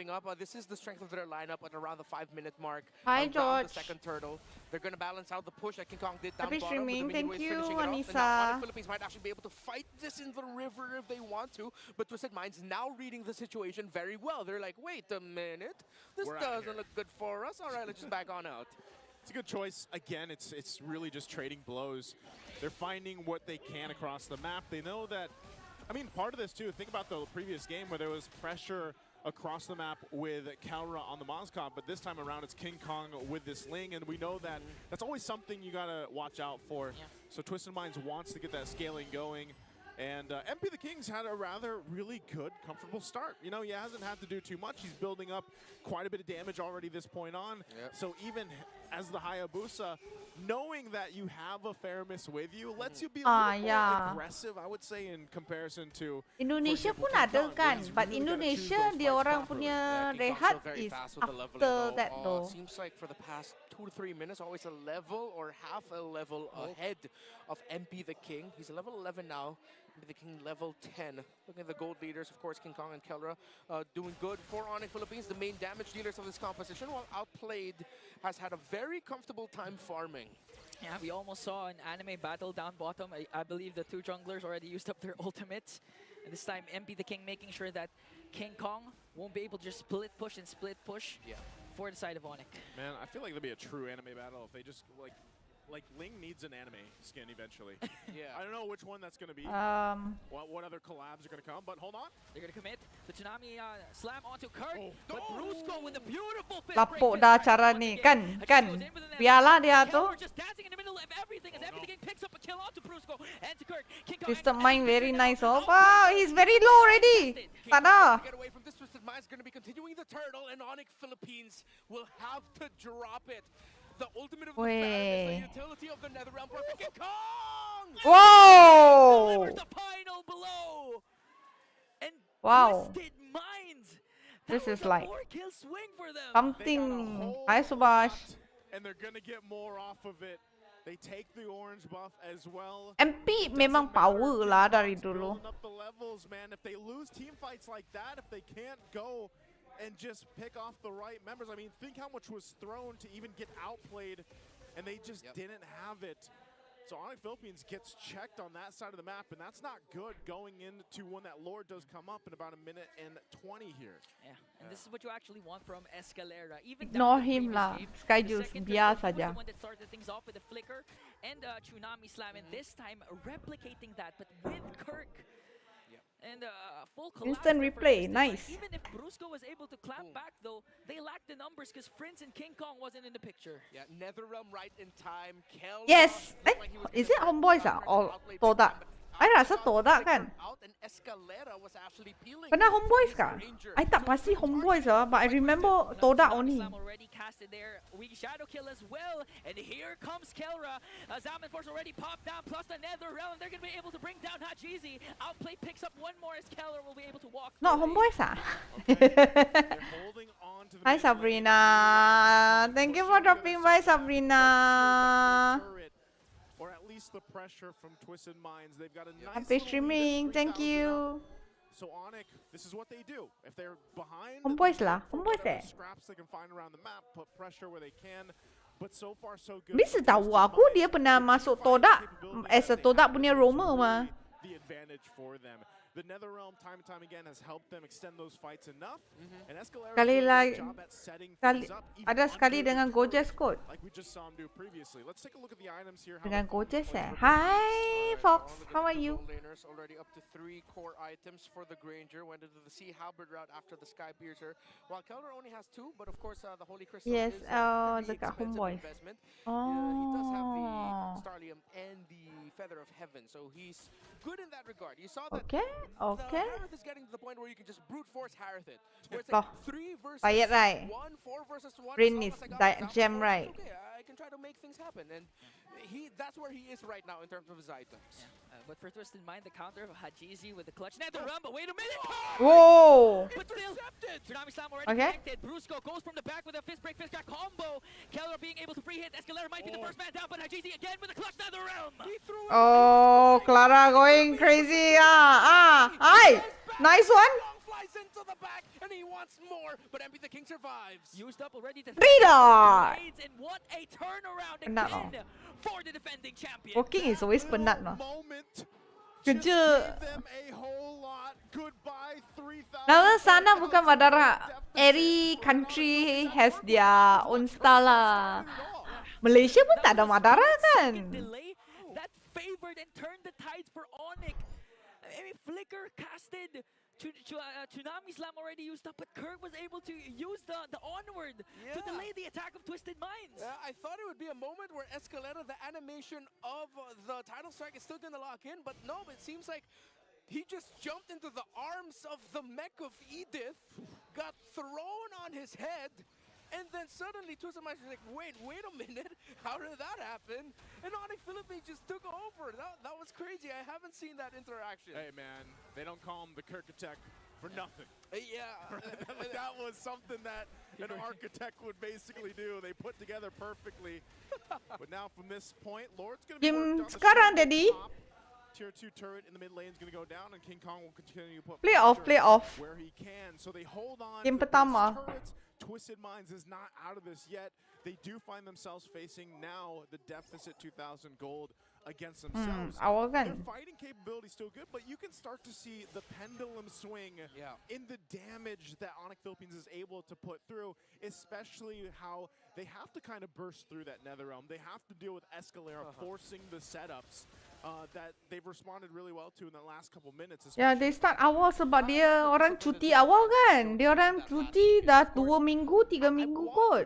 ramping up. This is the strength of their lineup at around the 5-minute mark. Hi, Around George. the second turtle. They're going to balance out the push that King Kong did down Happy bottom. streaming. With the Thank mini-waves you, finishing it off. And Anissa. now Onyx Philippines might actually be able to fight this in the river if they want to. But Twisted Minds now reading the situation very well. They're like, wait a minute. This doesn't look good for us. All right, let's just back on out. It's a good choice. Again, it's really just trading blows. They're finding what they can across the map. They know that, I mean, part of this too, think about the previous game where there was pressure across the map with Kalra on the Mozcom, but this time around it's King Kong with this Ling, and we know that that's always something you gotta watch out for. Yeah. So Twisted Minds wants to get that scaling going. And MP the King's had a rather really good, comfortable start. You know, he hasn't had to do too much. He's building up quite a bit of damage already this point on. Yep. So even as the Hayabusa, knowing that you have a fair miss with you lets you be a little more aggressive, I would say, in comparison to Indonesia pun ada kan, but Indonesia dia orang punya rehat is after that though. Seems like for the past 2 to 3 minutes, always a level or half a level ahead of MP the King. He's a level 11 now. MP the King level 10. Looking at the gold leaders, of course, King Kong and Kelra doing good for Onyx Philippines. The main damage dealers of this composition, while Outplayed has had a very comfortable time farming. Yeah, we almost saw an anime battle down bottom. I believe the 2 junglers already used up their ultimates. And this time, MP the King making sure that King Kong won't be able to just split push for the side of Onyx. Man, I feel like there'll be a true anime battle if they just like Ling needs an anime skin eventually. Yeah. I don't know which one that's going to be. What other collabs are going to come, but hold on. They're going to commit. The Tsunami slam onto Kurt. But Brusco with a beautiful fist Lapuk dah cara ni kan. Biarlah dia tu. Just dancing in the middle of everything as everything picks up a kill onto Brusco and to Kurt. Twisted Mind very nice. Oh wow, he's very low already. Tak ada. Get away from this Twisted Mind is going to be continuing the turtle, and Onyx Philippines will have to drop it. The ultimate of the Phantom, the utility of the Netherrealm for King Kong! Whoa! Delivers the final blow! And Wow. Twisted Minds! This is like 4-kill swing for them! something. Hi Subhash. And they're going to get more off of it. They take the orange buff as well. MP memang power lah dari dulu. Building up the levels, man. If they lose team fights like that, if they can't go and just pick off the right members. I mean, think how much was thrown to even get outplayed, and they just didn't have it. So Onyx Philippines gets checked on that side of the map, and that's not good going into when that Lord does come up in about 1 minute and 20 here. Yeah, and this is what you actually want from Escalera. Even Ignore him lah. Skyjuice biar saja. The one that started things off with a flicker and a Tsunami slam, and this time replicating that, but with Kirk. And full instant replay, nice. Even if Brusco was able to clap back though, they lacked the numbers because Prince and King Kong wasn't in the picture. Yeah, Netherrealm right in time. Kel Yes. Is it Homeboys or Todak? I rasa Todak kan. Pernah Homeboys kah? I tak pasti Homeboys lah, but I remember Todak only. Already casted there. We shadow kill as well, and here comes Kelra. Zaman Force already popped down, plus the Netherrealm. They're gonna be able to bring down Hajizi. Outplay picks up one more as Kelra will be able to walk. Not Homeboys ah. Hi Sabrina. Thank you for dropping by, Sabrina. Or at least the pressure from Twisted Minds. They've got a nice Happy streaming. Thank you. So Onyx, this is what they do. If they're behind, Homeboys lah. Homeboys scraps they can find around the map, put pressure where they can. But so far so good. Bisa tahu aku dia pernah masuk Todak as a Todak punya roamer mah. The advantage for them. The Netherrealm time and time again has helped them extend those fights enough. And Escalera Kali lagi job at setting kali things up. ada sekali dengan Gorgeous code. Like we just saw him do previously. Let's take a look at the items here. Dengan Gorgeous Hi Fox, how are you? Already up to 3 core items for the Granger. Went into the Sea Halberd route after the Sky Piercer. While Keller only has 2, but of course the Holy Crystal Yes, is dekat Homeboys. investment. Oh. He does have the Starlium and the Feather of Heaven, so he's good in that regard. You saw that Okay, okay. the Harith is getting to the point where you can just brute force Harith it. Where it's Loh, like 3 versus payat right. 1, 4 versus 1. Rin It's is almost like, oh, gem it's right. okay, I can try to make things happen. And that's where he is right now in terms of his items. But for Twisted Mind, the counter of Hajizi with the clutch Netherrealm, but wait a minute! Whoa! But still, Tsunami Slam already Okay. connected. Brusco goes from the back with a fist break, fist crack combo. Keller being able to free hit. Escalera might be the first man down, but Hajizi again with the clutch Netherrealm. Oh, Clara going crazy. Hi! Nice one. flies into the back, and he wants more, but MP the King survives. Used up already the Tidak. trades, and what a turnaround Penat again for the defending champion. Walking is always penat Little mah. moment just Kerja. gave them a whole lot. Goodbye 3,000. Kalau sana bukan Madara. Every country has their own style lah. Malaysia pun tak ada Madara kan? Delay that favored and turned the tides for Onyx. I mean, Flicker casted. Tsunami Slam already used up, but Kirk was able to use the onward to delay the attack of Twisted Minds. I thought it would be a moment where Escalera, the animation of the title strike, is still going to lock in, but no, it seems like he just jumped into the arms of the mech of Edith, got thrown on his head, and then suddenly Twisted Minds was like, wait a minute, how did that happen? And Onyx Philippines just took over. That was crazy. I haven't seen that interaction. Hey man, they don't call him the Kirk Attack for nothing. Yeah. That was something that an architect would basically do. They put together perfectly. But now from this point, Lord's going to be Game worked on the sekarang shoulder jadi. top. Tier 2 turret in the mid lane is going to go down, and King Kong will continue to put Play off. pressure where he can. So they hold on Game to these pertama. turrets. Twisted Minds is not out of this yet. They do find themselves facing now the deficit 2,000 gold against themselves. Awal Their kan? fighting capability is still good, but you can start to see the pendulum swing in the damage that Onyx Philippines is able to put through, especially how they have to kind of burst through that nether realm. They have to deal with Escalera forcing the setups that they've responded really well to in the last couple minutes. Ya, they start awal sebab dia orang cuti awal kan? Dia orang cuti dah 2 minggu, 3 minggu kot.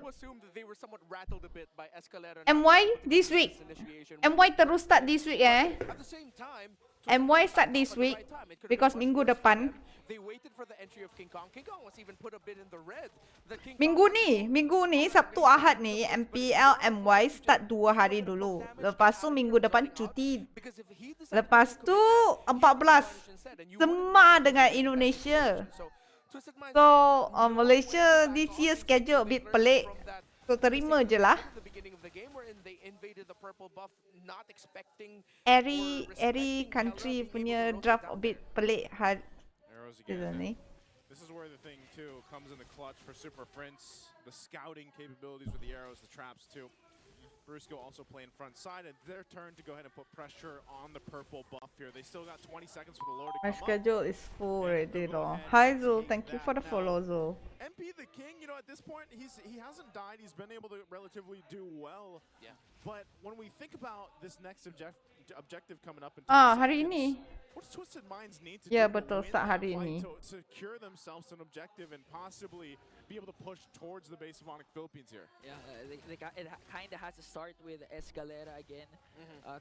MY this week. MY terus start this week MY start this week because minggu depan. Minggu ni Sabtu Ahad ni MPL MY start 2 hari dulu. Lepas tu minggu depan cuti. Lepas tu 14 sama dengan Indonesia. So Malaysia this year schedule a bit pelik. So terima je lah. Every country punya draft a bit pelik ni. This is where the thing too comes in the clutch for Super Prince. The scouting capabilities with the arrows, the traps too. Brusco also playing front side, and their turn to go ahead and put pressure on the purple buff here. They still got 20 seconds for the Lord to My come schedule up. is full already though. Hi Zul, thank you for the follow Zul. MP the King, you know, at this point, he hasn't died. He's been able to relatively do well. Yeah. But when we think about this next objective coming up in 10 hari seconds, ini. what does Twisted Minds need to Ya do betul, to win start that hari fight ini. to secure themselves an objective and possibly be able to push towards the base of Onyx Philippines here? Yeah, it kind of has to start with Escalera again,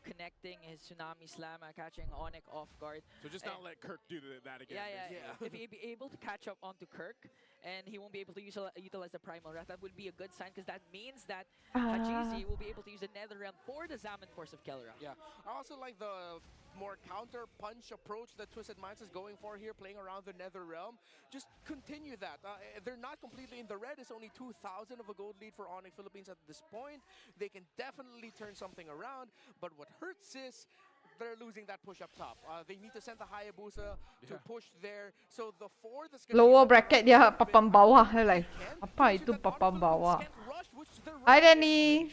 connecting his Tsunami Slam, catching Onyx off guard. So just not let Kirk do that again. Yeah. If he be able to catch up onto Kirk, and he won't be able to utilize the Primal Wrath, that would be a good sign, because that means that Hajizi will be able to use the Nether Realm for the Zaman Force of Kelra. Yeah, I also like the more counter punch approach that Twisted Minds is going for here, playing around the Nether Realm. Just continue that. They're not completely in the red. It's only 2,000 of a gold lead for Onyx Philippines at this point. They can definitely turn something around, but what hurts is they're losing that push up top. They need to send the Hayabusa to push there. So the 4 that's Lower bracket dia papan bawah like. Apa itu papan bawah? Hi Danny.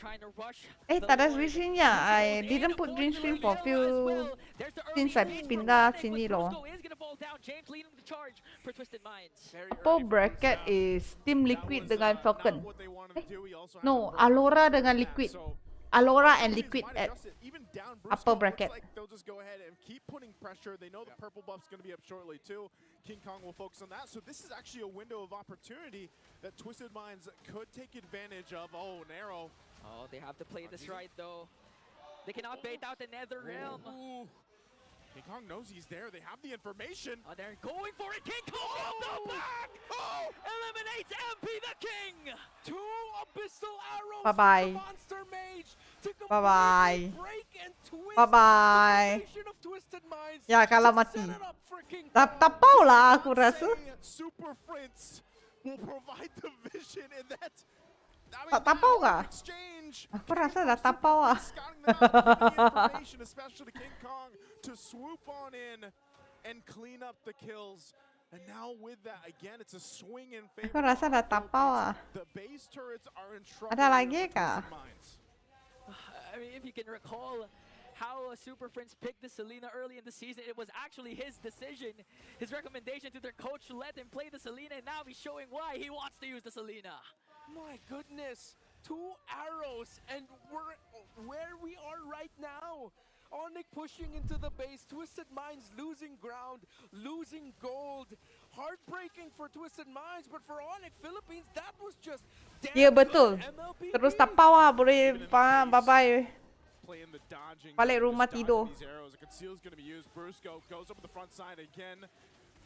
Tak ada green screen ya. I didn't put green screen for few since I pindah sini loh. Apa bracket is Team Liquid dengan Falcon? No, Alora dengan Liquid. Alora and Liquid at upper bracket. They'll just go ahead and keep putting pressure. They know the purple buff's going to be up shortly too. King Kong will focus on that. So this is actually a window of opportunity that Twisted Minds could take advantage of. Oh, Narrow. Oh, they have to play this right though. They cannot bait out the Nether Realm. King Kong knows he's there. They have the information. Oh, they're going for it. King Kong on the back. Eliminates MP the King. 2 abyssal arrows. Bye-bye. Monster Mage to Bye-bye. break and twist Bye-bye. the formation of Twisted Minds Ya, kalah to mati. set it up for King Kong. Tapau lah aku rasa. Super Prince will provide the vision in that. Tak tapau kah? Aku rasa dah tapau lah. Especially King Kong to swoop on in and clean up the kills. And now with that, again, it's a swing in favor Aku of rasa dah Onyx tapau Philippines. ah. The base turrets are in trouble Ada here lagi for kah? Twisted Minds. I mean, if you can recall how Super Friends picked the Selena early in the season, it was actually his decision. His recommendation to their coach to let him play the Selena, and now he's showing why he wants to use the Selena. My goodness, 2 arrows, and we're where we are right now. Onyx pushing into the base, Twisted Minds losing ground, losing gold. Heartbreaking for Twisted Minds, but for Onyx Philippines, that was just damn Ya good betul. MLP. Terus tapau ah, boleh bye-bye. Playing the dodging, Balik game, rumah just tidur. dodging these arrows. A conceal's going to be used. Brusco goes up to the front side again.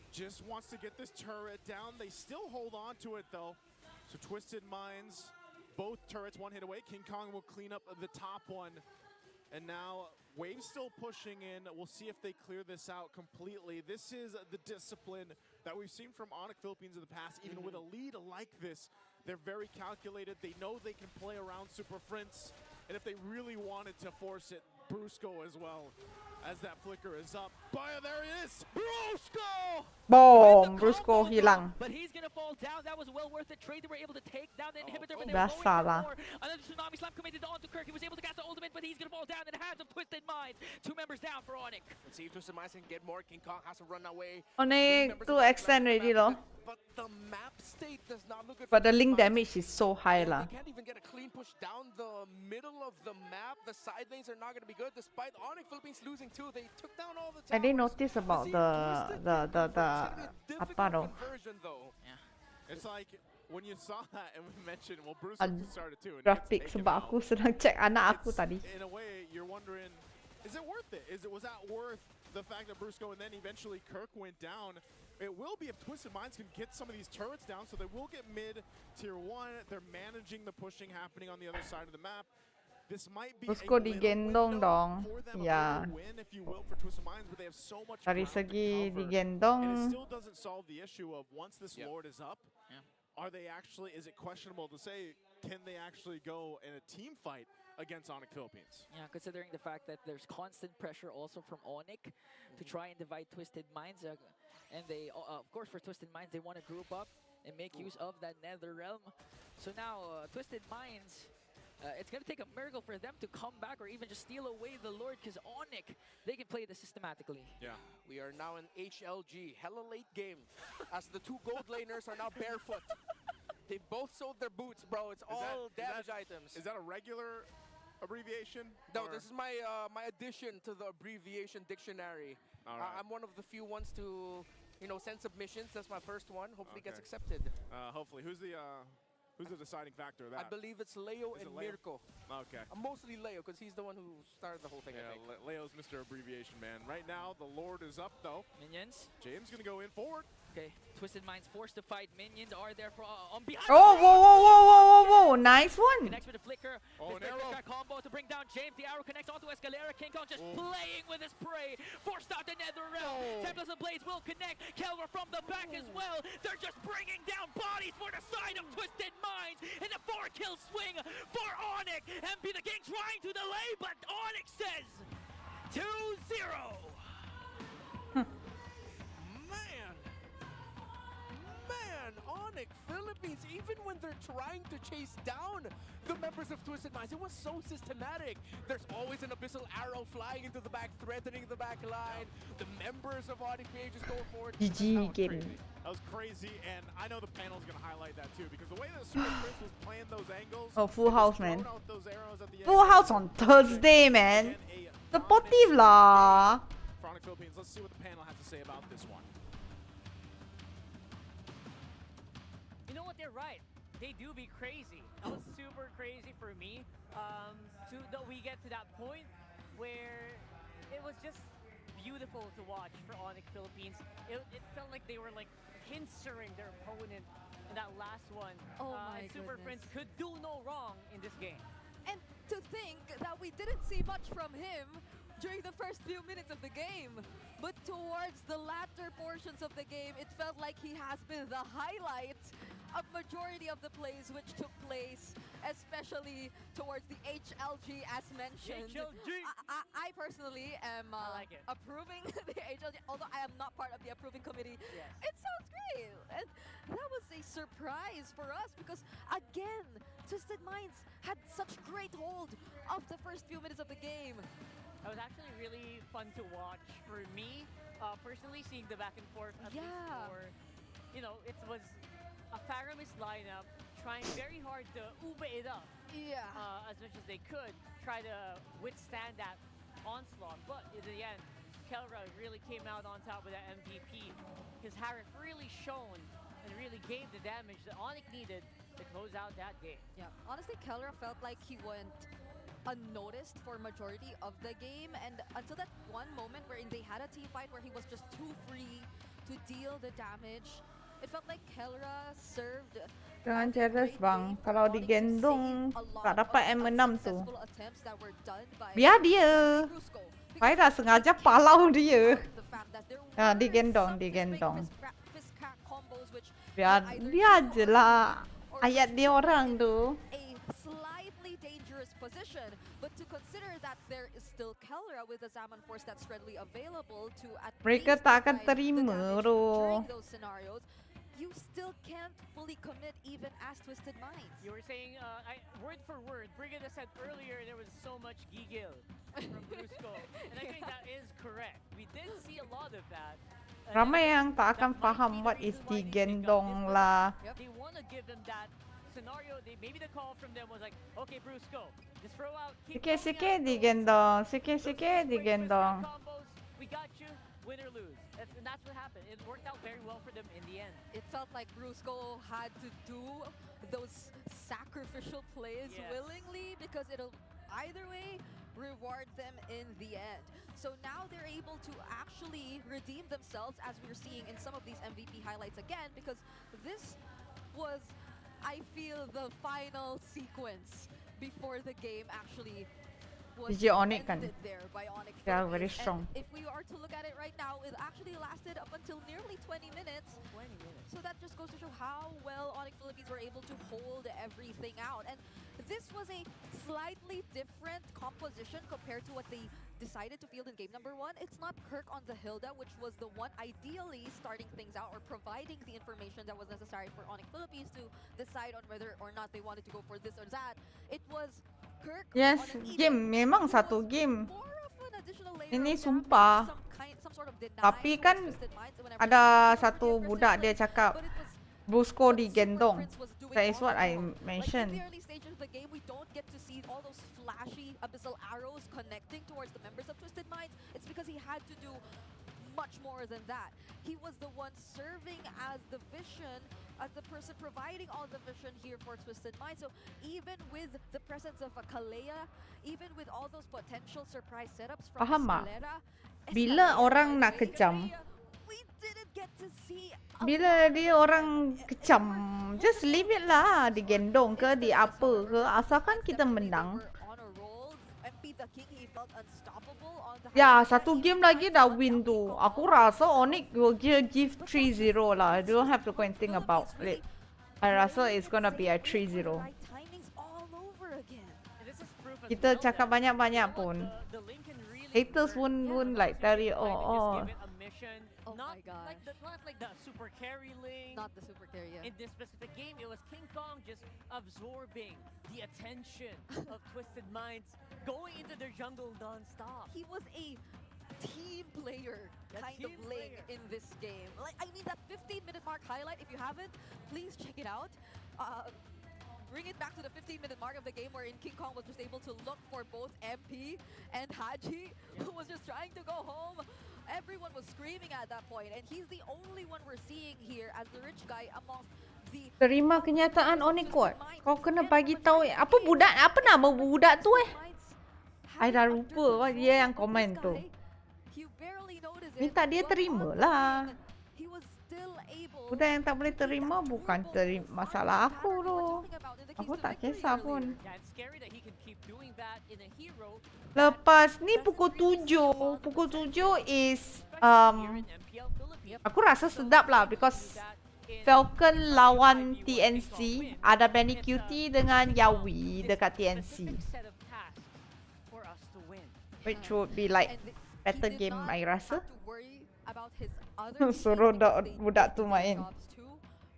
Just wants to get this turret down. They still hold on to it though. So Twisted Minds, both turrets 1 hit away. King Kong will clean up the top one. And now Wave's still pushing in. We'll see if they clear this out completely. This is the discipline that we've seen from Onyx Philippines in the past. Even with a lead like this, they're very calculated. They know they can play around Super Prince. And if they really wanted to force it, Brusco as well. As that flicker is up. There it is! Brusco! Boom, Brusco hilang. But he's gonna fall down. That was well worth the trade. They were able to take down the inhibitor, but they Dah were going salah. for more. Another Tsunami Slam committed onto Kirk. He was able to cast the ultimate, but he's gonna fall down in the hands of Twisted Minds. 2 members down for Onyx. Let's see if Twisted Minds can get more. King Kong has to run away. Onyx to extend already loh. But the map state does not look good. But for the link Twisted Minds. damage is so high And lah. they can't even get a clean push down the middle of the map. The side lanes are not going to be good, despite Onyx Philippines losing too. They took down all the towers. I didn't notice about the apa though. Conversion though. It's like when you saw that and we mentioned, well, Bruce started too. And Grafik sebab aku sedang check anak aku tadi. In a way, you're wondering, is it worth it? Was that worth the fact that Brusco and then eventually Kirk went down? It will be if Twisted Minds can get some of these turrets down, so they will get mid tier 1. They're managing the pushing happening on the other side of the map. This might be Brusco a little digendong window dong. for them, Ya. a little win, if you will, for Twisted Minds, but they have so much Dari ground to segi cover. And it digendong, still doesn't solve the issue of once this Lord is up, are they actually, is it questionable to say, can they actually go in a team fight against Onyx Philippines? Yeah, considering the fact that there's constant pressure also from Onyx to try and divide Twisted Minds. And they, of course, for Twisted Minds, they want to group up and make use of that Nether Realm. So now, Twisted Minds, it's going to take a miracle for them to come back or even just steal away the Lord, because Onyx, they can play this systematically. Yeah. We are now in HLG, hella late game, as the 2 gold laners are now barefoot. They both sold their boots, bro. It's all damage items. Is that a regular abbreviation? No, or? this is my my addition to the abbreviation dictionary. All right. I'm one of the few ones to, send submissions. That's my first one. Hopefully it gets Okay. accepted. Hopefully. Who's the deciding factor of that? I believe it's Leo Is and it Leo? Mirko. Okay. Mostly Leo, because he's the one who started the whole thing, Yeah, I think. Leo's Mr. Abbreviation Man. Right now, the Lord is up though. Minions. James gonna go in forward. Okay, Twisted Minds forced to fight. Minions are there for on behind. Oh, whoa, whoa, whoa, whoa, whoa, whoa, nice one. Connects with a flicker. Oh, This an flicker arrow. shot combo to bring down James. The arrow connects onto Escalera. King Kong just playing with his prey. Forced out the Nether Realm. Templars and Blades will connect. Kelra from the back as well. They're just bringing down bodies for the side of Twisted Minds. In a 4-kill swing for Onyx. MP the King trying to delay, but Onyx says 2-0. Man, Onyx Philippines, even when they're trying to chase down the members of Twisted Minds, it was so systematic. There's always an abyssal arrow flying into the back, threatening the back line. The members of Onyx PH just go forward. GG game. That was crazy, and I know the panel's gonna highlight that too, because the way that Super Prince was playing those angles, Oh, full house, man. throwing out those arrows at the end. Full house on Thursday, man. Again, a Supportive lah. for Onyx Philippines. Let's see what the panel has to say about this one. You know what? They're right. They do be crazy. That was super crazy for me. We get to that point where it was just beautiful to watch for Onyx Philippines. It felt like they were like pincering their opponent in that last one. Oh my and Super goodness. Prince could do no wrong in this game. And to think that we didn't see much from him during the first few minutes of the game. But towards the latter portions of the game, it felt like he has been the highlight a majority of the plays which took place, especially towards the HLG as mentioned. HLG! I personally am I like it. approving the HLG, although I am not part of the approving committee. Yes. It sounds great. And that was a surprise for us because, again, Twisted Minds had such great hold of the first few minutes of the game. It was actually really fun to watch for me, personally, seeing the back and forth. At least Yeah. for, it was a Faramis lineup trying very hard to uber it up Yeah. as much as they could, try to withstand that onslaught. But in the end, Kelra really came out on top with that MVP. His Harif really shone and really gave the damage that Onyx needed to close out that game. Yeah, honestly, Kelra felt like he went unnoticed for majority of the game, and until that one moment wherein they had a team fight where he was just too free to deal the damage, it felt like Kelra served Jangan as a jealous great bang, way for kalau Onyx to digendong save a lot tak dapat of M6 tu. unsuccessful attempts that were done by Biar dia. Brusco. Saya Because dah sengaja palau dia. the fact that there Ah, were digendong, some big digendong. fist crack combos which Biar were either dia too je lah. or Ayat dia put orang in tu. a slightly dangerous position, but to consider that there is still Kelra with the Zaman Force that's readily available to at Mereka least tak akan provide the terima damage tu. during those scenarios, you still can't fully commit even as Twisted Minds. You were saying, word for word, Brigida said earlier there was so much gigil from Brusco. And I think that is correct. We did see a lot of that. And Ramai yang tak akan that might faham be the what reason is why they pick up digendong this, but lah. They want to give them that scenario. Maybe the call from them was like, okay, Brusco, just throw out. keep throwing Sikit-sikit out those digendong, those sikit-sikit fist break, fist digendong. crack combos. We got you, win or lose. And that's what happened. It worked out very well for them in the end. It felt like Brusco had to do those sacrificial plays Yes. willingly because it'll either way reward them in the end. So now they're able to actually redeem themselves as we're seeing in some of these MVP highlights again, because this was, I feel, the final sequence before the game actually was DJ Onyx kan? ended there by Onyx They are Philippines. very And strong. if we are to look at it right now, it actually lasted up until nearly 20 minutes. 20 minutes. So that just goes to show how well Onyx Philippines were able to hold everything out. And this was a slightly different composition compared to what they decided to field in game number 1. It's not Kirk on the Hilda, which was the one ideally starting things out or providing the information that was necessary for Onyx Philippines to decide on whether or not they wanted to go for this or that. It was Kirk Yes, on an game Eden, memang who satu was game. more of an additional layer Ini of damage, sumpah. some sort of deny Tapi towards kan Twisted Minds whenever ada they went satu for the budak dia persistence, cakap but it was Brusco what digendong. Super Prince was doing That is on what the I court. Like in mentioned. the early stages of the game, we don't get to see all those flashy abyssal arrows connecting towards the members of Twisted Minds. It's because he had to do much more than that. He was the one serving as the vision, as the person providing all the vision here for Twisted Minds. So even with the presence of a Kalea, even with all those potential surprise setups from Faham tak? Escalera Bila orang nak and kejam, we didn't get to see a bila lot dia of orang that. kecam, just leave it lah. Digendong ke, di apa ke, asalkan kita menang. Ya, satu game lagi dah win tu. Aku rasa Onyx will give 3-0 lah. I don't have to go and think about it. I rasa it's gonna be a 3-0. Kita cakap banyak-banyak pun. Haters won't like tell you, oh. Oh Not my gosh. like the super carry link. Not the super carry, yeah. In this specific game, it was King Kong just absorbing the attention of Twisted Minds, going into their jungle non-stop. He was a team player A kind team of link player. in this game. Like, I mean, that 15-minute mark highlight, if you haven't, please check it out. Bring it back to the 15-minute mark of the game wherein King Kong was just able to look for both MP and Haji, who was just trying to go home. Everyone was screaming at that point, and he's the only one we're seeing here as the rich guy amongst the... Terima kenyataan Onyx kuat. Kau kena bagi tahu apa budak, apa nama budak tu eh? I dah lupa dia yang komen tu. Minta dia terima lah. Budak yang tak boleh terima bukan masalah aku tu. Aku tak kisah pun. Yeah, it's scary that he can keep doing that in a hero. Lepas ni pukul 7. Pukul 7 is Here in MPL Philippines. aku rasa sedap lah because Falcon lawan TNC, ada Benny Cutie dengan Yawi dekat TNC. Which would be like better game I rasa. Suruh budak tu main.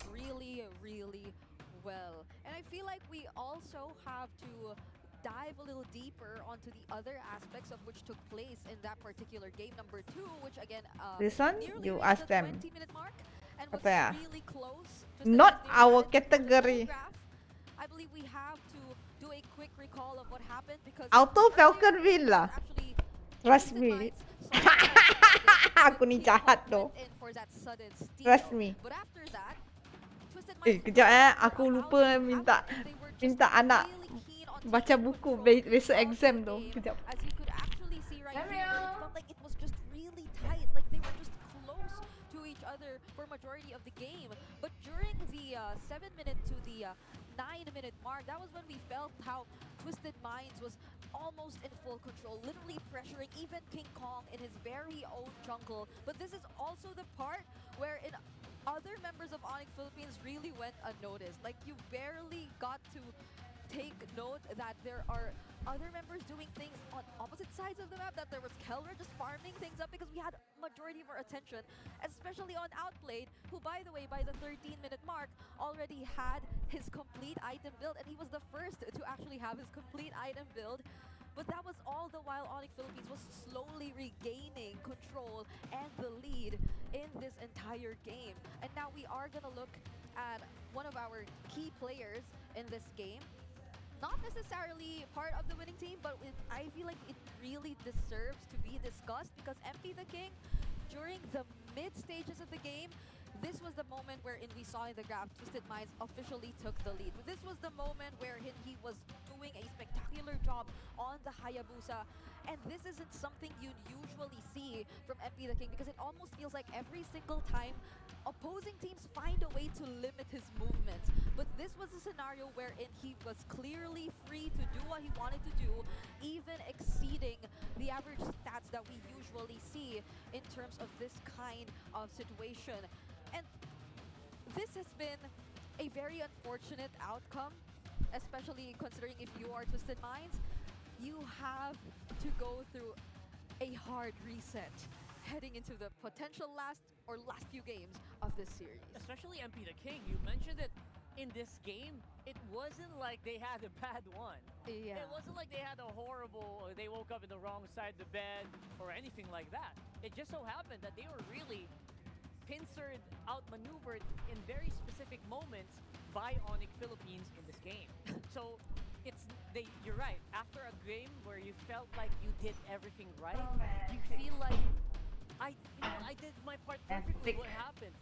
Really well. And I feel like we also have to dive a little deeper onto the other aspects of which took place in that particular game number 2, which again This one, nearly you reached ask the them. 20-minute mark and was Apa ya? really close to Not stepping our in category. graph. I believe we have to do a quick recall of what happened because Auto earlier Falcon win it was lah. actually Trust Twisted me. Minds saw Aku ni jahat tu. went in for that sudden steal. Trust me. But after that, Twisted Eh, Minds kejap aku allowed lupa it to minta happen, and they were just minta anak really keen on baca taking buku control besok of exam the tu. game. Kejap. As you could actually see right here, it felt like it was just really tight, like they were just close to each other for majority of the game. But during the 7-minute to the 9-minute mark, that was when we felt how Twisted Minds was almost in full control, literally pressuring even King Kong in his very own jungle. But this is also the part where other members of Onyx Philippines really went unnoticed. Like, you barely got to take note that there are other members doing things on opposite sides of the map, that there was Keller just farming things up because we had majority of our attention, especially on Outplayed, who, by the way, by the 13-minute mark, already had his complete item build, and he was the first to actually have his complete item build. But that was all the while Onyx Philippines was slowly regaining control and the lead in this entire game. And now we are going to look at one of our key players in this game. Not necessarily part of the winning team, but I feel like it really deserves to be discussed because MP the King, during the mid stages of the game, this was the moment wherein we saw in the graph Twisted Minds officially took the lead. This was the moment where he was doing a spectacular job on the Hayabusa. And this isn't something you usually see from MP the King because it almost feels like every single time opposing teams find a way to limit his movements. But this was a scenario wherein he was clearly free to do what he wanted to do, even exceeding the average stats that we usually see in terms of this kind of situation. And this has been a very unfortunate outcome, especially considering if you are Twisted Minds, you have to go through a hard reset heading into the potential last few games of this series. Especially MP the King, you mentioned it in this game, it wasn't like they had a bad one. Yeah. It wasn't like they had a horrible, or they woke up in the wrong side of the bed, or anything like that. It just so happened that they were really pincered, outmaneuvered in very specific moments by Onyx Philippines in this game. So you're right. After a game where you felt like you did everything right, you feel like I did my part perfectly. What happened?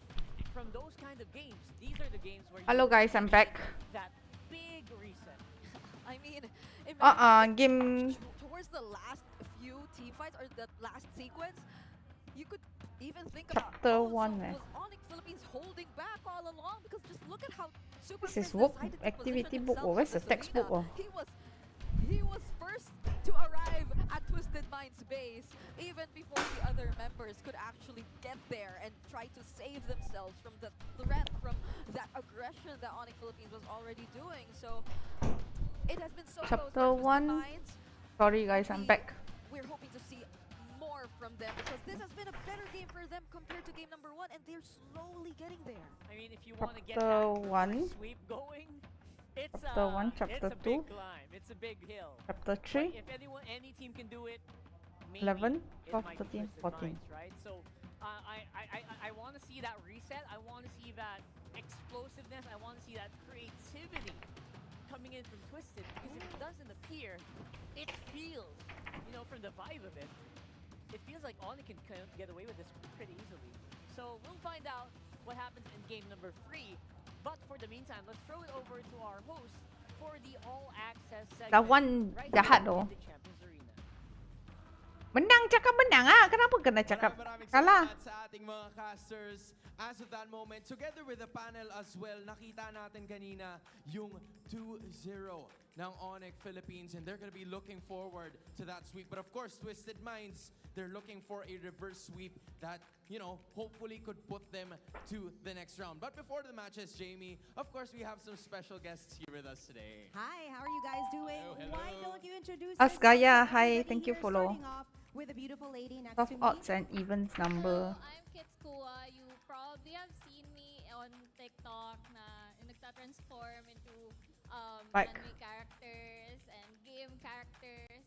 From those kind of games, these are the games where you Hello guys, I'm back. that big reset. I mean, game towards the last few team fights or the last sequence, you could even think about Chapter 1 was Onyx Philippines holding back all along because just look at how Super This is Prince work decided to activity position book himself or where's in the this textbook arena. or? He was first to arrive at Twisted Minds base even before the other members could actually get there and try to save themselves from the threat, from that aggression that Onyx Philippines was already doing. So it has been so close Chapter for Twisted 1. Minds. Sorry guys, I'm back. We're hoping to see more from them because this has been a better game for them compared to game number 1, and they're slowly getting there. I mean, if you want to get Chapter that 1. sweep going, it's Chapter 1, Chapter it's a big 2. climb. It's a big hill. Chapter But 3. if any team can do it, maybe 11, it 12, might be 13, Twisted 14. Minds, right? So I want to see that reset. I want to see that explosiveness. I want to see that creativity coming in from Twisted, because if it doesn't appear, it feels, from the vibe of it, it feels like Onyx can kind of get away with this pretty easily. So we'll find out what happens in game number 3. But for the meantime, let's throw it over to our host for the all-access segment. Lawan right jahat here doh. in the Champions Arena. Menang cakap menang ah. Kenapa kena cakap Maraming kalah? salamat sa ating mga casters. as of that moment, together with the panel as well, nakita natin kanina yung 2-0 ng Onyx Philippines, and they're going to be looking forward to that sweep. But of course, Twisted Minds, they're looking for a reverse sweep that, you know, hopefully could put them to the next round. But before the matches, Jamie, of course, we have some special guests here with us today. Hi, how are you guys doing? Hello, Why hello. don't you introduce Asgaya, yourselves to hi, everybody thank you, here, follow. starting off with a beautiful lady next Soft to me. odds and evens number. Hello, I'm Kitskua. You probably have seen me on TikTok na yung nagta-transform into Like. anime characters and game characters.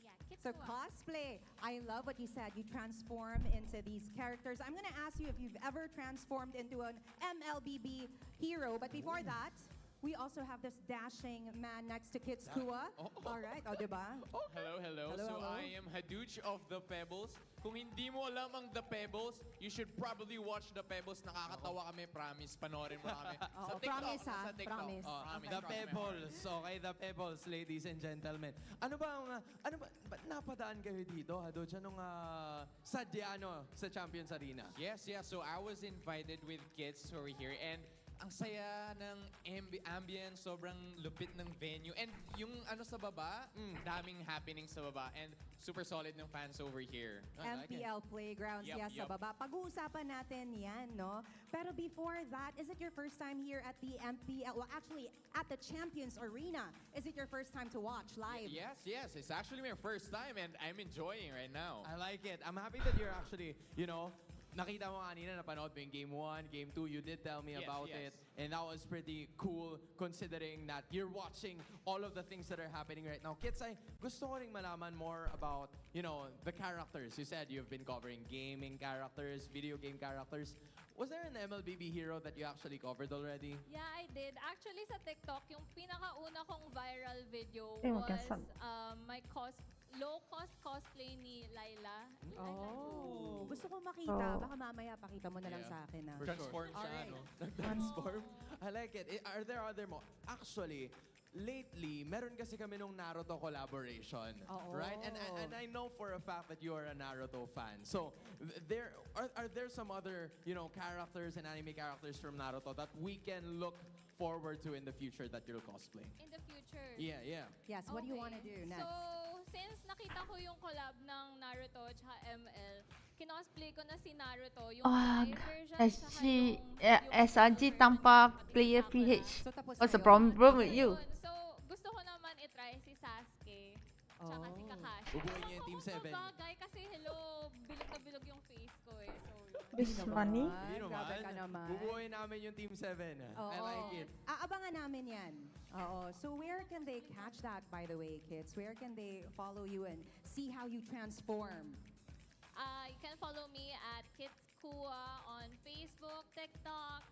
Yeah, So Kitskua. cosplay, I love what you said. You transform into these characters. I'm going to ask you if you've ever transformed into an MLBB hero. But before that, we also have this dashing man next to Kitskua. All right, diba? Hello, hello. Hello, So hello. I am Haduch of The Pebbles. Kung hindi mo alam ang The Pebbles, you should probably watch The Pebbles. Nakakatawa kami, promise. Panoorin mo na kami. Oo, Sa TikTok. promise, ha? Sa TikTok. Promise. Oh, Promise, the cross my heart. Pebbles. Okay, the Pebbles, ladies and gentlemen. Ano ba, ba't napadaan kayo dito, Hadoch? Anong sadya, sa Champions Arena? Yes, yeah. So I was invited with kids who are here and ang saya ng ambience, sobrang lupit ng venue. And yung sa baba, daming happening sa baba. And super solid ng fans over here. I like it. MPL Playgrounds, Yup, yes, sa yup. baba. Pag-uusapan natin yan, no? Pero before that, is it your first time here at the MPL? Well, actually, at the Champions Arena. Is it your first time to watch live? Yes, yes. It's actually my first time and I'm enjoying right now. I like it. I'm happy that you're actually, nakita mo kanina, napanood mo yung Game 1, Game 2. You did tell me Yes, about yes. it. And that was pretty cool considering that you're watching all of the things that are happening right now. Kids, gusto ko ring malaman more about, the characters. You said you've been covering gaming characters, video game characters. Was there an MLBB hero that you actually covered already? Yeah, I did. Actually, sa TikTok, yung pinakauna kong viral video Eh, was magkasan. my low-cost cosplay ni Laila. Oh, gusto ko makita. Oh. Baka mamaya pakita mo na lang Yeah. sa akin. For Transform siya, Alright. no? Transform? I like it. Are there other more? Actually, lately, meron kasi kami nung Naruto collaboration. Oo. Right? And I know for a fact that you are a Naruto fan. So, are there some other, characters and anime characters from Naruto that we can look forward to in the future that you'll cosplay? In the future. Yeah, yeah. Yes, what do you want to do next? So, since nakita ko yung collab ng Naruto at ML, kinosplay ko na si Naruto, yung live version, SG, yung SRG version tanpa na player pag-usapan PH. So, tapos What's the na yun? problem with you? Yun. So, gusto ko naman itry si Sasuke, tsaka si Oh. Kakashi. Bubuhay niya yung Team Ako 7. bagay kasi hello, bilog na bilog yung face ko eh. So, yun. This money? Hindi Grabe ka naman. Bubuhay namin yung Team 7. I like it. Aabangan namin yan. Oo. So where can they catch that, by the way, kids? Where can they follow you and see how you transform? You can follow me at Kitskua on Facebook, TikTok,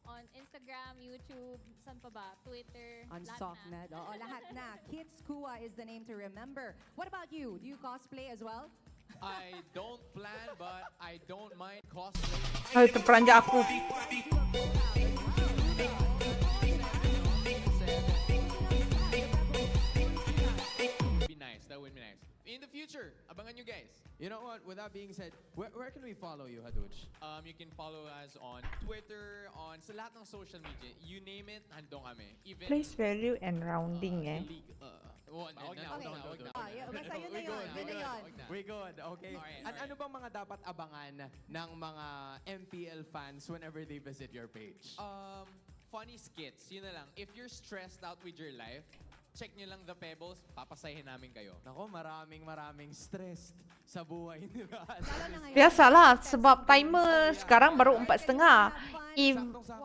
on Instagram, YouTube, saan pa ba? Twitter, On lahat na. Socknet. Oo, lahat na. Kitskua is the name to remember. What about you? Do you cosplay as well? I don't plan, but I don't mind cosplaying. Ay, terperanjat aku. Be nice. That would be nice. In the future, abangan you guys. You know what? With that being said, where can we follow you, Haduch? You can follow us on Twitter, on sa lahat ng social media. You name it, handong kami. Even Place value and rounding eh. Wag na, wag na, wag na. Yeah, basta yun na yun. Yun na yun. We good, okay. Alright, And alright. ano bang mga dapat abangan ng mga MPL fans whenever they visit your page? Funny skits, yun na lang. If you're stressed out with your life, check nyo lang The Pebbles, papasahin namin kayo. Nako, maraming stressed sa buhay nila. Lalo na ngayon. Biasalah sebab timer sekarang baru 4:30. If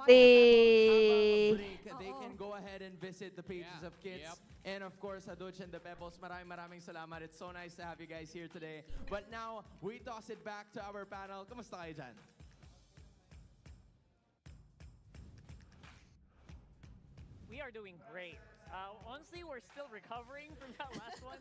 they They can go ahead and visit the pages Yeah, of kids. yep. And of course, Haduch and the Pebbles, maraming salamat. It's so nice to have you guys here today. But now, we toss it back to our panel. Kumusta kayo dyan? We are doing great. Honestly, we're still recovering from that last one.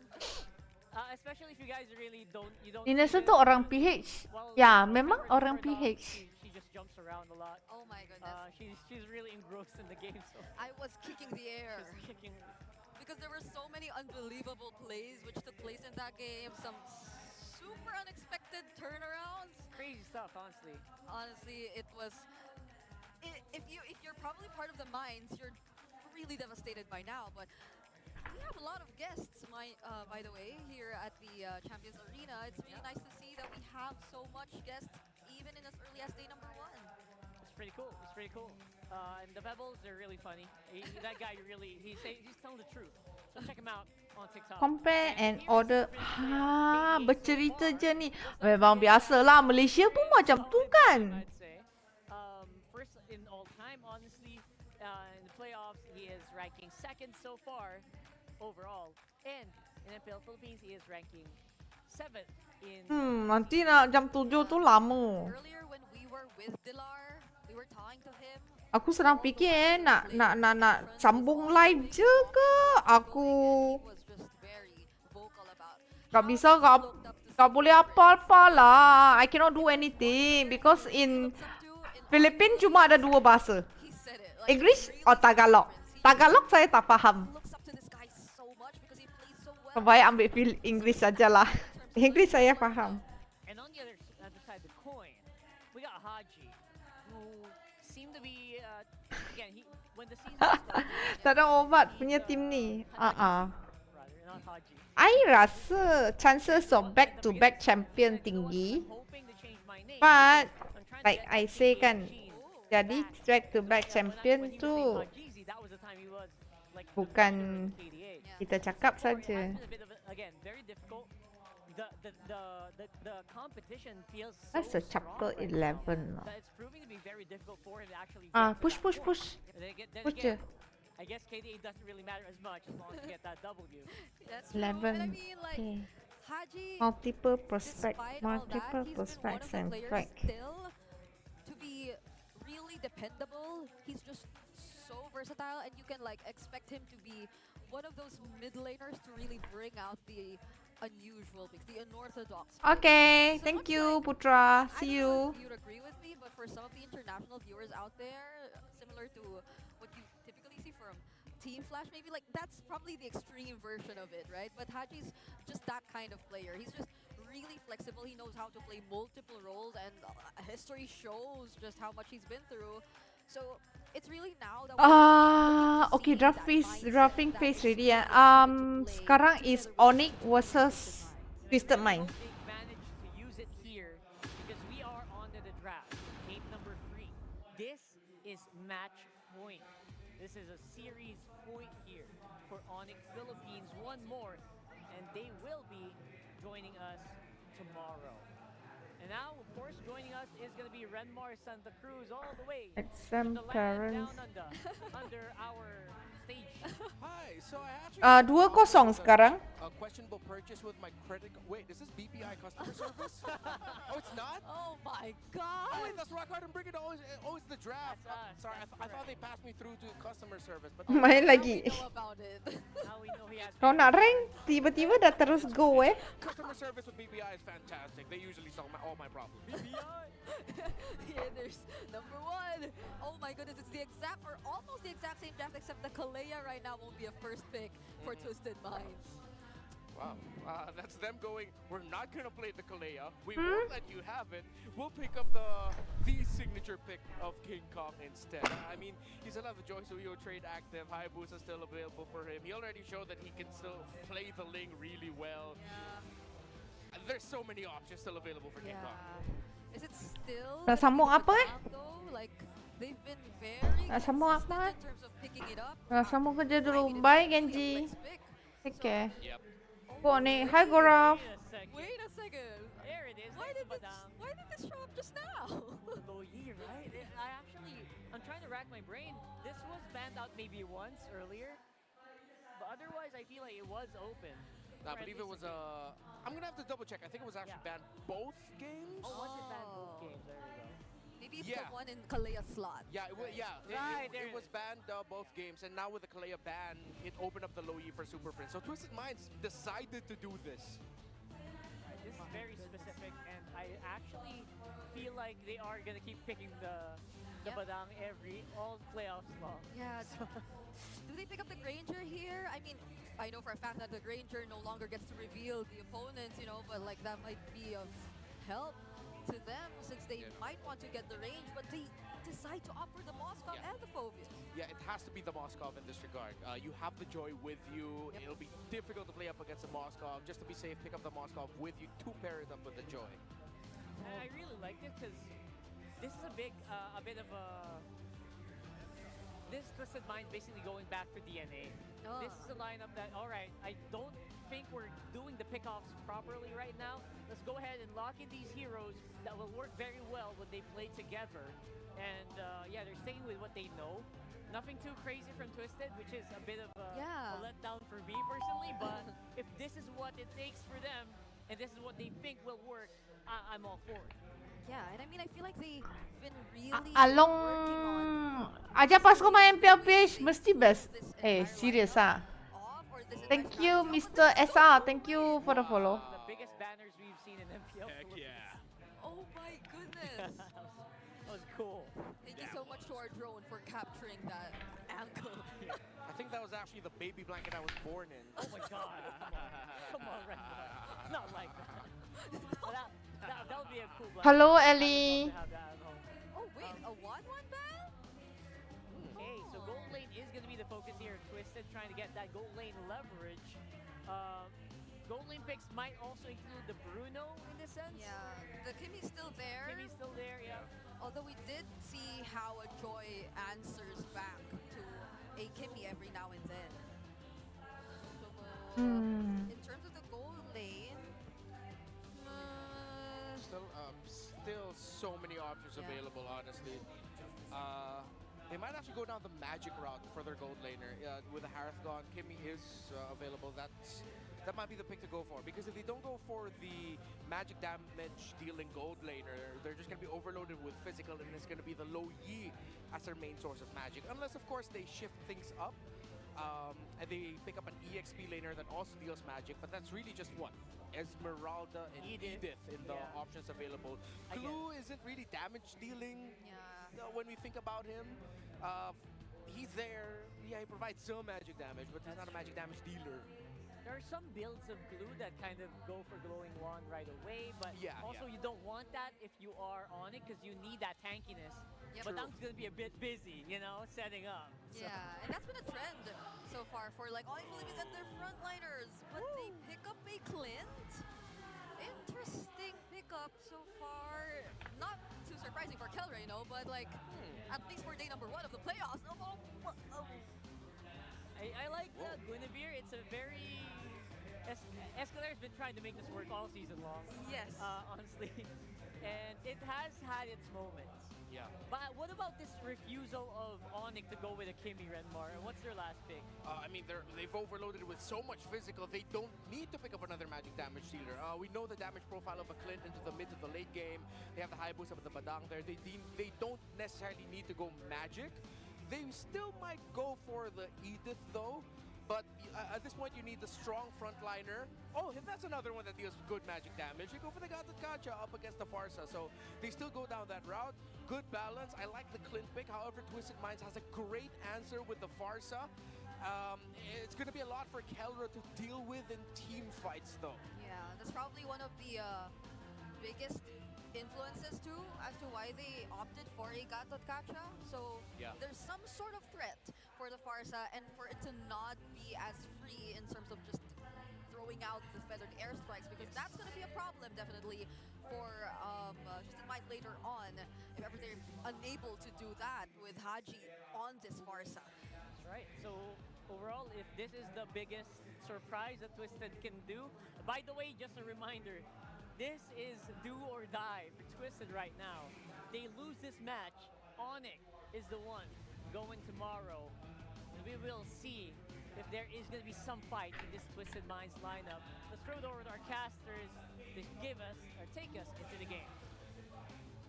Especially if you guys really don't Inessa see tu this. orang PH. Well, Ya, when memang Trevor orang started off, PH. She just jumps around a lot. Oh my goodness. She's really engrossed in the game, so I was kicking the air just kicking. because there were so many unbelievable plays which took place in that game. Some super unexpected turnarounds. Crazy stuff, honestly. Honestly, it was. If you're probably part of the mines, you're really devastated by now. But we have a lot of guests, by the way, here at the Champions Arena. It's really nice to see that we have so much guests, even in as early as day number 1. It's pretty cool. It's pretty cool. And the Pebbles, they're really funny. That guy he's telling the truth. So check him out on TikTok. Compare and here's order. Superfin's player, Ha, KDA so bercerita far. je ni. What's up, Memang KDA? biasalah Malaysia pun macam tu kan. I'd say. First in all time, honestly, in the playoffs, he is ranking 2nd so far overall. And in Mpl Philippines, he is ranking 7th in. Nanti nak jam 7 tu lama. Earlier when we were with Dilar, we were talking to him. Aku sedang fikir nak sambung live je ke? Aku He was just very vocal about tak how bisa, he looked up to tak boleh apa-apa lah. I cannot do anything because in looks up to in Philippines cuma ada 2 bahasa. he said it. English really or Tagalog. difference. He Tagalog saya tak faham. looks up to this guy so much because he plays so well. Baik ambil English sajalah. English saya faham. And on the other side of the coin, we got Haji, who seemed to be again when the season started. Tak ada obat punya tim ni. Rather, not Haji. I rasa chances of back-to-back champion tinggi. Hoping to change my name. But I'm trying to like get I that say KDA kan, gene. jadi back-to-back When champion he was tu named Hajizi, that was the time he was like the bukan leader of KDA. kita cakap So it has saja. been a bit of again very difficult. The competition feels so That's a chapter strong right 11 now lah. that it's proving to be very difficult for him to actually Ah, get to push, that push, point. push. Then Push again, je. I guess KDA doesn't really matter as much as long as you get that W. That's true. And I 11. mean, like, Okay. Haji, Multiple prospect, despite all that, multiple he's been one prospects of the and players strike. still to be really dependable. He's just so versatile, and you can like expect him to be one of those mid laners to really bring out the unusual picks, the unorthodox. picks. Okay, So thank much you like- Putra. I See don't know you. if you'd agree with me, but for some of the international viewers out there, similar to what you typically see from Team Flash, maybe like that's probably the extreme version of it, right? But Haji's just that kind of player. He's just really flexible. He knows how to play multiple roles, and history shows just how much he's been through. So it's really now that Okay, drafting phase ready ya. Sekarang is Onyx versus Twisted Mind. They managed to use it here because we are on to the draft. Game number 3. This is match point. This is a series point here for Onyx Philippines. One more, and they will be joining us tomorrow. And now, of course, joining us is going to be Renmar Santa Cruz all the way Exam from the land parents. down under our stage. Hi, so I actually 2-0 sekarang. a questionable purchase with my credit. Wait, is this BPI customer service? Oh, it's not. Oh my Oh god! wait, that's Rock Hard and Bring It. Always the draft. That's us, Sorry, that's I thought correct. they passed me through to customer service, but Main Now lagi. we know about it. Now we know he has. Kau nak rank, tiba-tiba dah terus go eh. customer service with BPI is fantastic. They usually solve all my problems. Yeah, there's number 1. Oh my goodness, it's the exact or almost the exact same draft, except the Kalea right now won't be a first pick for Twisted Minds. Wow, that's them going. We're not gonna play the Kalea. We won't let you have it. We'll pick up the signature pick of King Kong instead. I mean, he still have the Joy Suyo trade active. Hayabusa still available for him. He already showed that he can still play the Ling really well. There's so many options still available for King Kong. Is it still Nak sambung apa eh? though? Like they've been very Nak sambung apa consistent eh? in terms of picking it up. Nah, sambung kerja I dulu. mean, it's Bye really a Genji. flex pick. Take care. Yep. Go on eh. Hi Goraf. Wait a second. There it is. Why Thanks, did this? Madam. Why did this show up just now? Low year, right? I'm trying to rack my brain. This was banned out maybe once earlier, but otherwise I feel like it was open. I Or at believe it least was I'm gonna have to double check. I think it was actually Yeah. banned both games. Oh, was it banned both Oh. games? There we go. Maybe it's Yeah. the one in Kalea slot. Yeah, Right, there it was banned both games, and now with the Kalea ban, it opened up the low E for Super Prince. So Twisted Minds decided to do this. Right, this is very specific, and I actually feel like they are gonna keep picking the Yep. Badang all playoffs long. Yeah. Do they pick up the Granger here? I mean, I I know for a fact that the Granger no longer gets to reveal the opponents, you know, but like that might be of help to them since they might want to get the range, but they decide to opt for the Moskov and the Phobius. Yeah, it has to be the Moskov in this regard. You have the Joy with you. It'll be difficult to play up against the Moskov. Just to be safe, pick up the Moskov with you to pair it up with the Joy. I really liked it because this is a bit of a... This Twisted Mind's basically going back to DNA. This is a lineup that, all right, I don't think we're doing the pickoffs properly right now. Let's go ahead and lock in these heroes that will work very well when they play together. And yeah, they're staying with what they know. Nothing too crazy from Twisted, which is a bit of a letdown for me personally. But if this is what it takes for them, and this is what they think will work, I'm all for it. Yeah, and I mean, I feel like they've been really Along aja pas kau main Mpl Ph mesti best. Serious ah. Thank you, Mr. SR. Thank you for the follow. The biggest banners we've seen in MPL. Heck yeah. Oh my goodness. That was cool. Thank you so much to our drone for capturing that ankle. I think that was actually the baby blanket I was born in. Oh my god. Come on, Red Bull. Not like that. That would be a cool blanket. Hello, Ellie. Oh wait, a 1-1 ban? Okay, so gold lane is going to be the focus here. Twisted trying to get that gold lane leverage. Gold lane picks might also include the Bruno in this sense. Yeah, the Kimmy's still there. Kimmy's still there, yeah. Although we did see how a Joy answers back to a Kimmy every now and then. So, in terms of the gold lane, Still so many options available, honestly. They might actually go down the magic route for their gold laner. With the Harith gone, Kimmy is available. That might be the pick to go for. Because if they don't go for the magic damage dealing gold laner, they're just going to be overloaded with physical, and it's going to be the low Yi as their main source of magic. Unless, of course, they shift things up. And they pick up an EXP laner that also deals magic, but that's really just one. Esmeralda and Edith in the options available. Clue isn't really damage dealing when we think about him. He's there, yeah, he provides some magic damage, but he's not a magic damage dealer. There are some builds of Glue that kind of go for Glowing Wand right away, but also you don't want that if you are on it because you need that tankiness. But that's going to be a bit busy, you know, setting up. Yeah, and that's been a trend so far for like all Philippines and their frontliners. But they pick up a Clint. Interesting pickup so far. Not too surprising for Kelra, you know, but like at least for day number 1 of the playoffs. I like Guinevere. It's a very... Escalar's been trying to make this work all season long. Yes. Honestly. And it has had its moments. Yeah. But what about this refusal of Onyx to go with a Kimmy Renmar? And what's their last pick? I mean, they've overloaded with so much physical, they don't need to pick up another magic damage dealer. We know the damage profile of a Clint into the mid to the late game. They have the high boost of the Badang there. They don't necessarily need to go magic. They still might go for the Edith though. But at this point, you need the strong frontliner. Oh, that's another one that deals good magic damage. You go for the Gacha up against the Farsa. So they still go down that route. Good balance. I like the Clint pick. However, Twisted Minds has a great answer with the Farsa. It's going to be a lot for Kelra to deal with in team fights, though. Yeah, that's probably one of the biggest influences too as to why they opted for a Gacha. So there's some sort of threat for the Farsa, and for it to not be as free in terms of just throwing out the feathered airstrikes, because that's going to be a problem definitely for Twisted Minds later on if ever they're unable to do that with Haji on this Farsa. That's right. So overall, if this is the biggest surprise that Twisted can do, by the way, just a reminder, this is do or die for Twisted right now. They lose this match, Onyx is the one going tomorrow. And we will see if there is going to be some fight in this Twisted Minds lineup. Let's throw it over to our casters to give us or take us into the game.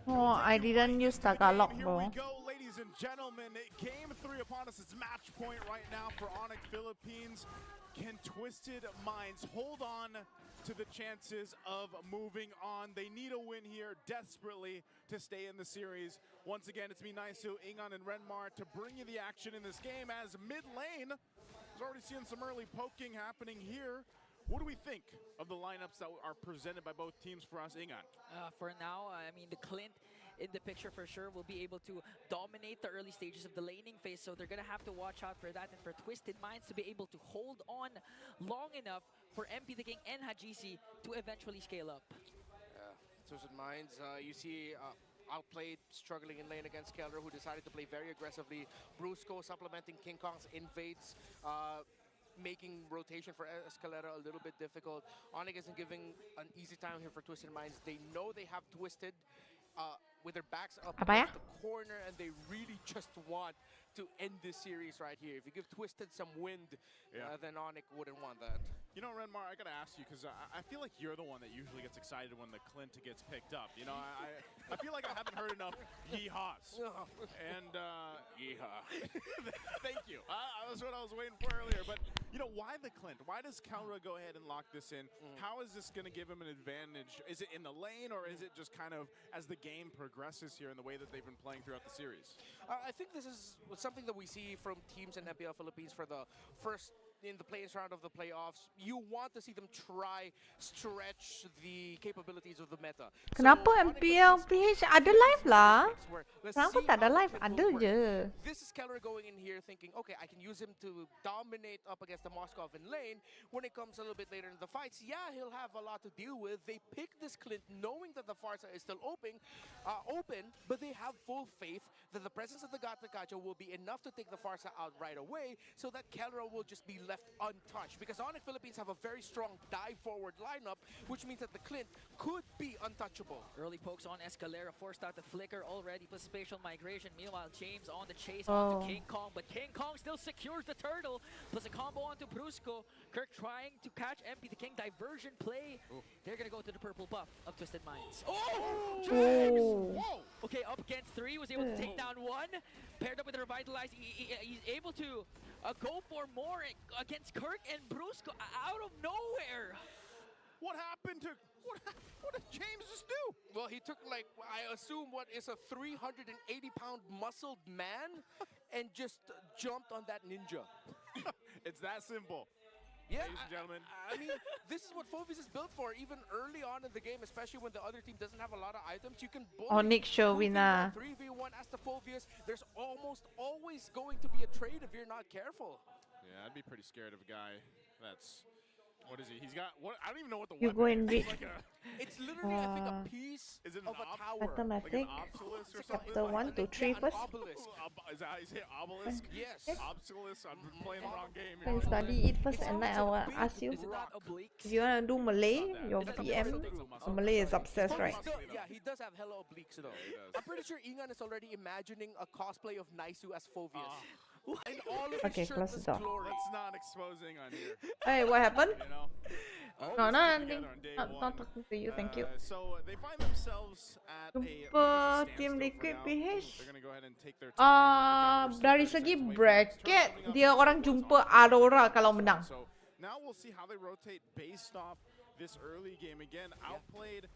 Oh, I didn't use Tagalog, bro. Here we go, ladies and gentlemen. Game 3 upon us. It's match point right now for Onyx Philippines. Can Twisted Minds hold on to the chances of moving on? They need a win here desperately to stay in the series. Once again, it's me, Naisu, Ingon, and Renmar to bring you the action in this game as mid lane, There's already seeing some early poking happening here. What do we think of the lineups that are presented by both teams for us, Ingan? For now, I mean, the Clint in the picture for sure will be able to dominate the early stages of the laning phase, so they're going to have to watch out for that and for Twisted Minds to be able to hold on long enough for MP the King and Hajisi to eventually scale up. Twisted Minds, you see outplayed, struggling in lane against Keller, who decided to play very aggressively. Brusco supplementing King Kong's invades, making rotation for Escalera a little bit difficult. Onyx isn't giving an easy time here for Twisted Minds. They know they have Twisted with their backs up against the corner, and they really just want to end this series right here. If you give Twisted some wind, then Onyx wouldn't want that. You know, Renmar, I gotta ask you, because I feel like you're the one that usually gets excited when the Clint gets picked up. You know, I feel like I haven't heard enough yeehaws. And, yeehaw. Thank you. That's what I was waiting for earlier. But, you know, why the Clint? Why does Kelra go ahead and lock this in? How is this gonna give him an advantage? Is it in the lane, or is it just kind of as the game progresses here in the way that they've been playing throughout the series? I think this is something that we see from teams in Mpl Philippines for the first in the players round of the playoffs. You want to see them try stretch the capabilities of the meta. Kenapa Mpl Ph ada live lah? Kenapa tak ada live? Ada je. This is Keller going in here thinking, okay, I can use him to dominate up against the Moskov in lane. When it comes a little bit later in the fights, yeah, he'll have a lot to deal with. They pick this Clint knowing that the Farsa is still open, but they have full faith that the presence of the Gata Kacha will be enough to take the Farsa out right away, so that Keller will just be left untouched. Because Onyx Philippines have a very strong dive forward lineup, which means that the Clint could be untouchable. Early pokes on Escalera, forced out the flicker already, plus spatial migration. Meanwhile, James on the chase onto King Kong, but King Kong still secures the turtle, plus a combo onto Brusco. Kirk trying to catch MP the King, diversion play. They're gonna go to the purple buff of Twisted Minds. James! Okay, up against 3, was able to take down 1. Paired up with Revitalize, he's able to go for more against Kirk and Brusco out of nowhere. What happened to... What did James just do? Well, he took, like, I assume what is a 380-pound muscled man and just jumped on that ninja. It's that simple. Yeah, ladies and gentlemen. I mean, this is what Phobius is built for, even early on in the game, especially when the other team doesn't have a lot of items. You can Onyx showing 3v1 as the Phobius. There's almost always going to be a trade if you're not careful. Yeah, I'd be pretty scared of a guy that's... What is he? He's got... What? I don't even know what the You weapon go and read. Like it's literally, I think, a piece is it of a tower. Mathematics. Like an obelisk or something? Chapter 1 to 3 first. Is that how you say it? Obelisk? Yes. Obelisk? I'm playing the wrong game Can here. study it first and then I will ask you. Is it not obliques? If you want to do Malay, your VM, Malay is obsessed, right? Yeah, he does have hella obliques though. I'm pretty sure Ingan is already imagining a cosplay of Naisu as Phobius. In all of Okay, his close the shirtless door. glory. Let's not exposing on here. Hey, what happened? You know? No, no, Together on day not one. talking to you, thank you. So they find themselves at Jumpa a tim Liquid PH. They're gonna go ahead and take their time. Dari segi bracket, dia orang jumpa Aurora kalau menang. So now we'll see how they rotate based off this early game. Again, outplayed.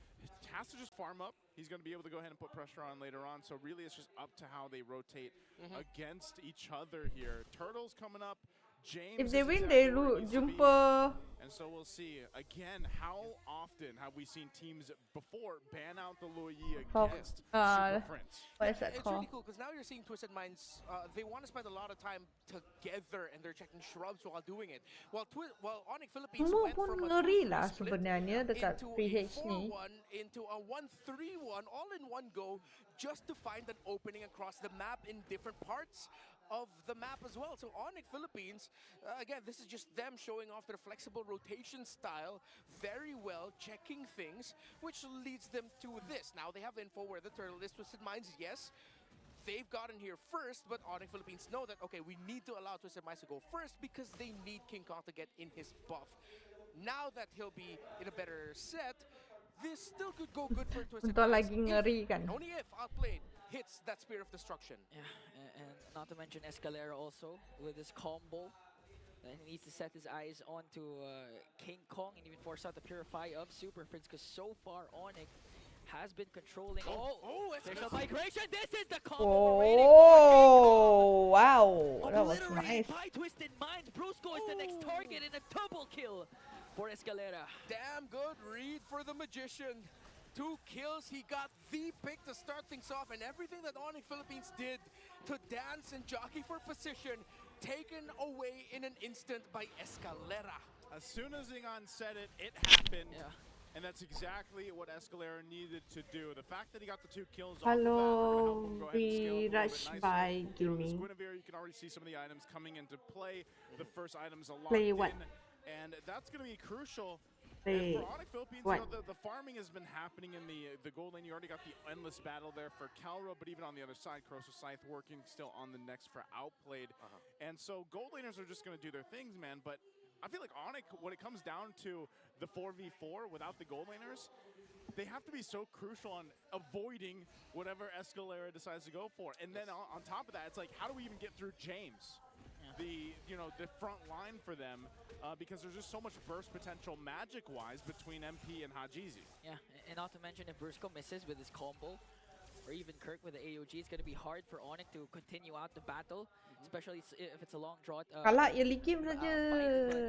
Has to just farm up. He's going to be able to go ahead and put pressure on later on. So really, it's just up to how they rotate against each other here. Turtles coming up. James. If they win, they jumpa. And so we'll see. Again, how often have we seen teams before ban out the Luyi against Super Prince? What is that It's called? really cool because now you're seeing Twisted Minds. They want to spend a lot of time together and they're checking shrubs while doing it. While Onyx Philippines Semua went pun from a ngeri 2-3 lah split sebenarnya dekat into PH a ni. 4-1 into a 1-3-1 all in one go, just to find an opening across the map in different parts of the map as well. So Onyx Philippines, again, this is just them showing off their flexible rotation style very well, checking things, which leads them to this. Now they have info where the turtle is. Twisted Minds, yes, they've gotten here first, but Onyx Philippines know that, okay, we need to allow Twisted Minds to go first because they need King Kong to get in his buff. Now that he'll be in a better set, this still could go good for Twisted Untuk Minds. lagi ngeri kan. Only if outplayed hits that Spear of Destruction. Yeah, and not to mention Escalera also with his combo. And he needs to set his eyes onto King Kong and even force out the Purify of Super Prince, because so far Onyx has been controlling. It's There's a gonna- migration. This is the combo we're waiting Oh, wow. That was Obliterated nice. by Twisted Minds. Brusco is the next target and a double kill for Escalera. Damn good read for the Magician. 2 kills, he got the pick to start things off, and everything that Onyx Philippines did to dance and jockey for position, taken away in an instant by Escalera. As soon as Ingan said it, it happened. Yeah. And that's exactly what Escalera needed to do. The fact that he got the 2 kills off of that, Hello, go ahead and scale we up a little rush bit by nicer. This Jimmy. Guinevere, you can already see some of the items coming into play. The first items are locked Play what? in. And that's going to be crucial. Play And for Onyx Philippines, what? you know, the farming has been happening in the gold lane. You already got the endless battle there for Calra, but even on the other side, Crosso Scythe working still on the next for Outplayed. And so gold laners are just going to do their things, man. But I feel like Onyx, when it comes down to the 4v4 without the gold laners, they have to be so crucial on avoiding whatever Escalera decides to go for. And then on top of that, it's like, how do we even get through James? The front line for them, because there's just so much burst potential magic-wise between MP and Hajizi. Yeah, and not to mention if Brusco misses with his combo, or even Kirk with the AOG, it's going to be hard for Onyx to continue out the battle, especially if it's a long drought. Kalah ya Likim saja.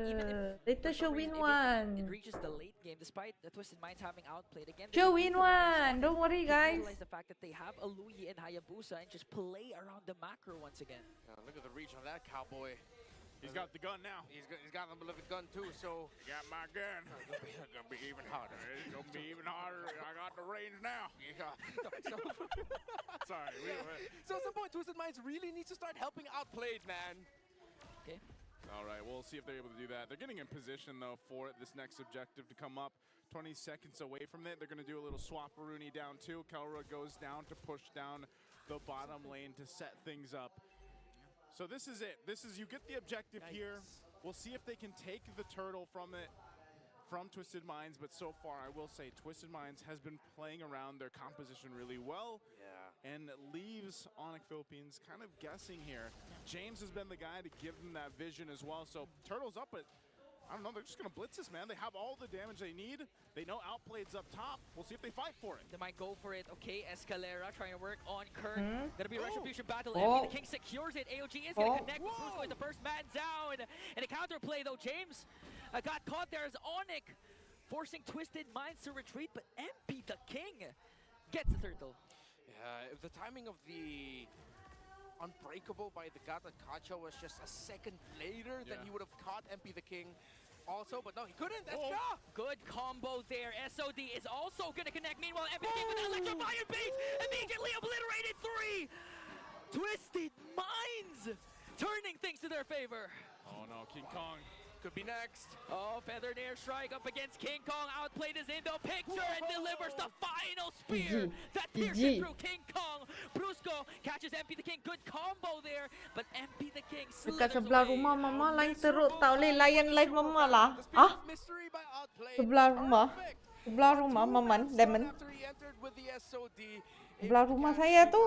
Even if Later for show some win reason, it one. reaches the late game, despite the Twisted Minds having outplayed again. Show win one. Don't worry, guys. Utilize the fact that they have a Luyi and Hayabusa and just play around the macro once again. Look at the reach on that cowboy. He's got the gun now. He's got a beloved gun too, so You got my gun. it's gonna be even harder. It's gonna be even harder. I got the range now. Yeah. Sorry. So at some point, Twisted Minds really needs to start helping Outplayed, man. Okay. All right, we'll see if they're able to do that. They're getting in position, though, for this next objective to come up. 20 seconds away from it. They're going to do a little swap-a-rooney down, too. Kelra goes down to push down the bottom lane to set things up. So this is it. You get the objective here. We'll see if they can take the turtle from Twisted Minds, but so far, I will say, Twisted Minds has been playing around their composition really well. And leaves Onyx Philippines kind of guessing here. James has been the guy to give them that vision as well. So Turtle's up, but I don't know, they're just going to blitz this, man. They have all the damage they need. They know Outplayed's up top. We'll see if they fight for it. They might go for it. Okay, Escalera trying to work on Kirk. Gonna be a Retribution battle. Oh. The King secures it. AOG is gonna connect with Brusco as the first man down. And a counterplay though. James got caught there as Onyx forcing Twisted Minds to retreat, but MP the King gets the turtle. If the timing of the Unbreakable by the Gata Kacha was just a second later, then he would have caught MP the King also, but no, he couldn't. That's Good combo there. SOD is also going to connect. Meanwhile, MP the King with an electrifying bait immediately obliterated 3. Twisted Minds turning things to their favor. Oh no, King Kong. Could be next. Oh, feathered airstrike up against King Kong. Outplayed is in the picture and delivers the final spear that pierces through King Kong. Brusco catches MP the King. Good combo there, but MP the King Dekat slithers sebelah away. rumah mama lain teruk tak boleh layan live mama lah. The spirit Ah, of mystery by Outplayed. sebelah rumah. Perfect. Sebelah rumah Maman Lemon. After he entered with the SOD, Sebelah rumah saya tu.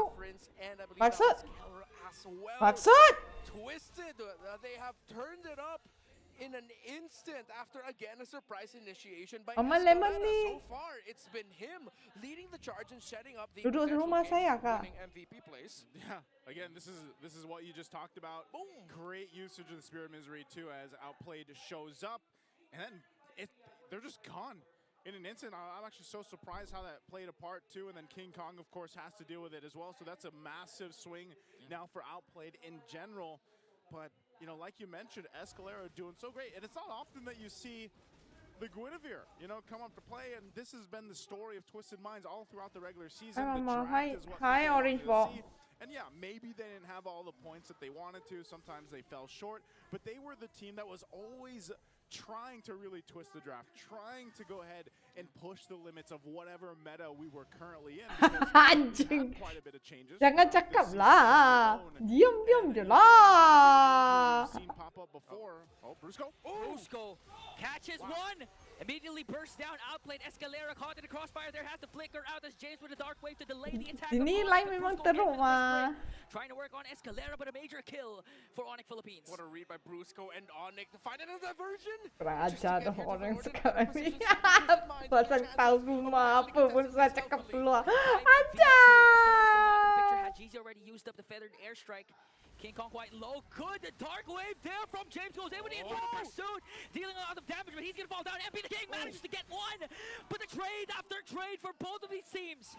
and I believe Maksud? that was Kelra as well. Maksud? Twisted. They have turned it up in an instant after again a surprise initiation by Mama Escalera. Lemon ni. So far, it's been him leading the charge and setting up the Duduk potential rumah saya, Kak. game-winning MVP place. Yeah, again, this is what you just talked about. Boom. Great usage of the Spirit of Misery too, as Outplayed shows up, and then they're just gone in an instant. I'm actually so surprised how that played a part too, and then King Kong, of course, has to deal with it as well. So that's a massive swing now for Outplayed in general. But you know, like you mentioned, Escalera doing so great, and it's not often that you see the Guinevere, come up to play, and this has been the story of Twisted Minds all throughout the regular season. Hi, The Mama. draft is what Hi, people Orange wanted to Ball. see. And yeah, maybe they didn't have all the points that they wanted to. Sometimes they fell short, but they were the team that was always trying to really twist the draft, trying to go ahead and push the limits of whatever meta we were currently in. because Anjing. we've had quite a bit of changes. Jangan This cakap season lah. alone. Diam-diam je And lah. we've seen pop up before. Oh, Brusco. Brusco catches one, immediately bursts down. Outplayed. Escalera caught in the crossfire. There has to flicker out as James with a dark wave to delay the attack. Sini of Onyx, line but memang Brusco teruk gets the mah. break. Trying to work on Escalera, but a major kill for Onyx Philippines. What a read by Brusco and Onyx to find another diversion. Kurang just to ajar get dong here to the orang Lord in sekarang better ni. position. So Twisted Minds, Pasang chances tahu of semua actually apa pun contesting saya this cakap healthily. keluar. 5v2. Escalator's still not in the picture. Ajar! Hajizi already used up the feathered airstrike. King Kong quite low. Good. The dark wave there from James goes in with the inferno pursuit. Dealing a lot of damage, but he's going to fall down. MP the King manages to get one. But the trade after trade for both of these teams.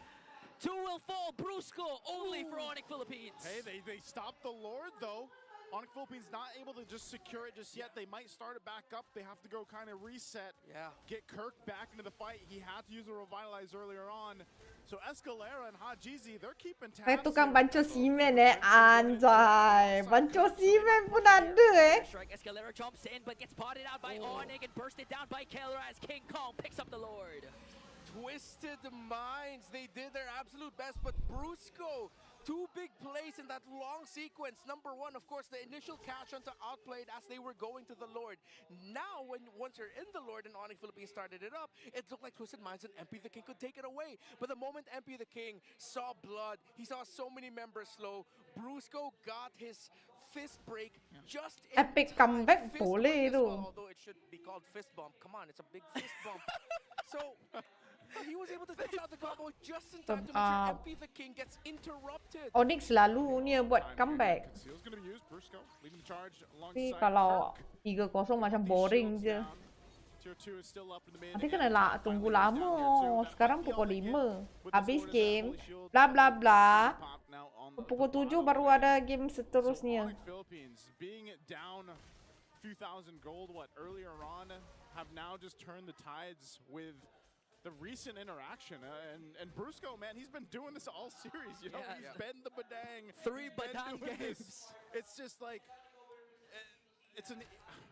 Two will fall. Brusco only for Onyx Philippines. Hey, they stopped the Lord, though. Onyx Philippines not able to just secure it just yet. They might start it back up. They have to go kind of reset. Yeah. Get Kirk back into the fight. He had to use a Revitalize earlier on. So Escalera and Hajizi, they're keeping tabs. Saya tukang here. banco simen anjay. Banco simen pun ada Airstrike. Escalera jumps in, but gets potted out by Onyx and bursted down by Keller as King Kong picks up the Lord. Twisted Minds, they did their absolute best, but Brusco, two big plays in that long sequence. Number one, of course, the initial catch onto outplayed as they were going to the Lord. Now, once you're in the Lord and Onyx Philippines started it up, it looked like Twisted Minds and MP the King could take it away. But the moment MP the King saw blood, he saw so many members slow, Brusco got his fist break just in Epic time. comeback Fist boleh break as tu. well, although it should be called fist bump. Come on, it's a big fist bump. So he was able to dish out the combo just in time to make sure MP the King gets interrupted. Onyx selalunya buat comeback. Conceal's gonna be used. Brusco leading the charge Tapi alongside kalau Kirk. 3-0 macam These boring shields je. down. Tier 2 is still up in the mid. Nanti And kena Tom tunggu finally goes down lama. here too. That Sekarang might be all pukul they get 5. with this Habis Lord as that game. holy shield. Bla bla But bla. pop now on the Pukul 7 bottom baru lane. ada game So seterusnya. Onyx Philippines being down a few thousand gold earlier on have now just turned the tides with the recent interaction. And Brusco, man, he's been doing this all series. You know, Yeah. he's been the Badang. 3 He's been Badang doing games. this. It's just like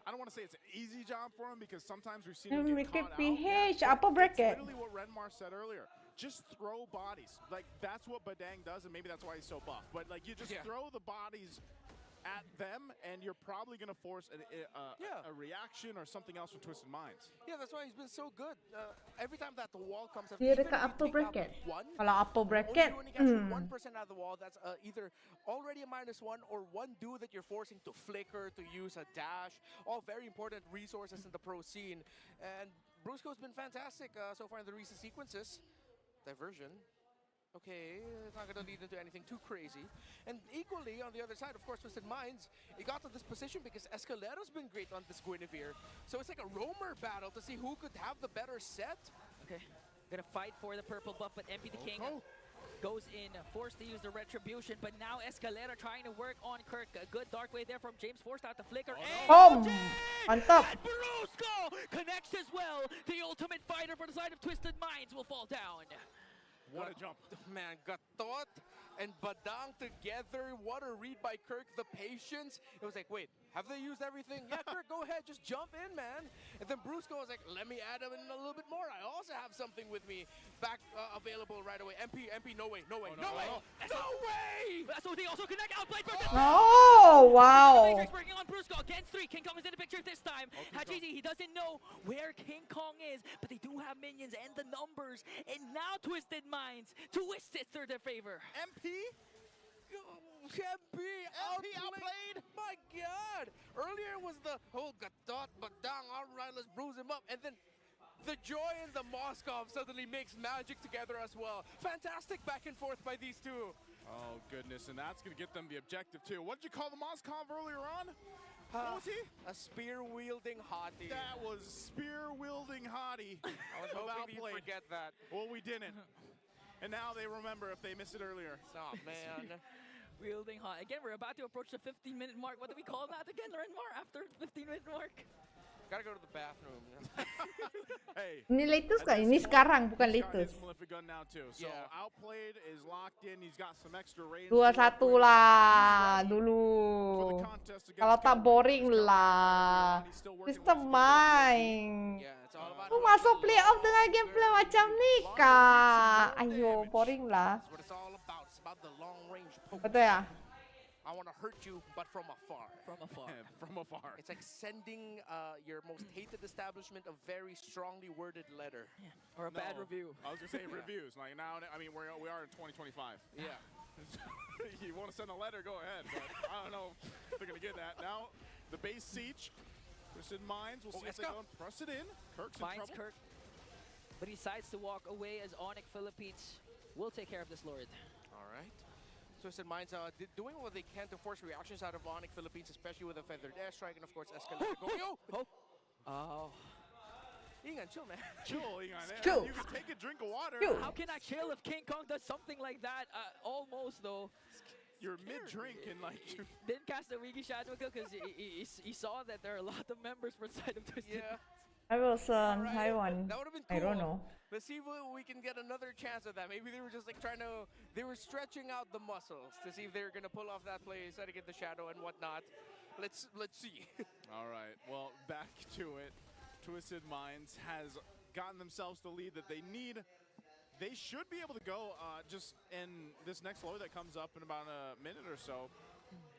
I don't want to say it's an easy job for him because sometimes we've seen him get Mpl caught Ph out. apa bracket? It's literally what Renmar said earlier. Just throw bodies. Like that's what Badang does, and maybe that's why he's so buff. But like you just throw the bodies at them, and you're probably going to force a reaction or something else from Twisted Minds. Yeah, that's why he's been so good. Every time that the wall comes up, Dia even dekat if you upper take out bracket. one, Kalau upper bracket, only when you catch 1% out of the wall, that's either already a -1 or one dude that you're forcing to flicker, to use a dash. All very important resources in the pro scene. And Brusco's been fantastic so far in the recent sequences. Diversion. Okay, it's not going to lead into anything too crazy. And equally, on the other side, of course, Twisted Minds, it got to this position because Escalera's been great on this Guinevere. So it's like a roamer battle to see who could have the better set. Okay, gonna fight for the purple buff, but MP the King goes in, forced to use the retribution, but now Escalera trying to work on Kirk. A good dark wave there from James, forced out the flicker. Boom! Mantap! And Brusco connects as well. The ultimate fighter for the side of Twisted Minds will fall down. What a jump. Man, Gatot and Badang together. What a read by Kirk. The patience. It was like, wait, have they used everything? Yeah, Kirk, go ahead. Just jump in, man. And then Brusco was like, let me add him in a little bit more. I also have something with me back available right away. MP, no way, no way, no way. No way! So they also connect. Outplayed for this. Oh, wow. Matrix working on Brusco against 3. King Kong is in the picture this time. Hajizi, he doesn't know where King Kong is, but they do have minions and the numbers. And now Twisted Minds twist it to their favor. MP? MP outplayed. My God! Earlier was the whole Gatot, Badang, all right, let's bruise him up, and then the Joy and the Moskov suddenly makes magic together as well. Fantastic back and forth by these two. Oh, goodness, and that's going to get them the objective, too. What did you call the Moskov earlier on? What was he? A spear-wielding hottie. That was spear-wielding hottie. I was hoping you'd forget that. Well, we didn't. And now they remember if they missed it earlier. Oh, man. Wielding hot. Again, we're about to approach the 15-minute mark. What do we call that again, Renmar, after the 15-minute mark? Gotta go to the bathroom. Hey. Ini latest kan? Ini sekarang, bukan He's got his latest. Malefic gun now too. So outplayed is locked in. He's got some extra range. 2-1 lah dulu. Kalau tak boring lah. System main. Lu masuk playoff dengan gameplay macam ni kak. Ayo, boring lah. That's what it's all about. It's about the long-range poke. Betul ya? I want to hurt you, but from afar. From afar. From afar. It's like sending your most hated establishment a very strongly worded letter. Yeah. Or a bad review. I was gonna say reviews. Like now, I mean, we are in 2025. Yeah. You want to send a letter? Go ahead. But I don't know if they're gonna get that. Now, the base siege. Twisted Minds, we'll see if they go and press it in. Kirk's in Finds trouble. Kirk, but he decides to walk away as Onyx Philippines will take care of this Lord. All right. Twisted Minds doing what they can to force reactions out of Onyx Philippines, especially with a feathered airstrike and of course Escalator going. Oh. Ingan, chill, man. Chill, Ingan. Chill. You can take a drink of water. Chill. How can I chill if King Kong does something like that? Almost though. You're mid-drink and like... Didn't cast the Wiki Shadow because he saw that there are a lot of members for side of Twisted. Yeah. I was high one. That would have been cool. I don't know. Let's see if we can get another chance at that. Maybe they were just like they were stretching out the muscles to see if they were gonna pull off that play, try to get the shadow and whatnot. Let's see. All right, well, back to it. Twisted Minds has gotten themselves the lead that they need. They should be able to go just in this next low that comes up in about a minute or so.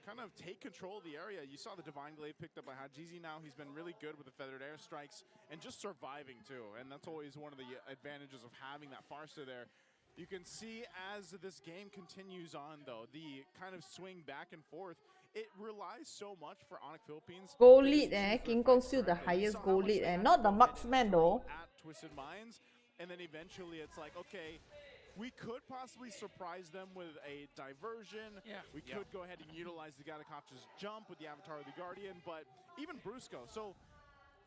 Kind of take control of the area. You saw the Divine Glaive picked up by Hajizi now. He's been really good with the feathered airstrikes and just surviving too. And that's always one of the advantages of having that Farsa there. You can see as this game continues on though, the kind of swing back and forth, it relies so much for Onyx Philippines. Goal lead King Kong still the highest goal lead not the marksman though. At Twisted Minds, and then eventually it's like, okay, we could possibly surprise them with a diversion. Yeah. We could go ahead and utilize the Gatakacha's jump with the Avatar of the Guardian, but even Brusco. So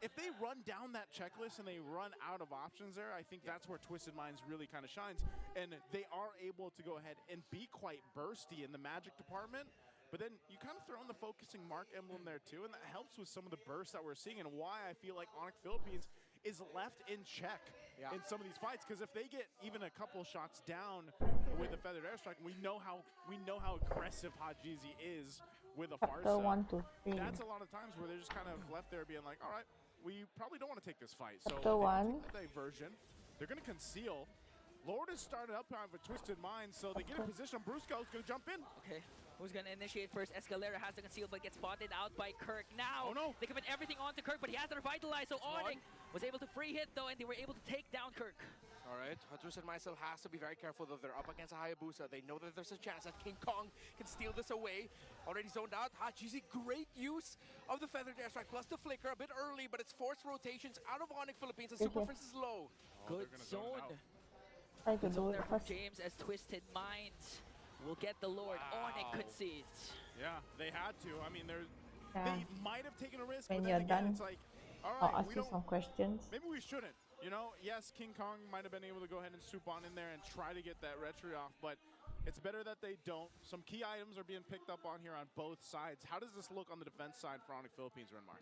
if they run down that checklist and they run out of options there, I think that's where Twisted Minds really kind of shines. And they are able to go ahead and be quite bursty in the magic department. But then you kind of throw in the focusing mark emblem there too, and that helps with some of the bursts that we're seeing and why I feel like Onyx Philippines is left in check in some of these fights, because if they get even a couple shots down with a feathered airstrike, we know how aggressive Hajizi is with a Farsa. That's a lot of times where they're just kind of left there being like, all right, we probably don't want to take this fight. So they take the diversion. They're going to conceal. Lord has started up time with Twisted Minds, so they get in position. Brusco's going to jump in. Okay. Who's going to initiate first? Escalera has to conceal, but gets spotted out by Kirk. Now, they commit everything onto Kirk, but he has to revitalize. So Onyx was able to free hit, though, and they were able to take down Kirk. All right, Twisted Minds still has to be very careful, though. They're up against a Hayabusa. They know that there's a chance that King Kong can steal this away. Already zoned out. Hajizi, great use of the feathered airstrike, plus the flicker. A bit early, but it's forced rotations out of Onyx Philippines. The Super Prince is low. Good zone. Good zone there from James as Twisted Minds will get the Lord. Onyx concedes. Yeah, they had to. I mean, they might have taken a risk. When but you're then again, done, it's like, all I'll right, ask you some questions. Maybe we shouldn't. You know, yes, King Kong might have been able to go ahead and swoop on in there and try to get that retry off, but it's better that they don't. Some key items are being picked up on here on both sides. How does this look on the defense side for Onyx Philippines, Renmar?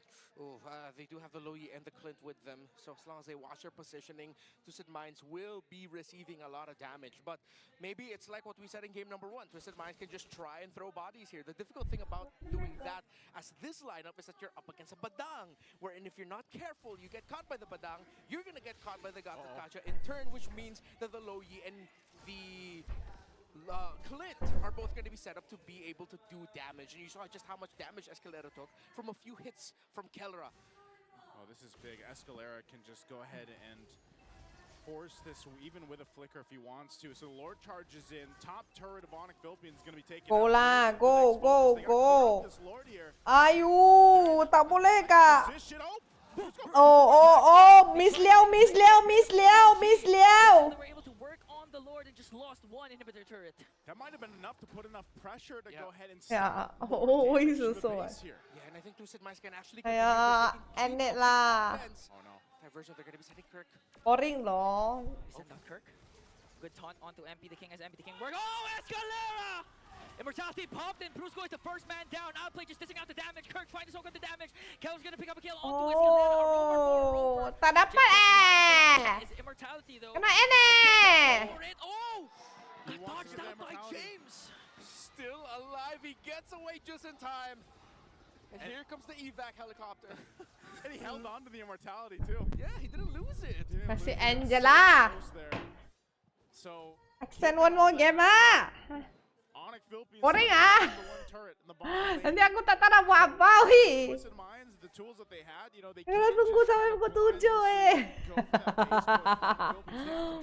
They do have the Loyi and the Clint with them, so as long as they watch their positioning, Twisted Minds will be receiving a lot of damage. But maybe it's like what we said in game number 1. Twisted Minds can just try and throw bodies here. The difficult thing about doing that as this lineup is that you're up against a Badang, wherein if you're not careful, you get caught by the Badang, you're going to get caught by the Gatakacha in turn, which means that the Loyi and the Clint are both going to be set up to be able to do damage. And you saw just how much damage Escalera took from a few hits from Kellera. Oh, this is big. Escalera can just go ahead and force this even with a flicker if he wants to. So the Lord charges in. Top turret of Onyx Philippines is going to be taken Go out. lah, go. This Lord here. Ayu, tak boleh kak. Miss Liao. They were able to work on the Lord and just lost one inhibitor turret. That might have been enough to put enough pressure to go ahead and Yeah. stop He's also here. Yeah, and I think Twisted Minds can actually end it lah. Oh no. Diversion, they're going to be sending Kirk. Boring loh. They send down Kirk. Good taunt onto MP the King as MP the King work. Oh, Escalera! Immortality popped and Brusco is the first man down. Outplay just dishing out the damage. Kirk trying to soak up the damage. Keller's gonna pick up a kill onto Escalera. Tak dapat Is Immortality though. Kena ini. Oh! Got dodged out by James. Still alive, he gets away just in time. And here comes the evac helicopter. And he held on to the immortality too. Yeah, he didn't lose it. Kasih Angela. So Extend one more game ah. Onyx Philippines Boring Nanti aku tak tahu nak buat apa Twisted Minds, the tools that they had, you know, they tunggu sampai pukul 7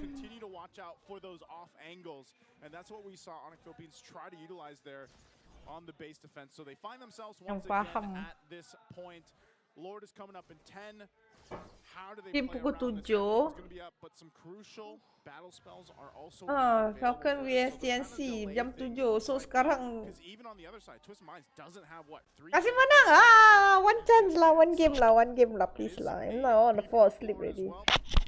continue to watch out for those off angles, and that's what we saw Onyx Philippines try to utilize there on the base defense. So they find themselves once again at this point Lord is coming up in 10. How do they Tim play pukul around this? 7. Everyone's gonna be up, but some crucial battle spells are also Falcon vs TNC jam 7. So sekarang because even on the other side, Twisted Minds doesn't have what 3. kasih menang one chance lah, one game lah, please lah. I'm not on the fall asleep already.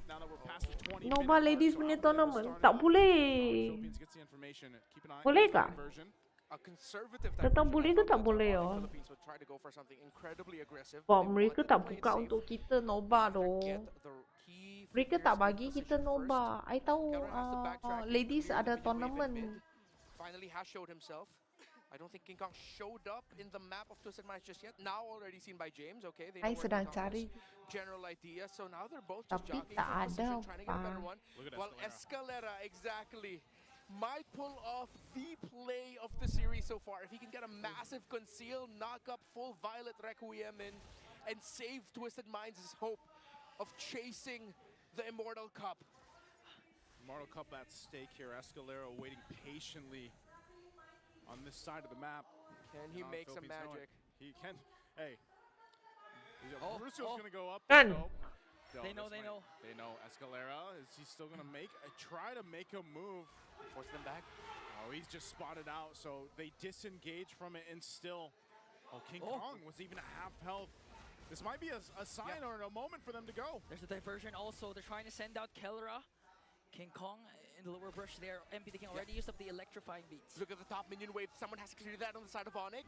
Now that we're past the 20 Nova Ladies punya tournament tak boleh. Philippines gets the information. Keep an eye Boleh on the kah? version. A conservative Datang diversion boleh ke from tak the boleh Onic oh? Philippines would try to go for something incredibly aggressive. Wah, They mereka wanted tak to play it buka safe. untuk kita Nova doh. Get the key Mereka figures tak in bagi kita position Nova. first. I tahu Keller has to backtrack and ladies clear ada the mid wave in tournament. mid. Finally has showed himself. I don't think King Kong showed up in the map of Twisted Minds just yet. Now already seen by James. Okay, they know Saya where sedang King Kong cari. is. General idea. So now they're both just Tapi jockeying tak for position, ada, trying to get a better Pak. one. Look at Well, Escalera. Escalera exactly might pull off the play of the series so far. If he can get a massive conceal, knock up full Violet Requiem in, and save Twisted Minds' hope of chasing the Immortal Cup. Immortal Cup at stake here. Escalera waiting patiently on this side of the map. Can he make some magic? He can. Hey. Bruce's oh. gonna go up. Kan? No, They know, this they might- know. They know. Escalera, is he still gonna try to make a move? Force them back. Oh, he's just spotted out, so they disengage from it and still. Oh, King Oh. Kong was even a half health. This might be a sign or a moment for them to go. There's a diversion also. They're trying to send out Kellera. King Kong in the lower brush there. MP the King already used up the electrifying beats. Look at the top minion wave. Someone has to clear that on the side of Onic.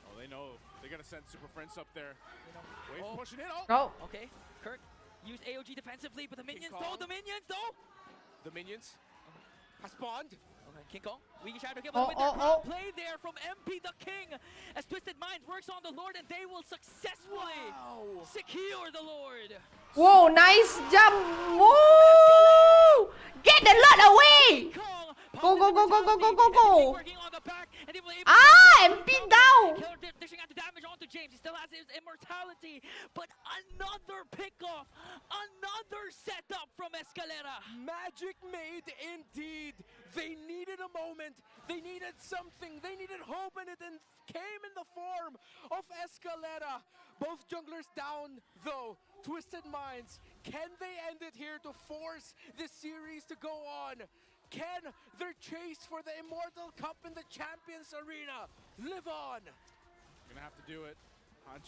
Oh, they know. They're gonna send Super Friends up there. You know. Waves Oh, pushing in. Oh, Oh, okay. Kirk used AOG defensively, but the minions Kong. though, the minions though. The minions has spawned. Okay, King Kong. We can try to get Oh, with their oh, oh. play there from MP the King as Twisted Minds works on the Lord and they will successfully secure the Lord. wow, nice jump. Woo! Get the lot away. Kong, Go. working on the back, and they were able MP down. Keller dishing out the damage onto James. He still has his immortality, but another pickoff, another setup from Escalera. Magic made indeed. They needed a moment. They needed something. They needed hope, and it came in the form of Escalera. Both junglers down, though. Twisted Minds. Can they end it here to force this series to go on? Can their chase for the Immortal Cup in the Champions Arena live on? gonna have to do it.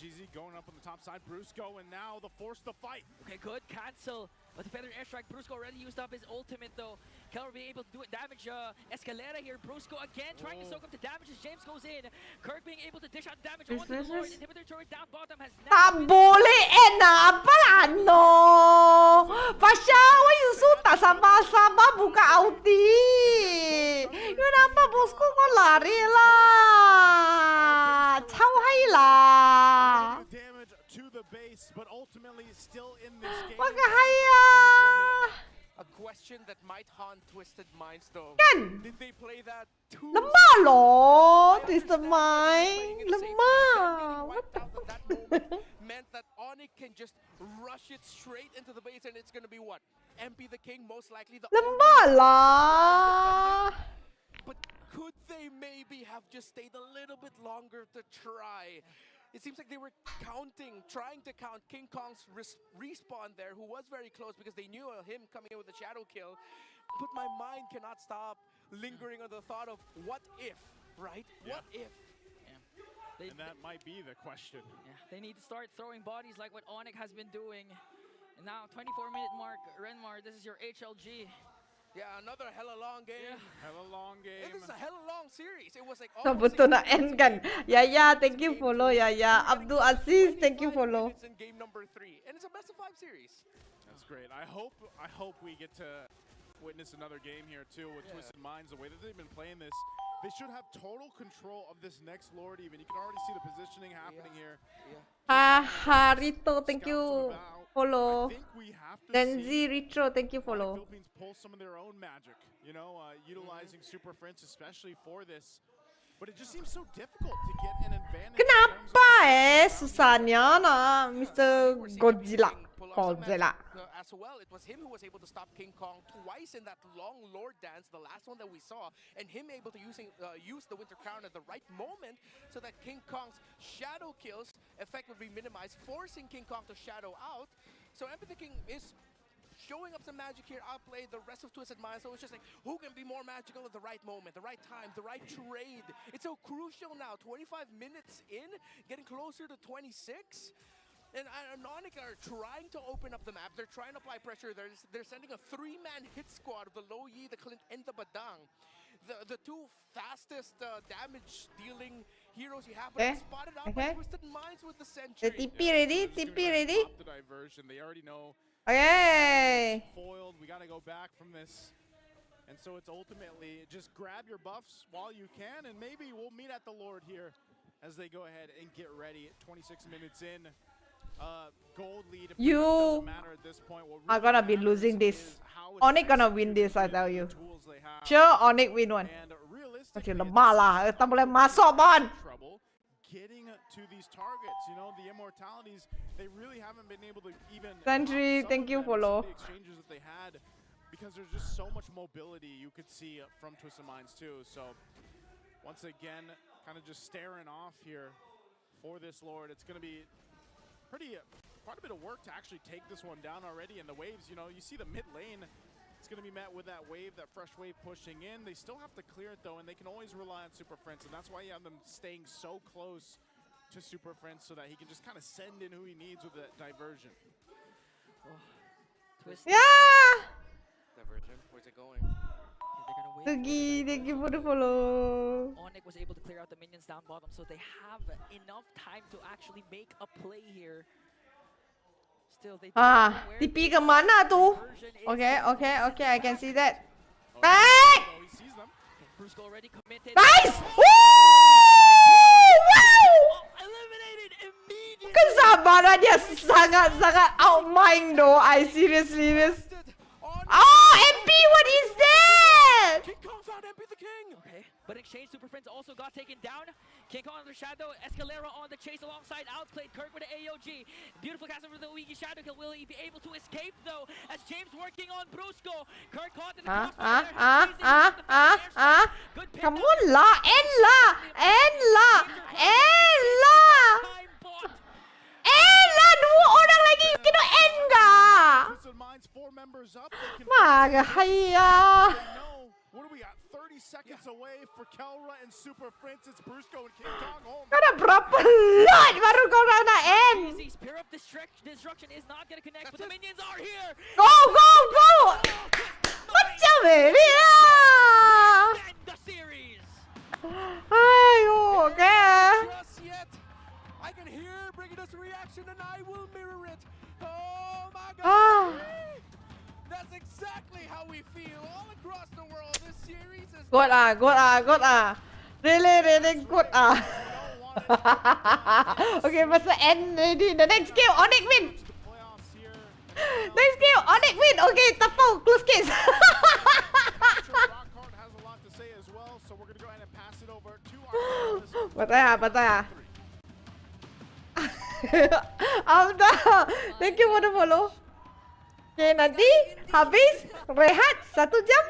GZ going up on the top side. Brusco, and now the force to fight. Okay, good. Cancel. With the Feather Airstrike, Brusco already used up his ultimate though. Keller being able to do it, damage Escalera here. Brusco again trying to soak up the damage as James goes in. Kirk being able to dish out damage onto the Lord. Inhibitor turret down bottom has Tak boleh apa lah no. Pasha, why you so tak sabar-sabar buka ulti? Kenapa bosku kau lari lah? Cao hai lah. Damage to the base, but ultimately still in this game. Makahaya. A question that might haunt Twisted Minds though. Kan? Did they play that too Lemah loh, I Twisted understand Mind. that they're playing it safe, Lemah. but them getting What wiped out at that moment meant that Onic can just rush it straight into the base, and it's gonna be what? MP the King, most likely the Lemah only lah. But could they maybe have just stayed a little bit longer to try? It seems like they were trying to count King Kong's respawn there, who was very close because they knew him coming in with a shadow kill. But my mind cannot stop lingering on the thought of what if, right? Yeah. What if? And that might be the question. Yeah, they need to start throwing bodies like what Onic has been doing. And now, 24-minute mark, Renmar, this is your HLG. Yeah, another hella long game. Hella long game. And this is a hella long series. It was like So almost betul nak 60 end kan? Yaya, thank you Game follow two. Yaya. We're Abdul getting Aziz, thank you 25 follow. minutes in game number 3, and it's a best of 5 series. That's great. I hope we get to witness another game here too with Twisted Minds. The way that they've been playing this, they should have total control of this next Lord. Even you can already see the positioning happening here. Harito, thank Scouts you about. follow. I think we have to Denzi see Retro, thank you the follow. Philippines pull some of their own magic. You know, utilizing Super Friends especially for this. But it just seems so difficult to get an advantage. Kenapa susahnya na Mr. Godzilla? Pull Coldzilla. As well, it was him who was able to stop King Kong twice in that long Lord dance, the last one that we saw, and him able to use the Winter Crown at the right moment so that King Kong's shadow kills effectively minimized, forcing King Kong to shadow out. So Mpl King is showing up some magic here, outplayed the rest of Twisted Minds, so it's just like, who can be more magical at the right moment, the right time, the right trade? It's so crucial now, 25 minutes in, getting closer to 26. And Onic are trying to open up the map. They're trying to apply pressure. They're sending a 3-man hit squad of the Lo Yi, the Clint, and the Badang. The two fastest damage-dealing heroes you have, but spotted out by Twisted Minds with the The Sentry. TP ready? TP ready? The diversion. They already know. Okay. Foiled. We got to go back from this. And so it's ultimately just grab your buffs while you can, and maybe we'll meet at the Lord here as they go ahead and get ready. 26 minutes in. Gold lead. You are gonna be losing this. Onyx gonna win this, I tell you. Sure, Onyx win one. Okay, lemah lah. Tak boleh masuk, Bon. Getting to these targets, you know, the immortalities, they really haven't been able to even. Sentry, thank you, follow. The exchanges that they had, because there's just so much mobility you could see from Twisted Minds too. So once again, kind of just staring off here for this Lord. It's going to be quite a bit of work to actually take this one down already. And the waves, you know, you see the mid lane, it's going to be met with that wave, that fresh wave pushing in. They still have to clear it though, and they can always rely on Super Prince, and that's why you have them staying so close to Super Prince so that he can just kind of send in who he needs with that diversion. Yeah! Diversion, where's it going? Tugi, thank you for the follow. Onyx was able to clear out the minions down bottom, so they have enough time to actually make a play here. Still, they TP ke mana tu? Okay, I can see that. Back! Nice! Woo! Wow! Eliminated immediately. Kesabaran dia sangat outmind though. I seriously miss. Oh, MP, what is that? King Kong found Mpl King. Okay, but in exchange, Super Prince also got taken down. King Kong under Shadow, Escalera on the chase alongside outplayed Kirk with the AOG. Beautiful cast over the Luigi Shadow kill. Will he be able to escape though? As James working on Brusco. Kirk caught in the Come on lah, end lah. Dua orang lagi, you cannot end gak? Magahaya. What do we got? 30 seconds away for Kelra and Super Prince. It's Brusco and King Kong home. Kau dah berapa lot baru kau nak end? Spear of Destruction is not going to connect, but the minions are here. Go! Macam ni lah. The series. Ayo, okay. Just yet, I can hear Brigida's reaction and I will mirror it. Oh my God. That's exactly how we feel all across the world. This series is Good ah. Really good ah. Okay, masa end ready. The next game, Onyx win. Next game, Onyx win. Okay, tapau, close case. Bataya. Alda, thank you for the follow. Okay, nanti habis rehat 1 jam,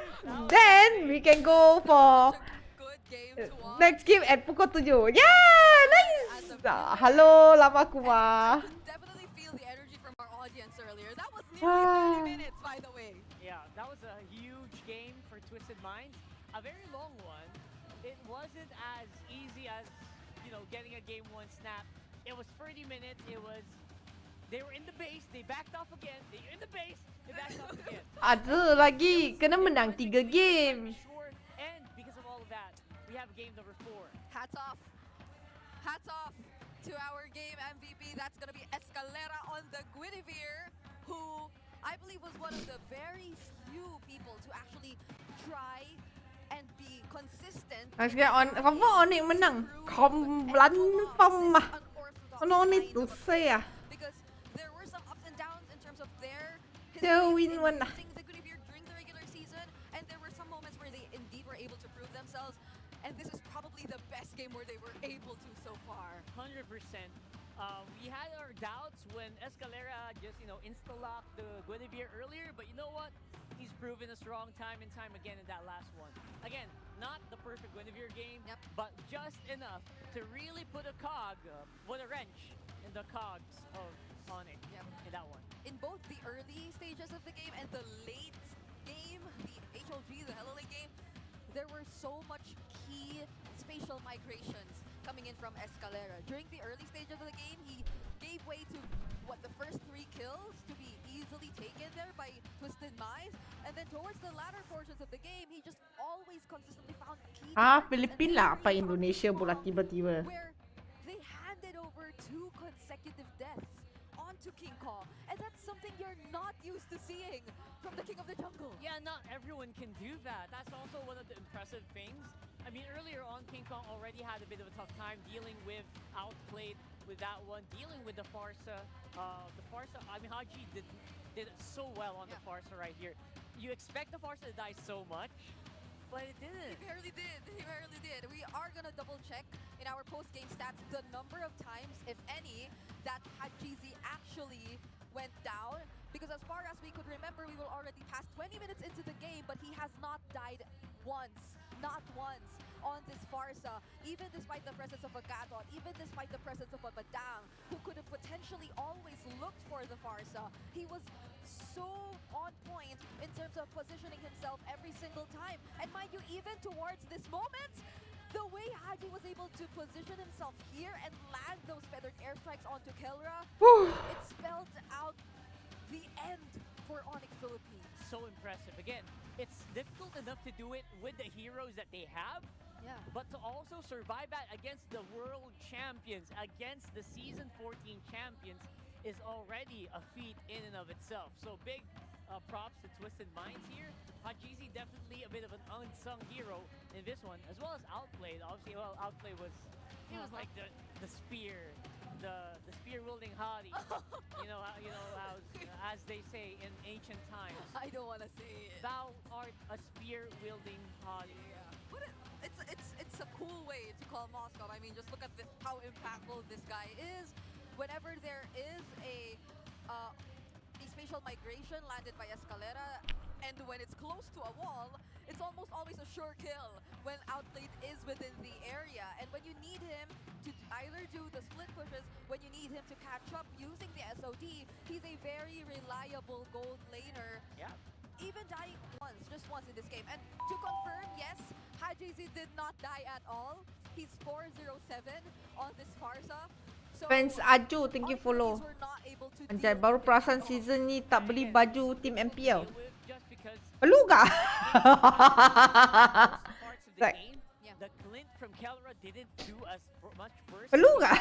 then we can go for next game at pukul 7. Yeah, nice. Hello, lama kuma. Definitely feel the energy from our audience earlier. That was nearly 30 minutes, by the way. Yeah, that was a huge game for Twisted Minds. A very long one. It wasn't as easy as, you know, getting a game 1 snap. It was 30 minutes. They were in the base, they backed off again. They were in the base, they backed off again. Ada lagi, kena menang 3 game. And because of all of that, we have game number 4. Hats off to our game MVP. That's gonna be Escalera on the Guinevere, who I believe was one of the very few people to actually try and be consistent. Confirm Onyx menang. Confirm mah. No need to say ah. Because there were some ups and downs in terms of their win one lah. the Guinevere during the regular season, and there were some moments where they indeed were able to prove themselves, and this is probably the best game where they were able to so far. 100%. We had our doubts when Escalera just, insta-locked the Guinevere earlier, but you know what? He's proven us wrong time and time again in that last one. Again, not the perfect Guinevere game, but just enough to really put a wrench in the cogs of Onyx in that one. In both the early stages of the game and the late game, the HLG, the Hello Late game, there were so much key spatial migrations coming in from Escalera. During the early stage of the game, he gave way to the first 3 kills to be easily taken there by Twisted Minds, and then towards the latter portions of the game, he just always consistently found key Philippines lah apa Indonesia pula tiba-tiba. where they handed over 2 consecutive deaths onto King Kong, and that's something you're not used to seeing from the King of the Jungle. Yeah, not everyone can do that. That's also one of the impressive things. I mean, earlier on, King Kong already had a bit of a tough time dealing with Outplayed with that one, dealing with the Farsa. I mean, Haji did it so well on the Farsa right here. You expect the Farsa to die so much, but it didn't. He barely did. He barely did. We are going to double check in our post-game stats the number of times, if any, that Hajizi actually went down. Because as far as we could remember, we were already past 20 minutes into the game, but he has not died once. Not once on this Farsa, even despite the presence of a Gadon, even despite the presence of a Badang, who could have potentially always looked for the Farsa. He was so on point in terms of positioning himself every single time. And mind you, even towards this moment, the way Haji was able to position himself here and land those feathered airstrikes onto Kelra, it spelled out the end for Onyx Philippines. So impressive. Again, it's difficult enough to do it with the heroes that they have, but to also survive that against the world champions, against the Season 14 champions, is already a feat in and of itself. So big props to Twisted Minds here. Hajizi definitely a bit of an unsung hero in this one, as well as Outplayed. Obviously, Outplay was like the spear, the spear wielding hottie. As they say in ancient times. I don't want to say it. Thou art a spear wielding hottie. But it's a cool way to call Moscow. I mean, just look at how impactful this guy is. Whenever there is a spatial migration landed by Escalera, and when it's close to a wall, it's almost always a sure kill when Outplayed is within the area. And when you need him to either do the split pushes, when you need him to catch up using the SOD, he's a very reliable gold laner. Yeah. Even dying just once in this game. And to confirm, yes, Hajizi did not die at all. He's 407 on this Farsa. So, Fans Aju, thank you follow. Anjay, baru perasan season ni tak beli baju tim MPL. Perlu kah? Perlu kah?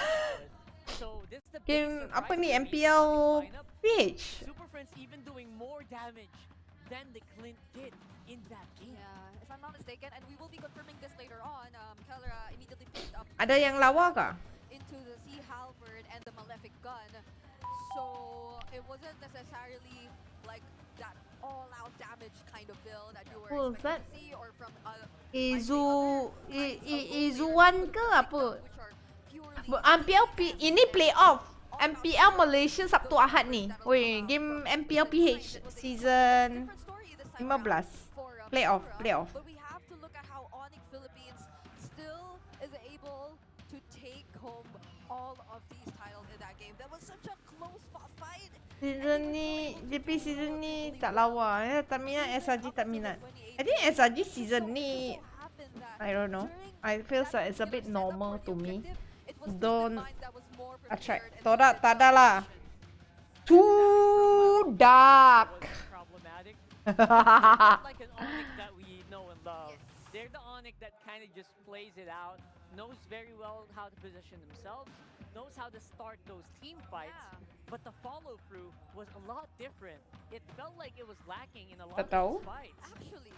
Game apa ni Mpl Ph? Super Friends even doing more damage than the Clint did in that game. Yeah, if I'm not mistaken, and we will be confirming this later on, Kelra immediately picked up Ada yang lawa kah? into the Sea Halberd and the Malefic Gun. So it wasn't necessarily like that all-out damage kind of build that you were expecting to see, or from Izuan ke apa? Mpl ini playoff. MPL Malaysia Sabtu Ahad ni. Weh, game Mpl Ph season 15. Playoff. But we have to look at how Onyx Philippines still is able to take home all of these titles in that game. That was such a close fight. Season ni, JP season ni tak lawa. Tak minat, SRG tak minat. I think SRG season ni, I don't know. I feel like it's a bit normal to me. Don't attract. Tak ada lah. Too dark. Like an Onyx that we know and love. They're the Onyx that kind of just plays it out, knows very well how to position themselves, knows how to start those team fights, but the follow-through was a lot different. It felt like it was lacking in a lot of those fights. Actually,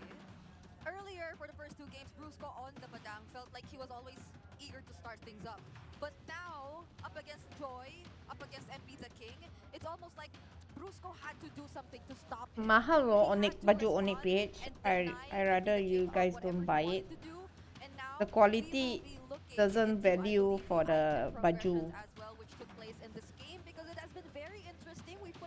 earlier for the first 2 games, Brusco on the Badang felt like he was always eager to start things up. But now, up against Joy, up against MP the King, it's almost like Brusco had to do something to stop him. Mahal loh baju Onyx PH. I rather you guys don't buy it. The quality doesn't value for the baju.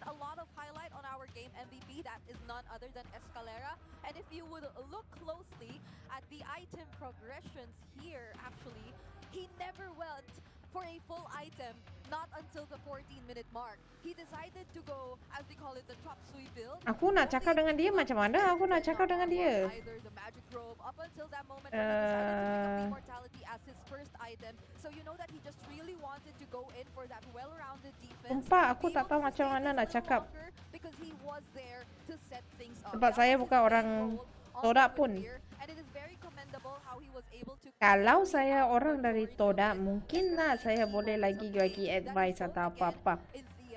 given a lot of highlight on our game MVP. That is none other than Escalera. And if you would look closely at the item progressions here, actually, he never went for a full item, not until the 14-minute mark. He decided to go, as we call it, the chop suey build. Aku nak cakap dengan dia macam mana? Aku nak cakap dengan dia. Either the magic robe up until that moment when he decided to pick up immortality as his first item. So you know that he just really wanted to go in for that well-rounded defense. Sumpah, aku tak tahu macam mana nak cakap. Because he was there to set things up. Sebab saya bukan orang Toda pun. And it is very commendable how he was able to. Kalau saya orang dari Toda, mungkin lah saya boleh lagi advice atau apa-apa.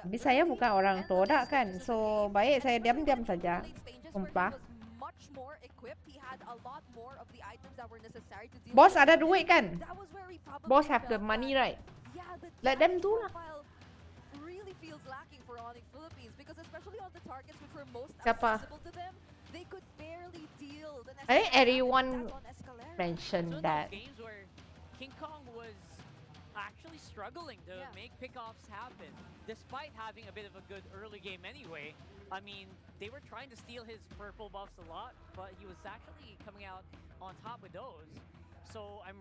Tapi saya bukan orang Toda kan. So, baik saya diam-diam saja. Sumpah. Boss ada duit kan? Boss have the money, right? Let them do lah. Siapa? I think everyone mentioned that. King Kong was actually struggling to make pickoffs happen, despite having a bit of a good early game anyway. I mean, they were trying to steal his purple buffs a lot, but he was actually coming out on top with those. So I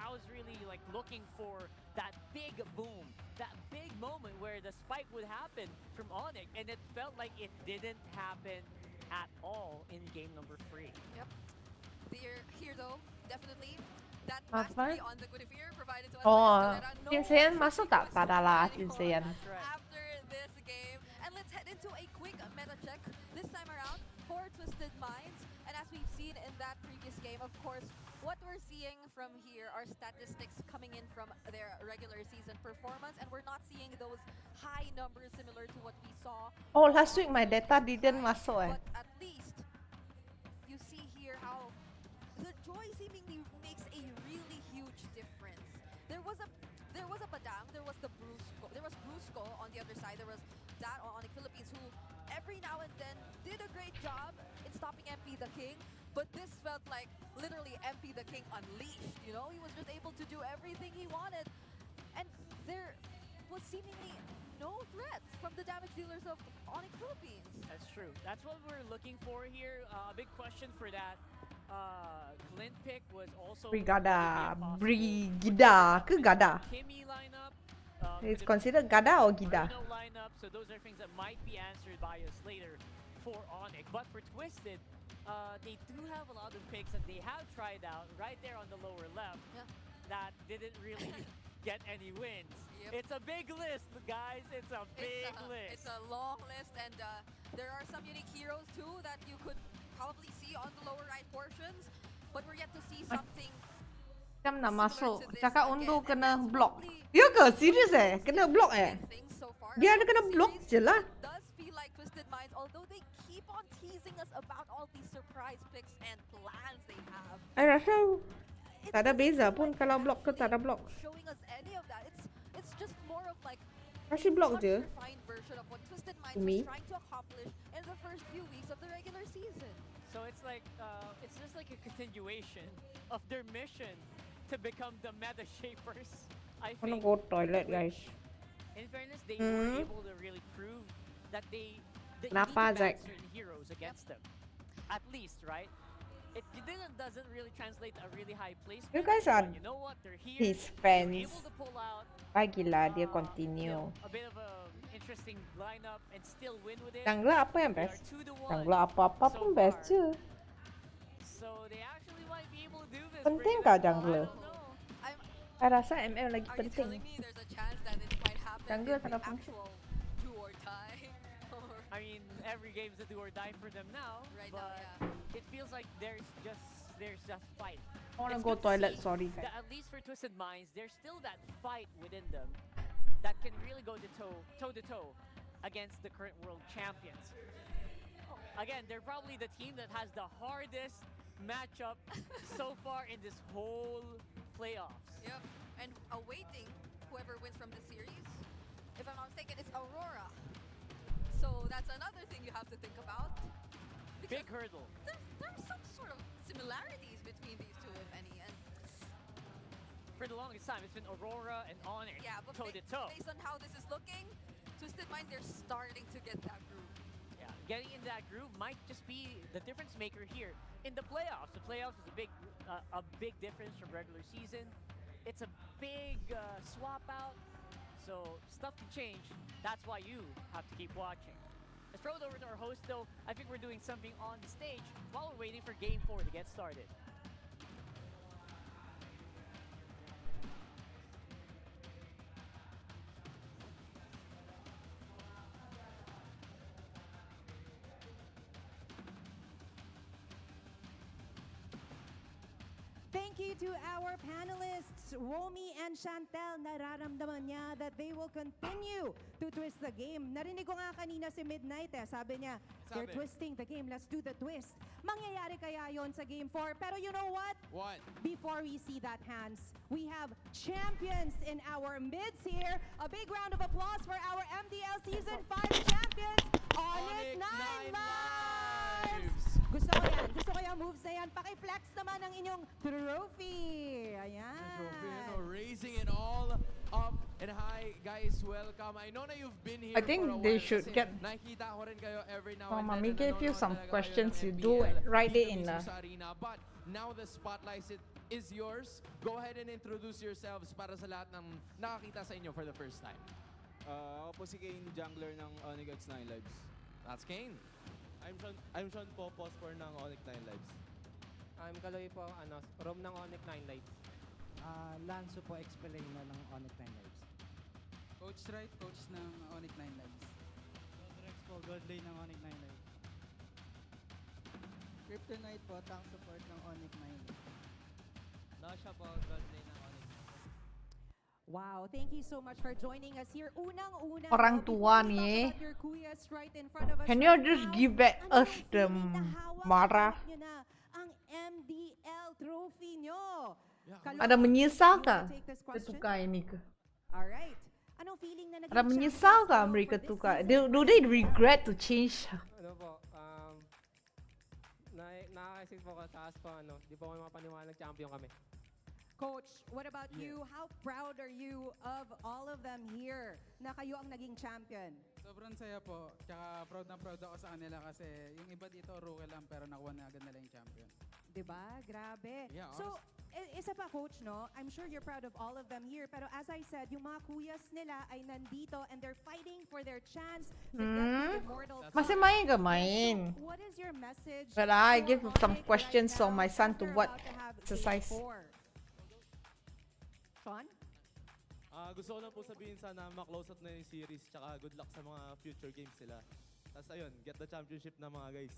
was really like looking for that big boom, that big moment where the spike would happen from Onyx, and it felt like it didn't happen at all in game number 3. Yep. Here though, definitely that mastery on the Guinevere provided to us. Oh, Vincent masuk tak? Tak ada lah Vincent. After this game, and let's head into a quick meta check this time around for Twisted Minds. And as we've seen in that previous game, of course, what we're seeing from here are statistics coming in from their regular season performance, and we're not seeing those high numbers similar to what we saw. Oh, last week my data didn't masuk But at least you see here how the joy seemingly makes a really huge difference. There was a Badang, there was Brusco on the other side, there was that on the Philippines who every now and then did a great job in stopping MP the King. But this felt like literally MP the King unleashed, you know? He was just able to do everything he wanted. And there was seemingly no threat from the damage dealers of Onyx Philippines. That's true. That's what we're looking for here. A big question for that. Clint pick was also Brigada ke Gada? Kimmy lineup. It's considered Gada or Gida? Lineup, so those are things that might be answered by us later for Onyx. But for Twisted, they do have a lot of picks that they have tried out right there on the lower left that didn't really get any wins. Yep. It's a big list, guys. It's a big list. It's a long list, and there are some unique heroes too that you could probably see on the lower right portions, but we're yet to see something. Macam nak masuk, cakap Undo kena block. Ya ke? Serius Kena block Dia ada kena block je lah. Does feel like Twisted Minds, although they keep on teasing us about all these surprise picks and plans they have. I rasa tak ada beza pun kalau block ke tak ada block. Showing us any of that. It's just more of like Kasih block je. refined version of what Twisted Minds was trying to accomplish in the first few weeks of the regular season. So it's like it's just like a continuation of their mission to become the meta shapers. I wanna think. go toilet, guys. In fairness, they were able to really prove that they need to Kenapa, ban Zack? certain heroes against them. At least, right? It doesn't really translate to a really high placement. You guys are but you know what? They're here. his They're fans. able to pull out Bagilah dia you continue. know, a bit of a interesting lineup and still win with it. Jungler apa yang They best? are 2-1 Jungler apa-apa so pun best far. je. So they actually might be able to do this. Penting bring kah it up. jungler? I don't know. Saya rasa ML lagi Are you penting. telling me there's a chance that it might happen Jungler in tak the ada fungsi. actual do or die? I mean, every game's a do or die for them now, Right but now, it feels like there's just fight. I wanna It's go good to toilet, see sorry that guys. at least for Twisted Minds, there's still that fight within them that can really go toe to toe against the current world champions. Again, they're probably the team that has the hardest matchup so far in this whole playoffs. Yep. And awaiting whoever wins from the series, if I'm not mistaken, it's Aurora. So that's another thing you have to think about. Big hurdle. There's some sort of similarities between these two, if any. And For the longest time, it's been Aurora and Onyx yeah, but toe to toe. based on how this is looking, Twisted Minds, they're get that groove. Yeah, getting in that groove might just be the difference maker here in the playoffs. The playoffs is a big difference from regular season. It's a big swap out, so stuff can change. That's why you have to keep watching. Let's throw it over to our host, though. I think we're doing something on the stage while we're waiting for Game 4 to get started. Thank you to our panelists, Romy and Chantel. Nararamdaman niya that they will continue to twist the game. Narinig ko nga kanina si Midnight sabi niya, they're twisting the game, let's do the twist. Mangyayari kaya yon sa Game 4? Pero you know what? What? Before we see that, Hans, we have champions in our midst here. A big round of applause for our MDL Season 5 champions, Onyx 9 Lives! Gusto ko yung moves na yan. Paki-flex naman ang inyong trophy. Ayan. Trophy, raising it all up and high. Guys, welcome. I know na you've been here I think for a they while should kasi get. nakikita ko rin kayo every now Oh, and then. mommy na gave you nanonood some talaga kayo questions. ng You do MPL write it dito in mismo the. sa arena. But now the spotlight is yours. Go ahead and introduce yourselves para sa lahat ng nakakita sa inyo for the first time. Ako po si Kane, jungler ng Onyx 9 Lives. That's Kane. I'm Sean po, post-for ng Onyx 9 Lives. I'm Kaloy po, Rom ng Onyx 9 Lives. Lanzo po, Expelena ng Onyx 9 Lives. Coach Wright, coach ng Onyx 9 Lives. Rodrex po, Godlay ng Onyx 9 Lives. Kryptonite po, tank support ng Onyx 9 Lives. Nasha po, Godlay ng Onyx. Wow, thank you so much for joining us here. Unang-una, Orang tua ni. your kuyas right in front of us Can you right just now. give back Ano us ang the feeling na hawak Mara? nyo na ang MDL trophy nyo? Ada menyesal you kah wanna take this question? ketukar ini ke? Alright. Anong feeling na naging Ada menyesal kah mereka tukar? Do they regret to change? Ano po, nakakaisip po ko sa po, di po kami mapaniwalang champion kami. Coach, what about you? How proud are you of all of them here na kayo ang naging champion? Sobrang saya po. Tsaka proud na proud ako sa kanila kasi yung iba dito rookie lang pero nakuha na agad nila yung champion. Diba? Grabe. Yeah, So, isa pa coach, no? I'm sure you're proud of all of them here. Pero as I said, yung mga kuyas nila ay nandito and they're fighting for their chance to get to immortal. Masih main ke main? So, what is your message? But I for give some Onyx questions right for my now son as to they're what about to have Game exercise. 4? Sean? Gusto ko lang po sabihin sana ma-close out na yung series tsaka good luck sa mga future games nila. Tapos ayun, get the championship na mga guys.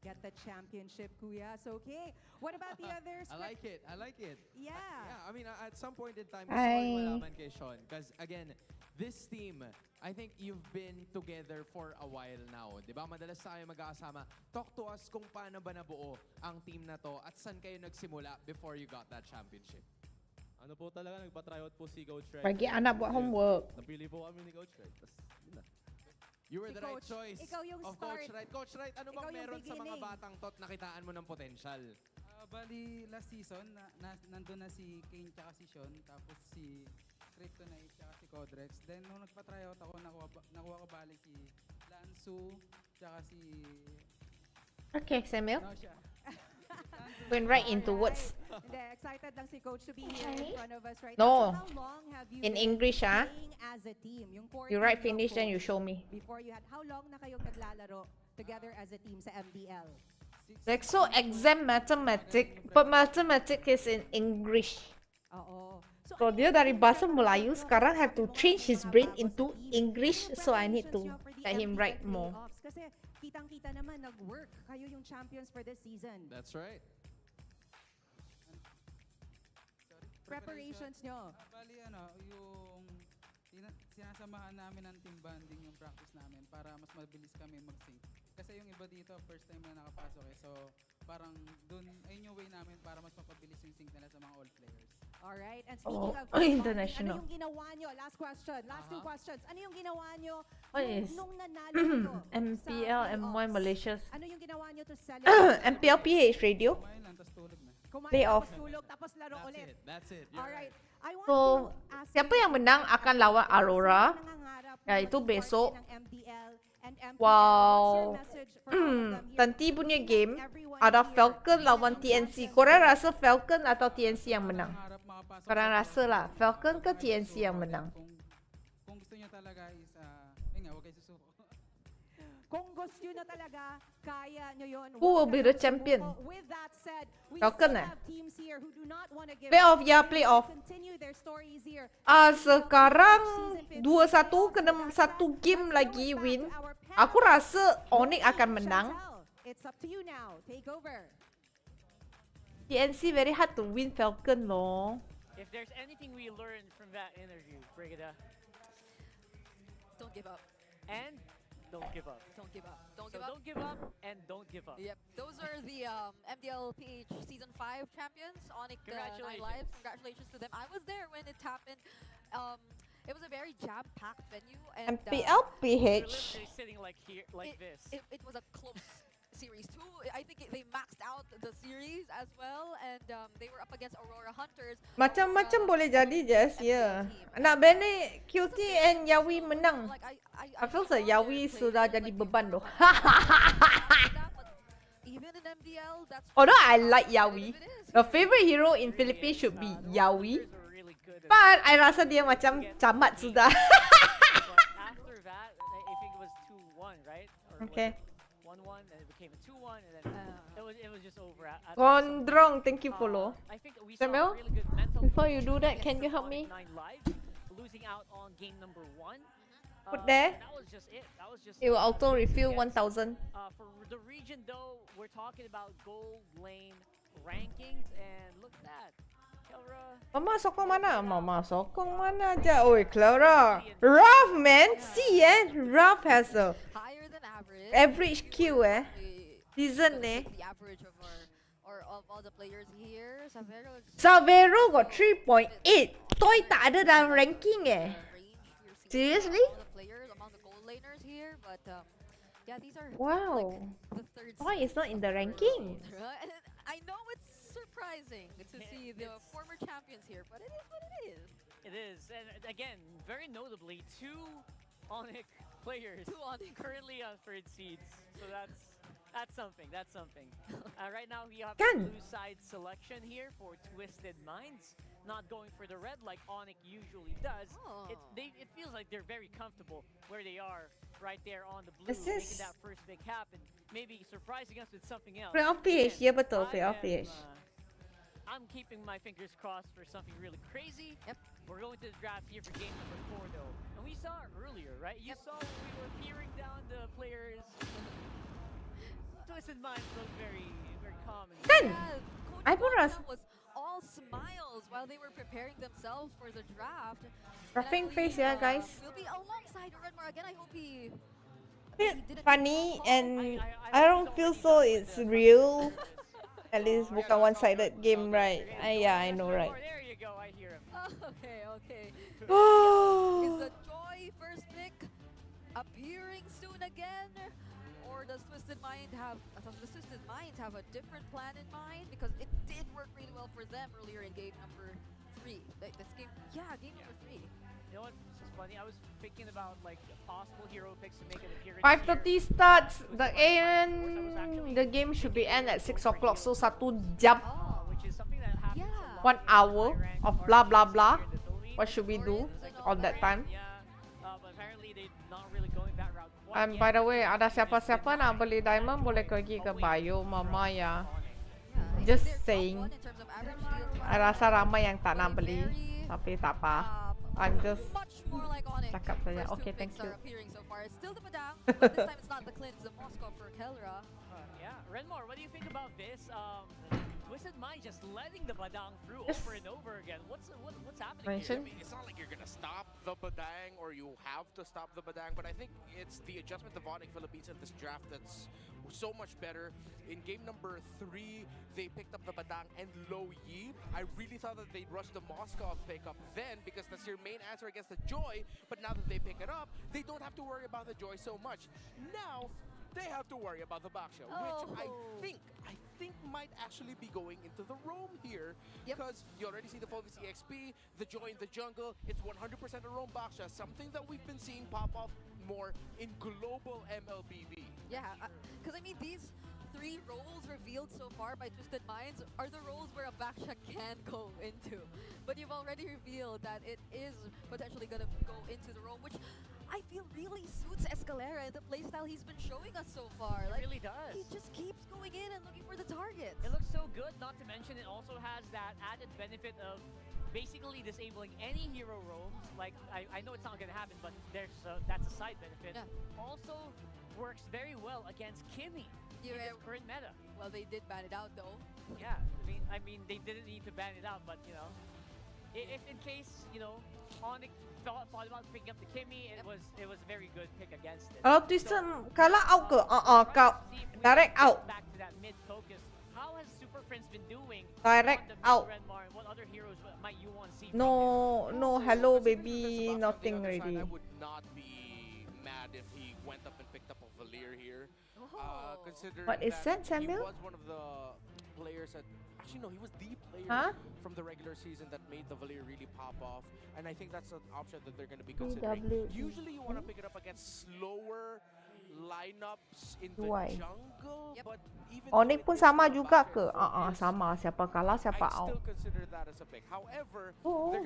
Get the championship, kuyas. Okay. What about the others? I like it. I like it. Yeah. Yeah, I mean, at some point in time, gusto ko Hi. malaman kay Sean. Because, again, this team, I think you've been together for a while now. Di ba? Madalas tayo magkakasama. Talk to us kung paano ba nabuo ang team na to at saan kayo nagsimula before you got that championship. Ano po talaga, nagpa-tryout po si Coach Red. Bagi anak buat homework. Napili po kami ni Coach Red. Tapos, yun na. You were Si the right Coach, choice ikaw yung of start. Coach Wright. Coach Wright, ano Ikaw bang yung meron sa mga beginning. batang tot nakitaan mo ng potential? Bali, last season, nandun na si Kane tsaka si Sean, tapos si Kryptonite tsaka si Codrex. Then, nung nagpa-tryout ako, nakuha ko bali si Lansu, tsaka si Okay, Samuel. Nosha. Went right into words. Hindi, excited lang si Coach to be here in front of us right No. now. So how long have you In been English, ah. playing as a team? Yung core You team write nyo, finish, then you Coach, show me. Before you had, how long na kayong naglalaro together as a team sa MDL? Like so exam mathematics, but mathematics is in English. Oo. So, So dia dari bahasa Melayu sekarang have to change his brain into English, so I need to let him write more. Kasi kitang-kita naman nag-work. Kayo yung champions for this season. That's right. Preparations nyo. Bali, yung sinasamahan namin ng team bonding yung practice namin para mas mabilis kami mag-sync. Kasi yung iba dito, first time na nakapasok So, parang dun, ayun yung way namin para mas mapabilis yung sync nila sa mga all players. Alright, and speaking of international. ano yung ginawa nyo? Last question, last two questions. Ano yung ginawa nyo What is nung nanalo kayo MPL sa M1 playoffs? Malaysia? Ano yung ginawa nyo to celebrate? Mpl Ph Radio. Kumain lang, tapos tulog na. Kumain Playoff. tapos tulog, tapos laro ulit. That's it. You're Alright, I want So, to ask siapa yang menang akan lawan Aurora. nangangarap Ya, na itu maging parte besok. ng MDL and And MPL, what's your Wow. message for all of them here? Tanti punya game Everyone ada here, Falcon being lawan on TNC. champions Korang day. rasa Falcon atau TNC yang menang? Korang rasa lah Falcon ke TNC yang menang? Kung gusto niyo talaga is, yun nga, huwag kayo susuko. Kung gusto nyo na talaga, kaya nyo yun. Who will Huwag be kayong the champion? sumuko. With that said, we Falcon still eh? have teams here who do not want to give Playoff, up. ya, They playoff. want to continue their stories here. Sekarang 2-1 kena satu game lagi win. Aku rasa Onyx akan menang. It's up to you now. Take over. TNC very hard to win Falcon loh. If there's anything we learned from that interview, Brigida, Don't give up. and don't give up. Don't give up. Don't So give up. don't give up and don't give up. Yep, those are the Mpl Ph Season 5 champions, Onyx Night Live. Congratulations to them. I was there when it happened. It was a very jam-packed venue. And, Mpl We're Ph. literally sitting like here, like this. It was a close series too. I think they maxed out the series as well, and they were up against Aurora Hunters. Macam-macam boleh jadi Jess, ya. Nak bani QT and Yawi menang. I feel like Yawi sudah jadi beban loh. Even in MDL, that's Although I like Yawi, the favorite hero in Philippines should be Yawi. But I rasa dia macam camat sudah. After that, I think it was 2-1, right? Or Okay. 1-1, and it became a 2-1, and then it was just over. At Gondrong, thank you follow. I think we saw Samuel, really good mental before you do that, can you help me? Live, losing out on game number 1. Put there. That was just it. That was just It will auto refill 1000. For the region though, we're talking about gold lane rankings, and look at that. Kelra, Mama sokong mana? Mama sokong mana aja? Oi, Clara. Ralph, man. See, Ralph has a higher than average. average Q, Season, The average of of all the players here. Savero got 3.8. Toy tak ada dalam ranking, Seriously? All the players among the gold laners here, but yeah, these are Wow. like the third. Toy is not in the ranking. And I know it's surprising to see the former champions here, but it is what it is. it is, and again, very notably, 2 Onyx players currently on third seeds. So that's something. That's something. Right now we have the blue side selection here for Twisted Minds, not going for the red like Onyx usually does. It feels like they're very comfortable where they are, right there on the blue, making that first big happen, maybe surprising us with something else. Playoff PH, ya betul, playoff PH. I'm keeping my fingers crossed for something really crazy. Yep. We're going to the draft here for game number 4 though. And we saw it earlier, right? You saw when we were peering down the players. Twisted Minds look very, very calm. I pun rasa was all smiles while they were preparing themselves for the draft. Ruffing face ya, guys. We'll be alongside Redmar again. I hope he Funny and I don't feel so it's real. At least bukan one-sided game, right? Yeah, I know, right? There you go, I hear him. Okay. Oh. Is the Joy first pick appearing soon again? Or does Twisted Minds have a different plan in mind? Because it did work really well for them earlier in game number 3. Game number 3. You know what? This is funny. I was thinking about like possible hero picks to make an appearance. 5:30 starts. The game should be end at 6 o'clock. So 1 jam. Which is something that happens 1 hour of blah blah blah. What should we do on that time? But apparently they're not really going that route. And by the way, ada siapa-siapa nak beli diamond boleh pergi ke bio mama ya. Just saying. I rasa ramai yang tak nak beli, tapi tak apa. I'm just cakap saja. Okay, thank you. So far. It's still the Padang, but this time it's not the Clint, it's the Moscow for Kelra. Yeah, Renmar, what do you think about this? Twisted Mind just letting the Badang through over and over again. What's happening here? I mean, it's not like you're gonna stop the Badang or you have to stop the Badang, but I think it's the adjustment of Onyx Philippines in this draft that's so much better. In game number 3, they picked up the Badang and Lo Yi. I really thought that they'd rush the Moscow pickup then because that's your main answer against the Joy, but now that they pick it up, they don't have to worry about the Joy so much. Now, they have to worry about the Baksha, which I think might actually be going into the roam here because you already see the Focus EXP, the Joy in the jungle. It's 100% a roam Baksha, something that we've been seeing pop off more in global MLBB. Yeah, because I mean, these 3 roles revealed so far by Twisted Minds are the roles where a Baksha can go into. But you've already revealed that it is potentially going to go into the role, which I feel really suits Escalera and the playstyle he's been showing us so far. It really does. He just keeps going in and looking for the targets. It looks so good, not to mention it also has that added benefit of basically disabling any hero roams. Like, I know it's not going to happen, but that's a side benefit. Yeah. Also works very well against Kimmy in this current meta. Well, they did ban it out though. Yeah, I mean, they didn't need to ban it out, but you know, if in case, you know, Onyx thought about picking up the Kimmy, it was a very good pick against it. Kalau Twisted kalah out ke? Kau direct out. Back to that mid focus. How has Super Friends been doing? Direct on the out. Red Mar, and what other heroes might you want to see? No, hello baby, nothing ready. I would not be mad if he went up and picked up a Valir here. Considering What is that, he Samuel? was one of the players that actually no, he was the player from the regular season that made the Valir really pop off, and I think that's an option that they're going to be considering. Usually, you want to pick it up against slower lineups in the jungle, but even Onyx pun sama juga ke? Sama. Siapa kalah, siapa I out. still consider that as a pick. However,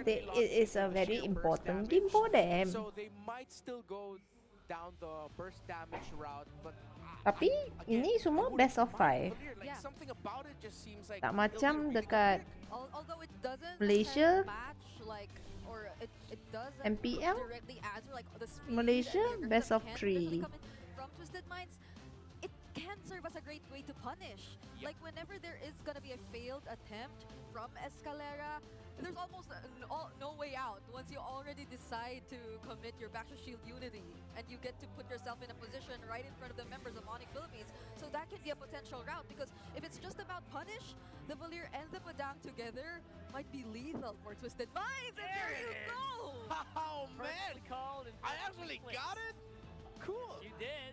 It is a very important game for them. so they might still go down the burst damage route, but Tapi ini semua best of 5. like something about it just seems like Tak macam dekat Although it doesn't Malaysia, match like or it doesn't MPL, directly answer like the speed Malaysia, and the best of can 3. come in from Twisted Minds. It can serve as a great way to punish. Like whenever there is gonna be a failed attempt from Escalera, there's almost no way out once you already decide to commit your Baksha Shield Unity and you get to put yourself in a position right in front of the members of Onyx Philippines. So that can be a potential route because if it's just about punish, the Valir and the Padang together might be lethal for Twisted Minds. And there you go! Oh man! I actually got it? Cool! You did.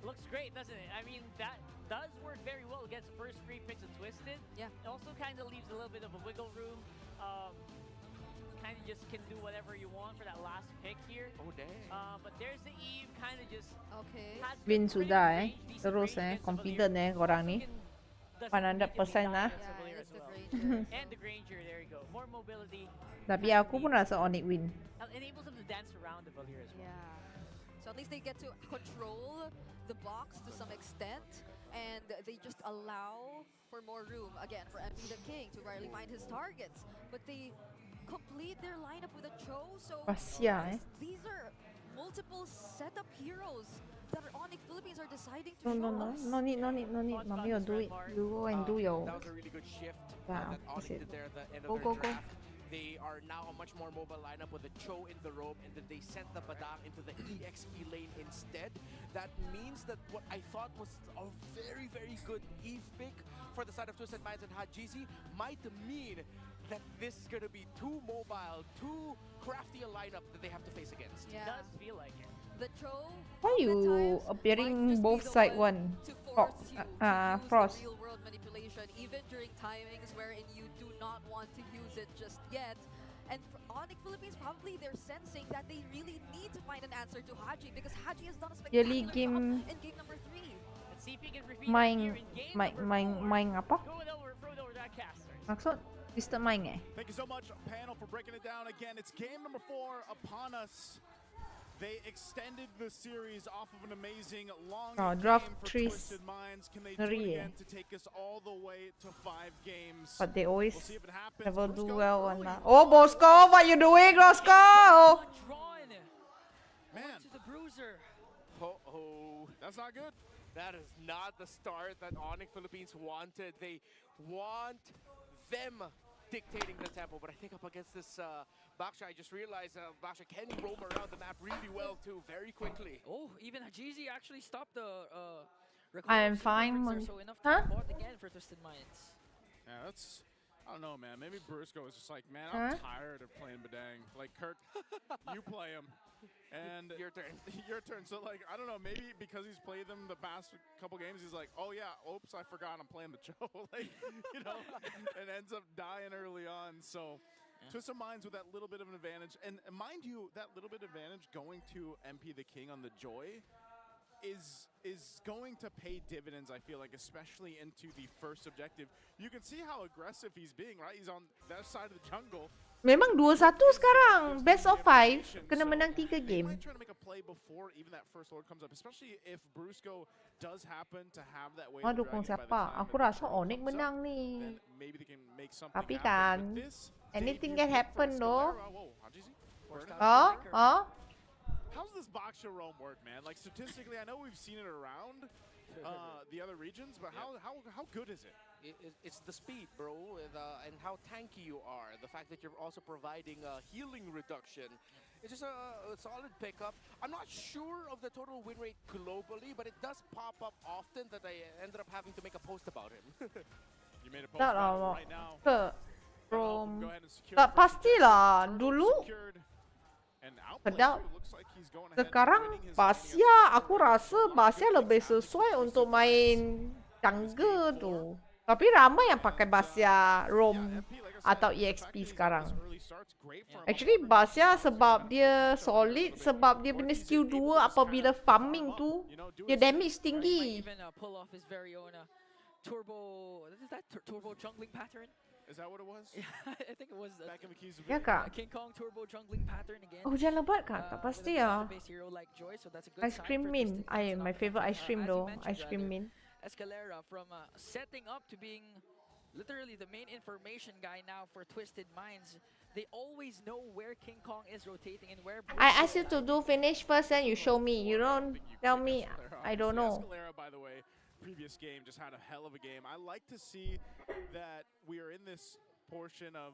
Looks great, doesn't it? I mean, that does work very well against the first 3 picks of Twisted. Yeah. It also kind of leaves a little bit of a wiggle room. Kind of just can do whatever you want for that last pick here. Oh, dang. But there's the Eve, kind of just has Win good sudah range, decent Terus range against the confident Valir. korang ni. Doesn't 100% lah. against the Valir as well. And the Granger, there you go. More mobility. Tapi aku pun rasa Onyx win. Enables them to dance around the Valir as well. Yeah. So at least they get to control the box to some extent, and they just allow for more room again for MP the King to rarely find his targets. But they complete their lineup with a Cho. So these are multiple setup heroes that Onyx Philippines are deciding to show us. No need. Mommy will do it. You go and do your. That was a really good shift Yeah, that that's Onyx it. did there at the end Go, of their go, go. draft. They are now a much more mobile lineup with a Cho in the rope, and then they sent the Badang into the EXP lane instead. That means that what I thought was a very, very good Eve pick for the side of Twisted Minds and Hajizi might mean that this is going to be too mobile, too crafty a lineup that they have to face against. Yeah. It does feel like it. The Cho Why you appearing both side one? Frost. real world manipulation, even during timings wherein you do not want to use it just yet. And for Onyx Philippines, probably they're sensing that they really need to find an answer to Haji because Haji has done a Yearly spectacular game job in game number 3. Let's see if he can repeat that here in game number 4. main apa? Throw it over that caster. Maksud Twisted Mind Thank you so much, panel, for breaking it down again. It's game number 4 upon us. They extended the series off of an amazing long draft game for trees. Twisted Minds. Can they do it again to take us all the way to 5 games? But they always We'll see if it happens. never do Briscoe well early. on that. Oh, Bosco, what you doing, Roscoe? Drawn. Man. To the bruiser. Oh, that's not good. That is not the start that Onyx Philippines wanted. They want them dictating the tempo, but I think up against this Baksha, I just realized Baksha can roam around the map really well too, very quickly. Oh, even Hajizi actually stopped the I am fine. so enough Huh? to report again for Twisted Minds. Yeah, that's, I don't know, man. Maybe Briscoe was just like, man, I'm Huh? tired of playing Badang. Like, Kurt, you play him. And your turn. Your turn. So, like, I don't know, maybe because he's played them the past couple games, he's like, oh, yeah, oops, I forgot I'm playing the Joe. Like, you know, and ends up dying early on. So, Twist of Minds with that little bit of an advantage. And mind you, that little bit of advantage going to MP the King on the Joy is going to pay dividends, I feel like, especially into the first objective. You can see how aggressive he's being, right? He's on that side of the jungle. Memang 2-1 sekarang. Best of 5. Kena menang 3 game. Try to make a play before even that first Lord comes up, especially if Brusco does happen to have that wave Mau of dukung dragon by the siapa? time Aku that the rasa troll Onyx comes up, menang nih. then maybe they can make something Tapi happen. kan, With this anything debut can pick for happen though. Escalera, whoa, Hajizi? Oh, oh. How's this Baksha roam work, man? Like, statistically, I know we've seen it around the other regions, but how good is it? It's the speed, bro, and how tanky you are. The fact that you're also providing healing reduction. It's just a solid pickup. I'm not sure of the total win rate globally, but it does pop up often that I ended up having to make a post about him. You made a post about him right now. From Go ahead and secure tak the first pastilah turtle dulu. secured. And outplay Sedap. too. Looks like he's going ahead Sekarang winning his lane Basia, against aku rasa Basia lebih sesuai untuk main jungle tu. Tapi ramai yang pakai Basia roam atau EXP sekarang. Actually Basia sebab dia solid, sebab dia punya skill 2 apabila farming tu dia damage tinggi. Even pull off his very own turbo. Is that turbo jungling pattern? Is that what it was? Yeah, I think it was. Back in the keys of Ya kak? King Kong turbo jungling pattern again. Oh, hujan lebat kak? Tak pasti ya. Ice cream min. My favorite ice cream though. Ice cream min. Escalera from setting up to being literally the main information guy now for Twisted Minds. They always know where King Kong is rotating and where. I ask you to do finish first and you show me. You don't tell me. I don't know. Escalera, by the way, previous game just had a hell of a game. I like to see that we are in this portion of,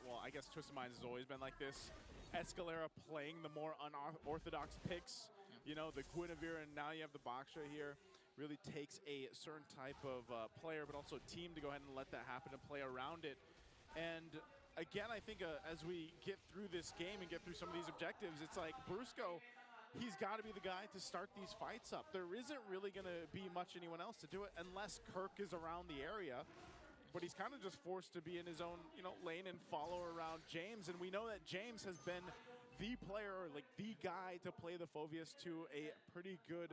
well, I guess Twisted Minds has always been like this. Escalera playing the more unorthodox picks. You know, the Guinevere, and now you have the Baksha here. Really takes a certain type of player, but also team to go ahead and let that happen and play around it. And again, I think as we get through this game and get through some of these objectives, it's like Brusco, he's got to be the guy to start these fights up. There isn't really going to be much anyone else to do it unless Kirk is around the area. But he's kind of just forced to be in his own, lane and follow around James. And we know that James has been the player, or like the guy to play the Phoveus to a pretty good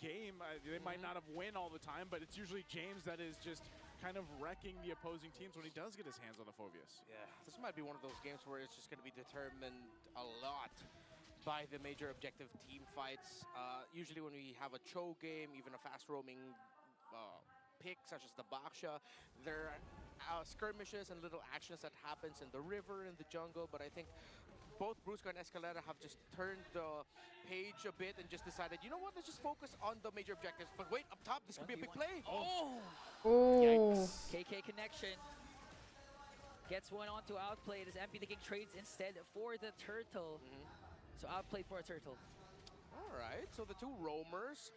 game. They might not have win all the time, but it's usually James that is just kind of wrecking the opposing teams when he does get his hands on the Phoveus. Yeah, this might be one of those games where it's just going to be determined a lot by the major objective team fights. Usually when we have a Cho game, even a fast roaming pick such as the Baksha, there are skirmishes and little actions that happens in the river, in the jungle, but I think both Brusco and Escalera have just turned the page a bit and just decided, you know what, let's just focus on the major objectives. But wait, up top, this could be a big play. Oh! Oh! KK connection. Gets one on to outplay as MP the King trades instead for the turtle. So outplayed for a turtle. All right, so the two roamers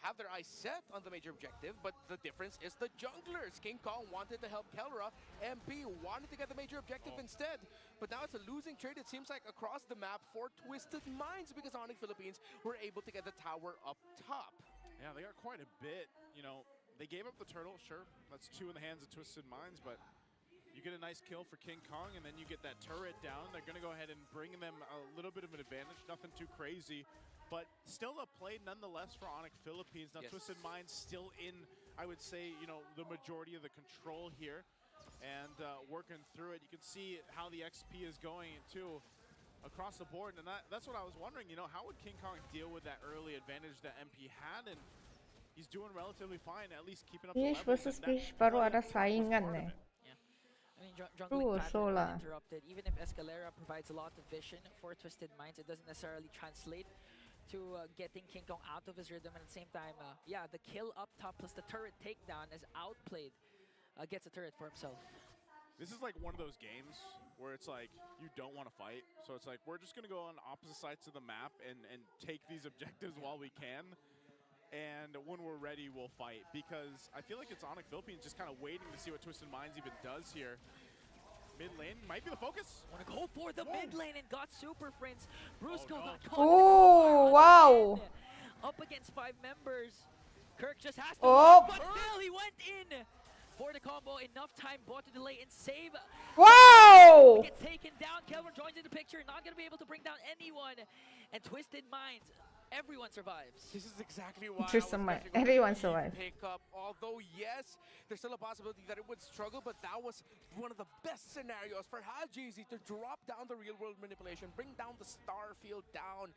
have their eyes set on the major objective, but the difference is the junglers. King Kong wanted to help Kelra, MP wanted to get the major objective instead. But now it's a losing trade, it seems like, across the map for Twisted Minds, because Onyx Philippines were able to get the tower up top. Yeah, they got quite a bit. They gave up the turtle, sure. That's 2 in the hands of Twisted Minds, but you get a nice kill for King Kong, and then you get that turret down. They're going to go ahead and bring them a little bit of an advantage, nothing too crazy. But still a play nonetheless for Onyx Philippines. Now Twisted Minds still in, I would say, the majority of the control here. And working through it, you can see how the XP is going too across the board. And that's what I was wondering, how would King Kong deal with that early advantage that MP had? And he's doing relatively fine, at least keeping up the Fish levels. versus fish baru ada saingan eh. I mean, jungling so pattern lah. uninterrupted. Even if Escalera provides a lot of vision for Twisted Minds, it doesn't necessarily translate to getting King Kong out of his rhythm. And at the same time, yeah, the kill up top plus the turret takedown as outplayed gets a turret for himself. This is like one of those games where it's like you don't want to fight. So it's like we're just going to go on opposite sides of the map and take these objectives while we can. And when we're ready, we'll fight. Because I feel like it's Onyx Philippines just kind of waiting to see what Twisted Minds even does here. Mid lane might be the focus. Want to go for the mid lane and got super friends. Brusco got caught. Oh, wow. Up against 5 members. Kirk just has to Oh. but still he went in. for the combo. Enough time bought to delay and save. Wow! Get taken down. Kelvin joins in the picture. Not going to be able to bring down anyone. And Twisted Minds, everyone survives. This is exactly why Everyone survives. Pick up. Although yes, there's still a possibility that it would struggle, but that was one of the best scenarios for Hajizi to drop down the real world manipulation, bring down the star field down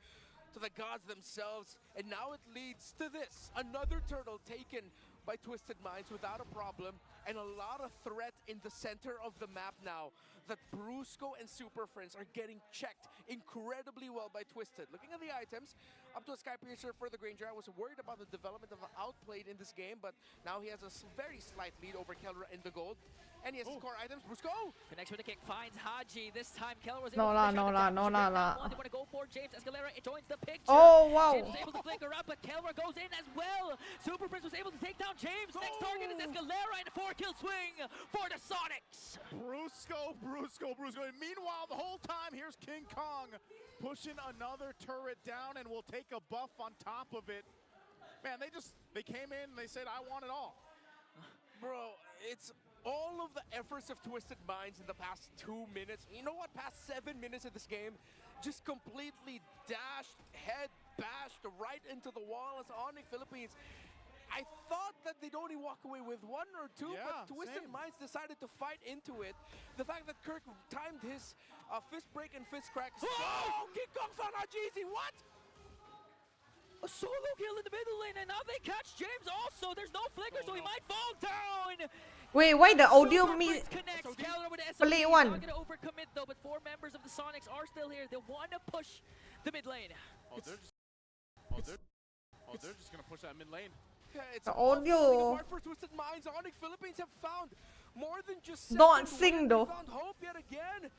to the gods themselves, and now it leads to this. Another turtle taken by Twisted Minds without a problem, and a lot of threat in the center of the map now that Brusco and Super Friends are getting checked incredibly well by Twisted. Looking at the items, up to a Sky Piercer for the Granger. I was worried about the development of Outplayed in this game, but now he has a very slight lead over Kelra in the gold. And he has his core items. Brusco! Connects with the kick, finds Haji. This time Kelra was No able lah, to no lah, no lah. They want to go for James Escalera. It joins the picture. Oh, wow. James was able to flicker up, but Kelra goes in as well. Super Prince was able to take down James. Next target is Escalera, and a 4-kill swing for the Sonics. Brusco. And meanwhile, the whole time, here's King Kong pushing another turret down, and will take a buff on top of it. Man, they came in and they said, I want it all. Bro, it's all of the efforts of Twisted Minds in the past 2 minutes. You know what? Past 7 minutes of this game, just completely dashed, head bashed right into the wall as Onyx Philippines. I thought that they'd only walk away with 1 or 2, but Twisted Minds decided to fight into it. The fact that Kirk timed his fist break and fist crack. Oh! King Kong found Hajizi, what? A solo kill in the middle lane, and now they catch James also. There's no flicker, so he might fall down. Wait, why the audio connects. Kelra with the play SOD. one? Not gonna overcommit though, but 4 members of the Sonics are still here. They want to push the mid lane. They're just gonna push that mid lane. Yeah, it's The audio. for Twisted Minds. Onyx Philippines have found more than just Don't second sing win. though. They found hope yet again.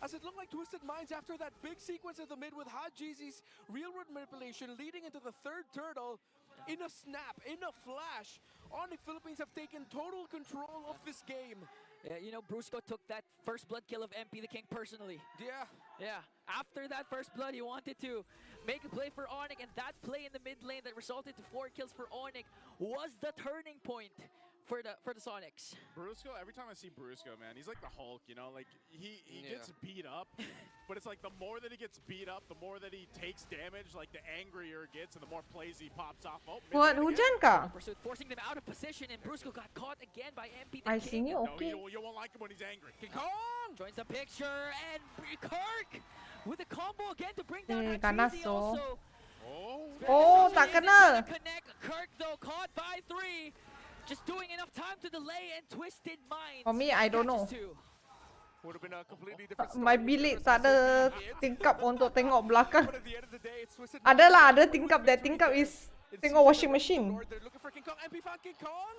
As it looked like Twisted Minds after that big sequence in the mid with Hajizi's real world manipulation leading into the 3rd turtle. In a snap, in a flash, Onyx Philippines have taken total control of this game. Yeah, you know, Brusco took that first blood kill of MP the King personally. Yeah. After that first blood, he wanted to make a play for Onyx, and that play in the mid lane that resulted to 4 kills for Onyx was the turning point for the Sonics. Brusco, every time I see Brusco, man, he's like the Hulk, you know? Like, he gets beat up, but it's like the more that he gets beat up, the more that he takes damage, like the angrier it gets and the more plays he pops off. Oh, Buat hujan kah? Forcing them out of position, and Brusco got caught again by MP the I King. sini okay. No, you won't like him when he's angry. King Kong joins the picture, and Kirk with a combo again to bring down Kanas Hajizi oh. also. Oh, tak kenal. Connect. Kirk though caught by 3. Just doing enough time to delay, and Twisted Minds. For me, I don't know. Would have been a completely different My bilik tak ada tingkap untuk tengok belakang. Adalah, ada tingkap. That tingkap is tengok washing machine. They're looking for King Kong. MP found King Kong.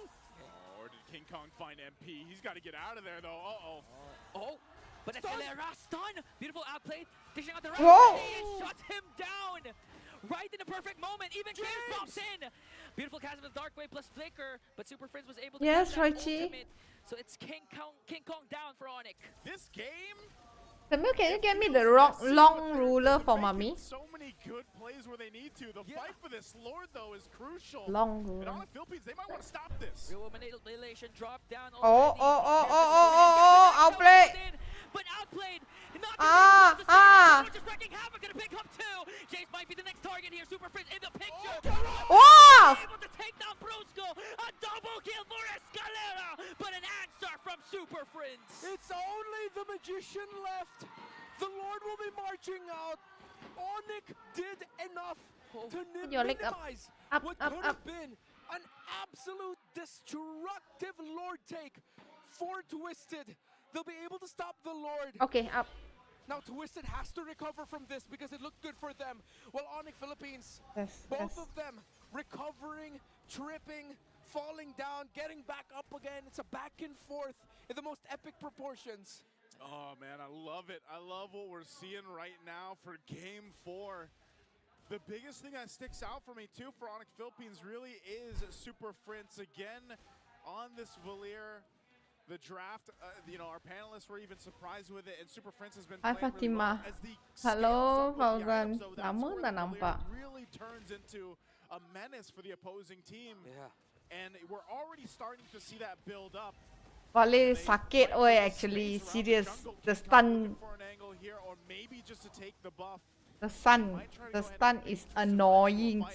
Or did King Kong find MP? He's got to get out of there, though. But Escalera stun. Beautiful outplayed. Dishing out the right. Whoa! And shut him down. Right in the perfect moment. Even James pops in. Beautiful cast with Dark Wave plus Flicker. But Super Friends was able to Yes, get that Raichi. ultimate. So it's King Kong down for Onyx. This game? Samuel, can you get me the long ruler for mommy? So many good plays where they need to. The fight for this Lord, though, is crucial. Long And ruler. on the Philippines, they might want to stop this. Real manipulation drop down. Oh, Outplayed. outplay. But outplayed. Just wrecking havoc, gonna pick up 2. James might be the next target here. Super Friends in the picture. Wow! Able to take down Brusco. A double kill for Escalera. But an answer from Super Friends. It's only the Magician left. The Lord will be marching out. Onyx did enough to minimize what could have been an absolute destructive Lord take for Twisted. They'll be able to stop the Lord. Okay, up. Now Twisted has to recover from this because it looked good for them. While Onyx Philippines, Yes, both of them recovering, tripping, falling down, getting back up again. It's a back and forth in the most epic proportions. Oh, man, I love it. I love what we're seeing right now for Game 4. The biggest thing that sticks out for me, too, for Onyx Philippines really is Super Friends again on this Valier. The draft, you know, our panelists were even surprised with it, and Super Friends has been Hi playing really well Fatima. as the Hello scales up with the Fauzan. items, so that's Lama where tak the Valier nampak. really turns into a menace for the opposing team. Yeah. And we're already starting to see that build up. Wale sakit oi actually, serious. The stun, the stun is annoying.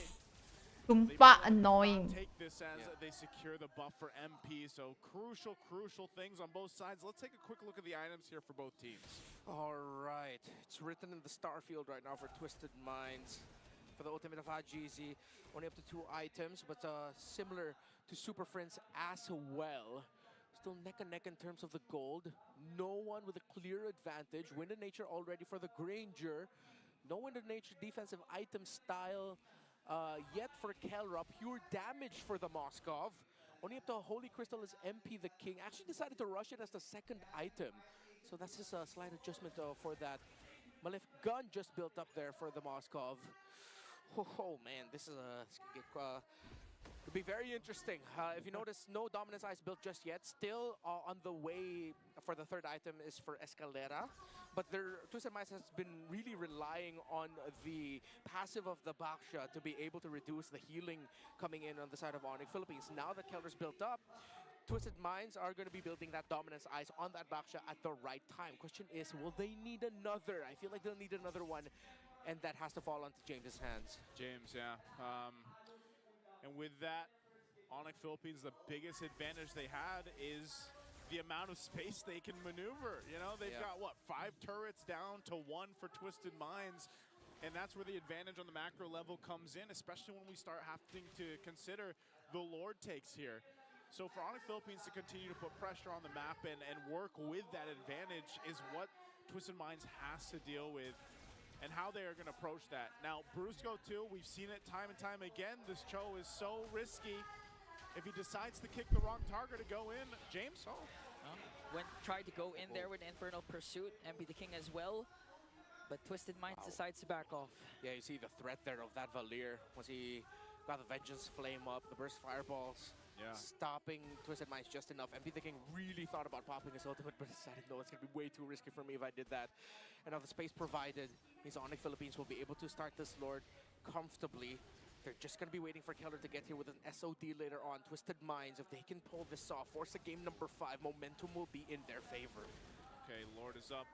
Sumpah annoying. Take this as they secure the buff for MP. So crucial things on both sides. Let's take a quick look at the items here for both teams. All right, it's written in the star field right now for Twisted Minds. For the ultimate of HGZ, only up to 2 items, but similar to Super Friends as well. Still neck and neck in terms of the gold. No one with a clear advantage. Wind of Nature already for the Granger. No Wind of Nature defensive item style yet for Kelra. Pure damage for the Moskov. Only up to Holy Crystal is MP the King. Actually decided to rush it as the second item. So that's just a slight adjustment for that. Malefic Gun just built up there for the Moskov. Oh man, this is it'll be very interesting. If you notice, no Dominance Ice built just yet. Still on the way for the third item is for Escalera. But Twisted Minds has been really relying on the passive of the Baksha to be able to reduce the healing coming in on the side of Onyx Philippines. Now that Kelder's built up, Twisted Minds are going to be building that Dominance Ice on that Baksha at the right time. Question is, will they need another? I feel like they'll need another one, and that has to fall onto James's hands. James, yeah. And with that, Onyx Philippines, the biggest advantage they had is the amount of space they can maneuver. You know, they've got, what, 5 turrets down to 1 for Twisted Minds. And that's where the advantage on the macro level comes in, especially when we start having to consider the Lord takes here. So for Onyx Philippines to continue to put pressure on the map and work with that advantage is what Twisted Minds has to deal with and how they are going to approach that. Now, Brusco too, we've seen it time and time again. This Cho is so risky. If he decides to kick the wrong target to go in, James, tried to go in there with Infernal Pursuit, MP the King as well. But Twisted Minds decides to back off. Yeah, you see the threat there of that Valir. Once he got the Vengeance Flame up, the Burst Fireballs, stopping Twisted Minds just enough. MP the King really thought about popping his ultimate, but decided, no, it's going to be way too risky for me if I did that. And now the space provided means Onyx Philippines will be able to start this Lord comfortably. They're just going to be waiting for Keller to get here with an SOD later on. Twisted Minds, if they can pull this off, force a game number 5, momentum will be in their favor. Okay, Lord is up.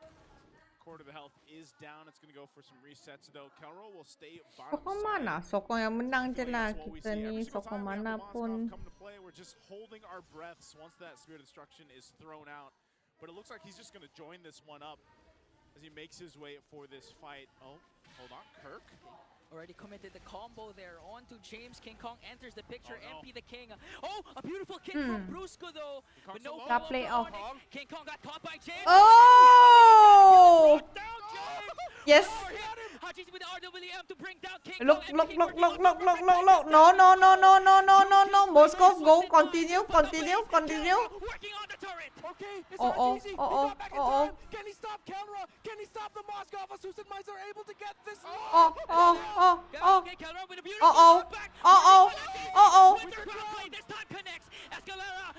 Core to the health is down. It's going to go for some resets, though. Kelro will stay bottom Sokong mana? Sokong yang menang je lah kita ni. Sokong mana pun. We're just holding our breaths once that Spirit of Destruction is thrown out. But it looks like he's just going to join this one up as he makes his way for this fight. Oh, hold on, Kirk. Already committed the combo there onto James. King Kong enters the picture. MP the King. Oh, a beautiful kick from Brusco though. But no That play off. King Kong got caught by James. Oh! Yes. HGZ with the RWM to bring down King Look. Kong. No. Moscow, go. Continue. Working on the turret. Okay, it's Oh. Can he stop Kelra? Can he stop the Moskov? Twisted Minds are able to get this. Okay, Kelra with a beautiful back. This time connects. Escalera.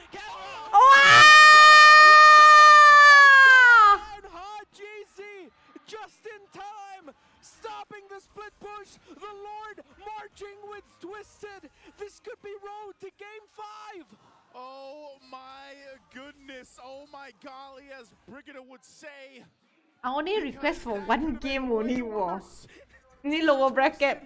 HGZ just in time, stopping the split push. The Lord marching with Twisted. This could be road to game 5. Oh my goodness. Oh my golly, as Brigida would say. I only request for one game only. Ni lower bracket.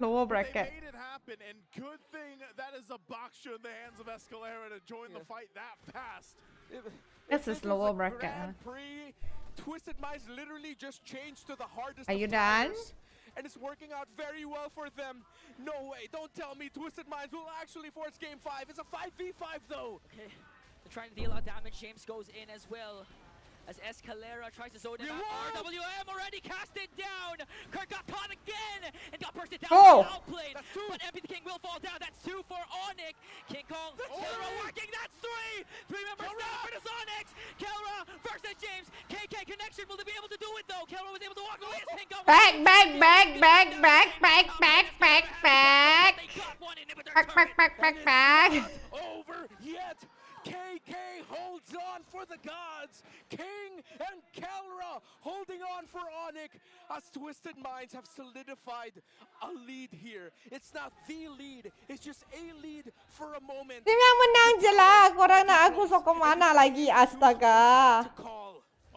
Lower bracket. They made it happen, and good thing that is a Baksha in the hands of Escalera to join the fight that fast. This is lower bracket. Twisted Minds literally just changed to the hardest. Are you of done? times, and it's working out very well for them. No way, don't tell me Twisted Minds will actually force game 5. It's a 5v5 though. Okay, they're trying to deal out damage. James goes in as well. As Escalera tries to zone him out. RWM already cast it down. Kirk got caught again and got bursted down. Outplayed. But MP the King will fall down. That's 2 for Onyx. King Kong. Kelra working. That's 3. 3 members down for the Sonics. Kelra versus James. KK connection. Will they be able to do it though? Kelra was able to walk away as King Kong. Back. Over yet. KK holds on for the gods. King and Kelra holding on for Onyx as Twisted Minds have solidified a lead here. here. It's not the lead. It's just a lead for a moment. Tim yang menang je lah. Korang nak aku sokong mana lagi? Astaga.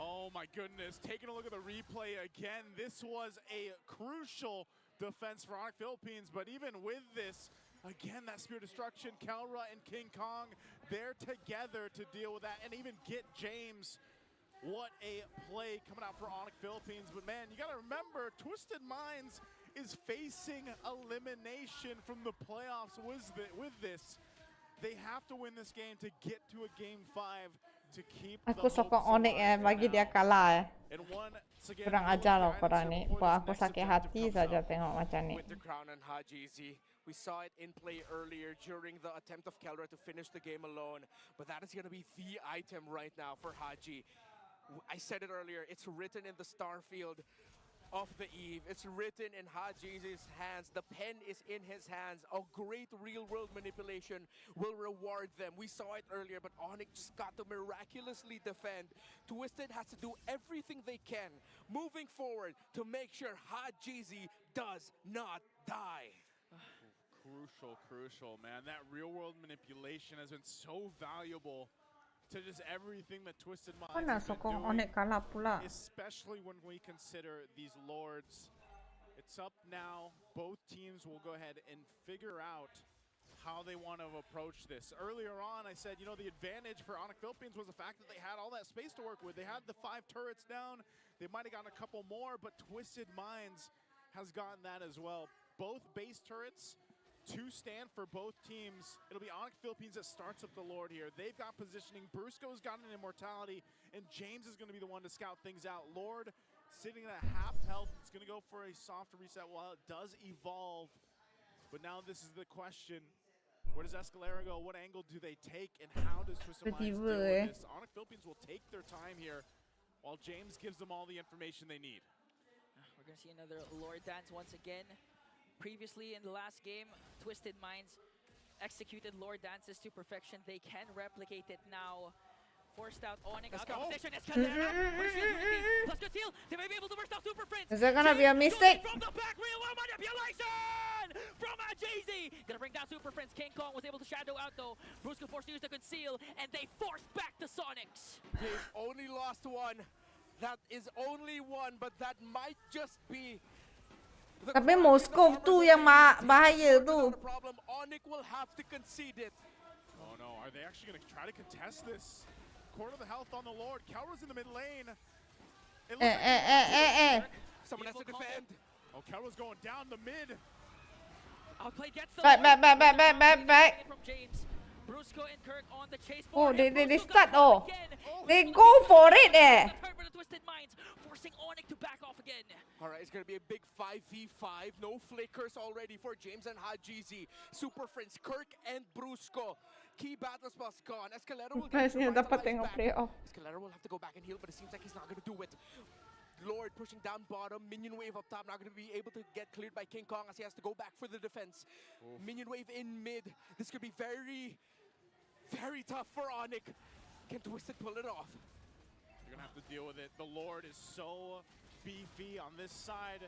Oh my goodness, taking a look at the replay again, this was a crucial defense for Onyx Philippines, but even with this, again, that Spear Destruction, Kelra and King Kong, they're together to deal with that and even get James. What a play coming out for Onyx Philippines, but man, you gotta remember, Twisted Minds is facing elimination from the playoffs with this. They have to win this game to get to a game 5. Aku sokong Onyx bagi dia kalah Kurang ajar loh korang ni. Buat aku sakit hati saja tengok macam ni. With the crown and Haji Z. We saw it in play earlier during the attempt of Kelra to finish the game alone. But that is going to be the item right now for Haji. I said it earlier, it's written in the star field of the Eve. It's written in Haji's hands. The pen is in his hands. A great real-world manipulation will reward them. We saw it earlier, but Onyx just got to miraculously defend. Twisted has to do everything they can moving forward to make sure Hajizi does not die. Crucial, man. That real-world manipulation has been so valuable to just everything that Twisted Minds has been doing, especially when we consider these Lords. It's up now. Both teams will go ahead and figure out how they want to approach this. Earlier on, I said, you know, the advantage for Onyx Philippines was the fact that they had all that space to work with. They had the 5 turrets down. They might have gotten a couple more, but Twisted Minds has gotten that as well. Both base turrets to stand for both teams. It'll be Onyx Philippines that starts up the Lord here. They've got positioning. Brusco's got an immortality, and James is going to be the one to scout things out. Lord sitting at half health. It's going to go for a soft reset while it does evolve. But now this is the question. Where does Escalera go? What angle do they take? And how does Twisted Minds deal with this? Onyx Philippines will take their time here while James gives them all the information they need. We're going to see another Lord dance once again. Previously in the last game, Twisted Minds executed Lord dances to perfection. They can replicate it now. Forced out Onyx out of position. Escalera. Plus good steal. They may be able to burst out Super Prince. Is there gonna be a mistake? From the back, real world manipulation from Jay-Z. Gonna bring down Super Prince. King Kong was able to shadow out though. Brusco forced to use the conceal, and they forced back the Sonics. They've only lost one. That is only one, but that might just be. Tapi Moskow tu yang bahaya tu. Onyx will have to concede it. Oh no, are they actually going to try to contest this? Quarter of the health on the Lord. Kelra's in the mid lane. Someone has to defend. Oh, Kelra's going down the mid. Outplay gets the Back. From James. Brusco and Kirk on the chase. Oh, they start. Oh, they go for it. Twisted Minds forcing Onyx to back off again. All right, it's going to be a big 5v5. No flickers already for James and Hajizi. Super Friends, Kirk and Brusco. Key battle spots gone. Escalera will get Escalera will have to go back and heal, but it seems like he's not going to do it. Lord pushing down bottom. Minion wave up top. Not going to be able to get cleared by King Kong as he has to go back for the defense. Minion wave in mid. This could be very, very tough for Onyx. Can Twisted pull it off? You're going to have to deal with it. The Lord is so beefy on this side.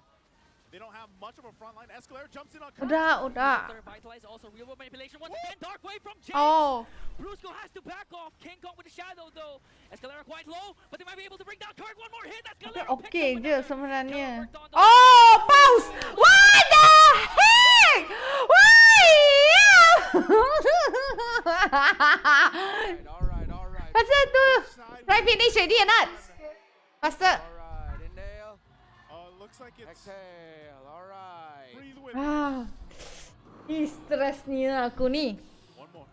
They don't have much of a front line. Escalera jumps in on Kirk. Udah. Revitalize, also real world manipulation once again. Dark wave from James. Oh. Brusco has to back off. King Kong with a shadow though. Escalera quite low, but they might be able to bring down Kirk. One more hit. Escalera okay je sebenarnya. Oh, pause. What the heck? Why? All right. Pasal tu. Right finish dia nak. Faster. Looks like it's exhale. All right. Breathe with Stress ni aku ni. One more.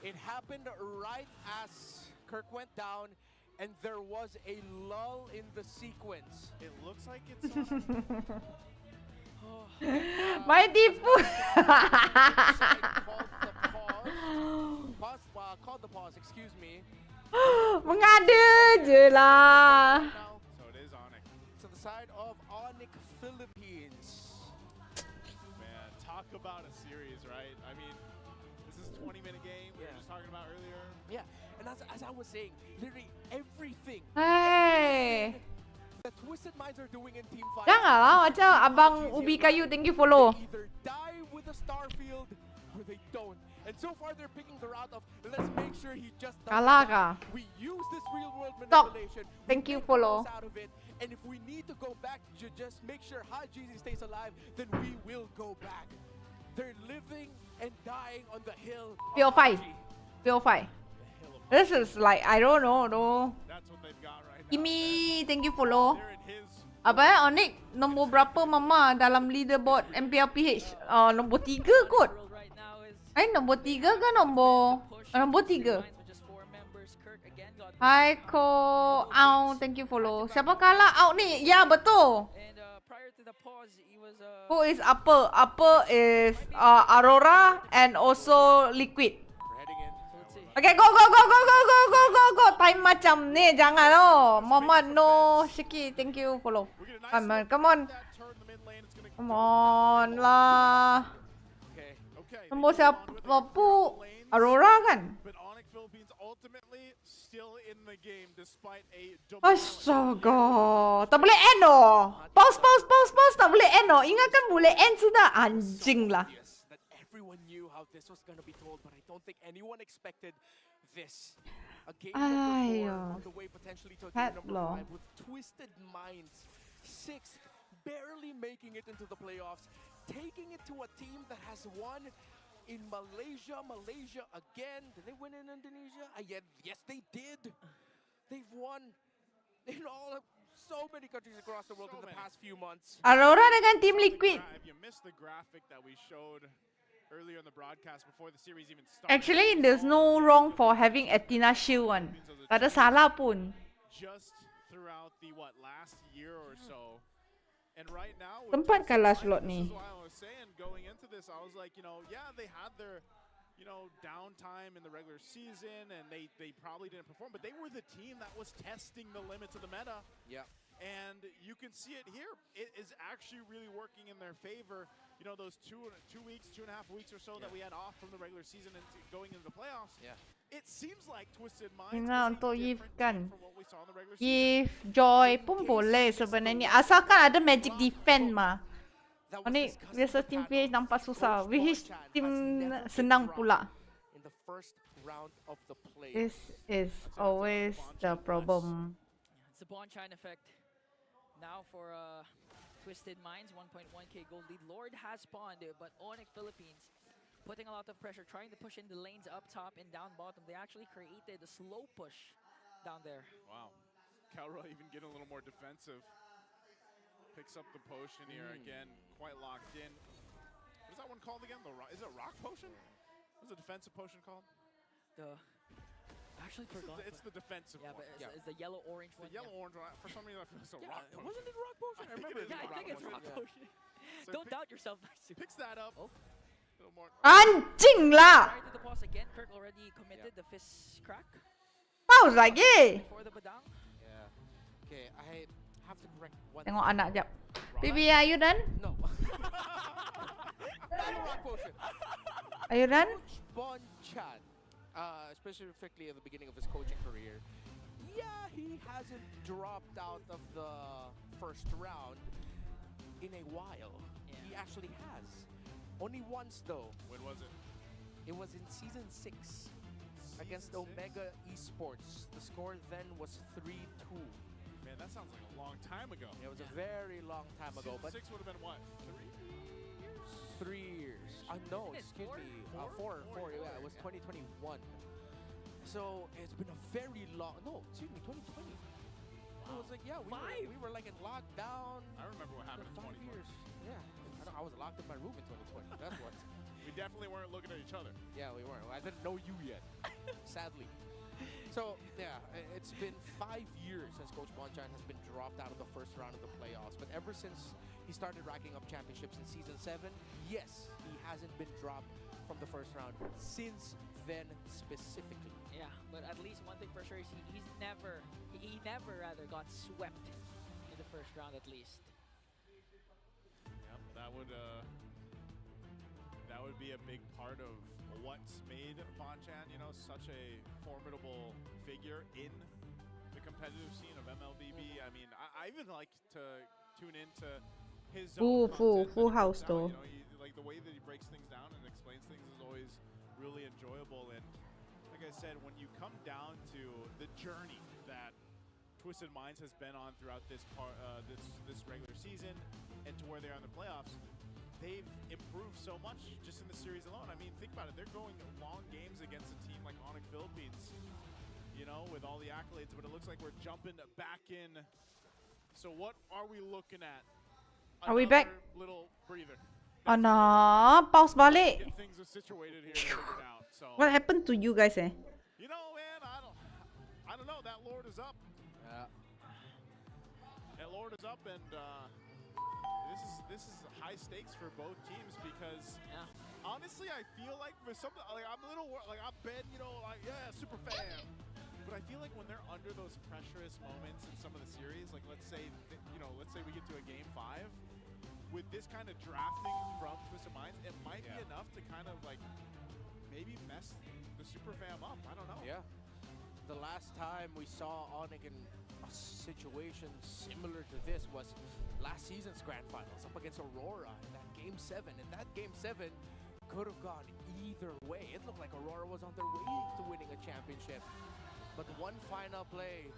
It happened right as Kirk went down, and there was a lull in the sequence. It looks like it's Mai tipu. Called the pause, excuse me. Mengada je lah. So it is Onyx. To the side of Onyx Philippines. Man, talk about a series, right? I mean, this is a 20-minute game we were just talking about earlier. Yeah, and as I was saying, literally everything. Hey. The Twisted Minds are doing in team fight. Janganlah macam abang ubi kayu tinggi follow. Either die Starfield or they don't. And so far they're picking the route of let's make sure he just doesn't Kalah die. ka. We use this real world Stop. manipulation. Thank we you, make the follow. most out of it. And if we need to go back to just make sure Hajizi stays alive, then we will go back. They're living and dying on the hill of PO5. Haji. PO5. This is like, I don't know, no. That's what they've got right now. Kimi, thank you follow. They're in his. Apa ya, Onyx? Nombor berapa mama dalam leaderboard Mpl Ph? Nombor 3 kot. Nombor 3 ke nombor 3? Hai Ko Au, thank you follow. Siapa kalah out ni? Ya, betul. Who is upper? Upper is Aurora and also Liquid. Okay, go. Time macam ni, jangan oh. Mohamad no Shiki, thank you follow. Come on. Come on lah. Nombor siapa? Pu Aurora kan? Astaga, tak boleh end oh. Pause. Tak boleh end oh. Ingatkan boleh end sudah. Anjing lah. Everyone knew how this was going to be told, but I don't think anyone expected this. A game Ay, number 4 on the way potentially to a game number 5 with Twisted Minds. 6th, barely making it into the playoffs, taking it to a team that has won in Malaysia again. Did they win in Indonesia? Yes, they did. They've won in so many countries across the world in the past few months. Aurora dengan Team Liquid. If you missed the graphic that we showed earlier in the broadcast before the series even started. Actually, there's no wrong for having Athena Shield one. Tak ada salah pun. Just throughout the last year or so. And right now, Tempat kalah slot this ni. is why I was saying going into this, I was like, yeah, they had their downtime in the regular season and they probably didn't perform, but they were the team that was testing the limits of the meta. Yeah. And you can see it here. It is actually really working in their favor. Those 2 weeks, 2.5 weeks or so that we had off from the regular season and going into the playoffs. Yeah. It seems like Twisted Minds Ini is untuk Yves kan. from what we saw in the regular Yves, Joy pun boleh sebenarnya. Asalkan ada magic defend mah. Ni biasa Team PH nampak susah. Which team senang pula. In the first round of the play. This is always the problem. It's the Bonchine effect. Now for Twisted Minds, 1.1k gold lead. Lord has spawned, but Onyx Philippines putting a lot of pressure, trying to push in the lanes up top and down bottom. They actually created a slow push down there. Wow. Kelra even getting a little more defensive. Picks up the potion here again, quite locked in. What is that one called again? Is it Rock Potion? What's the defensive potion called? I actually forgot. It's the defensive one. But it's the yellow-orange one. The yellow-orange one. For some reason, I feel it's a Rock Potion. Wasn't it Rock Potion? I remember it. I think it's Rock Potion. So Don't doubt yourself. Picks that up. Oh. A little more. Anjing lah! Prior to the pause again, Kirk already committed the fist crack. Pause lagi. Before the badang. Yeah. Okay, I have to correct one. Tengok anak jap. Bibi, are you done? No. Not a Rock Potion. Are you done? Bonchan, specifically at the beginning of his coaching career, yeah, he hasn't dropped out of the first round in a while. Yeah. He actually has. Only once though. When was it? It was in season 6 against Omega Esports. The score then was 3-2. Man, that sounds like a long time ago. It was a very long time ago. But 6 would have been what? 3 years? No, excuse me. 4. Yeah, it was 2021. So it's been a very long. No, excuse me, 2020. Wow. It was like we were like in lockdown. I remember what happened in 5 2020. years. Yeah, I was locked in my room in 2020. That's what. We definitely weren't looking at each other. Yeah, we weren't. I didn't know you yet, sadly. So yeah, it's been 5 years since Coach Bonchan has been dropped out of the first round of the playoffs. But ever since he started racking up championships in season 7, yes, he hasn't been dropped from the first round since then specifically. Yeah, but at least one thing for sure is he never got swept in the first round at least. Yep, that would be a big part of what's made Bonchan, such a formidable figure in the competitive scene of MLBB. I mean, I even like to tune into his Full house though. like the way that he breaks things down and explains things is always really enjoyable. And like I said, when you come down to the journey that Twisted Minds has been on throughout this regular season and to where they are in the playoffs, they've improved so much just in the series alone. I mean, think about it. They're going long games against a team like Onyx Philippines, you know, with all the accolades, but it looks like we're jumping back in. So what are we looking at? Are we back? Little breather. Oh no, pause balik. Get things are situated here and figured out. So What happened to you guys, eh? you know, man, I don't know. That Lord is up. Yeah. That Lord is up, and this is high stakes for both teams because honestly, I feel like for some, like I'm a little like I've been, you know, like super fan. But I feel like when they're under those pressurous moments in some of the series, like let's say we get to a game 5, with this kind of drafting from Twisted Minds, it might be enough to kind of like maybe mess the Super Fam up. I don't know. Yeah. The last time we saw Onyx in a situation similar to this was last season's grand finals up against Aurora in that game 7. And that game 7 could have gone either way. It looked like Aurora was on their way to winning a championship. But one final play.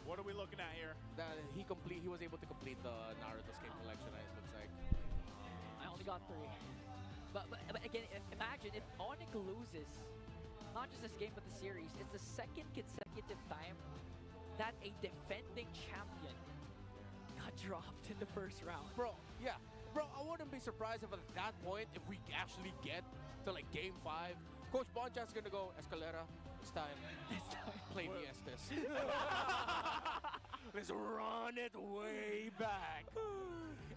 What are we looking at here? That he was able to complete the Naruto skin collection, it looks like. I only got 3. But again, imagine if Onyx loses, not just this game but the series, it's the second consecutive time that a defending champion got dropped in the first round. Bro, I wouldn't be surprised if at that point, if we actually get to like game 5, Coach Bonchan's gonna go, Escalera, it's time. Play the Estes. Let's run it way back.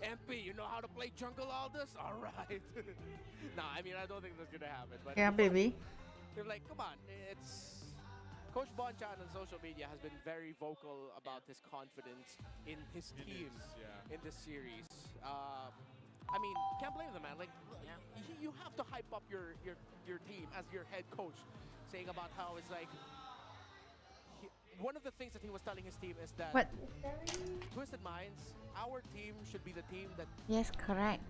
MP, you know how to play Jungle Aldous? All right. Nah, I mean, I don't think that's gonna happen. But Yeah, baby. they're like, come on, it's... Coach Bonchan on social media has been very vocal about his confidence in his team in this series. I mean, can't blame the man. Like, you have to hype up your team as your head coach, saying about how it's like one of the things that he was telling his team is that Twisted Minds, our team should be the team that Yes, correct.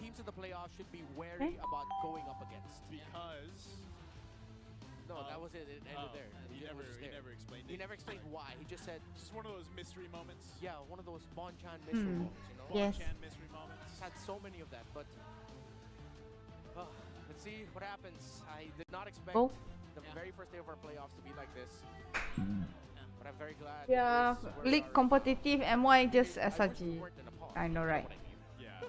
teams in the playoffs should be wary about going up against. Because that was it. It ended there. He never explained it. He never explained why. He just said just one of those mystery moments. Yeah, one of those Bonchan mystery moments. You know, Yes. Bonchan mystery moments. He's had so many of that, but let's see what happens. I did not expect the very first day of our playoffs to be like this. But I'm very glad. Yeah, League competitive MY just SRG. I know, right? Yeah.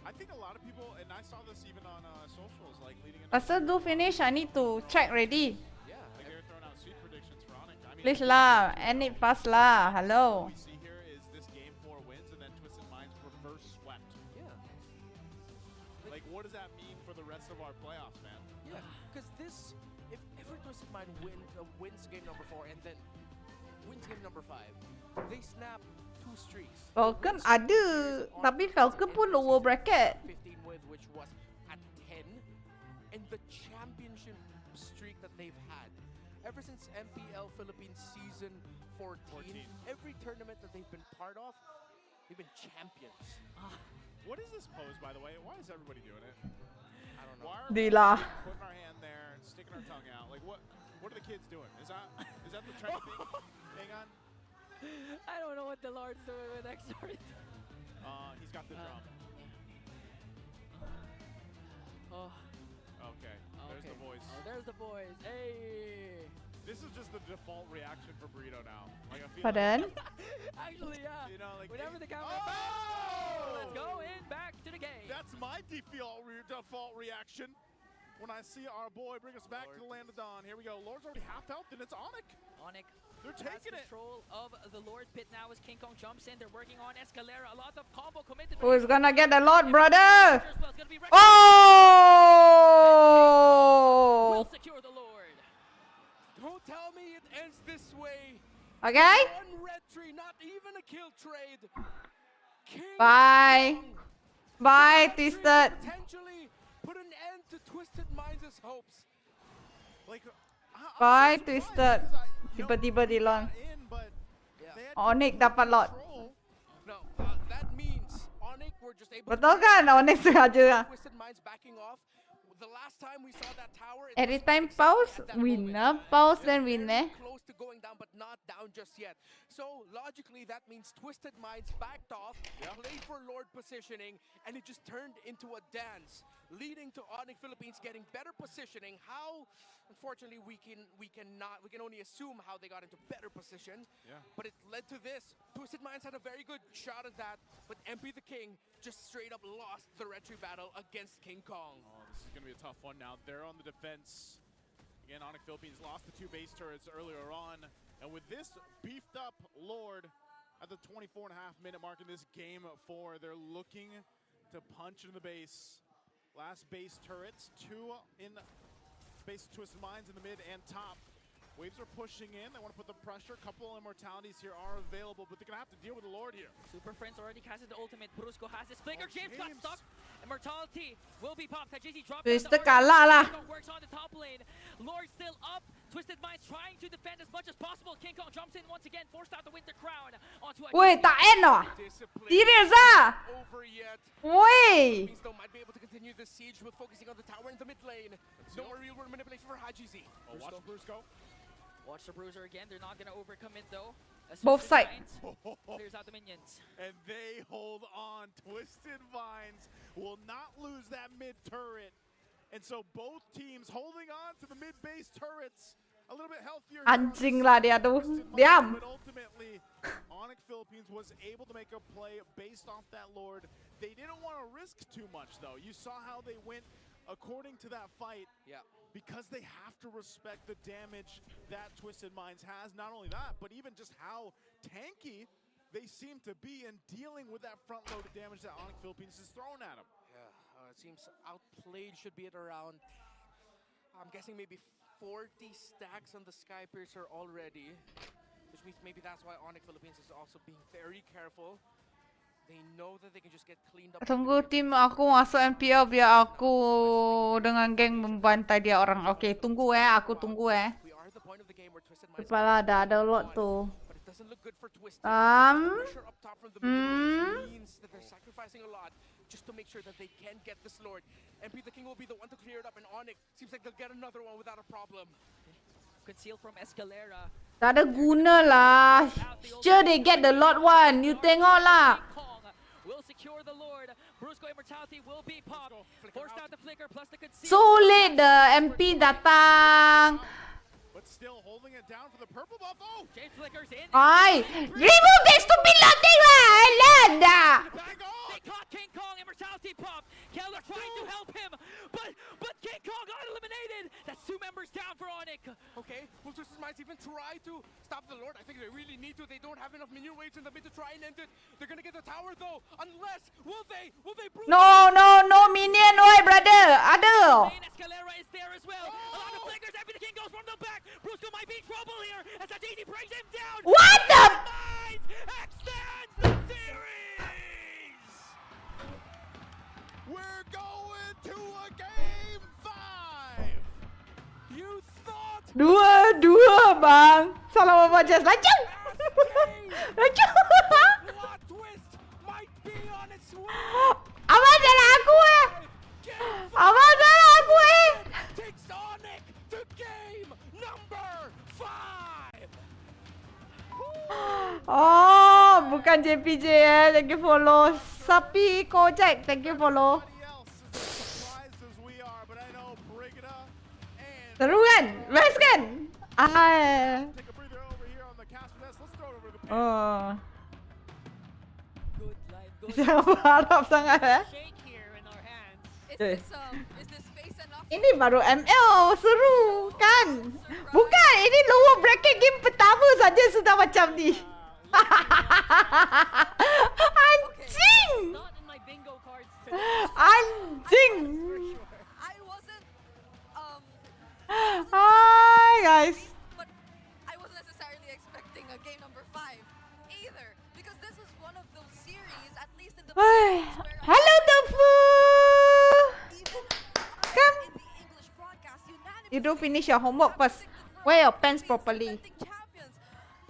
I think a lot of people, and I saw this even on socials, like leading into Pastor do finish, I need to check ready. like they were throwing out sweet predictions for Onyx. I mean, Please lah, end it fast lah. Hello. What we see here is this game 4 wins and then Twisted Minds reverse swept. Yeah. Like, what does that mean for the rest of our playoffs, man? Yeah, because this, if ever Twisted Mind wins game number 4 and then wins game number 5, they snap 2 streaks. Falcon ada, tapi Falcon pun lower bracket. 15 with which was at 10, and the championship streak that they've had ever since Mpl Philippines season 14. Every tournament that they've been part of, they've been champions. What is this pose, by the way? Why is everybody doing it? I don't know. Why are Dila. we putting our hand there and sticking our tongue out? Like, what are the kids doing? Is that the trendy thing? Hang on. I don't know what the Lord's doing with XR. He's got the drum. Okay. There's the voice. Oh, there's the boys. Hey. This is just the default reaction for Burrito now. Like, I feel Pardon? Actually, yeah. You know, like whenever the camera let's go in back to the game. That's my default reaction when I see our boy bring us back to the land of dawn. Here we go. Lord's already half health, and it's Onyx. Onyx. They're taking it. Control of the Lord pit now as King Kong jumps in. They're working on Escalera. A lot of combo committed. Who is gonna get the Lord, brother? Oh! Will secure the Lord. Don't tell me it ends this way. Okay. One red tree, not even a kill trade. Bye. Bye, Twisted. Potentially put an end to Twisted Minds' hopes. Like, Bye, Twisted. Tiba-tiba Dylan. Yeah. Onyx dapat lot. No, that means Onyx were just able Betul kan? Onyx sengaja. Twisted Minds backing off. The last time we saw that tower, it Every was time exactly pause, at that win moment. na. Pause Just then win very eh. close to going down, but not down just yet. So logically, that means Twisted Minds backed off, played for Lord positioning, and it just turned into a dance, leading to Onyx Philippines getting better positioning. How, unfortunately, we can only assume how they got into better position. Yeah. But it led to this. Twisted Minds had a very good shot at that, but MP the King just straight up lost the retry battle against King Kong. Oh, this is going to be a tough one now. They're on the defense. Again, Onyx Philippines lost the 2 base turrets earlier on. And with this beefed up Lord at the 24.5-minute mark in this game 4, they're looking to punch into the base. Last base turrets, 2 in base Twisted Minds in the mid and top. Waves are pushing in. They want to put the pressure. A couple immortalities here are available, but they're going to have to deal with the Lord here. Super Friends already casted the ultimate. Brusco has his flicker. James got stuck. Immortality will be popped. JC dropped down Twisted the kalah lah. King Kong works on the top lane. Lord still up. Twisted Minds trying to defend as much as possible. King Kong jumps in once again, forced out the Winter Crown onto a Woi, tak end ah. Serius ah. Over yet. Woi. Philippines though might be able to continue the siege with focusing on the tower in the mid lane. No more real world manipulation for Haji Z. Oh, watch Brusco. Watch the Bruiser again. They're not going to overcommit though. As Both Twisted sides. Minds clears out the minions. And they hold on. Twisted Vines will not lose that mid turret. And so both teams holding on to the mid base turrets. A little bit healthier. Anjing lah dia tuh. Diam. But ultimately, Onyx Philippines was able to make a play based off that Lord. They didn't want to risk too much though. You saw how they went according to that fight. Yeah. Because they have to respect the damage that Twisted Minds has. Not only that, but even just how tanky they seem to be in dealing with that front-loaded damage that Onyx Philippines is throwing at them. Yeah, it seems outplayed should be at around, I'm guessing maybe 40 stacks on the Sky Piercer already. Which means maybe that's why Onyx Philippines is also being very careful. They know that they can just get cleaned up. Tunggu tim aku masuk MPL biar aku dengan geng membantai dia orang. Oke, tunggu aku tunggu Kepala ada lot tuh. Just to make sure that they can get this Lord. MP the King will be the one to clear it up, and Onyx seems like they'll get another one without a problem. Concealed from Escalera. Tak ada guna lah. Sure they get the lot one. You tengok lah. Will secure the Lord. Brusco immortality will be popped. Forced out the flicker plus the conceal. Sulit the MP datang. But still holding it down for the purple buff. Oh! James flickers in. Ay, remove that stupid loading lah. Alada. They caught King Kong immortality pop. Keller trying to help him, but King Kong got eliminated. That's 2 members down for Onyx. Okay, will Twisted Minds even try to stop the Lord? I think they really need to. They don't have enough minion waves in the mid to try and end it. They're gonna get the tower though, unless will they? No minion, oi brother. Ada. Escalera is there as well. A lot of flickers. After the King goes from the back. Brusco might be in trouble here as the DD brings him down. What the? Extends the series. We're going to a game 5. You thought? Dua bang. Salah apa just laju. Laju. Plot twist might be on its way. Apa salah aku Apa salah aku Takes Onyx to game number 5. Oh, bukan JPJ Thank you follow. Sapi Kojak, thank you follow. Seru kan? Best kan? Oh. Jangan berharap sangat Ini baru ML, seru kan? Bukan, ini lower bracket game pertama saja sudah macam ni. Anjing! Anjing! Hi guys. But I wasn't necessarily expecting a game number 5 either, because this is one of those series, at least in the Hello Tofu! Come! You don't finish your homework first. Wear your pants properly.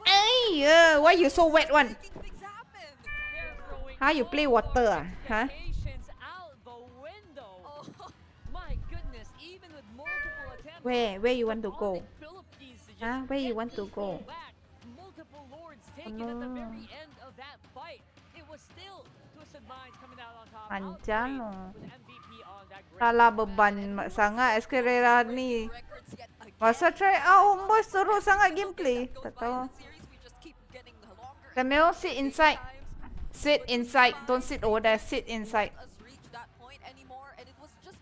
Ay, why you so wet one? They're throwing How you play water ah? Huh? Patience out the window. My goodness, even with multiple attempts. Where you want to from go? Onyx Philippines to just Huh? Where you get want to this go? ball back. Multiple lords Oh taken at the no. very end of that fight. It was still Twisted Minds coming out on top. Panjang Outplayed loh. with MVP on that great Salah comeback. beban sangat Escalera ni. Masa try homeboy seru sangat gameplay. Tak tahu. Camille sit inside. Sit inside. Don't sit over there. Sit inside. Us reach that point anymore, and it was just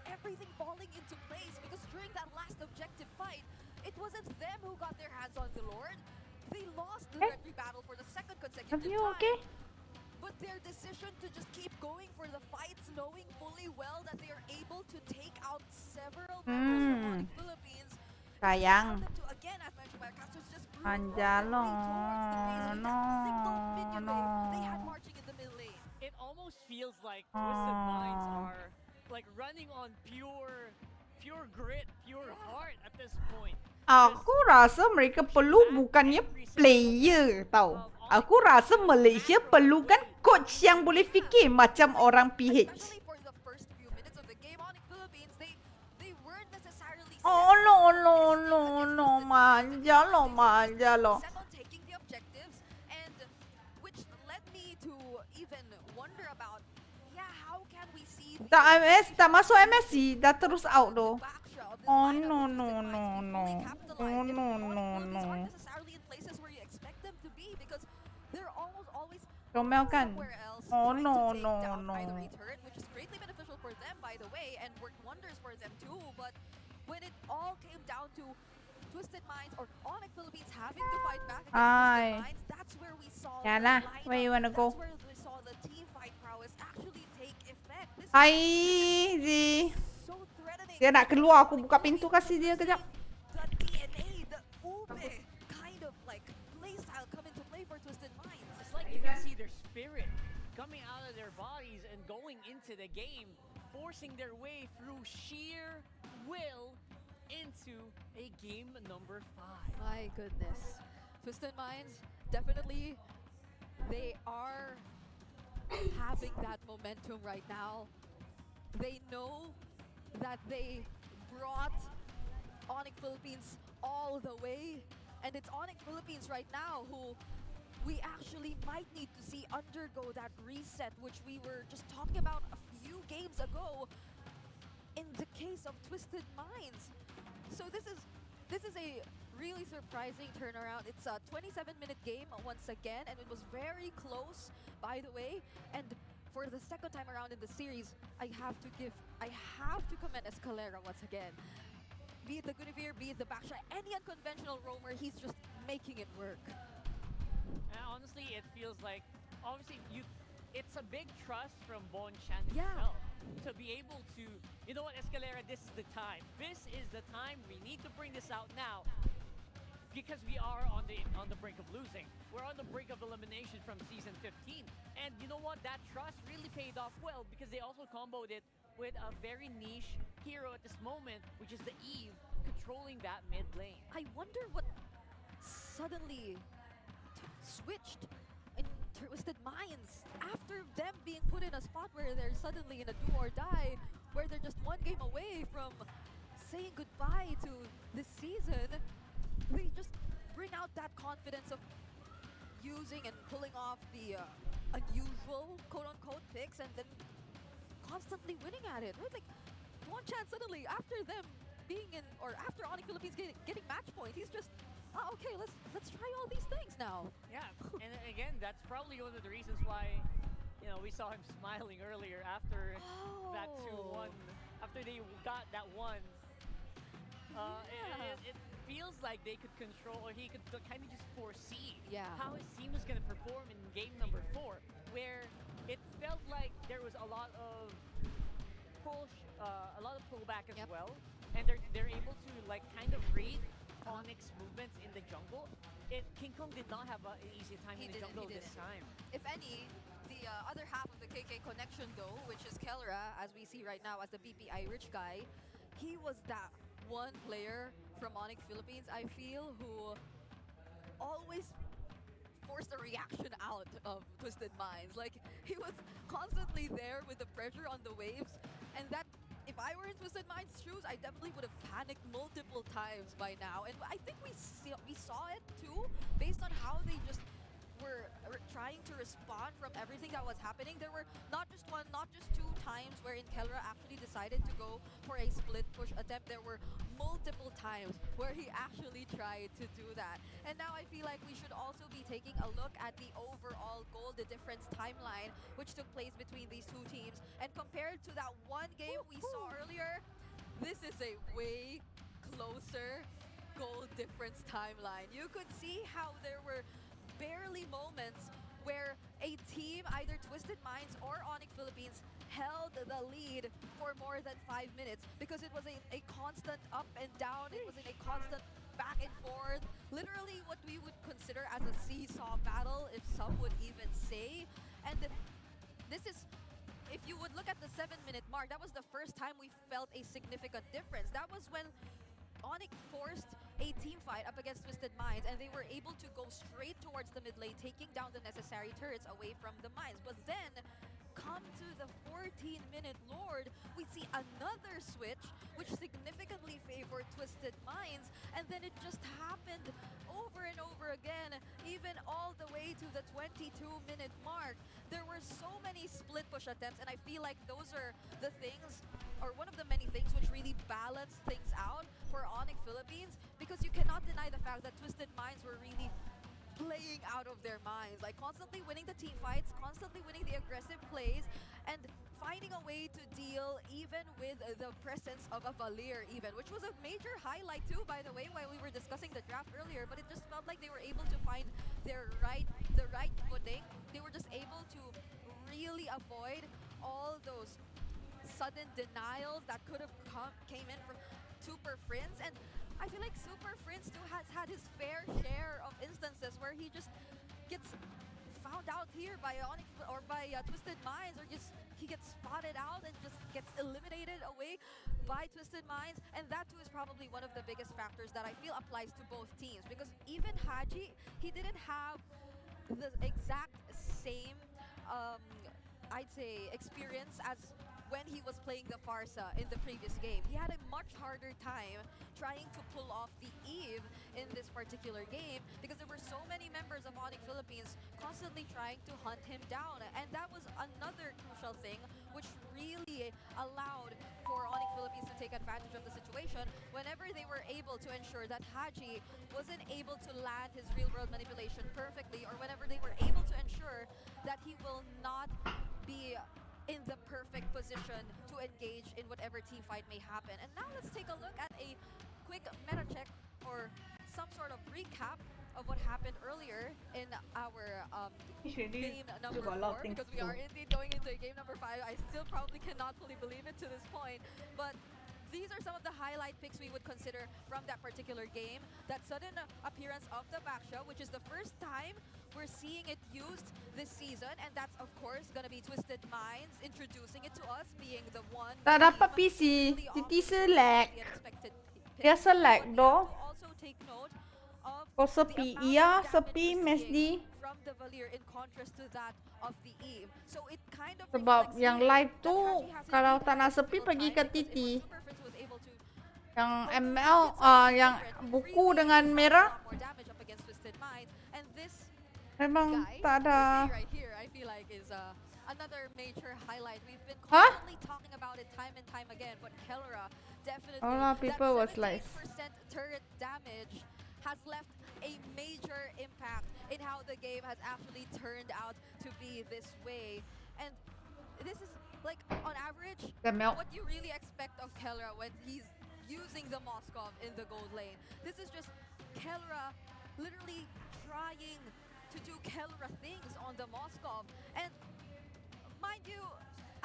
everything falling into place because during that last objective fight, it wasn't them who got their hands on the Lord. They lost the Red battle for the second consecutive Are you time. okay? But their decision to just keep going for the fights, knowing fully well that they are able to take out several members from Onyx Philippines, Sayang. allowed them to, again, as mentioned by Castros, just move Anjalo. towards the base with No. that single minion No. wave they had marching in the mid lane. It almost feels like Twisted Minds are like running on pure grit, pure heart at this point. Aku rasa mereka perlu bukannya player tau. Aku rasa Malaysia perlukan coach yang boleh fikir macam orang PH. Oh no, manja lo. Tak MS, tak masuk MSC, dah terus out doh. Oh no. Oh no. Romel kan? Oh no. Which is greatly beneficial for them, by the way, and worked wonders for them too. But when it all came down to Twisted Minds or Onyx Philippines having to fight back against Twisted Minds, that's where we saw the Yalah, where you wanna go? That's where we saw the team fight prowess actually take effect. This Hai Zee. Dia nak keluar, aku buka pintu kasih dia kejap. the DNA, the ube kind of like playstyle come into play for Twisted Minds. It's like you can see their spirit coming out of their bodies and going into the game, forcing their way through sheer will into a game number 5. My goodness. Twisted Minds, definitely, they are having that momentum right now. They know that they brought Onyx Philippines all the way. And it's Onyx Philippines right now who we actually might need to see undergo that reset, which we were just talking about a few games ago in the case of Twisted Minds. So this is a really surprising turnaround. It's a 27-minute game once again, and it was very close, by the way. And for the second time around in the series, I have to commend Escalera once again. Be it the Guinevere, be it the Backshot, any unconventional roamer, he's just making it work. And honestly, it feels like, obviously, it's a big trust from Bon Chan himself to be able to, you know what, Escalera, this is the time. This is the time. We need to bring this out now because we are on the brink of losing. We're on the brink of elimination from season 15. And you know what? That trust really paid off well because they also comboed it with a very niche hero at this moment, which is the Eve, controlling that mid lane. I wonder what suddenly switched in Twisted Minds after them being put in a spot where they're suddenly in a do or die, where they're just one game away from saying goodbye to this season. They just bring out that confidence of using and pulling off the unusual quote-unquote picks and then constantly winning at it. Right? Like, one chance suddenly after them being in, or after Onyx Philippines getting match point, he's just, okay, let's try all these things now. Yeah, and again, that's probably one of the reasons why, you know, we saw him smiling earlier after that 2-1, after they got that one. It feels like they could control, or he could kind of just foresee how his team was going to perform in game number 4, where it felt like there was a lot of pullback as well, and they're able to like kind of read Onyx movements in the jungle. King Kong did not have an easy time in the jungle this time. If any, the other half of the KK connection though, which is Kelra, as we see right now as the BPI rich guy, he was that one player from Onyx Philippines, I feel, who always forced a reaction out of Twisted Minds. Like, he was constantly there with the pressure on the waves, and that, if I were in Twisted Minds' shoes, I definitely would have panicked multiple times by now. And I think we saw it too, based on how they just were trying to respond from everything that was happening. There were not just one, not just two times wherein Kellra actually decided to go for a split push attempt. There were multiple times where he actually tried to do that. And now I feel like we should also be taking a look at the overall goal, the difference timeline, which took place between these two teams. And compared to that one game we saw earlier, this is a way closer goal difference timeline. You could see how there were barely moments where a team, either Twisted Minds or Onyx Philippines, held the lead for more than 5 minutes because it was a constant up and down. It was in a constant back and forth. Literally what we would consider as a seesaw battle, if some would even say. And this is, if you would look at the 7-minute mark, that was the first time we felt a significant difference. That was when Onyx forced a team fight up against Twisted Minds, and they were able to go straight towards the mid lane, taking down the necessary turrets away from the mines. But then, come to the 14-minute Lord, we see another switch, which significantly favored Twisted Minds, and then it just happened over and over again, even all the way to the 22-minute mark. There were so many split push attempts, and I feel like those are the things, or one of the many things which really balance things out for Onyx Philippines, because you cannot deny the fact that Twisted Minds were really playing out of their minds, like constantly winning the team fights, constantly winning the aggressive plays, and finding a way to deal even with the presence of a Valier even, which was a major highlight too, by the way, while we were discussing the draft earlier. But it just felt like they were able to find the right footing. They were just able to really avoid all those sudden denials that could have came in from Super Friends. And I feel like Super Friends too has had his fair share of instances where he just gets found out here by Onyx or by Twisted Minds, or just he gets spotted out and just gets eliminated away by Twisted Minds. And that too is probably one of the biggest factors that I feel applies to both teams, because even Haji, he didn't have the exact same I'd say experience as when he was playing the Farsa in the previous game. He had a much harder time trying to pull off the Eve in this particular game because there were so many members of Onyx Philippines constantly trying to hunt him down. And that was another crucial thing which really allowed for Onyx Philippines to take advantage of the situation whenever they were able to ensure that Haji wasn't able to land his real-world manipulation perfectly, or whenever they were able to ensure that he will not be in the perfect position to engage in whatever team fight may happen. And now let's take a look at a quick meta check or some sort of recap of what happened earlier in our game number 4, because we are indeed going into game number 5. I still probably cannot fully believe it to this point, but these are some of the highlight picks we would consider from that particular game. That sudden appearance of the Baksha, which is the first time we're seeing it used this season, and that's of course gonna be Twisted Minds introducing it to us, being the one Tak dapat PC. Titi select. Dia select doh. Kau sepi. Iya, sepi Mesdi. From the Valier in contrast to that of the Eve. So it kind of Sebab yang live tu kalau tak nak sepi pergi ke Titi. Yang ML yang buku dengan merah memang tak ada. Another major highlight. We've been constantly talking about it time and time again, but Kellra definitely, A lot of people was like turret damage has left a major impact in how the game has actually turned out to be this way. And this is like, on average, what you really expect of Kellra when he's using the Moskov in the gold lane. This is just Kellra literally trying to do Kellra things on the Moskov. And mind you,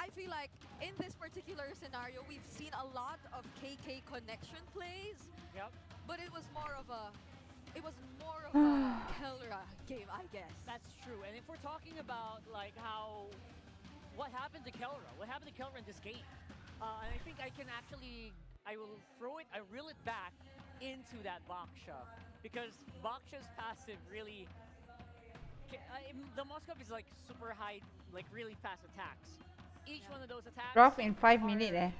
I feel like in this particular scenario, we've seen a lot of KK connection plays. Yep. But it was more of a Kellra game, I guess. That's true. And if we're talking about like what happened to Kellra in this game, and I think I will reel it back into that Baksha, because Baksha's passive really The Moskov is like super high, like really fast attacks. Each one of those attacks Drop in 5 are minutes eh.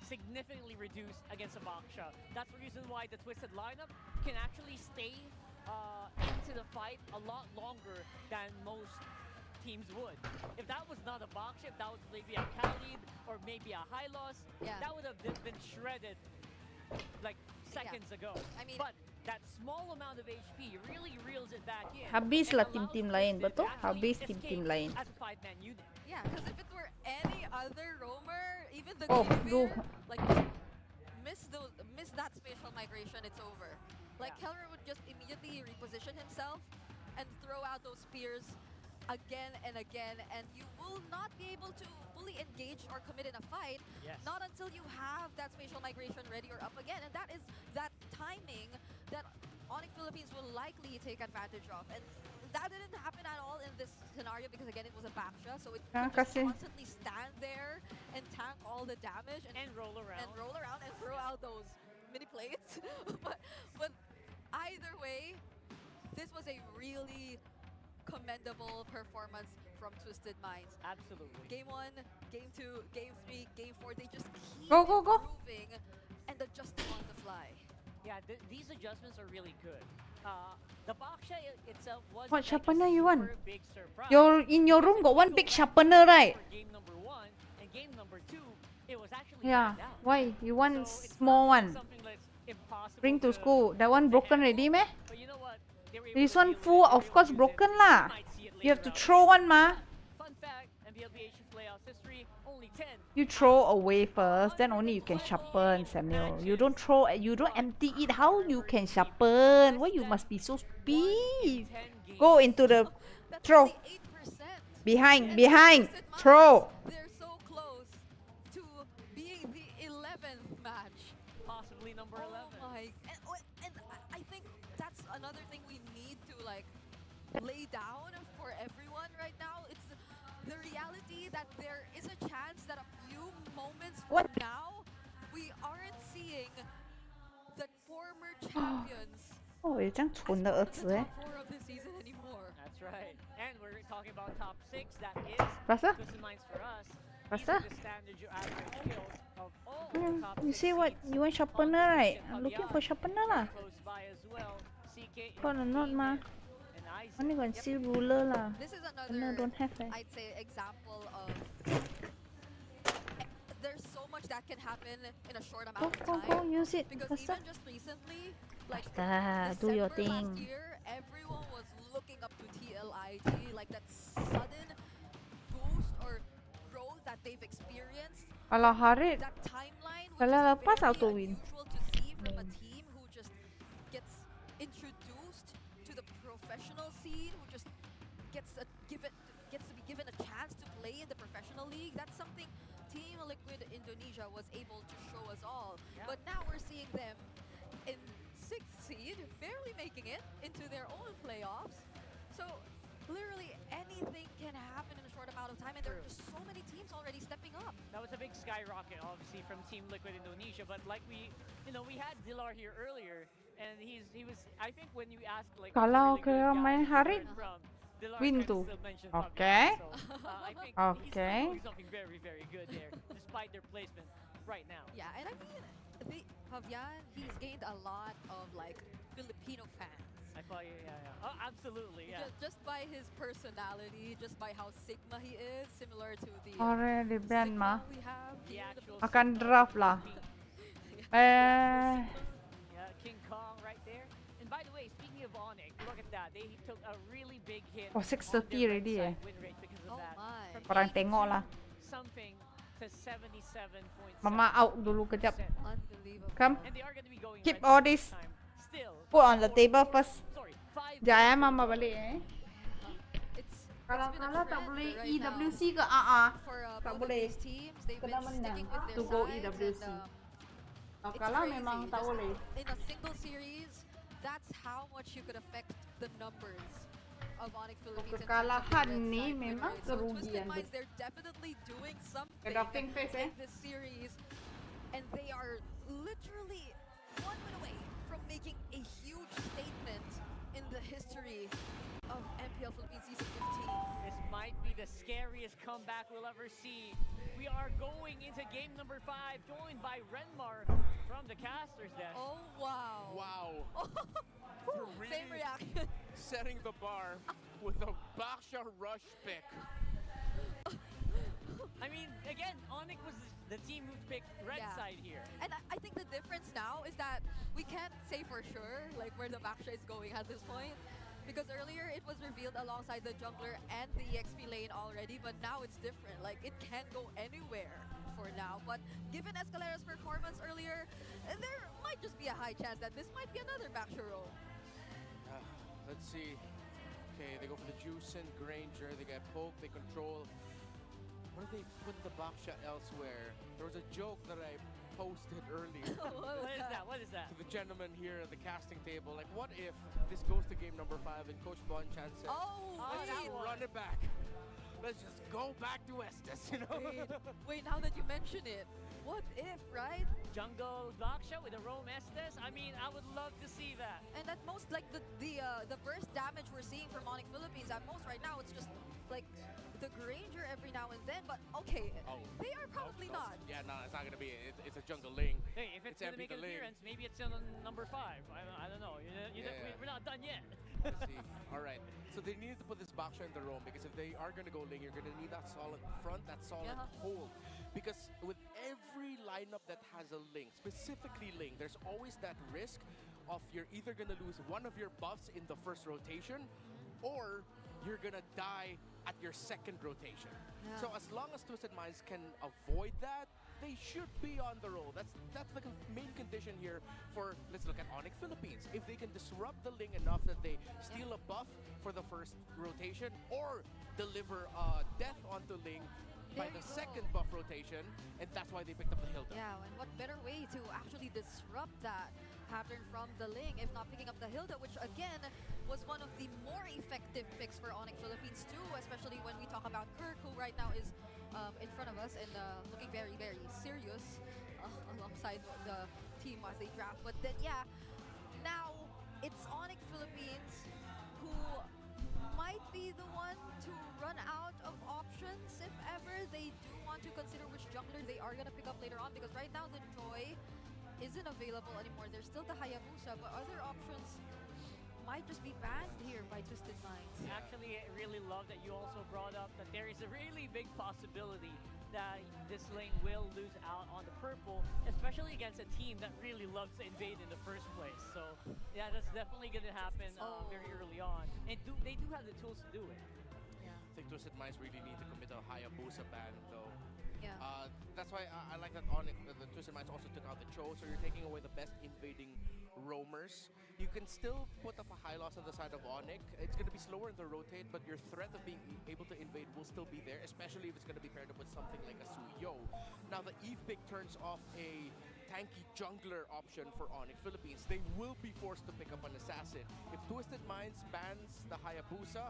significantly reduced against a Baksha. That's the reason why the Twisted lineup can actually stay into the fight a lot longer than most teams would. If that was not a Baksha, if that was maybe a Khalid or maybe a Hylos, that would have been shredded like seconds ago. I mean, but that small amount of HP really reels it back in. Habis and lah allows tim-tim Twisted lain, to betul? actually Habis escape tim-tim lain. as a 5-man unit. Yeah, because if it were any other roamer, even the Oh, Guinevere, duh. like miss that spatial migration, it's over. Like Keller would just immediately reposition himself and throw out those spears again and again, and you will not be able to fully engage or commit in a fight, not until you have that spatial migration ready or up again, and that is that timing that Onyx Philippines will likely take advantage of, and that didn't happen at all in this scenario because again it was a Baksha, so it could just constantly stand there and tank all the damage and roll around and throw out those mini plates. but either way, this was a really commendable performance from Twisted Minds. Absolutely. Game 1, Game 2, Game 3, Game 4, they just keep Go. improving and adjusting on the fly. Yeah, these adjustments are really good. The Baksha itself was What like sharpener a you want? super big surprise. In your room got one big sharpener, right? For game number 1 and game number 2, it was actually Yeah. banned out. Why? You want So it's small not one? something that's impossible Bring to school. That one broken already, meh? But you know what? They were able This to one deal with full, it. They of were course able to use broken it. lah. You might see it You have to later throw one, ma. Fun fact, Mpl Ph playoffs history, only 10. You throw away first, then only you can sharpen, Samuel. You don't throw, you don't empty it. How you can sharpen? Why you must be so stupid? Go into the throw. Behind, throw. They're so close to being the 11th match. Possibly number 11. Oh my, and I think that's another thing we need to like lay down for everyone right now. It's the reality that there is a chance that a few moments from now, we aren't seeing the former champions 哦，有这样蠢的儿子哎。 4 of the season anymore. That's right. And we're talking about top 6. That is Rasa? Twisted Minds for us. These Rasa? are the standard your average skills of all the top You 6 say what? seeds. You want sharpener, right? I'm looking for sharpener lah. Close by as well. CK Got a note, ma. and Isaac. Only got see ruler lah. This is No, don't have eh. I'd say, example of there's so much that can happen in a short amount of time. Go, use it. Because Faster. even just recently, like Faster, do your December last thing. year, everyone was looking up to TLIG, like that sudden boost or growth that they've experienced. Kalau Harid, That timeline was kalau just lepas very auto win. unusual to see from a team who just gets introduced to the professional scene, who just gets to be given a chance to play in the professional league. That's something Team Liquid Indonesia was able to show us all. But now we're seeing them in 6th seed, barely making it into their own playoffs. So literally anything can happen in a short amount of time, and there are just so many teams already stepping up. That was a big skyrocket, obviously, from Team Liquid Indonesia. But like we had Dilar here earlier, and he was. I think when you asked like, Kalau who's a really kira good main guy Harid, to learn from, Dilar win kind of tu. still mentioned Okay. Fabian. So, I think Okay. he's doing something very, very good there, despite their placement right now. Yeah, and I mean, Fabian, he's gained a lot of like Filipino fans. I thought, yeah. Oh, absolutely, yeah. Just by his personality, just by how Sigma he is, similar to the Already ban ma. we have The here. actual Akan draft lah. Yeah, King Kong right there. And by the way, speaking of Onyx, look at that. They took a really big hit. Oh, 6:30 already eh. Win rate because of that. From Orang tengok lah. something to 77.7%. Mama out dulu kejap. Unbelievable. Come. And they are going to be going Keep right all back this. time. Still, Put on the table first. sorry, 5 Jaya mama balik eh. Kalau tak boleh right EWC ke for tak both of boleh. these teams, they've Kena been menang sticking with their to go sides EWC. and, Kalau it's kalah crazy. memang tak Just boleh. In a single series, that's how much you could affect the numbers of Onyx Philippines. in terms of the Kekalahan red ni side win memang rate. So Twisted kerugian. Minds, they're definitely doing something Adopting face in this series, and they are literally 1 win away from making a huge statement in the history of MPL Philippines Season 15. This might be the scariest comeback we'll ever see. We are going into game number 5, joined by Renmar from the caster's desk. Oh, wow. Wow. Same reaction. Setting the bar with a Baksha rush pick. I mean, again, Onyx was the team who picked red side here. And I think the difference now is that we can't say for sure like where the Baksha is going at this point. Because earlier it was revealed alongside the jungler and the EXP lane already, but now it's different. Like, it can go anywhere for now. But given Escalera's performance earlier, there might just be a high chance that this might be another Baksha roll. Let's see. Okay, they go for the Juice and Granger. They get poke, they control. What if they put the Baksha elsewhere? There was a joke that I posted earlier. What is that? What is that? To the gentleman here at the casting table. Like, what if this goes to game number 5 and Coach Bonchan says, let's just run it back. Let's just go back to Estes, you know? Wait, now that you mention it, what if, right? Jungle Baksha with a Roam Estes? I mean, I would love to see that. And at most, like, the burst damage we're seeing from Onyx Philippines, at most right now, it's just, like, the Granger every now and then, but okay, they are probably not. Yeah, no, it's not going to be. It's a Jungle Ling. Hey, if it's going to make an appearance, maybe it's on number 5. I don't know. We're not done yet. Let's see. All right. So they needed to put this Baksha in the roam because if they are going to go Ling, you're going to need that solid front, that solid hold. Because with every lineup that has a Ling, specifically Ling, there's always that risk of you're either going to lose one of your buffs in the first rotation or you're going to die at your second rotation. So as long as Twisted Minds can avoid that, they should be on the roll. That's the main condition here for, let's look at Onyx Philippines. If they can disrupt the Ling enough that they steal a buff for the first rotation or deliver death onto Ling by the second buff rotation, and that's why they picked up the Hilda. Yeah, and what better way to actually disrupt that pattern from the Ling if not picking up the Hilda, which again was one of the more effective picks for Onyx Philippines too, especially when we talk about Kirk, who right now is in front of us and looking very, very serious alongside the team as they draft. But then, yeah, now it's Onyx Philippines who might be the one to run out of options if ever they do want to consider which jungler they are going to pick up later on, because right now the Joy isn't available anymore. There's still the Hayabusa, but other options might just be banned here by Twisted Minds. Actually, I really love that you also brought up that there is a really big possibility that this lane will lose out on the purple, especially against a team that really loves to invade in the first place. So yeah, that's definitely going to happen very early on. And they do have the tools to do it. Yeah. I think Twisted Minds really need to commit a Hayabusa ban though. Yeah. That's why I like that Onyx, the Twisted Minds also took out the Cho, so you're taking away the best invading roamers. You can still put up a high loss on the side of Onyx. It's going to be slower in the rotate, but your threat of being able to invade will still be there, especially if it's going to be paired up with something like a Suyo. Now the Eve pick turns off a tanky jungler option for Onyx Philippines. They will be forced to pick up an assassin. If Twisted Minds bans the Hayabusa,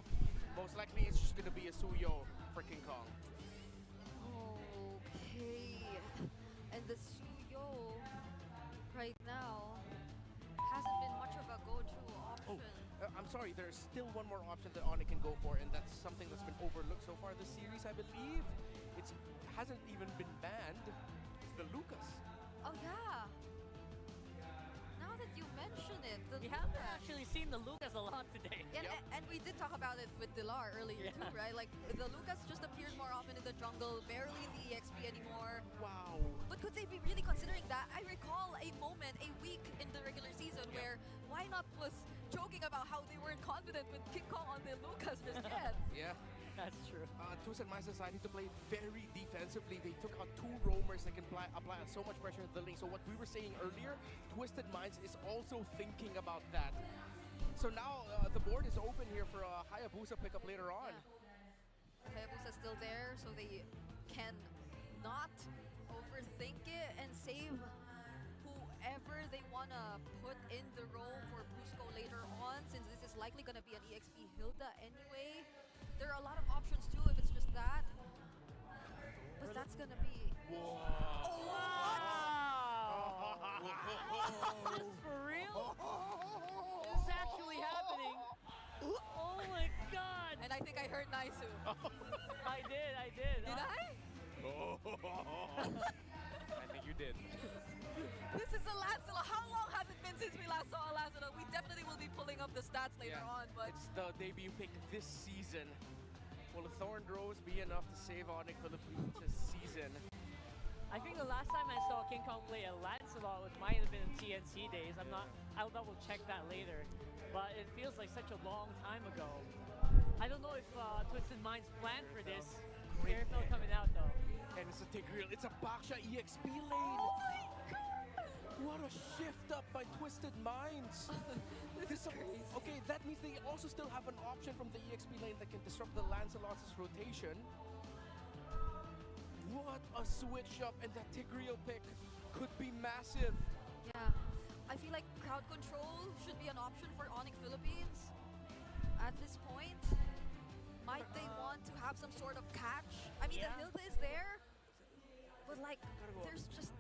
most likely it's just going to be a Suyo for King Kong. Okay, and the Suyo right now hasn't been much of a go-to option. I'm sorry, there's still one more option that Onyx can go for, and that's something that's been overlooked so far this series, I believe. It hasn't even been banned. It's the Lucas. Oh yeah. Now that you mention it, the We haven't actually seen the Lucas a lot today. And we did talk about it with Dilar earlier too, right? Like, the Lucas just appears more often in the jungle, barely in the EXP anymore. Wow. But could they be really considering that? I recall a moment, a week in the regular season where Lineup was joking about how they weren't confident with King Kong on the Lucas just yet. Yeah. That's true. Twisted Minds decided to play very defensively. They took out 2 roamers that can apply so much pressure to the lane. So what we were saying earlier, Twisted Minds is also thinking about that. So now the board is open here for a Hayabusa pickup later on. Yeah. Hayabusa's still there, so they can not overthink it and save whoever they want to put in the role for Brusco later on, since this is likely going to be an EXP Hilda anyway. There are a lot of options too if it's just that. But that's going to be... Whoa. Oh, what? Wow! Is this for real? Is this actually happening? did. This is a Lancelot. How long has it been since we last saw a Lancelot? We definitely will be pulling up the stats later on, but it's the debut pick this season. Will Thorn Rose be enough to save Onyx Philippines this season? I think the last time I saw King Kong play a Lancelot, which might have been in TNC days. I'll double check that later. But it feels like such a long time ago. I don't know if Twisted Minds planned for this. Airfell coming out though. And it's a Tigreal. It's a Baksha EXP lane. Oh my god! What a shift up by Twisted Minds. This is crazy. Okay, that means they also still have an option from the EXP lane that can disrupt the Lancelot's rotation. What a switch up, and that Tigreal pick could be massive. Yeah, I feel like crowd control should be an option for Onyx Philippines at this point. Might they want to have some sort of catch? I mean, the Hilda is there, but like, there's just,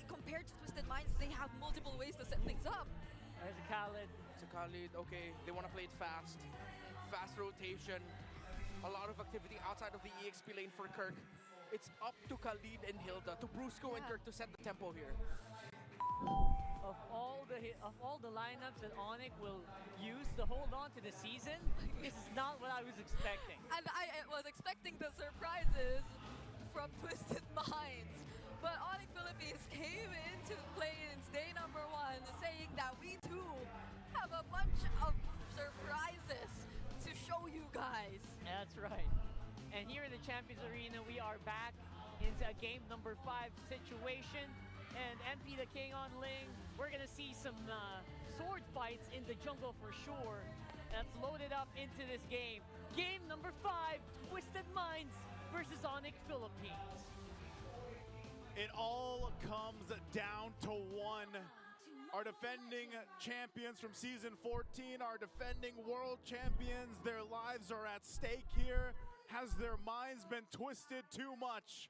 compared to Twisted Minds, they have multiple ways to set things up. There's a Khalid. It's a Khalid, okay, they want to play it fast. Fast rotation, a lot of activity outside of the EXP lane for Kirk. It's up to Khalid and Hilda, to Brusco and Kirk to set the tempo here. Of all the lineups that Onyx will use to hold on to the season, this is not what I was expecting. And I was expecting the surprises from Twisted Minds. But Onyx Philippines came into play-ins day number 1 saying that we too have a bunch of surprises to show you guys. That's right. And here in the Champions Arena, we are back into a game number 5 situation. And MP the King on Ling, we're gonna see some sword fights in the jungle for sure. That's loaded up into this game. Game number 5, Twisted Minds versus Onyx Philippines. It all comes down to one. Our defending champions from season 14, our defending world champions, their lives are at stake here. Has their minds been twisted too much?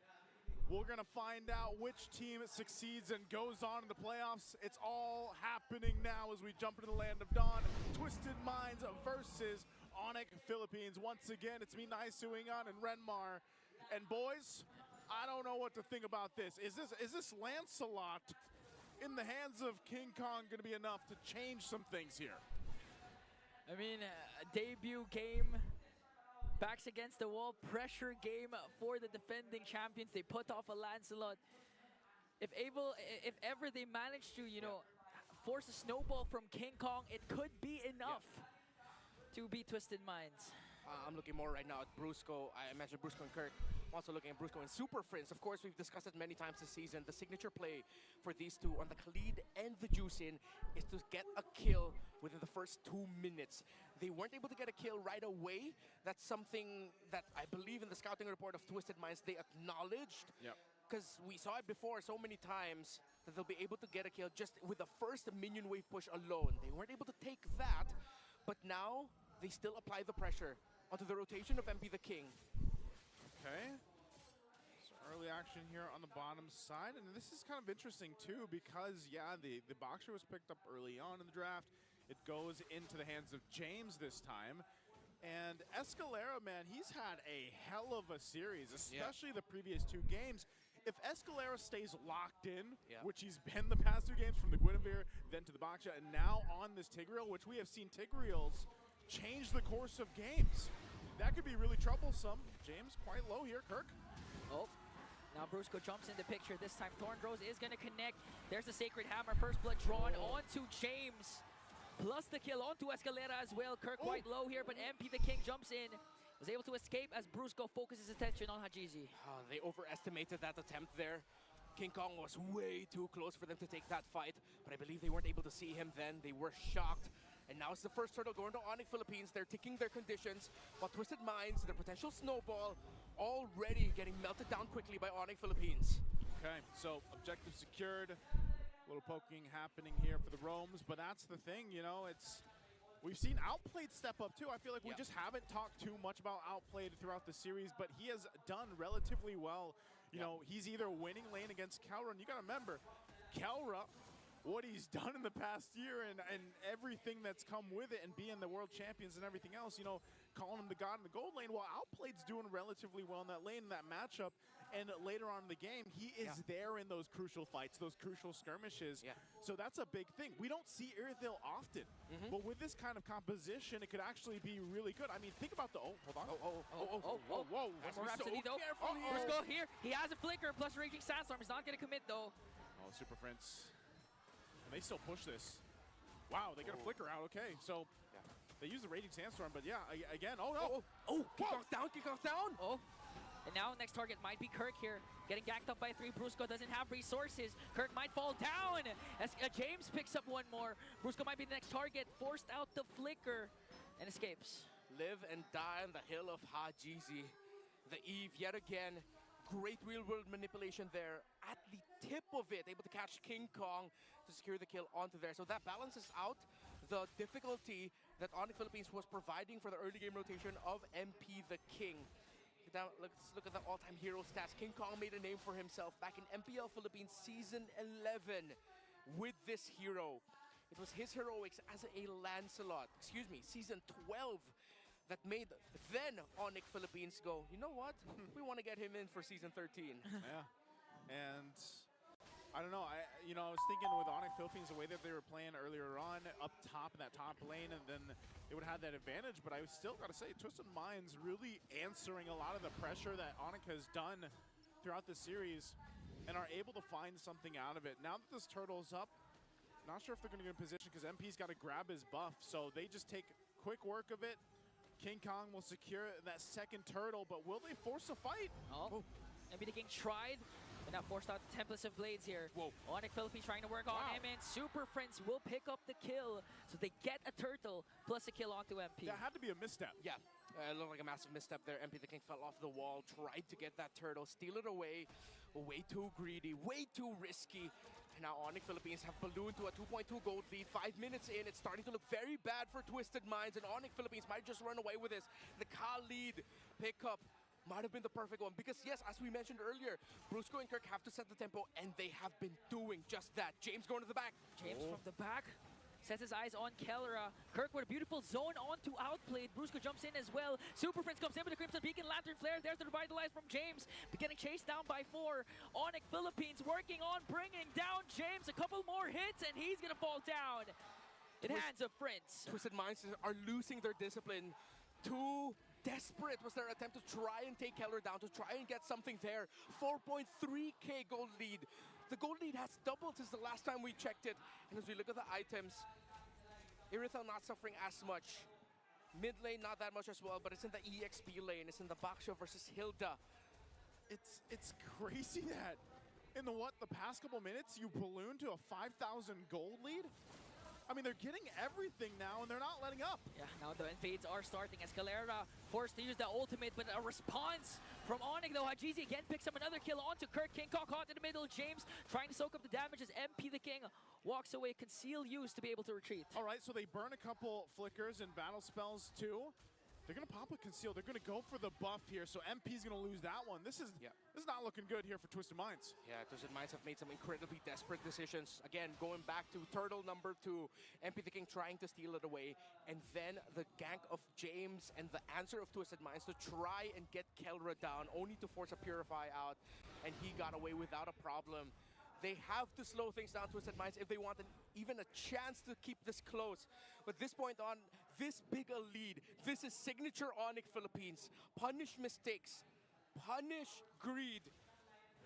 We're gonna find out which team succeeds and goes on in the playoffs. It's all happening now as we jump into the land of dawn. Twisted Minds versus Onyx Philippines. Once again, it's me, Nai Suingan and Renmar. And boys, I don't know what to think about this. Is this Lancelot in the hands of King Kong gonna be enough to change some things here? I mean, debut game. Backs against the wall, pressure game for the defending champions. They put off a Lancelot. If ever they manage to, you know, force a snowball from King Kong, it could be enough to beat Twisted Minds. I'm looking more right now at Brusco. I mentioned Brusco and Kirk. I'm also looking at Brusco and Super Friends. Of course, we've discussed it many times this season. The signature play for these two on the Khalid and the Juicin is to get a kill within the first 2 minutes. They weren't able to get a kill right away. That's something that I believe in the scouting report of Twisted Minds they acknowledged. Because we saw it before so many times that they'll be able to get a kill just with the first minion wave push alone. They weren't able to take that, but now they still apply the pressure onto the rotation of MP the King. Okay. So early action here on the bottom side. And this is kind of interesting too because, yeah, the Boxer was picked up early on in the draft. It goes into the hands of James this time. And Escalera, man, he's had a hell of a series, especially the previous 2 games. If Escalera stays locked in, which he's been the past 2 games from the Guinevere, then to the Baksha, and now on this Tigreal, which we have seen Tigreals change the course of games. That could be really troublesome. James quite low here, Kirk. Oh, now Brusco jumps in the picture. This time Thornrose is going to connect. There's the Sacred Hammer. First blood drawn onto James. Plus the kill onto Escalera as well. Kirk quite low here, but MP the King jumps in. Was able to escape as Brusco focuses attention on Hajizi. They overestimated that attempt there. King Kong was way too close for them to take that fight, but I believe they weren't able to see him then. They were shocked. And now it's the first turtle going to Onyx Philippines. They're ticking their conditions, while Twisted Minds, their potential snowball, already getting melted down quickly by Onyx Philippines. Okay, so objective secured. A little poking happening here for the Roams, but that's the thing, you know, we've seen Outplayed step up too. I feel like we just haven't talked too much about Outplayed throughout the series, but he has done relatively well. You know, he's either winning lane against Kelra, and you gotta remember, Kelra, what he's done in the past year and everything that's come with it and being the world champions and everything else, you know, calling him the god in the gold lane, while Outplayed's doing relatively well in that lane, in that matchup. And later on in the game, he is there in those crucial fights, those crucial skirmishes. So that's a big thing. We don't see Irithil often, but with this kind of composition, it could actually be really good. I mean, think about the, hold on. Whoa. More Rhapsody though. Brusco here, he has a flicker plus Raging Sandstorm. He's not gonna commit though. Oh, Super Prince. And they still push this. Wow, they get a flicker out, okay. So they use the Raging Sandstorm, but yeah, again, Kick off down. Oh. And now next target might be Kirk here. Getting ganked up by 3. Brusco doesn't have resources. Kirk might fall down as James picks up one more. Brusco might be the next target. Forced out the flicker and escapes. Live and die on the hill of Hajizi. The Eve yet again. Great real-world manipulation there at the tip of it. Able to catch King Kong to secure the kill onto there. So that balances out the difficulty that Onyx Philippines was providing for the early game rotation of MP the King. Now, let's look at the all-time hero stats. King Kong made a name for himself back in Mpl Philippines Season 11 with this hero. It was his heroics as a Lancelot, Season 12 that made then Onyx Philippines go, you know what? We want to get him in for Season 13. Yeah, and I don't know. I was thinking with Onyx Philippines, the way that they were playing earlier on, up top in that top lane, and then they would have that advantage. But I still got to say, Twisted Minds really answering a lot of the pressure that Onyx has done throughout the series, and are able to find something out of it. Now that this turtle's up, not sure if they're going to get in position because MP's got to grab his buff. So they just take quick work of it. King Kong will secure that second turtle, but will they force a fight? Oh. MP the King tried, but now forced out the Templates of Blades here. Onyx Philippines trying to work on him, and Super Friends will pick up the kill. So they get a turtle plus a kill onto MP. That had to be a misstep. Yeah, it looked like a massive misstep there. MP the King fell off the wall, tried to get that turtle, steal it away. Way too greedy, way too risky. And now Onyx Philippines have ballooned to a 2.2 gold lead. 5 minutes in, it's starting to look very bad for Twisted Minds, and Onyx Philippines might just run away with this. The Khalid pickup might have been the perfect one, because yes, as we mentioned earlier, Brusco and Kirk have to set the tempo, and they have been doing just that. James going to the back. James from the back sets his eyes on Kellera. Kirk with a beautiful zone onto Outplayed. Brusco jumps in as well. Super Prince comes in with a Crimson Beacon Lantern Flare. There's the Revitalize from James. Getting chased down by 4. Onyx Philippines working on bringing down James. A couple more hits, and he's going to fall down in hands of Prince. Twisted Minds are losing their discipline. Too desperate was their attempt to try and take Keller down, to try and get something there. 4.3k gold lead. The gold lead has doubled since the last time we checked it. And as we look at the items, Irithel not suffering as much. Mid lane not that much as well, but it's in the EXP lane. It's in the Baksho versus Hilda. It's crazy that in the past couple minutes you ballooned to a 5,000 gold lead. I mean, they're getting everything now, and they're not letting up. Yeah, now the invades are starting. Escalera forced to use the ultimate, but a response from Onyx, though. Hajizi again picks up another kill onto Kirk. King Kong caught in the middle. James trying to soak up the damage as MP the King walks away. Conceal use to be able to retreat. All right, so they burn a couple flickers and battle spells, too. They're going to pop a Conceal. They're going to go for the buff here, so MP's going to lose that one. This is not looking good here for Twisted Minds. Yeah, Twisted Minds have made some incredibly desperate decisions. Again, going back to turtle number 2, MP the King trying to steal it away, and then the gank of James and the answer of Twisted Minds to try and get Kelra down, only to force a Purify out, and he got away without a problem. They have to slow things down, Twisted Minds, if they want even a chance to keep this close. But this point on, this big a lead, this is signature Onyx Philippines. Punish mistakes, punish greed,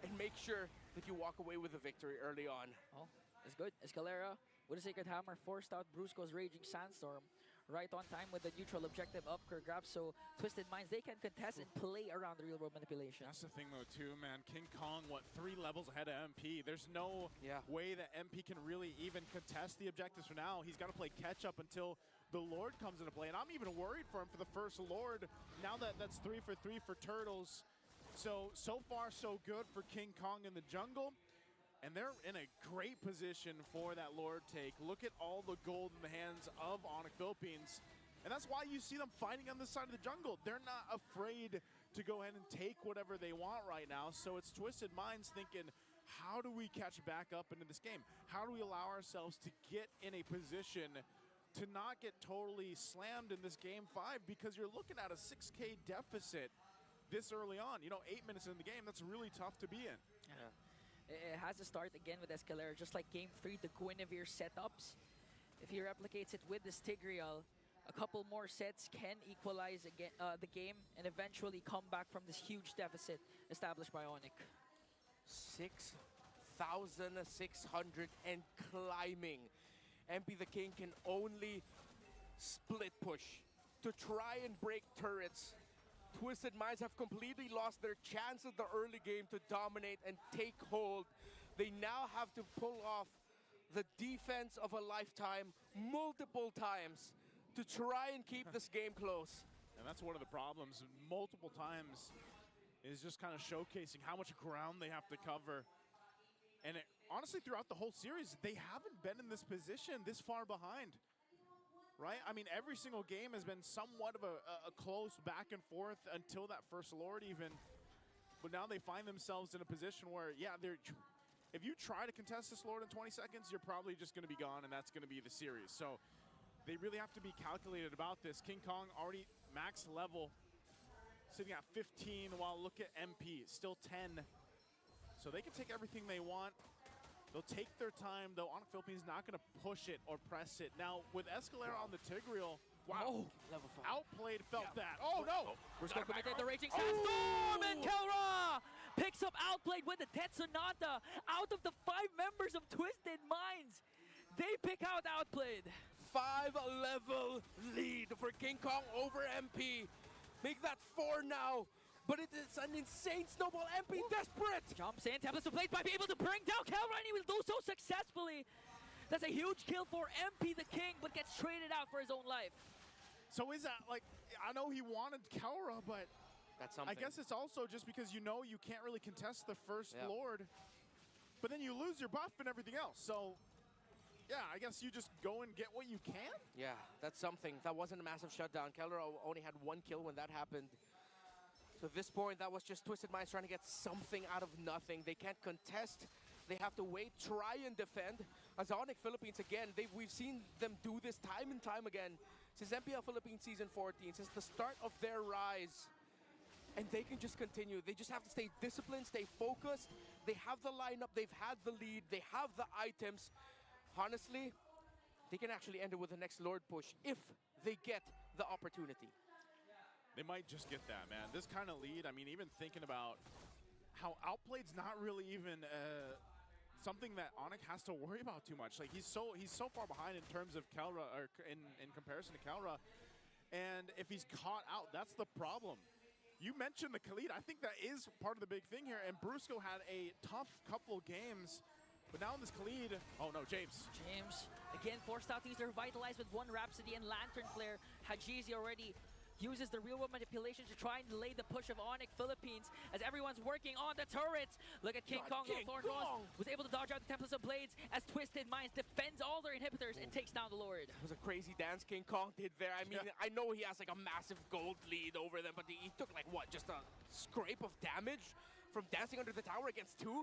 and make sure that you walk away with a victory early on. Oh, it's good. Escalera with a Sacred Hammer forced out Brusco's Raging Sandstorm. Right on time with the neutral objective up grab, so Twisted Minds, they can contest and play around the real-world manipulation. That's the thing, though, too, man. King Kong, 3 levels ahead of MP. There's no way that MP can really even contest the objectives for now. He's got to play catch-up until the Lord comes into play, and I'm even worried for him for the first Lord. Now that's 3 for 3 for Turtles. So far, so good for King Kong in the jungle. And they're in a great position for that Lord take. Look at all the gold in the hands of Onyx Philippines. And that's why you see them fighting on this side of the jungle. They're not afraid to go ahead and take whatever they want right now. So it's Twisted Minds thinking, how do we catch back up into this game? How do we allow ourselves to get in a position to not get totally slammed in this game 5, because you're looking at a 6K deficit this early on. You know, 8 minutes in the game, that's really tough to be in. Yeah. It has to start again with Escalera, just like game 3, the Guinevere setups. If he replicates it with the Tigreal, a couple more sets can equalize again, the game and eventually come back from this huge deficit established by Onyx. 6,600 and climbing. MP the King can only split push to try and break turrets. Twisted Minds have completely lost their chance of the early game to dominate and take hold. They now have to pull off the defense of a lifetime multiple times to try and keep this game close. And that's one of the problems. Multiple times is just kind of showcasing how much ground they have to cover. And honestly, throughout the whole series, they haven't been in this position this far behind, right? I mean, every single game has been somewhat of a close back and forth until that first Lord even. But now they find themselves in a position where, yeah, if you try to contest this Lord in 20 seconds, you're probably just going to be gone, and that's going to be the series. So they really have to be calculated about this. King Kong already max level, sitting at 15, while look at MP, still 10. So they can take everything they want. They'll take their time, though. Onyx Philippines not going to push it or press it. Now, with Escalera on the Tigreal, wow, level 5. Outplayed, felt that. Oh, no! Briscoe committed the Raging Sandstorm, and Kelra picks up Outplayed with the Tet Sonata. Out of the 5 members of Twisted Minds, they pick out Outplayed. 5-level lead for King Kong over MP. Make that 4 now. But it is an insane snowball. MP desperate. Jumps in, tablets to plate by be able to bring down Kelra, and he will do so successfully. That's a huge kill for MP the King, but gets traded out for his own life. So is that, like, I know he wanted Kelra, but that's something. I guess it's also just because you know you can't really contest the first Lord, but then you lose your buff and everything else. So, yeah, I guess you just go and get what you can? Yeah, that's something. That wasn't a massive shutdown. Kelra only had 1 kill when that happened. So at this point, that was just Twisted Minds trying to get something out of nothing. They can't contest. They have to wait, try and defend. As Onyx Philippines, again, we've seen them do this time and time again since Mpl Philippines Season 14, since the start of their rise. And they can just continue. They just have to stay disciplined, stay focused. They have the lineup, they've had the lead, they have the items. Honestly, they can actually end it with the next Lord push if they get the opportunity. They might just get that, man. This kind of lead, I mean, even thinking about how Outplayed's not really even something that Onyx has to worry about too much. Like, he's so far behind in terms of Kelra, or in comparison to Kelra. And if he's caught out, that's the problem. You mentioned the Khalid. I think that is part of the big thing here. And Brusco had a tough couple of games. But now in this Khalid, oh no, James, again, forced out to use their Revitalize with 1 Rhapsody and Lantern Flare. Hajizi already uses the real-world manipulation to try and delay the push of Onyx Philippines as everyone's working on the turrets. Look at King Kong, was able to dodge out the Templars of Blades as Twisted Minds defends all their inhibitors and takes down the Lord. It was a crazy dance King Kong did there. I mean, I know he has like a massive gold lead over them, but he took like what, just a scrape of damage from dancing under the tower against 2?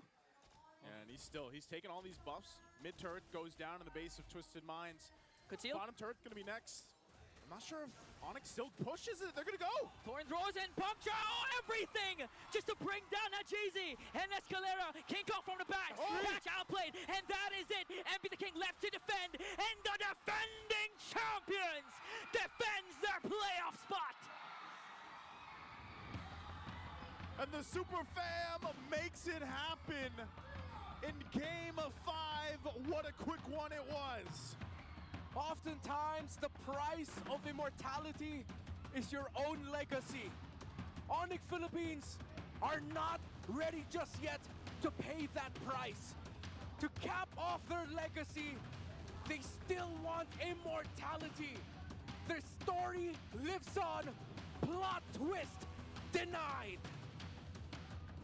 And he's taking all these buffs. Mid turret goes down in the base of Twisted Minds. Conceal. Bottom turret gonna be next. I'm not sure if Onyx still pushes it. They're gonna go. Torn throws and puncture everything just to bring down Hajizi and Escalera. King Kong from the back. Catch Outplayed, and that is it. MP the King left to defend, and the defending champions defends their playoff spot. And the Super Fam makes it happen in game 5. What a quick one it was. Oftentimes, the price of immortality is your own legacy. Onyx Philippines are not ready just yet to pay that price. To cap off their legacy, they still want immortality. Their story lives on. Plot twist denied.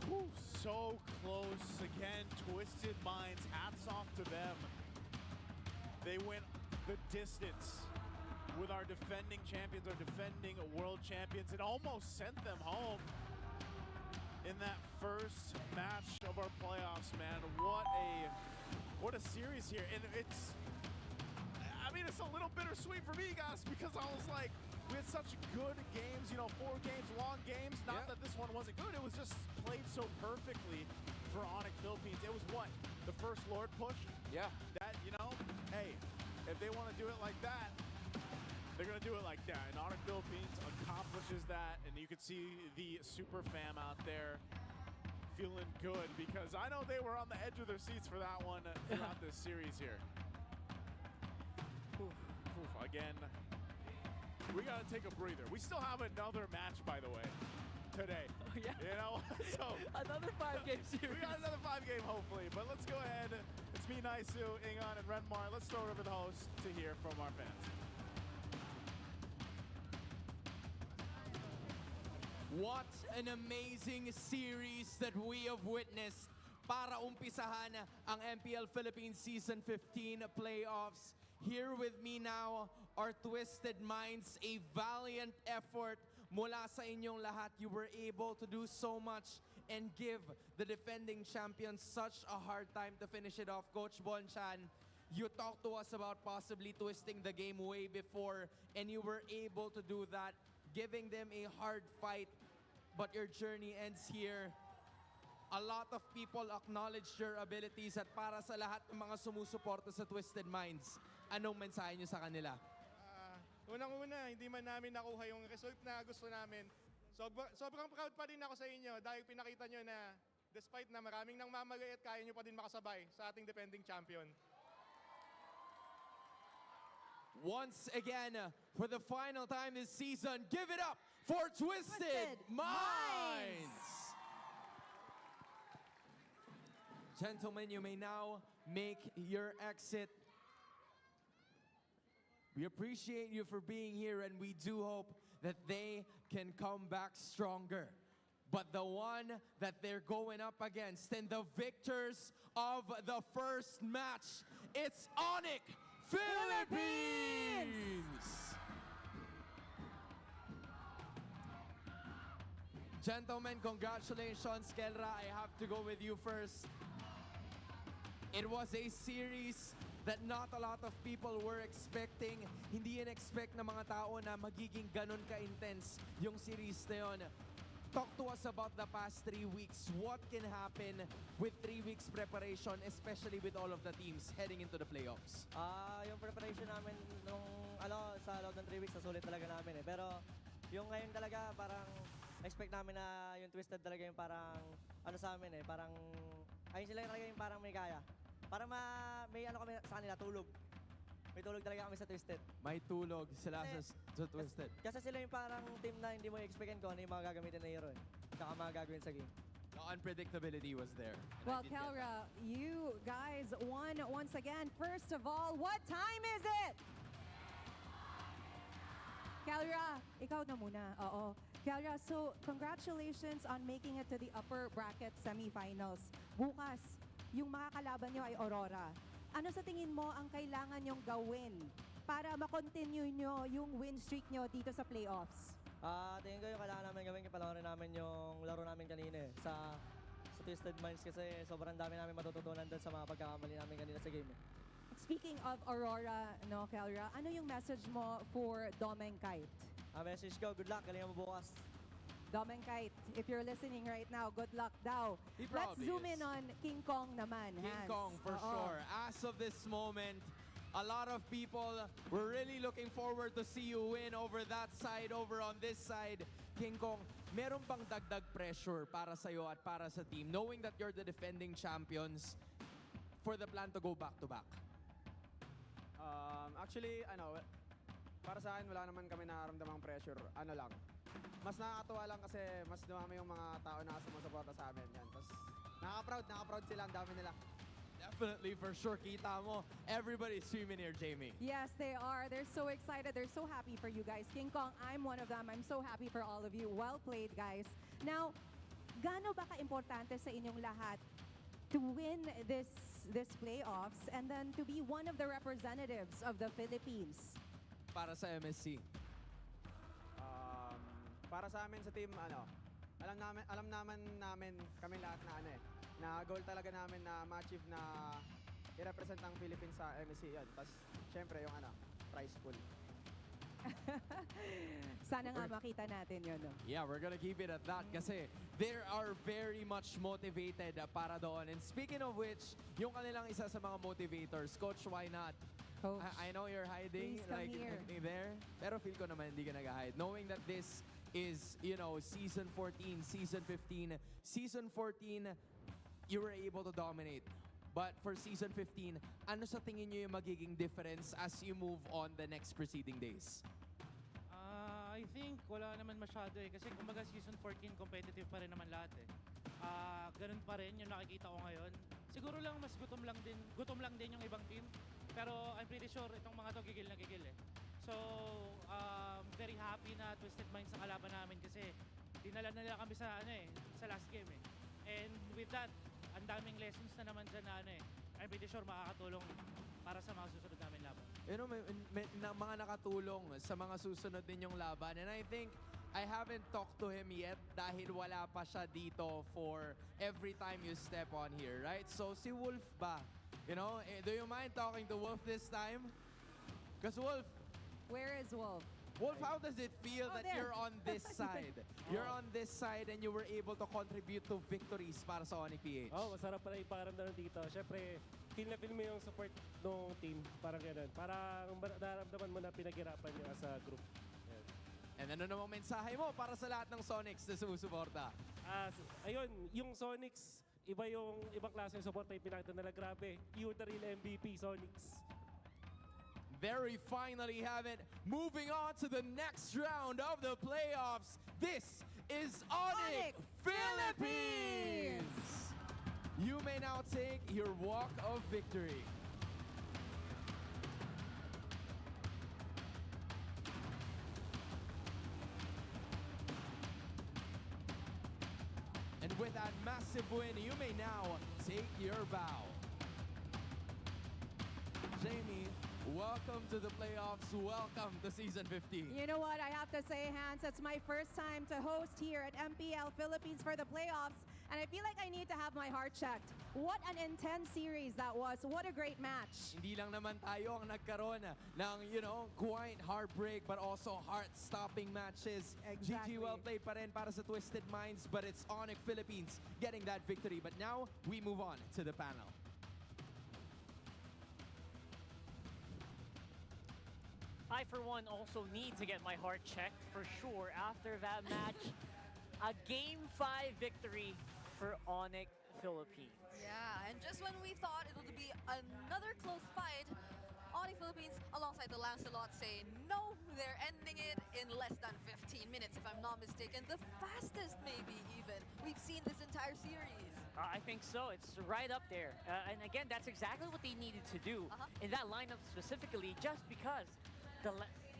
Whew, so close. Again, Twisted Minds, hats off to them. They went the distance with our defending champions, our defending world champions. It almost sent them home in that first match of our playoffs, man. What a series here. And it's, I mean, mean, it's a little bittersweet for me, guys, because I was like, we had such good games, you know, 4 games, long games. Not that this one wasn't good, it was just played so perfectly for Onyx Philippines. It was what? The first Lord push? Yeah. That, you know, hey, if they want to do it like that, they're going to do it like that. And Onyx Philippines accomplishes that, and you can see the super fam out there feeling good because I know they were on the edge of their seats for that one throughout this series here. Again, we got to take a breather. We still have another match, by the way, today. Oh, yeah. You know, so another 5-game series. We got another 5-game, hopefully. But let's go ahead. It's me, Naisu, Ingon, and Renmar. Let's throw it over to the host to hear from our fans. What an amazing series that we have witnessed para umpisahan ang MPL Philippines Season 15 playoffs. Here with me now are Twisted Minds, a valiant effort mula sa inyong lahat. You were able to do so much and give the defending champions such a hard time to finish it off. Coach Bonchan, you talked to us about possibly twisting the game way before, and you were able to do that, giving them a hard fight. But your journey ends here. A lot of people acknowledge your abilities at para sa lahat ng mga sumusuporta sa Twisted Minds, anong mensahe nyo sa kanila? Unang-una, hindi man namin nakuha yung result na gusto namin. Sobrang proud pa din ako sa inyo dahil pinakita nyo na despite na maraming nang mamagay at kaya nyo pa din makasabay sa ating defending champion. Once again, for the final time this season, give it up for Twisted Minds! Gentlemen, you may now make your exit. We appreciate you for being here, and we do hope that they can come back stronger. But the one that they're going up against and the victors of the first match, it's Onyx Philippines! Gentlemen, congratulations, Kelra. I have to go with you first. It was a series that not a lot of people were expecting. Hindi in-expect ng mga tao na magiging ganun ka-intense yung series na yun. Talk to us about the past 3 weeks. What can happen with 3 weeks preparation, especially with all of the teams heading into the playoffs? Yung preparation namin nung sa loob ng 3 weeks, nasulit talaga namin eh. Pero yung ngayon talaga, parang expect namin na yung Twisted talaga yung parang sa amin eh. Parang, ayun sila talaga yung parang may kaya. Parang may kami sa kanila, tulog. May tulog talaga kami sa Twisted. May tulog sila sa Twisted. Kasi sila yung parang team na hindi mo i-expectin ko ano yung mga gagamitin na hero eh. Tsaka mga gagawin sa game. The unpredictability was there. Well, Kelra, you guys won once again. First of all, what time is it? Kelra, ikaw na muna. Oo. Kelra, so congratulations on making it to the upper bracket semifinals. Bukas, yung mga kalaban nyo ay Aurora. Ano sa tingin mo ang kailangan nyong gawin para ma-continue nyo yung win streak nyo dito sa playoffs? Tingin ko yung kailangan namin gawin, panoorin namin yung laro namin kanina sa Twisted Minds kasi sobrang dami namin matututunan doon sa mga pagkakamali namin kanina sa game. Speaking of Aurora, no, Kelra, ano yung message mo for Domeng Kite? Message ko, good luck, galingan mo bukas. Domeng Kite, if you're listening right now, good luck daw. Let's zoom in on King Kong naman, King Hans. Kong, for sure. As of this moment, a lot of people were really looking forward to see you win over that side, over on this side. King Kong, meron bang dagdag pressure para sa'yo at para sa team, knowing that you're the defending champions, for the plan to go back-to-back? Actually, para sa akin, wala naman kami nararamdamang pressure. Lang. Mas nakakatuwa lang kasi mas dumami yung mga tao na sumusuporta sa amin. Yan. Tapos nakaka-proud sila, ang dami nila. Definitely, for sure, kita mo. Everybody's screaming here, Jamie. Yes, they are. They're so excited. They're so happy for you guys. King Kong, I'm one of them. I'm so happy for all of you. Well played, guys. Now, gaano ba ka-importante sa inyong lahat to win this playoffs and then to be one of the representatives of the Philippines? Para sa MSC. Para sa amin sa team, alam namin kami lahat na goal talaga namin na ma-achieve na i-represent ang Philippines sa MSC yan. Tapos, syempre, yung prize pool. Sana nga makita natin yun. No? Yeah, we're gonna keep it at that kasi they are very much motivated para doon. And speaking of which, yung kanilang isa sa mga motivators, Coach, why not? Coach, I know you're hiding, please come like here. there, pero feel ko naman hindi ka nag-hide. Knowing that this is, you know, season 14, season 15, season 14, you were able to dominate. But for season 15, ano sa tingin nyo yung magiging difference as you move on the next preceding days? I think wala naman masyado eh. Kasi kumbaga season 14 competitive pa rin naman lahat eh. Ganun pa rin yung nakikita ko ngayon. Siguro lang mas gutom lang din yung ibang team. Pero I'm pretty sure itong mga to gigil na gigil eh. So, very happy na Twisted Minds sa kalaban namin kasi dinala na nila kami sa sa last game eh. And with that, ang daming lessons na naman dyan na I'm pretty sure makakatulong para sa mga susunod namin laban. You know, may mga nakatulong sa mga susunod din yung laban. And I think I haven't talked to him yet dahil wala pa siya dito for every time you step on here, right? So si Wolf ba? You know, do you mind talking to Wolf this time? Because Wolf... Where is Wolf? Wolf, how does it feel that there. you're on this side? You're on this side and you were able to contribute to victories para sa Onyx PH. Masarap pala yung pakiramdam dito. Siyempre, feel na feel mo yung support ng team. Parang ganun. Parang nararamdaman mo na pinaghirapan nyo as a group. Yan. And ano namang mensahe mo para sa lahat ng Sonics na sumusuporta? Ayun, yung Sonics, ibang klase yung support na pinakita nila. Grabe, you the real MVP, Sonics. There we finally have it. Moving on to the next round of the playoffs. This is Onyx Philippines! You may now take your walk of victory. And with that massive win, you may now take your bow. Jamie, welcome to the playoffs. Welcome to season 15. You know what? I have to say, Hans, it's my first time to host here at Mpl Philippines for the playoffs. And I feel like I need to have my heart checked. What an intense series that was. What a great match. Hindi lang naman tayo ang nagkaroon ng, you know, quite heartbreak but also heart-stopping matches. Exactly. GG well played pa rin para sa Twisted Minds, but it's Onyx Philippines getting that victory. But now, we move on to the panel. I, for one, also need to get my heart checked for sure after that match. A Game 5 victory for Onyx Philippines. Yeah, and just when we thought it would be another close fight, Onyx Philippines, alongside the Lancelot, say no, they're ending it in less than 15 minutes, if I'm not mistaken. The fastest, maybe, even, we've seen this entire series. I think so. It's right up there. And again, that's exactly what they needed to do in that lineup specifically, just because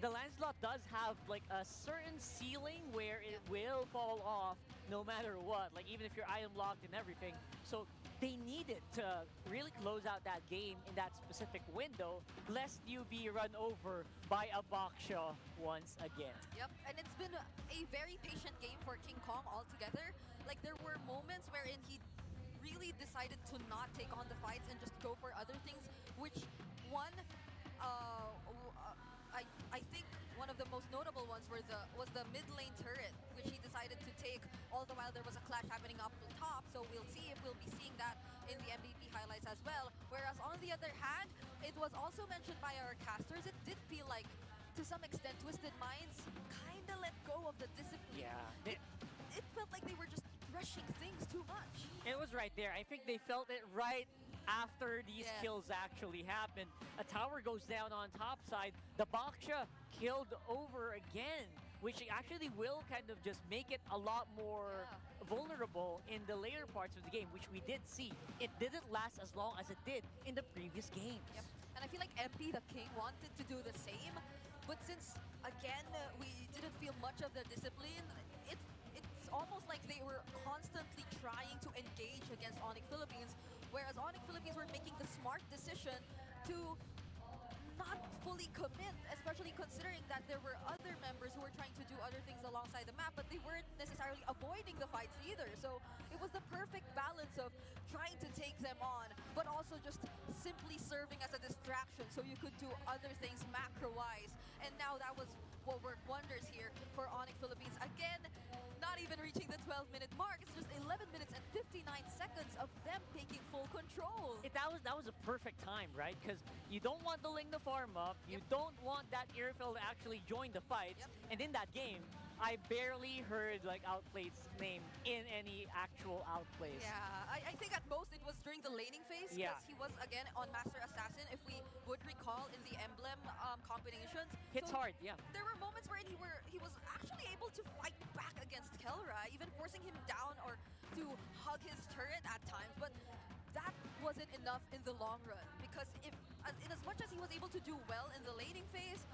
the Lancelot does have like a certain ceiling where it will fall off no matter what, like even if you're item locked and everything. So they needed to really close out that game in that specific window, lest you be run over by a Baksha once again. Yep, and it's been a very patient game for King Kong altogether. Like there were moments wherein he really decided to not take on the fights and just go for other things, which one, I think one of the most notable ones was the mid lane turret, which he decided to take all the while there was a clash happening up top. So we'll see if we'll be seeing that in the MVP highlights as well. Whereas on the other hand, it was also mentioned by our casters, it did feel like to some extent Twisted Minds kind of let go of the discipline. Yeah. It felt like they were just rushing things too much. It was right there. I think they felt it right after these kills actually happened. A tower goes down on top side. The Baksha killed over again, which actually will kind of just make it a lot more vulnerable in the later parts of the game, which we did see. It didn't last as long as it did in the previous games. Yep. And I feel like MP the King wanted to do the same, but since again we didn't feel much of the discipline, it's almost like they were constantly trying to engage against Onyx Philippines, whereas Onyx Philippines were making the smart decision to not fully commit, especially considering that there were other members who were trying to do other things alongside the map, but they weren't necessarily avoiding the fights either. So it was the perfect balance of trying to take them on, but also just simply serving as a distraction so you could do other things macro-wise. And now that was what worked wonders here for Onyx Philippines. Again, not even reaching the 12-minute mark. It's just 11 minutes and 59 seconds of them taking full control. That was a perfect time, right? Because you don't want the Ling to farm up. You don't want that Airfield to actually join the fights. And in that game, I barely heard like Outplayed's name in any actual outplays. Yeah, I think at most it was during the laning phase because Yeah. he was again on Master Assassin, if we would recall in the emblem combinations. Hits hard, yeah. There were moments where he was actually able to fight back against Kelra, even forcing him down or to hug his turret at times, but that wasn't enough in the long run because in as much as he was able to do well in the laning phase,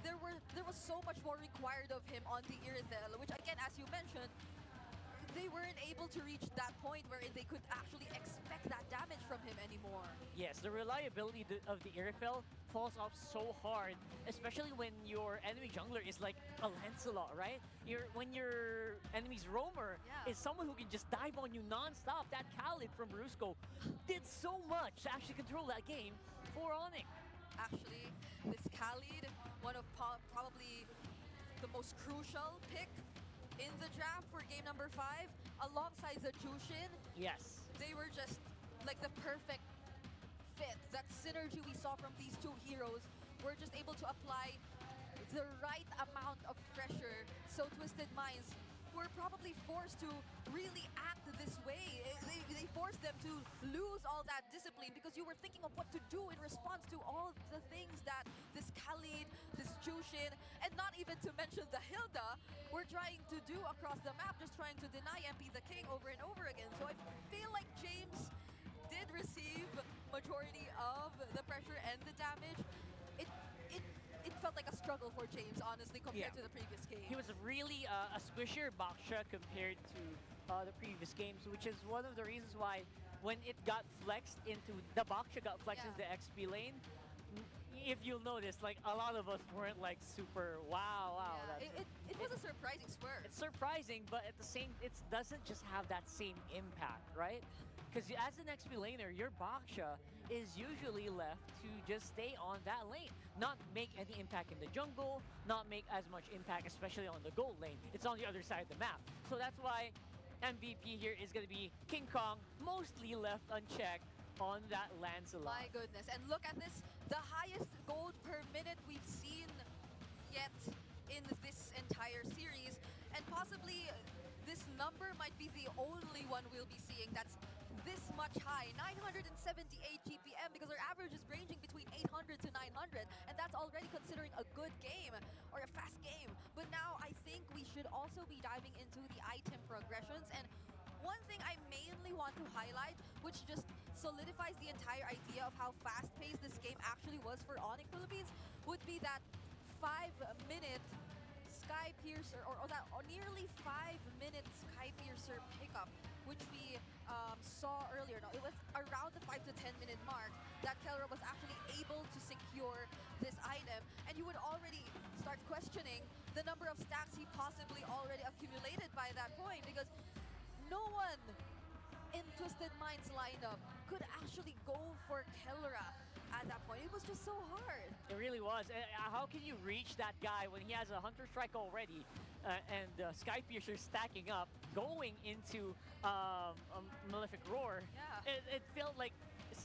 there was so much more required of him on the Irithel, which again, as you mentioned, they weren't able to reach that point where they could actually expect that damage from him anymore. Yes, the reliability of the Airfield falls off so hard, especially when your enemy jungler is like a Lancelot, right? When your enemy's roamer is someone who can just dive on you non-stop. That Khalid from Brusco did so much to actually control that game for Onyx. Actually, this Khalid, one of probably the most crucial pick in the draft for game number 5, alongside the Jushin. Yes. They were just like the perfect fit. That synergy we saw from these two heroes were just able to apply the right amount of pressure. So Twisted Minds were probably forced to really act this way. They forced them to lose all that discipline because you were thinking of what to do in response to all of the things that this Khalid, this Jushin, and not even to mention the Hilda were trying to do across the map, just trying to deny MP the King over and over again. So I feel like James did receive majority of the pressure and the damage. It felt like a struggle for James, honestly, compared to the previous game. He was really a squishier Baksha compared to the previous games, which is one of the reasons why when it got flexed into, the Baksha got flexed into the XP lane, if you'll notice, like a lot of us weren't like super, wow. It was a surprising swerve. It's surprising, but at the same, it doesn't just have that same impact, right? Because as an XP laner, your Baksha is usually left to just stay on that lane, not make any impact in the jungle, not make as much impact, especially on the gold lane. It's on the other side of the map. So that's why MVP here is going to be King Kong, mostly left unchecked on that Lancelot. My goodness. And look at this, the highest gold per minute we've seen yet in this entire series. And possibly this number might be the only one we'll be seeing that's this much high, 978 GPM, because our average is ranging between 800 to 900, and that's already considering a good game or a fast game. But now I think we should also be diving into the item progressions, and one thing I mainly want to highlight, which just solidifies the entire idea of how fast-paced this game actually was for Onyx Philippines, would be that 5-minute Sky Piercer, or that nearly 5-minute Sky Piercer pickup, which we saw earlier. No, it was around the 5 to 10 minute mark that Kelra was actually able to secure this item, and you would already start questioning the number of stacks he possibly already accumulated by that point, because no one in Twisted Minds lineup could actually go for Kelra at that point. It was just so hard. It really was. How can you reach that guy when he has a Hunter Strike already and Sky Piercer stacking up, going into Malefic Roar? Yeah. It felt like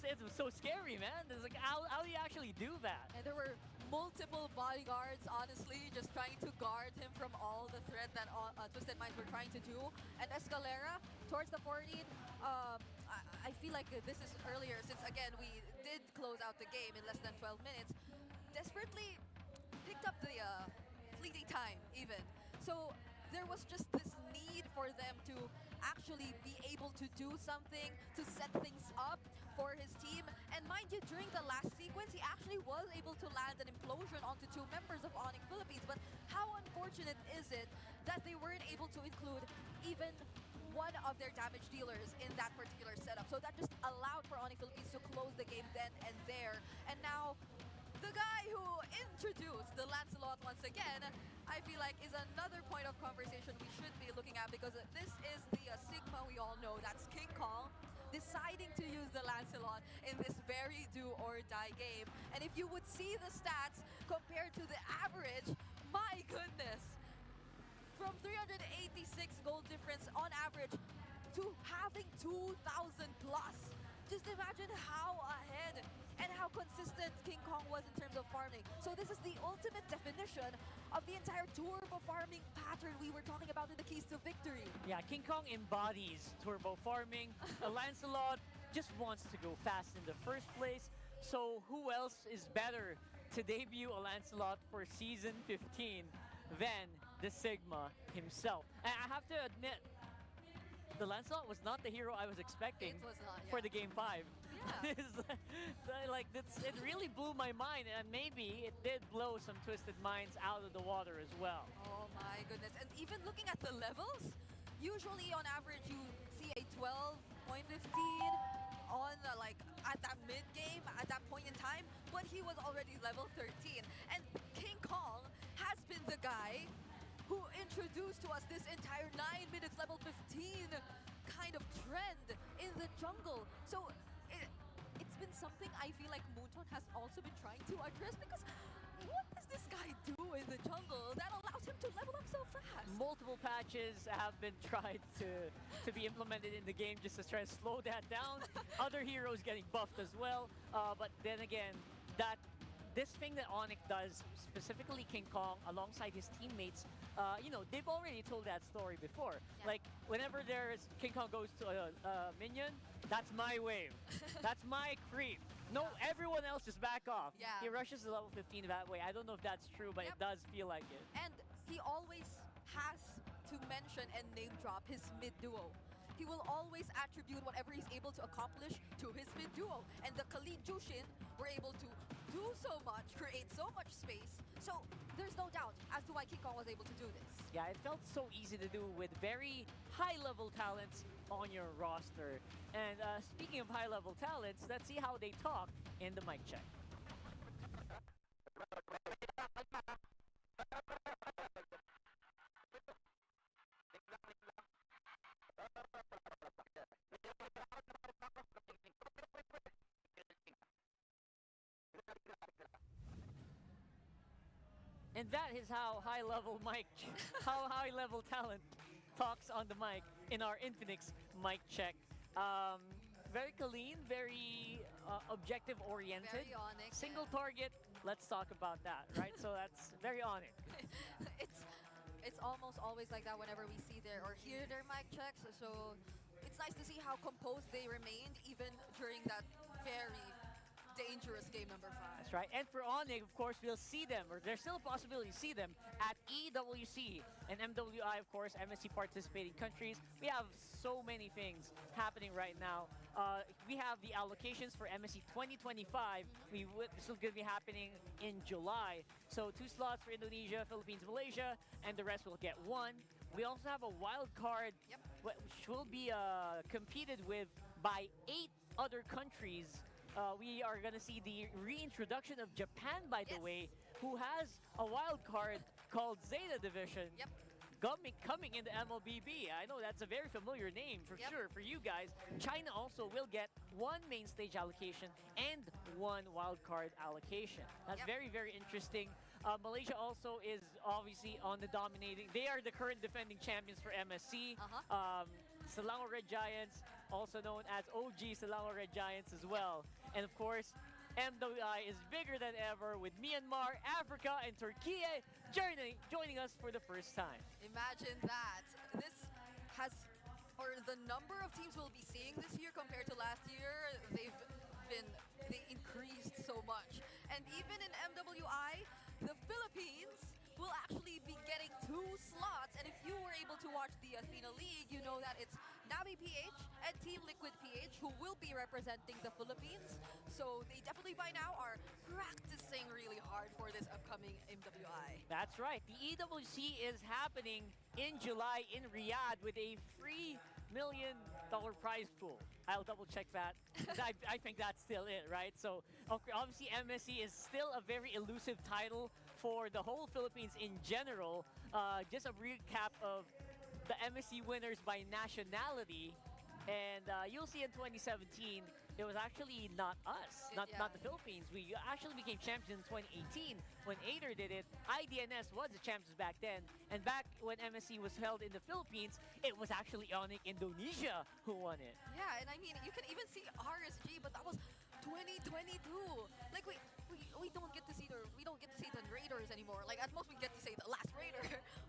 it was so scary, man. It's like, how do you actually do that? And there were multiple bodyguards, honestly, just trying to guard him from all the threat that Twisted Minds were trying to do. And Escalera, towards the 14, I feel like this is earlier, since again, we did close out the game in less than 12 minutes, desperately picked up the fleeting time, even. So there was just this need for them to actually be able to do something, to set things up for his team. And mind you, during the last sequence, he actually was able to land an implosion onto 2 members of Onyx Philippines. But how unfortunate is it that they weren't able to include even one of their damage dealers in that particular setup? So that just allowed for Onyx Philippines to close the game then and there. And now, the guy who introduced the Lancelot once again, I feel like is another point of conversation we should be looking at, because this is the Sigma we all know, that's King Kong, deciding to use the Lancelot in this very do or die game. And And if you would see the stats compared to the average, my goodness. From 386 goal difference on average to having 2,000 plus. Just imagine how ahead and how consistent King Kong was in terms of farming. So this is the ultimate definition of the entire turbo farming pattern we were talking about in the keys to victory. Yeah, King Kong embodies turbo farming. Lancelot just wants to go fast in the first place. So who else is better to debut a Lancelot for Season 15 than the Sigma himself? And I have to admit, the Lancelot was not the hero I was expecting for the Game 5. Yeah. It really blew my mind, and maybe it did blow some Twisted Minds out of the water as well. Oh my goodness. And even looking at the levels, usually on average you see a 12.15 on at that mid game, at that point in time, but he was already level 13. And King Kong has been the guy who introduced to us this entire 9 minutes level 15 kind of trend in the jungle. So it's been something I feel like Moonton has also been trying to address, because what does this guy do in the jungle that allows him to level up so fast? Multiple patches have been tried to be implemented in the game just to try to slow that down. Other heroes getting buffed as well. But then again, this thing that Onyx does, specifically King Kong, alongside his teammates, they've already told that story before. Yeah. Like, whenever King Kong goes to a minion, that's my wave. That's my creep. No, everyone else just back off. Yeah. He rushes to level 15 that way. I don't know if that's true, but it does feel like it. And he always has to mention and name drop his mid duo. He will always attribute whatever he's able to accomplish to his mid duo. And the Khalid Jushin were able to do so much, create so much space. So there's no doubt as to why King Kong was able to do this. Yeah, it felt so easy to do with very high-level talents on your roster. And speaking of high-level talents, let's see how they talk in the mic check. And that is how high-level talent talks on the mic in our Infinix mic check. Very clean, very objective-oriented. Very Onyx. Single target. Let's talk about that, right? So that's very Onyx. It's almost always like that whenever we see or hear their mic checks. So it's nice to see how composed they remained even during that very dangerous game number 5. That's right. And for Onyx, of course, we'll see them, or there's still a possibility to see them at EWC and MWI, of course, MSC participating countries. We have so many things happening right now. We have the allocations for MSC 2025. This is going to be happening in July. So 2 slots for Indonesia, Philippines, Malaysia, and the rest will get 1. We also have a wild card, which will be competed with by 8 other countries. We are going to see the reintroduction of Japan, by the way, who has a wild card called Zeta Division coming into MLBB. I know that's a very familiar name for sure for you guys. China also will get 1 main stage allocation and 1 wild card allocation. That's very, very interesting. Malaysia also is obviously on the dominating. They are the current defending champions for MSC. Selangor Red Giants, also known as OG Selangor Red Giants as well. And of course, MWI is bigger than ever with Myanmar, Africa, and Turkey joining us for the first time. Imagine that. This has, or the number of teams we'll be seeing this year compared to last year, they increased so much. And even in MWI, the Philippines will actually be getting 2 slots. And if you were able to watch the Athena League, you know that it's Navi PH and Team Liquid PH who will be representing the Philippines. So they definitely by now are practicing really hard for this upcoming MWI. That's right. The EWC is happening in July in Riyadh with a free $1 million prize pool. I'll double check that. I think that's still it, right? So obviously MSC is still a very elusive title for the whole Philippines in general. Just a recap of the MSC winners by nationality. And you'll see in 2017, it was actually not us, not the Philippines. We actually became champions in 2018 when Ader did it. IDNS was the champions back then, and back when MSC was held in the Philippines, it was actually Onyx Indonesia who won it. Yeah, and I mean, you can even see RSG, but that was 2022. Like we don't get to see the Raiders anymore. Like at most we get to say the last Raider,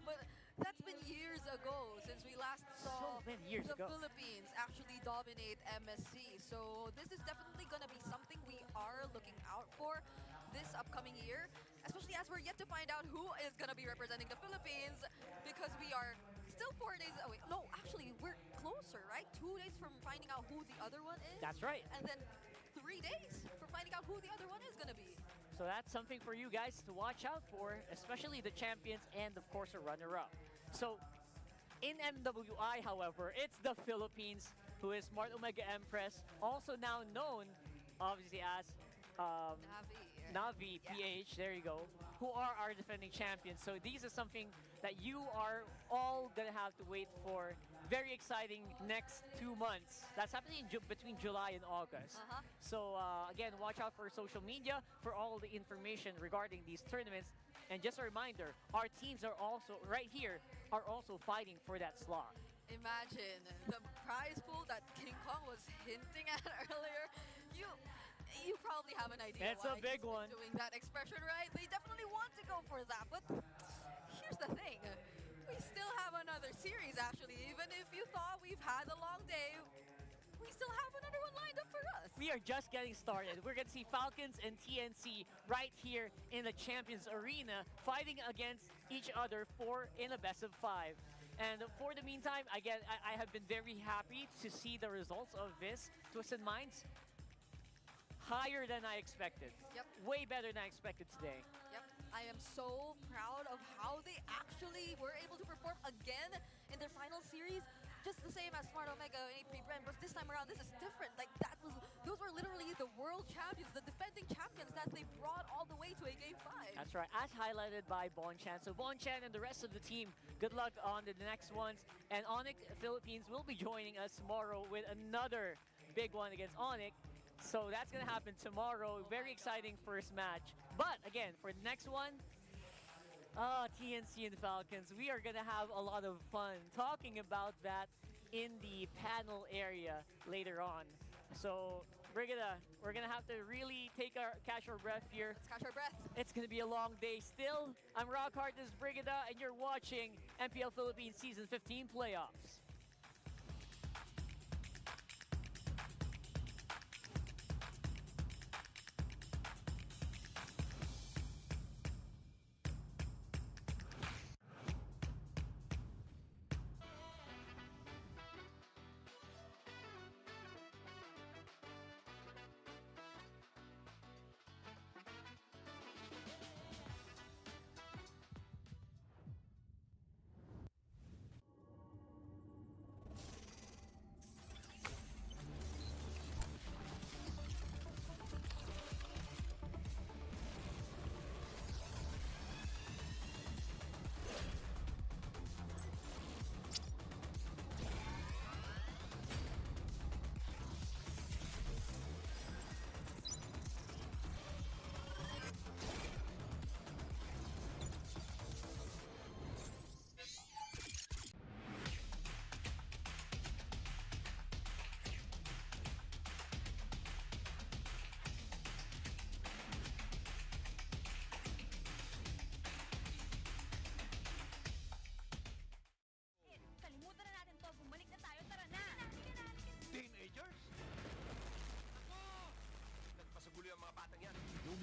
but that's been years ago since we last saw the Philippines actually dominate MSC. So this is definitely gonna be something we are looking out for this upcoming year, especially as we're yet to find out who is gonna be representing the Philippines, because we are still 4 days away. No, actually we're closer, right? 2 days from finding out who the other one is. That's right. And then 3 days for finding out who the other one is gonna be. So that's something for you guys to watch out for, especially the champions and of course a runner-up. So in MWI, however, it's the Philippines who is Smart Omega Empress, also now known obviously as Navi PH, there you go, who are our defending champions. So these are something that you are all gonna have to wait for. Very exciting next 2 months. That's happening between July and August. So again, watch out for social media for all the information regarding these tournaments. And just a reminder, our teams are also, right here, are also fighting for that slot. Imagine the prize pool that King Kong was hinting at earlier. You probably have an idea It's why a big he's been one. doing that expression, right? They definitely want to go for that, but here's the thing. We still have another series, actually. Even if you thought we've had a long day, we still have another one lined up for us. We are just getting started. We're going to see Falcons and TNC right here in the Champions Arena fighting against each other in a best of 5. And for the meantime, again, I have been very happy to see the results of this. Twisted Minds, higher than I expected. Yep. Way better than I expected today. Yep. I am so proud of how they actually were able to perform again in their final series. Just the same as Smart Omega and AP Brand, but this time around, this is different. Like those were literally the world champions, the defending champions that they brought all the way to a Game 5. That's right, as highlighted by Bonchan. So Bonchan and the rest of the team, good luck on the next ones. And Onyx Philippines will be joining us tomorrow with another big one against Onyx. So that's going to happen tomorrow. Very exciting first match. But again, for the next one, TNC and Falcons, we are going to have a lot of fun talking about that in the panel area later on. So we're gonna have to really catch our breath here. Let's catch our breath. It's gonna be a long day still. I'm Rockhart, this is Brigida, and you're watching MPL Philippines Season 15 Playoffs.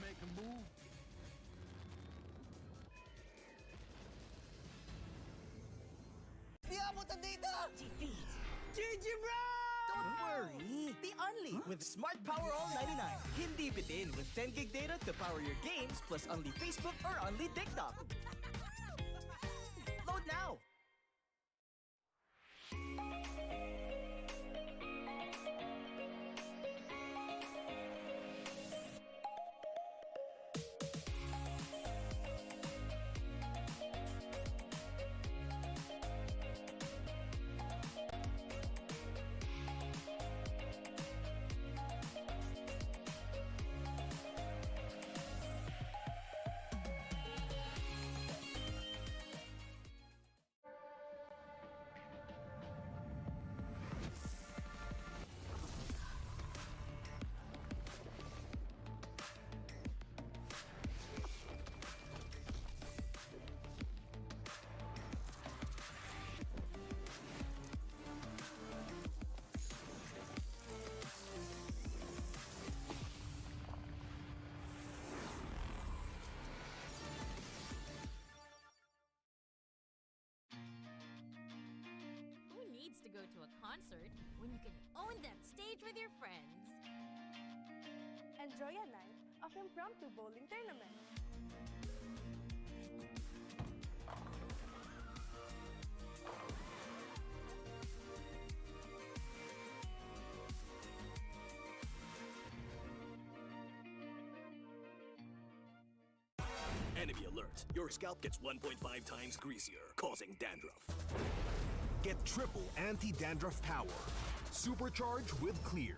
Make a move. Di abutan dito! GG bro! Don't worry. Be unleashed with Smart Power All 99. Hindi bitin with 10 gig data to power your games plus only Facebook or only TikTok. Load now! go to a concert when you can own that stage with your friends? Enjoy a night of impromptu bowling tournament. Enemy alert. Your scalp gets 1.5 times greasier, causing dandruff. Get triple anti-dandruff power. Supercharge with Clear.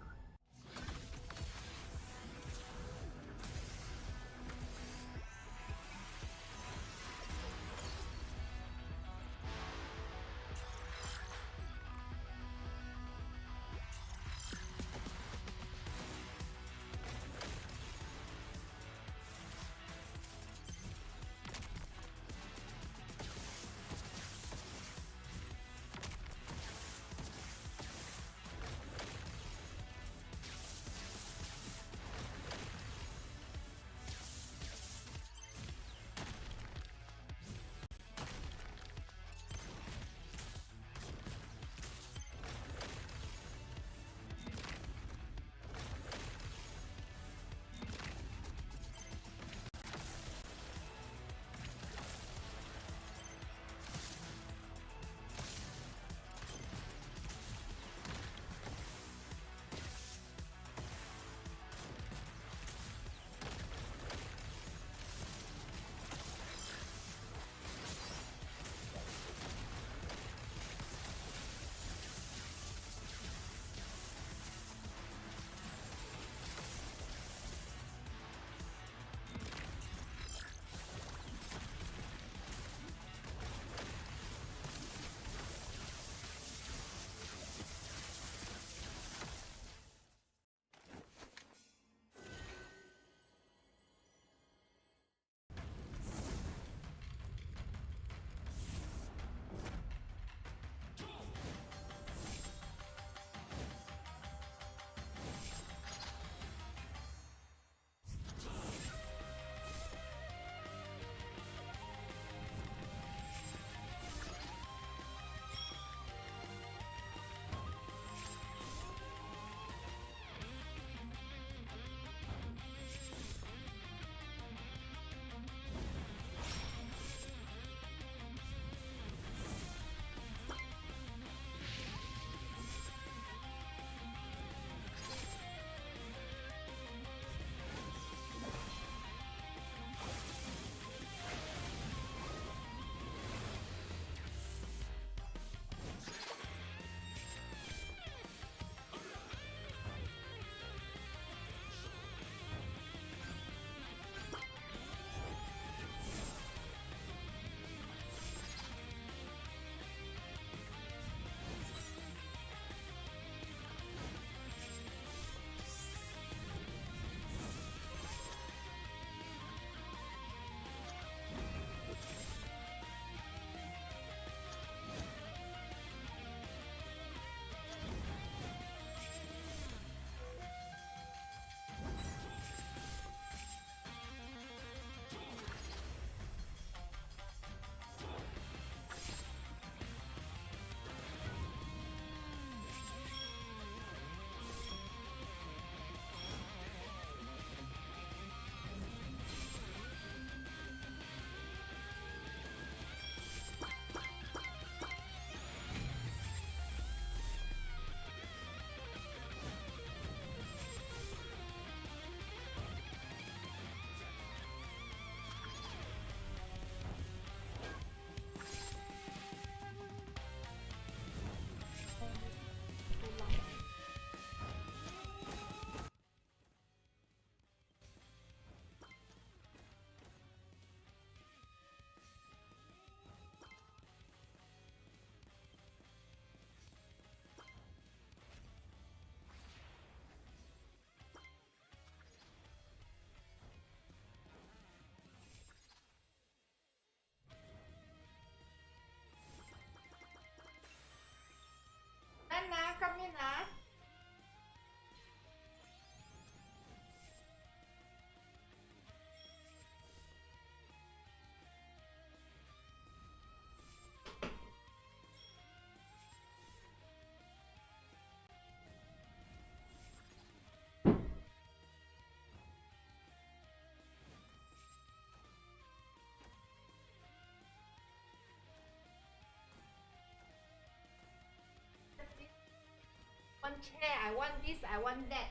kami na. chair, I want this, I want that.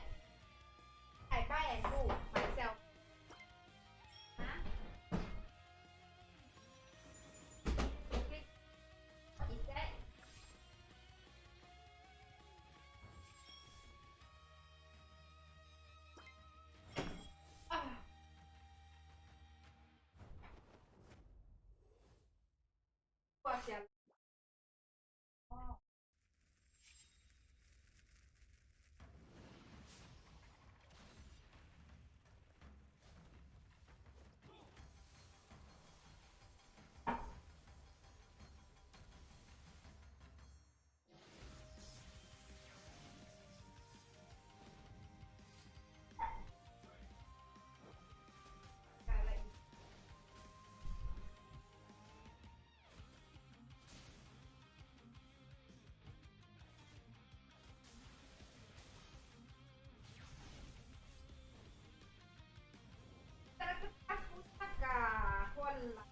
I buy and do myself. Huh? Okay. What is that? Ah. What's your... Oh. Wala.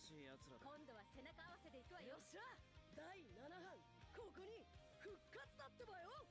今度は背中合わせでいくわよ。よっしゃ、第7班ここに復活だってばよ。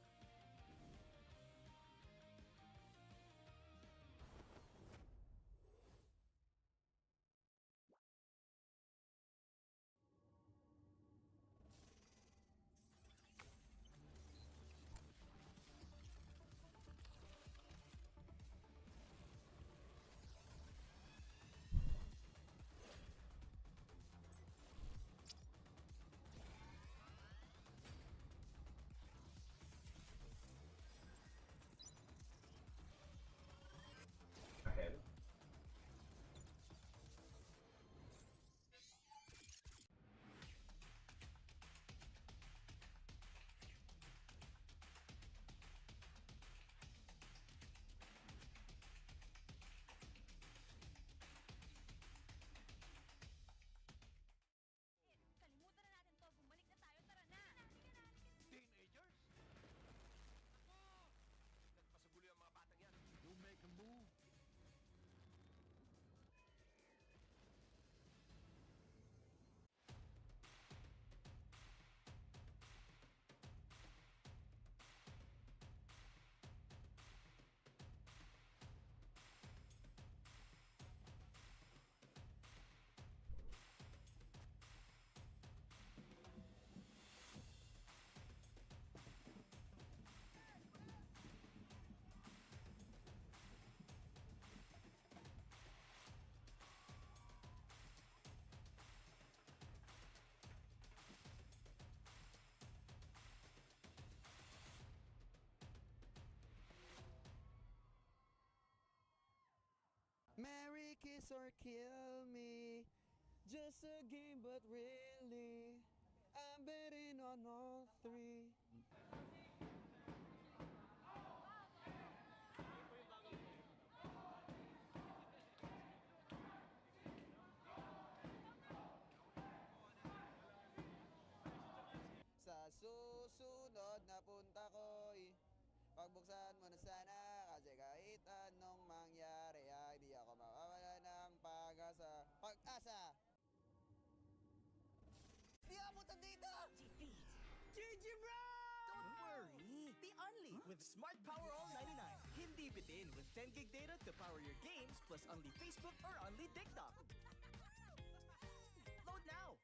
Marry, kiss, or kill me. Just a game, but really, I'm betting on all three. Sa susunod na punta ko'y pagbuksan mo na sana, kasi kahit anong mangyari ay di ako mawawala ng pag-asa. Di abutan dito! Defeat. GG bro! Don't worry. The Only with Smart Power All 99. Hindi bitin with 10 gig data to power your games plus only Facebook or only TikTok. Load now!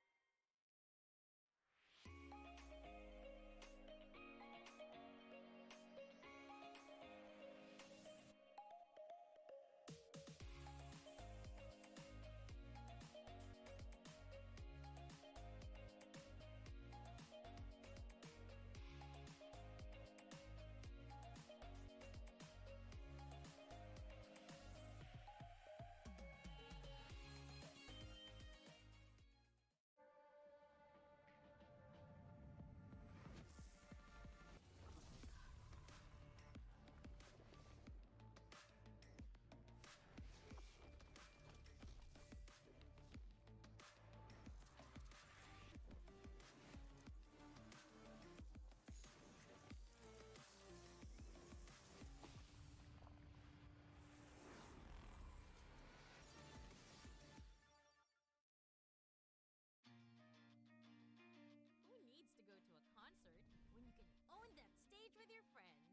Who needs to go to a concert when you can own that stage with your friends?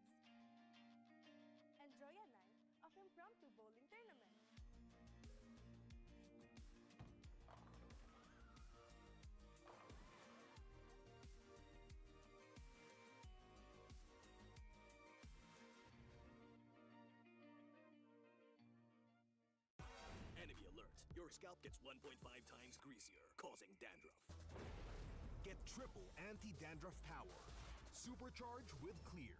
Enjoy a night of impromptu bowling tournament. Enemy alert. Your scalp gets 1.5 times greasier, causing dandruff. Get triple anti-dandruff power. Supercharge with Clear.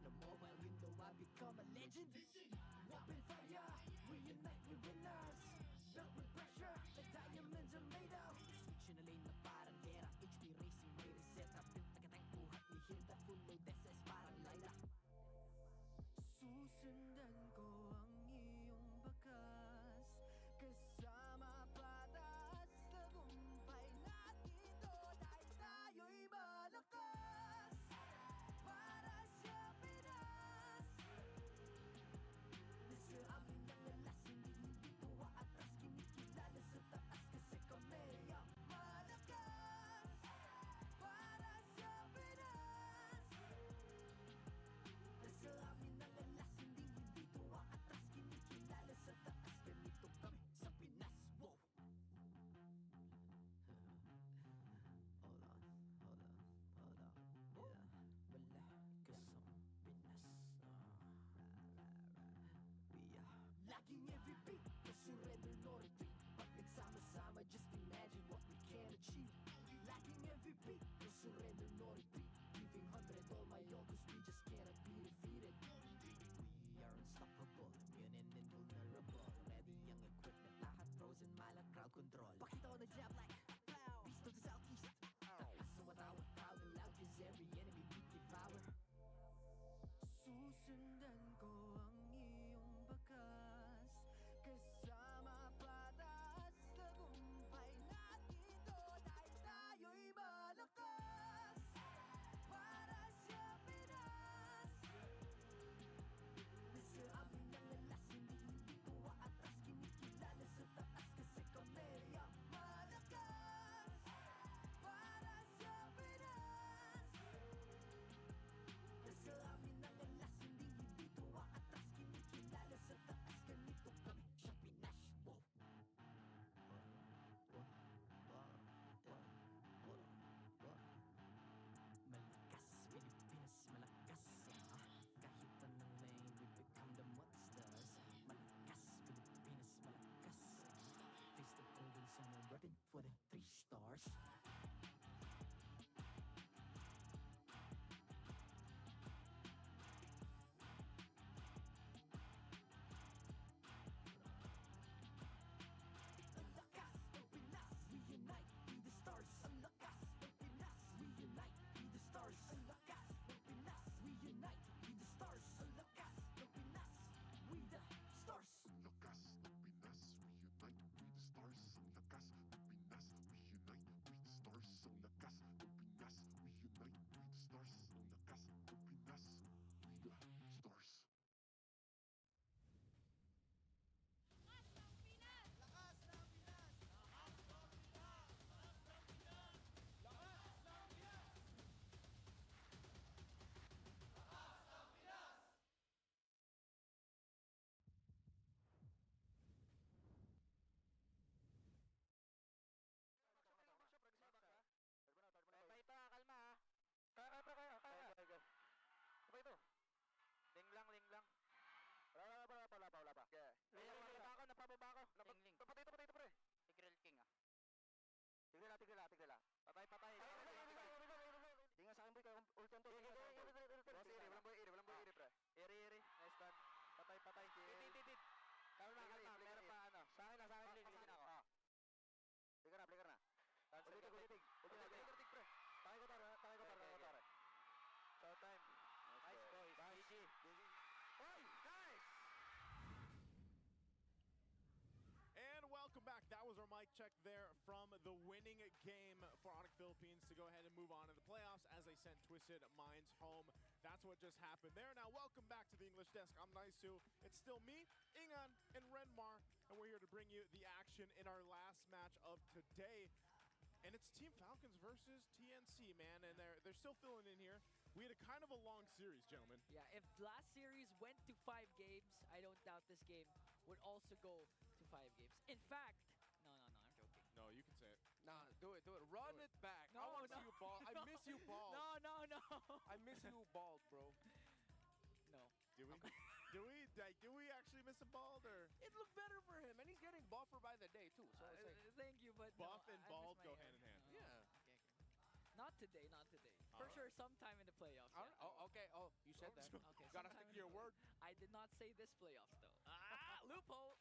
a mobile window, I become a legend. Open fire, reunite with winners. Built with pressure, the diamonds are made of. Switching a lane na parang gera, HP racing may reset up. Built agad ang buhat ni Hilda, full load SS parang Lyra. Susundan ko ang iyong bakas, kasama patas, tagumpay natin to dahil tayo'y malakas. Para sa Pinas, nasa amin ang alas, hindi tuwa atras, kinikilala sa taas kasi kami ang malakas. Para sa Pinas, nasa amin ang alas, hindi tuwa atras, kinikilala sa taas, ganito kami sa Pinas. Wow! Laging MVP, no surrender, no retreat. Pag nagsama-sama, just imagine what we can achieve. Laging MVP, no surrender, no retreat. Giving 100 all my all, cause we just cannot be defeated. We are unstoppable, immune and invulnerable. Ready ang equipment, lahat frozen, malang crowd control. Pakita ko na jab like pow, east to the southeast. Takas sa watawa, proud and loud, cause every enemy we devour. Susundan ko ang iyong bakas, kasama patas, tagumpay natin to dahil tayo'y malakas. Para sa Pinas, nasa amin ang alas, hindi tuwa atras, kinikilala sa taas kasi kami ang malakas. Para sa Pinas, nasa amin ang alas, hindi tuwa atras, kinikilala sa taas, ganito kami sa Pinas. Wow! Malakas, Pilipinas, malakas. Kahit anong lane, we become the monsters. Malakas, Pilipinas, malakas. Face the golden sun and repping for the 3 stars. Ang lakas ng Pinas, we unite, be the stars. Ang lakas ng Pinas, we unite, be the stars. Ang lakas ng Pinas, we unite, be the stars. Ang lakas ng Pinas, we the stars. Ang lakas ng Pinas, we unite, we the stars. Ang lakas ng Pinas, we unite, we the stars. Ang lakas ng Pinas, we unite, we the stars. Ang lakas ng Pinas, we the stars. And welcome back. That was our mic check there from the winning game for Onyx Philippines to go ahead and move on to the playoffs as they sent Twisted Minds home. That's what just happened there. Now, welcome back to the English Desk. I'm Naisu. It's still me, Ingan, and Renmar, and we're here to bring you the action in our last match of today. And it's Team Falcons versus TNC, man, and they're still filling in here. We had a kind of a long series, gentlemen. Yeah, if last series went to 5 games, I don't doubt this game would also go to 5 games. In fact, no, I'm joking. No, you can say it. Nah, do it. Run it back. No, I want to no, see you bald. I no. miss you bald. No. I miss you bald, bro. No. Do we? Do we actually miss a bald, or? It looked better for him, and he's getting buffer by the day too. So it's like Thank you, but buff no, and I bald miss my go hair. hand in hand. Yeah. Okay. Not Not today, not today. For sure, sometime in the playoffs. All yeah. right. Oh, okay. Oh, you said that. Okay, Gotta sometime stick in to your the word. I did not say this playoffs though. Ah, loophole.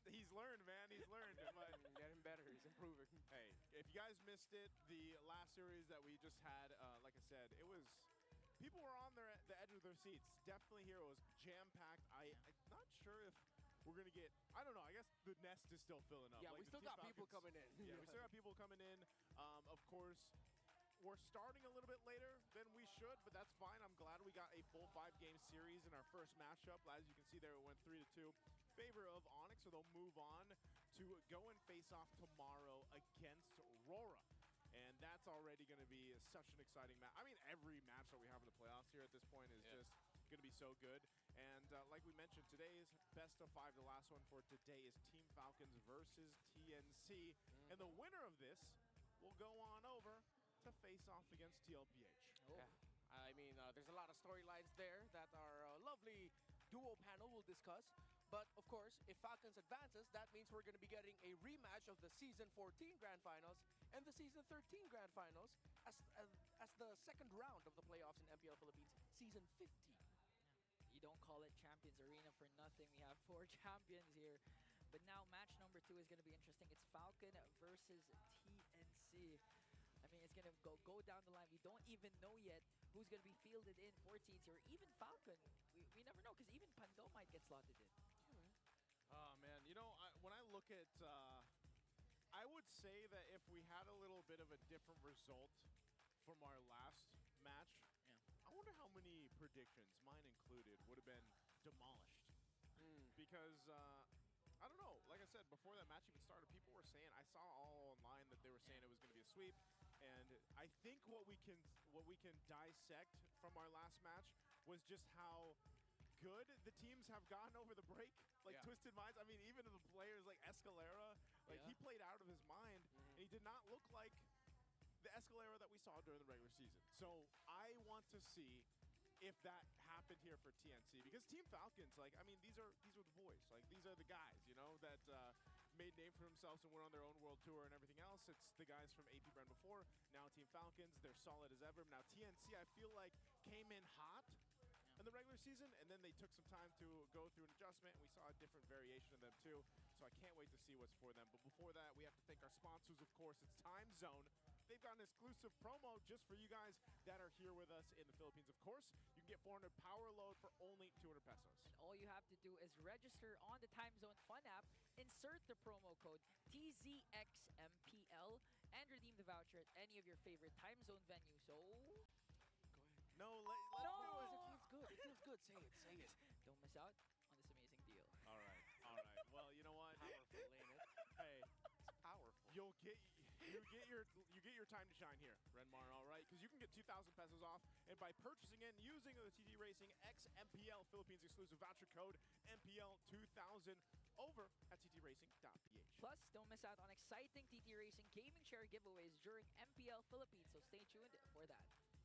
He's learned, man. He's learned. But Getting better. He's improving. hey, if you guys missed it, the last series that we just had, like I said, it was. People were on the edge of their seats. Definitely here. It was jam-packed. I'm not sure if we're going to get, I don't know, I guess the nest is still filling up. Yeah, Like we the still Team got people Falcons- coming in. Yeah, we still got people coming in. Of course, we're starting a little bit later than we should, but that's fine. I'm glad we got a full 5-game series in our first matchup. As you can see there, it went 3-2 favor of Onyx, so they'll move on to go and face off tomorrow against Aurora. And that's already going to be such an exciting match. I mean, every match that we have in the playoffs here at this point is just going to be so good. And like we mentioned, today's best of 5, the last one for today is Team Falcons versus TNC. And the winner of this will go on over to face off against TLPH. Oh. Yeah. I mean, there's a lot of storylines there that our lovely duo panel will discuss. But of course, if Falcons advances, that means we're going to be getting a rematch of the Season 14 Grand Finals and the Season 13 Grand Finals as the second round of the playoffs in Mpl Philippines Season 15. You don't call it Champions Arena for nothing. We have 4 champions here. But now match number 2 is going to be interesting. It's Falcon versus TNC. I mean, it's going to go down the line. We don't even know yet who's going to be fielded in for TNC or even Falcon. We never know because even Pando might get slotted in. Oh, man. You know, when I look at, I would say that if we had a little bit of a different result from our last match, I wonder how many predictions, mine included, would have been demolished. Because, I don't know, like I said, before that match even started, people were saying, I saw all online that they were saying it was going to be a sweep. And I think what we can dissect from our last match was just how good the teams have gotten over the break. Like Twisted Minds, I mean, even the players like Escalera, like he played out of his mind, and he did not look like the Escalera that we saw during the regular season. So I want to see if that happened here for TNC, because Team Falcons, like, I mean, these are the boys, like these are the guys, you know, that made name for themselves and went on their own world tour and everything else. It's the guys from AP Brand before, now Team Falcons, they're solid as ever. Now TNC, I feel like, came in hot in the regular season, and then they took some time to go through an adjustment, and we saw a different variation of them too. So I can't wait to see what's for them. But before that, we have to thank our sponsors, of course. It's Time Zone. They've got an exclusive promo just for you guys that are here with us in the Philippines. Of course, you can get 400 power load for only 200 pesos. And all you have to do is register on the Time Zone Fun app, insert the promo code TZXMPL, and redeem the voucher at any of your favorite Time Zone venues. So No, No, it feels good. It feels good. Say it. Say it. don't miss out on this amazing deal. All right, all right. Well, you know what? Powerful, ain't it? Hey, It's powerful. you get your time to shine here, Renmar. All right, because you can get 2,000 pesos off, and by purchasing it and using the TT Racing X MPL Philippines exclusive voucher code MPL 2000 over at ttracing.ph. Plus, don't miss out on exciting TT Racing gaming share giveaways during MPL Philippines, so stay tuned for that.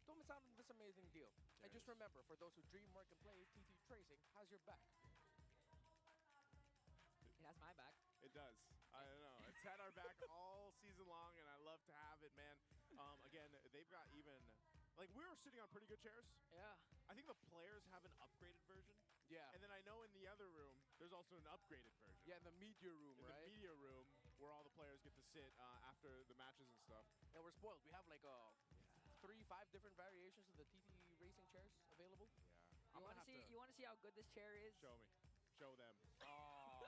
Don't miss out on this amazing deal. And just remember, for those who dream, work, and play, TT Tracing has your back. It has my back. It does. I don't know. It's had our back all season long, and I love to have it, man. Again, they've got even, like, we were sitting on pretty good chairs. Yeah. I think the players have an upgraded version. Yeah. And then I know in the other room, there's also an upgraded version. Yeah, in the media room, In right? the media room, where all the players get to sit after the matches and stuff. And we're spoiled. We have like 3-5 different variations of the TT Racing chairs available. Yeah. You want to see? You want to see how good this chair is? Show me. Show them. Oh,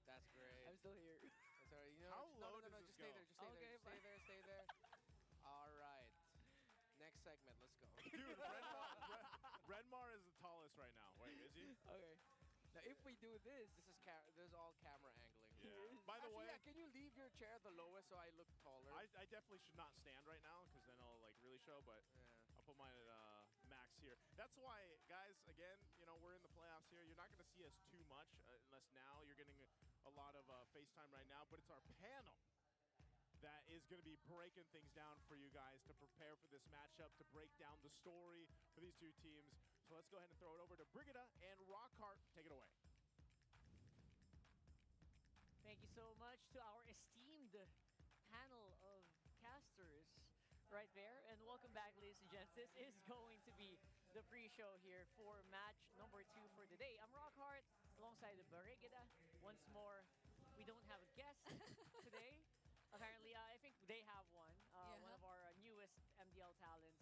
that's great. I'm still here. That's all right. You know, How no, low no, no, does just this stay go? there. Just stay Okay, there. Stay there. Stay there. All right. Next segment. Let's go. Dude, Renmar is the tallest right now. Wait, is he? Okay. Now, if we do this, This is all camera angling. Yeah. By the way, Actually, yeah, can you leave your chair the lowest so I look taller? I definitely should not stand right now, because then I'll like really show, but I'll put mine at max here. That's why, guys, again, you know, we're in the playoffs here. You're not going to see us too much unless now you're getting a lot of FaceTime right now, but it's our panel that is going to be breaking things down for you guys to prepare for this matchup, to break down the story for these two teams. So let's go ahead and throw it over to Brigida and Rockhart. Take it away. Thank you so much to our esteemed panel of casters. right there. And welcome back, ladies and gents. This is going to be the pre-show here for match number 2 for today. I'm Rockhart alongside the Barrigida. Once more, we don't have a guest today. Apparently, I think they have one. One of our newest MDL talents.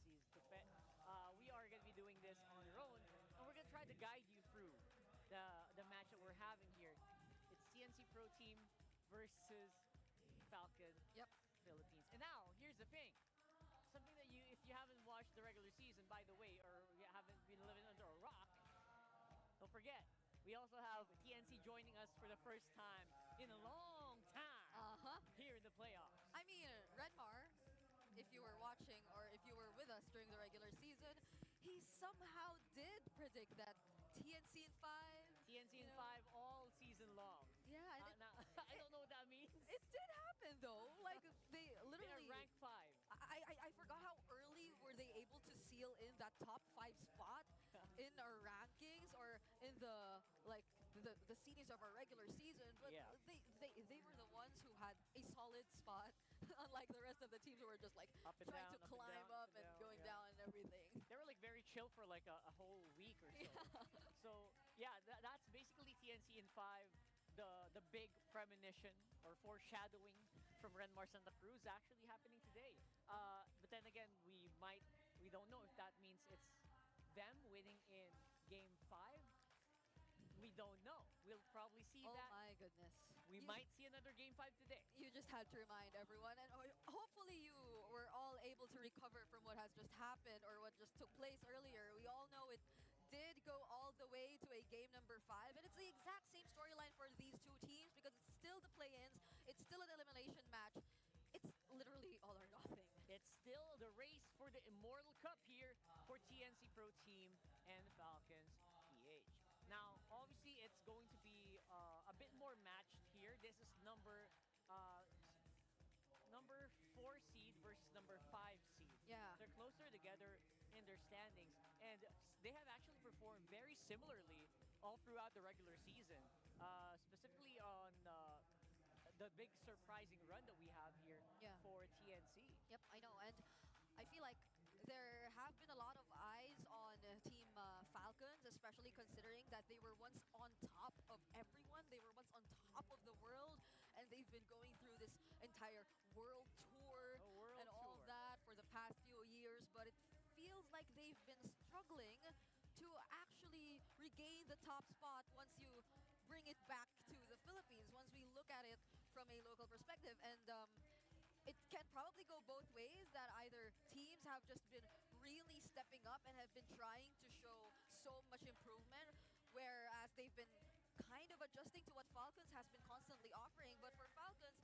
We are going to be doing this on our own, and we're going to try to guide you through the match that we're having here. It's TNC Pro Team versus Falcon Philippines. And now, here's the thing. Something that if you haven't watched the regular season, by the way, or you haven't been living under a rock, don't forget, we also have TNC joining us for the first time in a long time here in the playoffs. I mean, Redmar, if you were watching or if you were with us during the regular season, he somehow did predict that TNC in 5. TNC in 5 all season long. Yeah. I don't know what that means. It did happen though. Like they literally. They're ranked 5. I forgot how early were they able to seal in that top 5 spot in our rankings or in the seedings of our regular season. But they were the ones who had a solid spot, unlike the rest of the teams who were just like trying to climb up and going down and everything. They were like very chill for like a whole week or so. So yeah, that's basically TNC in 5. The big premonition or foreshadowing from Renmar Santa Cruz actually happening today. But then again, we don't know if that means it's them winning in Game 5. We don't know. We'll probably see that. Oh my goodness. We might see another Game 5 today. You just had to remind everyone, and hopefully you were all able to recover from what has just happened or what just took place earlier. We all know it did go all the way to a game number 5, and it's the exact same storyline for these two teams because it's still the play-ins, it's still an elimination match. It's literally all or nothing. It's still the race for the Immortal Cup here for TNC Pro Team and Falcons PH. Now, obviously, it's going to be a bit more matched here. This is number 4 seed versus number 5 seed. Yeah. They're closer together in their standings, and they have actually performed very similarly all throughout the regular season, specifically on the big surprising run that we have here for TNC. Yep, I know, and I feel like there have been a lot of eyes on Team Falcons, especially considering that they were once on top of everyone. They were once on top of the world, and they've been going through this entire world tour and all of that for the past few years, but it feels like they've been struggling to actually regain the top spot once you bring it back to the Philippines, once we look at it from a local perspective. And it can probably go both ways, that either teams have just been really stepping up and have been trying to show so much improvement, whereas they've been kind of adjusting to what Falcons has been constantly offering. But for Falcons,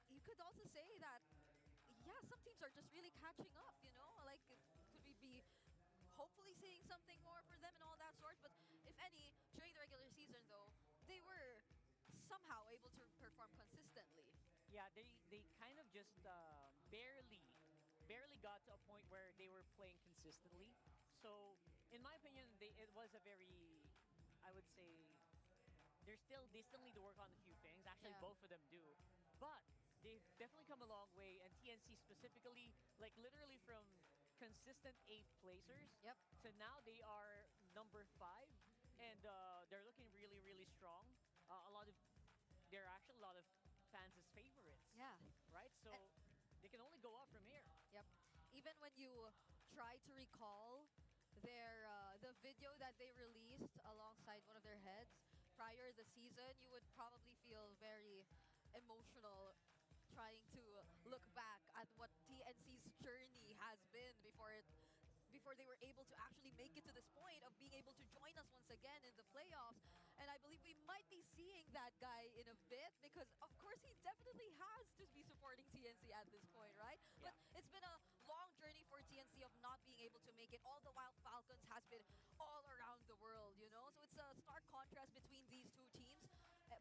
you could also say that, yeah, some teams are just really catching up, you know? Like, could we be hopefully seeing something more for them and all that sort? But if any, during the regular season, though, they were somehow able to perform consistently. Yeah, they kind of just barely got to a point where they were playing consistently. So, in my opinion, it was a very, I would say, they still need to work on a few things. Actually, both of them do. But they've definitely come a long way, and TNC specifically, like literally from consistent 8th placers to now they are number 5, and they're looking really, really strong. They're actually a lot of fans' favorites. Yeah. Right? So they can only go up from here. Yep. Even when you try to recall their the video that they released alongside one of their heads prior to the season, you would probably feel very emotional trying to look back at what TNC's journey has been before they were able to actually make it to this point of being able to join us once again in the playoffs. And I believe we might be seeing that guy in a bit, because of course he definitely has to be supporting TNC at this point, right? Yeah. But it's been a long journey for TNC of not being able to make it, all the while Falcons has been all around the world, you know? So it's a stark contrast between these two teams.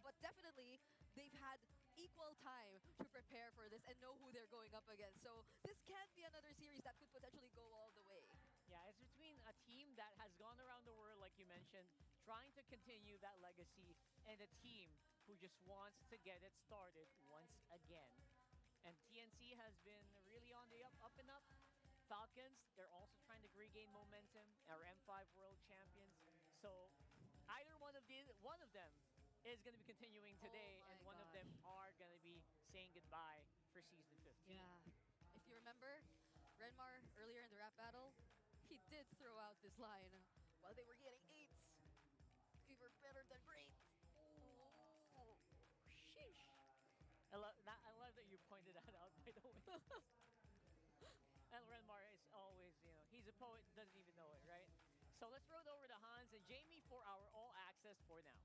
But definitely, they've had equal time to prepare for this and know who they're going up against. So this can be another series that could potentially go all the way. Yeah, it's between a team that has gone around the world, like you mentioned, trying to continue that legacy, and a team who just wants to get it started once again. And TNC has been really on the up and up. Falcons, they're also trying to regain momentum. Our M5 world champions. So either one of them is going to be continuing today, and one of them are going to be saying goodbye for season 15. Yeah. If you remember, Renmar earlier in the rap battle, he did throw out this line while they were getting 8s. We were better than great. Oh, sheesh. I love that you pointed that out, by the way. And Renmar is always, he's a poet, doesn't even know it, right? So let's throw it over to Hans and Jamie for our all access for now.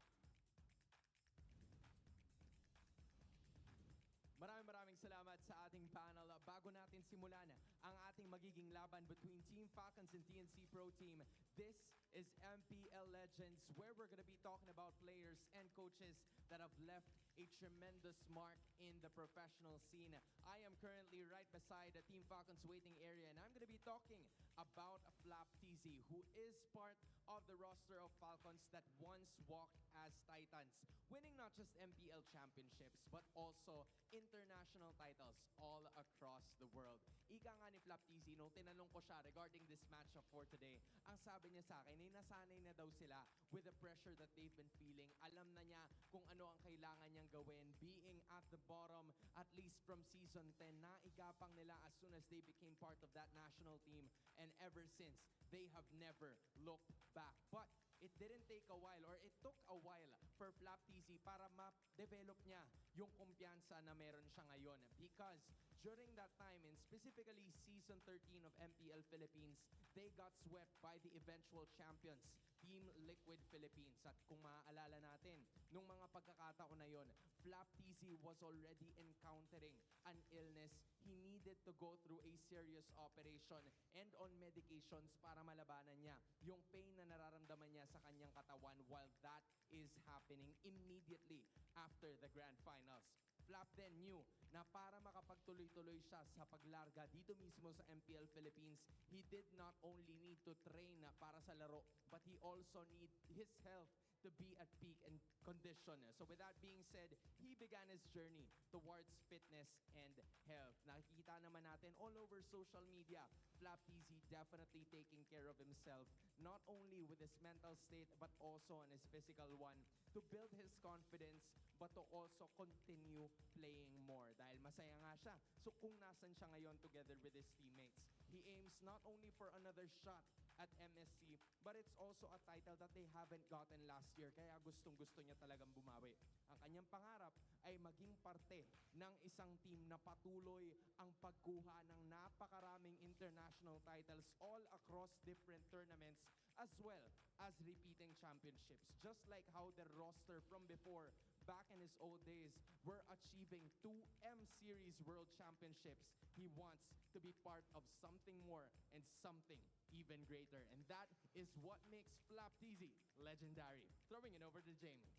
Maraming salamat sa ating panel. Bago natin simulan ang ating magiging laban between Team Falcons and TNC Pro Team, this is MPL Legends, where we're going to be talking about players and coaches that have left a tremendous mark in the professional scene. I am currently right beside the Team Falcons waiting area, and I'm going to be talking about Flap TZ, who is part of the roster of Falcons that once walked as Titans, winning not just MPL championships, but also international titles all across the world. Ika nga ni Flap TZ, nung tinanong ko siya regarding this matchup for today, ang sabi niya sa akin ay nasanay na daw sila with the pressure that they've been feeling. Alam na niya kung ano ang kailangan niyang gawin, being at the bottom, at least from season 10, naigapang nila as soon as they became part of that national team. And ever since, they have never looked back. But it didn't take a while, or it took a while for Flap TZ para ma-develop niya yung kumpiyansa na meron siya ngayon. Because during that time, and specifically season 13 of MPL Philippines, they got swept by the eventual champions, Team Liquid Philippines. At kung maaalala natin, nung mga pagkakataon na yon, Flap TZ was already encountering an illness. He needed to go through a serious operation and on medications para malabanan niya yung pain na nararamdaman niya sa kanyang katawan while that is happening immediately after the grand finals. Flap then knew na para makapagtuloy-tuloy siya sa paglarga dito mismo sa MPL Philippines, he did not only need to train para sa laro, but he also need his health to be at peak and condition. So with that being said, he began his journey towards fitness and health. Nakikita naman natin all over social media, Flap TZ definitely taking care of himself, not only with his mental state, but also on his physical one, to build his confidence, but to also continue playing more. Dahil masaya nga siya. So kung nasan siya ngayon together with his teammates, he aims not only for another shot at MSC, but it's also a title that they haven't gotten last year. Kaya gustong-gusto niya talagang bumawi. Ang kanyang pangarap ay maging parte ng isang team na patuloy ang pagkuha ng napakaraming international titles all across different tournaments, as well as repeating championships. Just like how the roster from before, back in his old days, were achieving 2 M-Series World Championships. He wants to be part of something more and something even greater. And that is what makes Flap TZ legendary. Throwing it over to Jamie.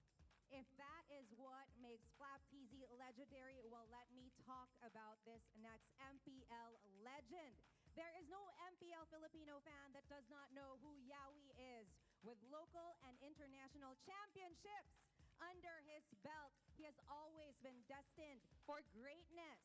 If that is what makes Flap TZ legendary, well, let me talk about this next MPL legend. There is no MPL Filipino fan that does not know who Yawi is. With local and international championships under his belt, he has always been destined for greatness.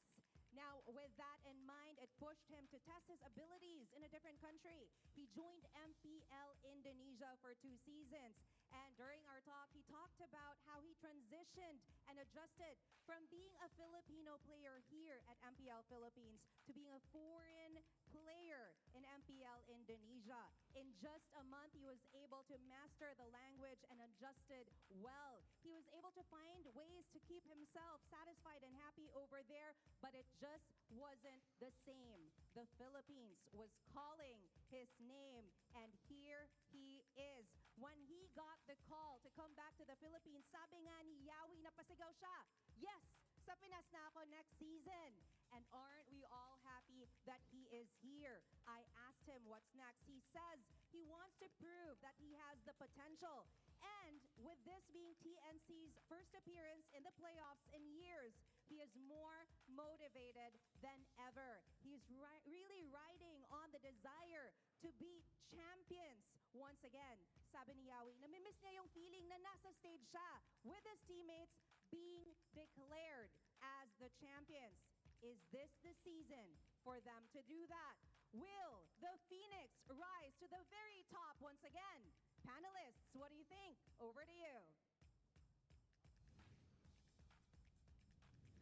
Now, with that in mind, it pushed him to test his abilities in a different country. He joined MPL Indonesia for 2 seasons. And during our talk, he talked about how he transitioned and adjusted from being a Filipino player here at MPL Philippines to being a foreign player in MPL Indonesia. In just a month, he was able to master the language and adjusted well. He was able to find ways to keep himself satisfied and happy over there, but it just wasn't the same. The Philippines was calling his name, and here he is. When he got the call to come back to the Philippines, sabi nga ni Yawi, napasigaw siya, yes, sa Pinas na ako next season. And aren't we all happy that he is here? I asked him what's next. He says he wants to prove that he has the potential. And with this being TNC's first appearance in the playoffs in years, he is more motivated than ever. He's really riding on the desire to beat champions once again. Sabi ni Yawi, namimiss niya yung feeling na nasa stage siya with his teammates being declared as the champions. Is this the season for them to do that? Will the Phoenix rise to the very top once again? Panelists, what do you think? Over to you.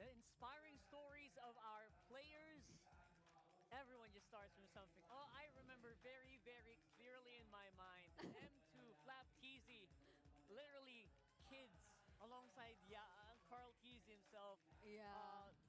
The inspiring stories of our players, everyone just starts from something. Oh, I remember very, very clearly in my mind, M2, Flap Teasy, literally kids alongside Carl Teasy himself. Yeah.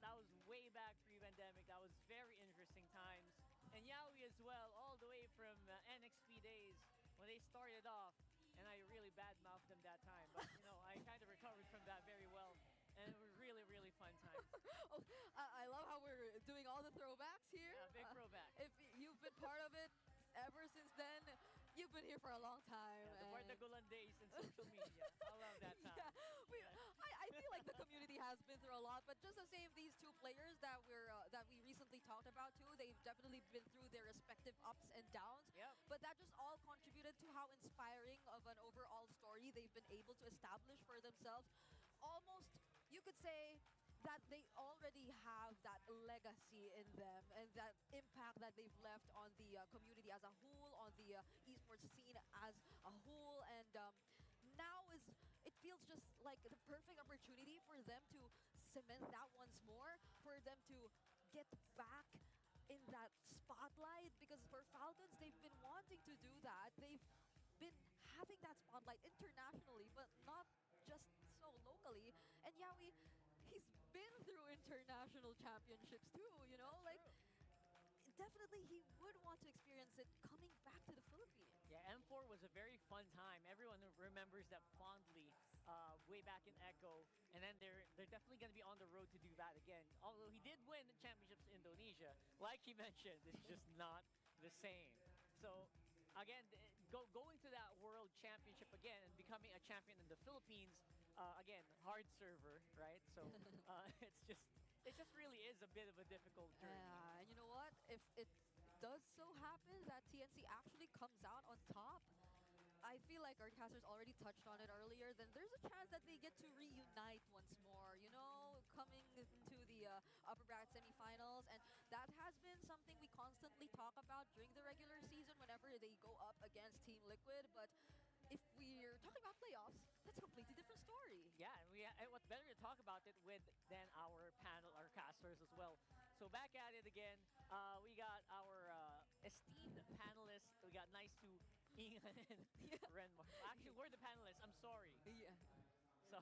That was way back pre-pandemic. That was very interesting times. And Yaoi as well, all the way from NXP days when they started off. And I really badmouthed them that time. But, I kind of recovered from that very well. And it was really, really fun times. Oh, I love how we're doing all the throwbacks here. Yeah, big throwback. If you've been part of it ever since then, you've been here for a long time. Yeah, the Bardagulan days in social media. I love that time. I feel like the community has been through a lot, but just the same, these two players that we recently talked about too, they've definitely been through their respective ups and downs. Yep. But that just all contributed to how inspiring of an overall story they've been able to establish for themselves. Almost, you could say that they already have that legacy in them and that impact that they've left on the community as a whole, on the esports scene as a whole, and now it feels just like the perfect opportunity for them to cement that once more, for them to get back in that spotlight, because for Falcons, they've been wanting to do that. They've been having that spotlight internationally, but not just so locally. And he's been through international championships too, definitely he would want to experience it coming back to the Philippines. Yeah, M4 was a very fun time. Everyone remembers that fondly way back in Echo. And then they're definitely going to be on the road to do that again. Although he did win the championships in Indonesia. Like he mentioned, it's just not the same. So, again, going to that world championship again and becoming a champion in the Philippines, again, hard server, right? So it just really is a bit of a difficult journey. And you know what? If it does so happen that TNC actually comes out on top, I feel like our casters already touched on it earlier, then there's a chance that they get to reunite once more, coming into the upper bracket semifinals. And that has been something we constantly talk about during the regular season whenever they go up against Team Liquid. But if we're talking about playoffs, that's a completely different story. Yeah, and what's better to talk about it with than our panel, our casters as well. So back at it again, we got our esteemed panelists. We got nice to Ingan and Renmar. Actually, we're the panelists. I'm sorry. Yeah. So.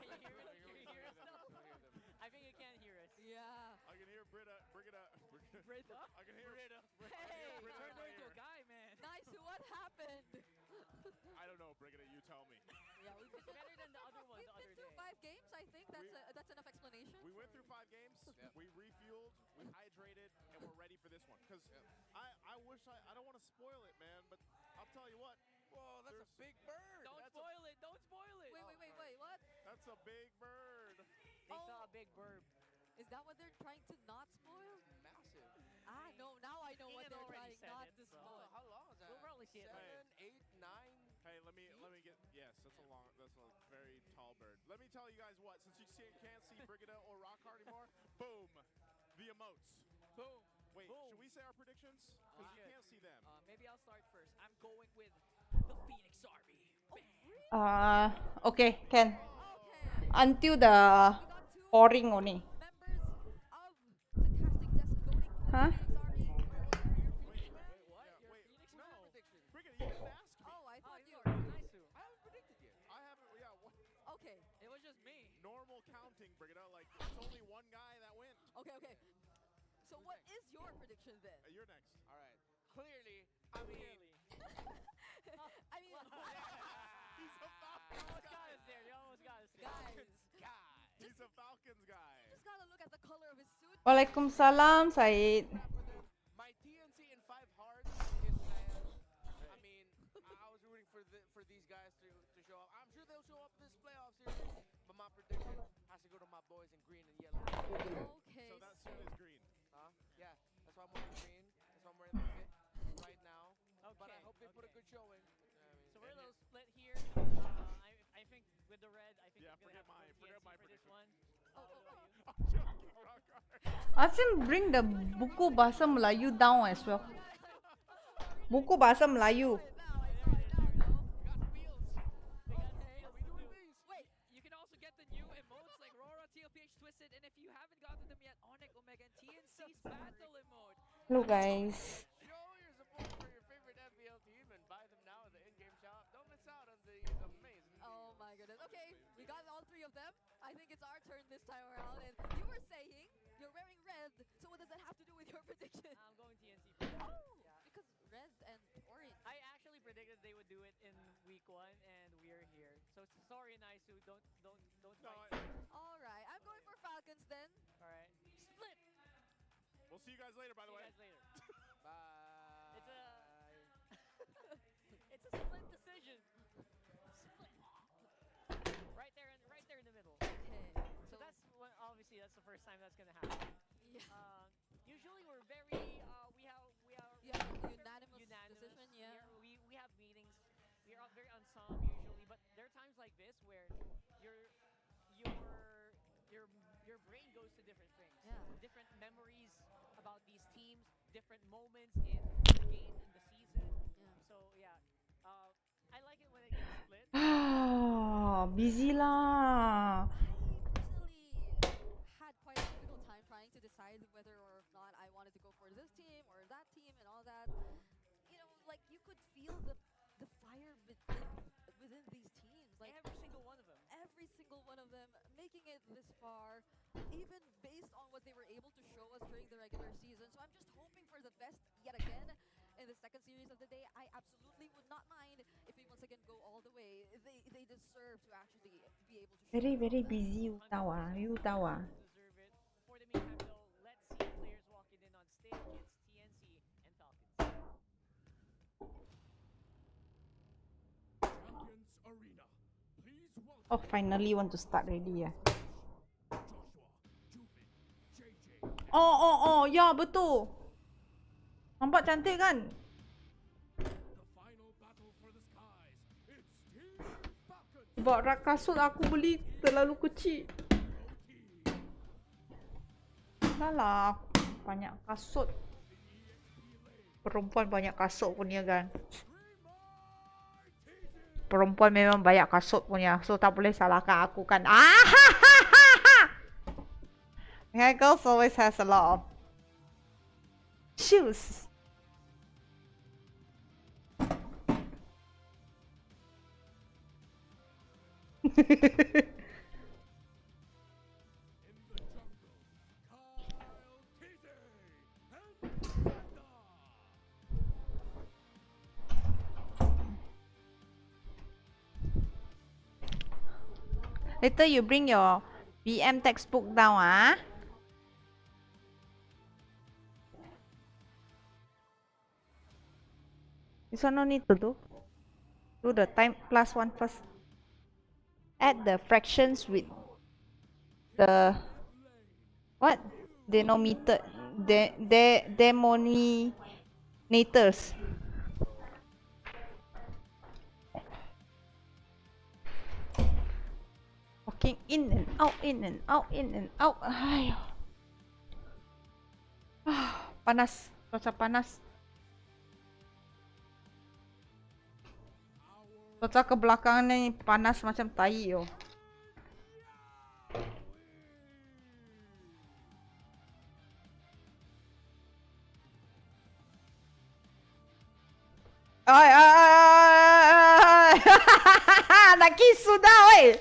Can you hear it? Can you hear us now? I think you can hear us. Yeah. I can hear Britta. Britta? I can hear Britta. Hey, turned her into a guy, man. Nice. What happened? I don't know, Britta. You tell me. Yeah, we've been better than the other one We've the been other through day. 5 games. I think that's enough explanation. We went through 5 games. We refueled, we hydrated, and we're ready for this one. Because I wish I don't want to spoil it, man, but I'll tell you what. Whoa, that's a big bird. Don't spoil it. Don't spoil it. Wait, what? That's a big bird. They saw a big bird. Is that what they're trying to not spoil? Massive. No, now I know what Ian they're already trying said not it, to so- spoil. How long is that? We'll probably see it 7, later. 8, 9. Hey, let me get. Yes, that's a very tall bird. Let me tell you guys what. Since you can't see Brigida or Rockhard anymore, boom, the emotes. Boom. Wait, Boom. should we say our predictions? Because you can't see them. Maybe I'll start first. I'm going with the Phoenix Army. Okay, Ken. Until the pouring only. Huh? Brigida, you didn't ask me. Oh, I thought you. Nice to. I haven't predicted yet. I haven't. Yeah. What? Okay. It was just me. Normal counting, Brigida. Like it's only one guy that went. Okay. So what is your prediction then? You're next. All right. Clearly, I mean, I mean, he's a Falcons almost guy. got us there. You almost got us there. guys, He's a Falcons guy. just gotta look at the color of his suit. Waalaikumsalam, Said. my TNC in 5 hearts is sad. I mean, I was rooting for these guys to show up. I'm sure they'll show up this playoff series, but my prediction has to go to my boys in green and yellow. Okay. So that suit is green. Yeah, that's why I'm wearing green. That's why I'm wearing the fit right now. But I hope they put a good showing. So we're a little split here. I think with the red, I think Yeah, we're gonna have to go forget my TNC for this one. I'm joking, Rockar. Ask him bring the buku bahasa Melayu down as well. Buku bahasa Melayu. Wait, you can also get the new emotes like Rora, Mpl Ph Twisted, and if you haven't gotten them yet, Onyx, Omega, and TNC's battle emote. Hello guys. Show your support for your favorite FPL team and buy them now in the in-game shop. Don't miss out on these amazing. Oh my goodness. Okay, we got all three of them. I think it's our turn this time around. And you were saying you're wearing red. So what does that have to do with your prediction? I'm going TNC for this. Oh, Yeah. because red and orange. I actually predicted they would do it in week 1, and we're here. So sorry, Naisu, don't fight. All right, I'm going for Falcons then. All right, split. We'll see you guys later, by the way. See you guys later. Bye. It's a split decision. Split. Right there in the middle. Okay. So that's obviously that's the first time that's gonna happen. Yeah. Usually we're very we are unanimous decision. Yeah. We have meetings. We are very ensemble usually, but there are times like this where your brain goes to different things. Yeah. Different memories about these teams, different moments in the game, in the season. Yeah. So yeah, I like it when it gets split. Ah, busy lah. Had quite a difficult time trying to decide whether or not I wanted to go for this team or that team and all that. You know, like you could feel the fire within these teams. Like every single one of them. Every single one of them making it this far, even based on what they were able to show us during the regular season. So I'm just hoping for the best yet again in the second series of the day. I absolutely would not mind if we once again go all the way. They deserve to actually be able to show Very busy you tahu ah. You tahu ah. Deserve it. For the meantime, though, let's see players walking in on stage. It's TNC and Falcons. Champions Arena. Please welcome Oh, finally want to start already ya. Oh, ya betul. Nampak cantik kan? Sebab rak kasut aku beli terlalu kecil. Alah, banyak kasut. Perempuan banyak kasut punya kan. Perempuan memang banyak kasut punya. So tak boleh salahkan aku kan. Yeah, girls always has a lot of shoes. Later you bring your BM textbook down, ah. This one no need to do. Do the time plus one first. Add the fractions with the what? Denominator. Denominators. Walking in and out, in and out, in and out. Ayo. Panas, cuaca panas. Cuaca ke belakang ni panas macam tai yo. Ay, nak kiss sudah, oi.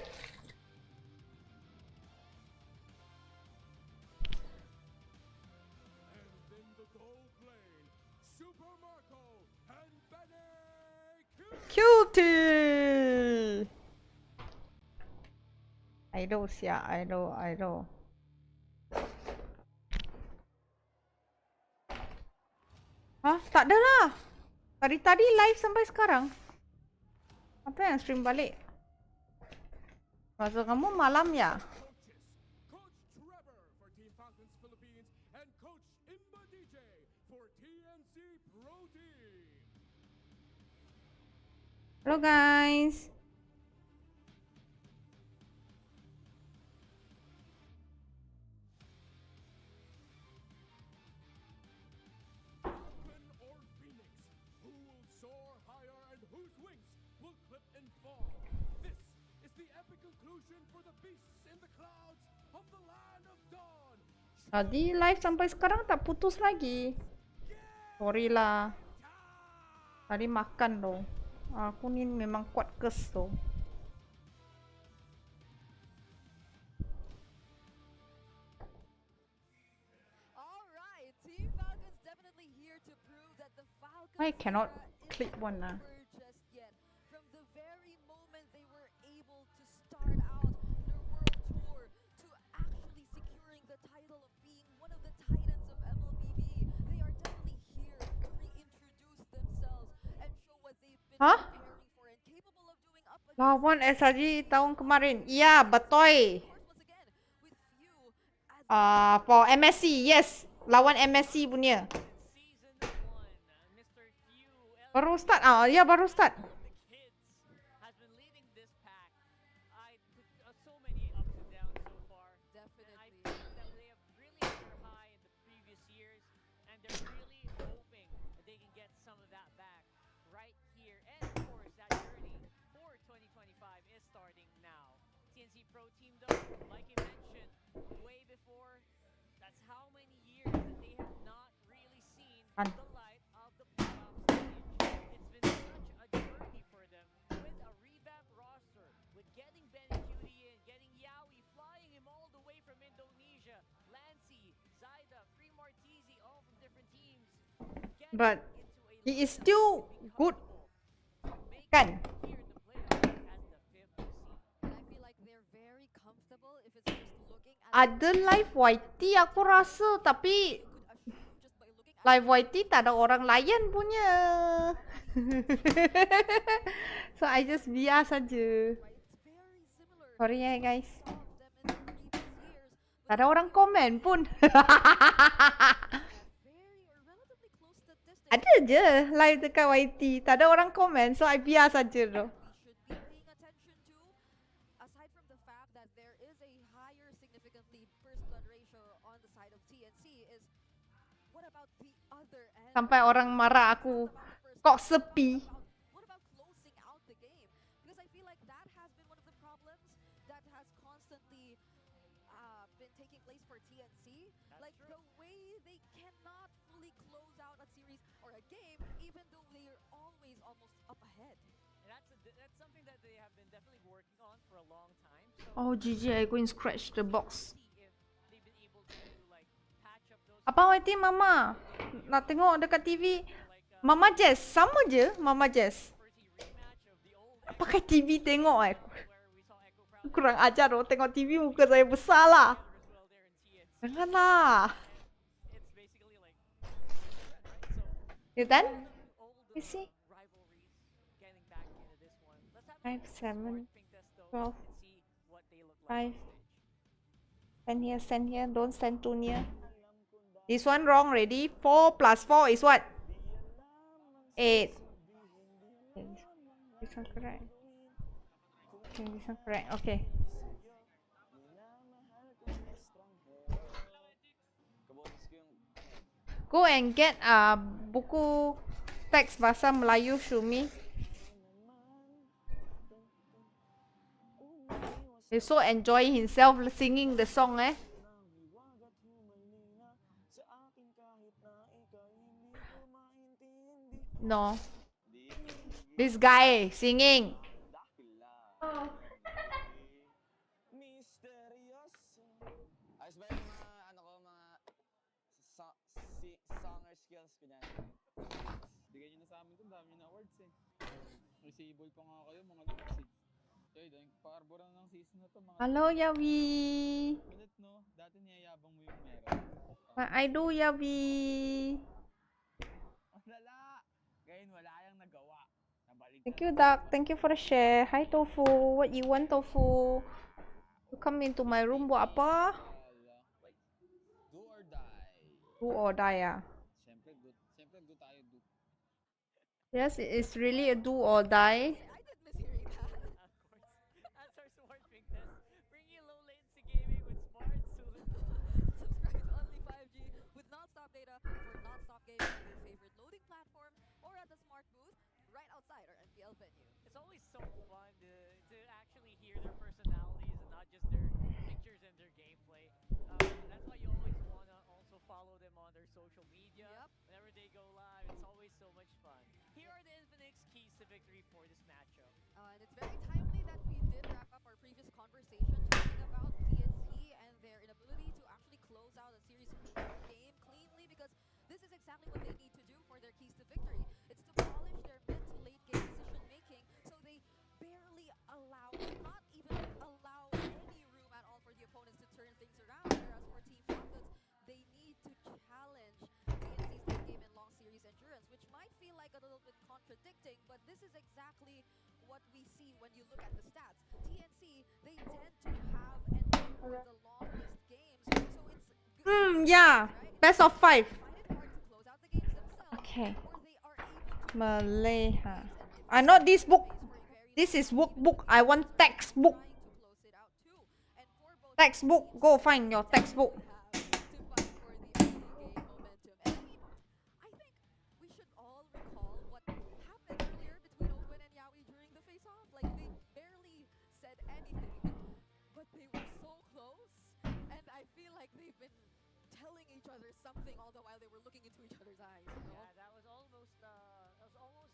Cutie. Idol sia, idol. Hah? Tak ada lah. Tadi live sampai sekarang. Apa yang stream balik? Masa kamu malam ya? Coach Trevor for Team Falcons Philippines and Coach Imba DJ for TNC Pro Team. Hello guys. Or Phoenix? Who will soar higher and whose wings will clip and fall? This is the epic conclusion for the beasts in the clouds of the land of dawn. Tadi live sampai sekarang tak putus lagi. Sorry lah. Tadi makan loh. Aku ni memang kuat kes loh. Alright, Team Falcons definitely here to prove that the Falcons I cannot era click isn't one lah. over just yet. From the very moment they were able to start out their world tour to actually securing the title of being one of the titans of MLBB, they are definitely here to reintroduce themselves and show what they've been Hah? preparing for and capable of doing up against Lawan SRG tahun kemarin. Iya, betul. For MSC, yes. Lawan MSC punya. Baru start. Ya baru start. Has been leading this pack. So many ups and downs so far. And I think that they have really hit their high in the previous years, and they're really hoping that they can get some of that back right here. And of course, that journey for 2025 is starting now. TNC Pro Team, though, like you mentioned, way before, that's how many years that they have not really seen the light of the playoff stage. It's been such a journey for them with a revamped roster, with getting Ben Cutie in, getting Yawi, flying him all the way from Indonesia, Lancy, Zaida, Free Martizi, all from different teams. But he is still good. Kan? Ada live YT aku rasa, tapi live YT tak ada orang layan punya. So I just biar saja. Sorry ya guys. Tak ada orang komen pun. Ada je live dekat YT, tak ada orang komen, so I biar saja tu. Sampai orang marah aku, kok sepi. That's something that they have been definitely working on for a long time. Oh GG, I go and scratch the box. They've been able to like patch up those. Apa YT Mama? Nak tengok dekat TV. Mama Jess, sama je Mama Jess. Pakai TV tengok Kurang ajar loh, tengok TV muka saya besar lah. Janganlah. You done? You see? 5, 7, 12, 5. Stand here, don't stand too near. This one wrong already. 4 plus 4 is what? 8. This one correct. Okay, this one correct. Okay. Go and get buku teks bahasa Melayu Shumi. He's so enjoying himself singing the song No. This guy singing. Oh. Ayos ba yung mga songer skills ko dyan? Bigay nyo na sa amin dun, dami na awards Receivable pa nga kayo, mga looks Kaya dahil pa-arbora ng season na to, mga Hello Yawi. Kulit no, dati niyayabang mo yung meron. I do Yawi. Wala! Ngayon wala yung nagawa. Thank you Doc, thank you for the share. Hi Tofu, what you want Tofu? You come into my room buat apa? Do or die. Do or die Siyempre do tayo do. Yes, it is really a do or die. outside our NPL venue. It's always so fun to actually hear their personalities and not just their pictures and their gameplay. That's why you always want to also follow them on their social media. Whenever they go live, it's always so much fun. Here are the Infinix keys to victory for this matchup. And it's very timely that we did wrap up our previous conversation talking about TNC and their inability to actually close out a series game cleanly, because this is exactly what they need to do for their keys to victory. It's to polish their mid to late game decision making, so they barely allow, not even allow any room at all for the opponents to turn things around. Whereas for Team Falcons, they need to challenge TNC's late game and long series endurance, which might feel like a little bit contradicting, but this is exactly what we see when you look at the stats. TNC, they tend to have and win for the longest games, so it's good, Yeah. right? Best of 5. They find it hard to close out the games themselves, Okay. or they are able to Malay, huh? I not this book. This is workbook. I want textbook. Textbook. Go find your textbook. we should all recall what happened earlier between Ogwen and Yaoi during the face-off. Like, they barely said anything, but they were so close, and I feel like they've been telling each other something all the while they were looking into each other's eyes, you know? Yeah, that was almost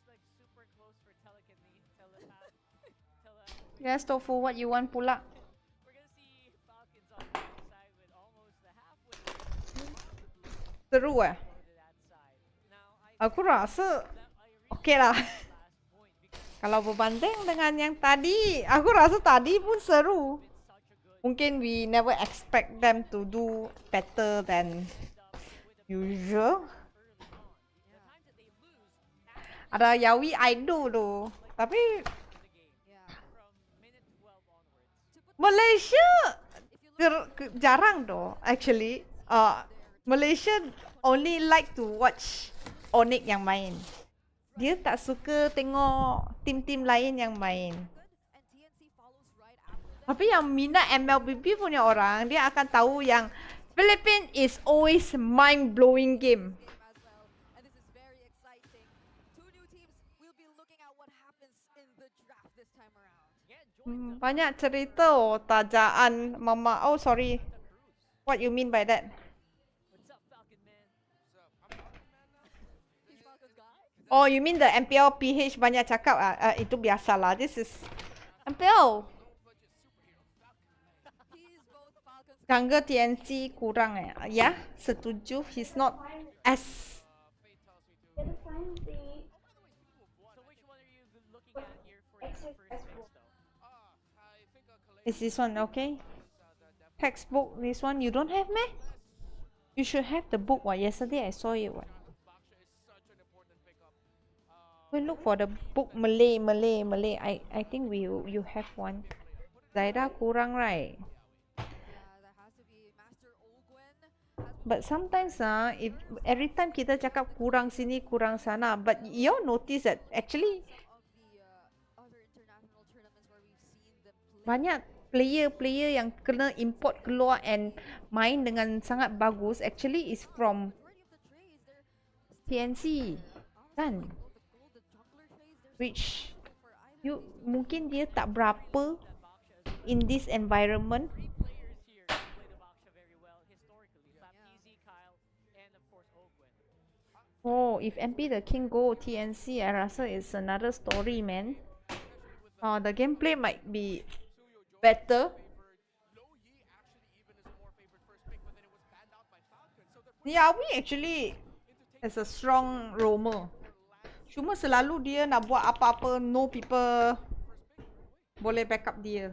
like super close for telepath. Yes, Tofu, what you want pula? We're gonna see Falcons on the other side with almost the halfway Seru eh? Aku rasa okay lah. Kalau berbanding dengan yang tadi, aku rasa tadi pun seru. Mungkin we never expect them to do better than usual. Ada Yawi Idol tu. Tapi Malaysia jarang tu actually. Malaysia only like to watch Onyx yang main. Dia tak suka tengok tim-tim lain yang main. Tapi yang minat MLBB punya orang, dia akan tahu yang Philippines is always mind-blowing game. Banyak cerita tajaan mama. Oh sorry. What you mean by that? Oh, you mean the Mpl Ph banyak cakap? Itu biasalah. This is Mpl. Jungle TNC kurang eh. Ya, setuju. He's not as Is this one okay? Textbook, this one you don't have meh? You should have the book. What yesterday I saw it. What? We look for the book. Malay. I think you have one. Zaida kurang right? But sometimes if every time kita cakap kurang sini kurang sana, but you notice that actually banyak player yang kena import keluar and main dengan sangat bagus actually is from TNC kan, which you mungkin dia tak berapa in this environment. Oh, if MP the King go TNC, I rasa it's another story, man. The gameplay might be better. Yeah, we actually is a strong roamer. Cuma selalu dia nak buat apa-apa, no people boleh backup dia.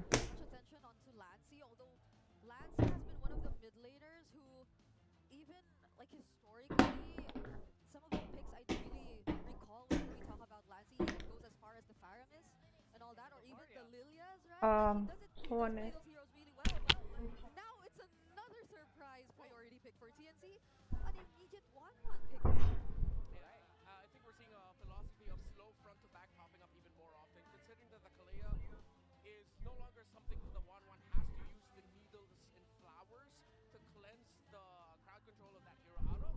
One. Now it's another surprise priority pick for TNC, an immediate 1-1 pick. I think we're seeing a philosophy of slow front to back popping up even more often, considering that the Kalea is no longer something that the 1-1 has to use the needles and flowers to cleanse the crowd control of that hero out of.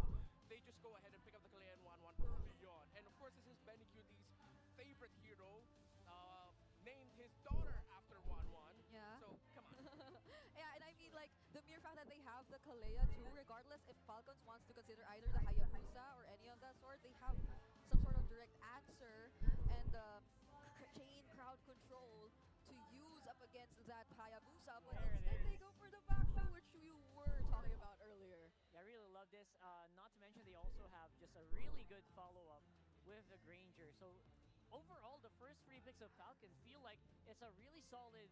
They just go ahead and pick up the Kalea in 1-1 early on. And of course, this is Benny QT's favorite hero, named his daughter after 1-1. Yeah. So, come on. Yeah, and I mean, like, the mere fact that they have the Kalea too, regardless if Falcons wants to consider either the Hayabusa or any of that sort, they have some sort of direct answer and chain crowd control to use up against that Hayabusa, but instead they go for the back shot, which you were talking about earlier. Yeah, I really love this. Not to mention they also have just a really good follow-up with the Granger. So overall, the first 3 picks of Falcon feel like it's a really solid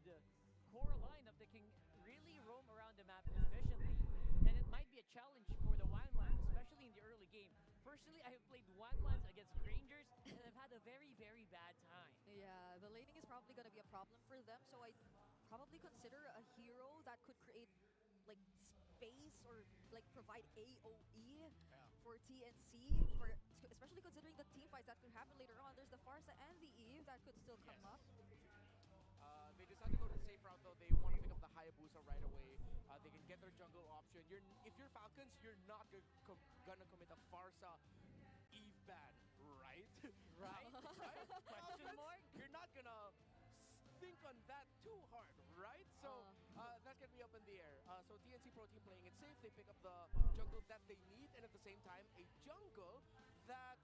core lineup that can really roam around the map efficiently. And it might be a challenge for the Wanwans, especially in the early game. Personally, I have played Wanwans against Grangers and I've had a very, very bad time. Yeah, the laning is probably going to be a problem for them, so I probably consider a hero that could create like space or like provide AoE for TNC, for especially considering the team fights that could happen later on. There's the Farsa and the Eve that could still come up. They decided to go to the safe route though. They want to pick up the Hayabusa right away. They can get their jungle option. If you're Falcons, you're not gonna commit a Farsa Eve ban, right? Right? Right? Question mark? You're not gonna think on that too hard, right? So that's gonna be up in the air. So TNC Pro Team playing it safe. They pick up the jungle that they need, and at the same time, a jungle that,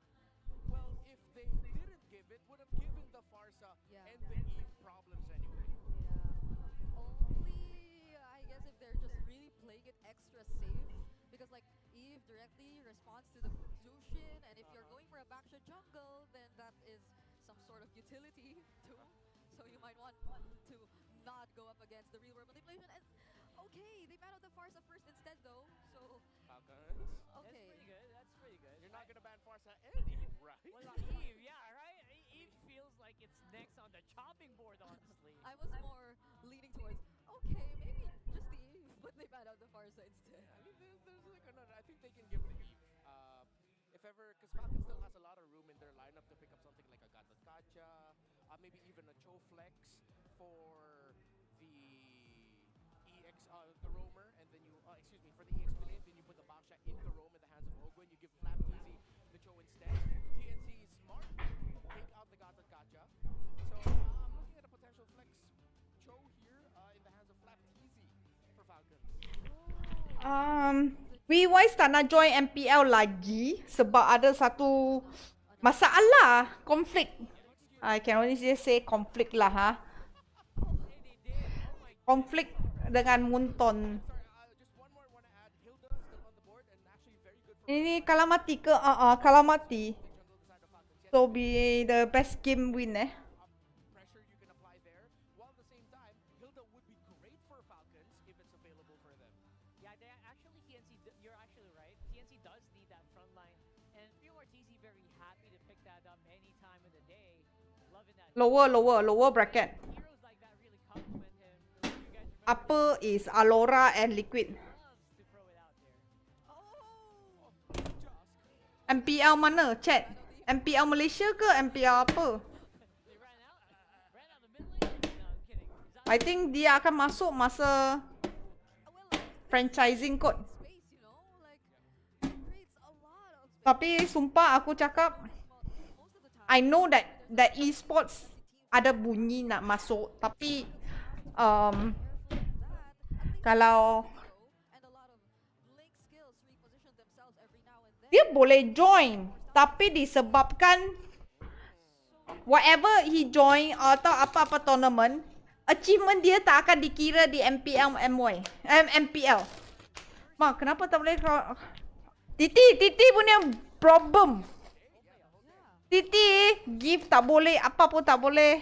well, if they didn't give it, would have given the Farsa and the Eve problems anyway. Yeah. Only, I guess, if they're just really playing it extra safe. Because, like, Eve directly responds to the Zushin, and if you're going for a backshot jungle, then that is some sort of utility, too. So you might want to not go up against the real world manipulation. And, okay, they battled the Farsa first instead, though. So, Falcons. okay. That's pretty good. That's pretty good. You're not gonna ban Farsa and Eve, right? What about Eve? Yeah, right? Eve feels like it's next on the chopping board, honestly. I was more leaning towards, okay, maybe just the Eve, but they bat out the Farsa instead. I mean, there's like another. I think they can give the Eve. If ever, because Falcon still has a lot of room in their lineup to pick up something like a Gatot Kacha, maybe even a Cho Flex for the the roamer, and then you, excuse me, for the EX lane, then you put the Baksha in the roam in the hands of Ogwen, you give Flap Easy the Cho instead. TNC is smart, take out the Gatot Kacha. So I'm looking at a potential flex Cho here in the hands of Flap Easy for Falcons. VWise tak nak join MPL lagi sebab ada satu masalah, konflik. I can only say konflik lah ha. Konflik dengan Munton. Ini kalau mati ke? Kalau mati. So be the best game win Pressure you can apply there, while at the same time, Hilda would be great for Falcons if it's available for them. Yeah, they actually, TNC, you're actually right. TNC does need that front line. And FreeMartisi very happy to pick that up any time of the day. Loving that. Lower bracket. Heroes like that really compliment him. You guys Upper is Alora and Liquid. MPL mana? Chat. MPL Malaysia ke MPL apa? I think dia akan masuk masa franchising kot. Tapi sumpah aku cakap, I know that esports ada bunyi nak masuk, tapi kalau dia boleh join, tapi disebabkan whatever he join atau apa-apa tournament, achievement dia tak akan dikira di MPL MPL. Mak, kenapa tak boleh? Titi punya problem. Titi give tak boleh, apa pun tak boleh.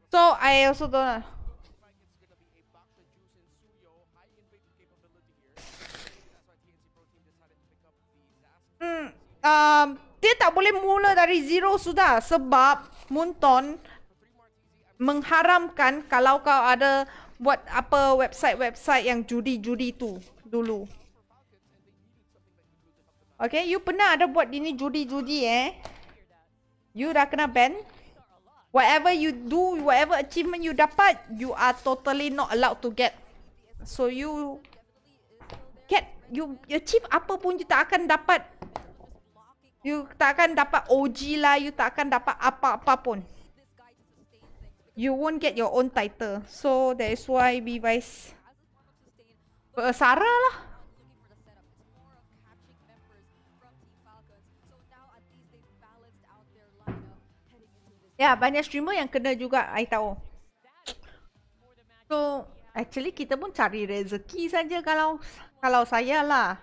So I also don't know. Dia tak boleh mula dari zero sudah sebab Munton mengharamkan kalau kau ada buat apa website yang judi-judi tu dulu. Okay, you pernah ada buat ini judi-judi you dah kena ban. Whatever you do, whatever achievement you dapat, you are totally not allowed to get. So you achieve apa pun you tak akan dapat You takkan dapat OG lah, you takkan dapat apa-apa pun. You won't get your own title. So that is why we guys bersara lah. Ya, banyak streamer yang kena juga, I tahu. So, actually kita pun cari rezeki saja kalau saya lah.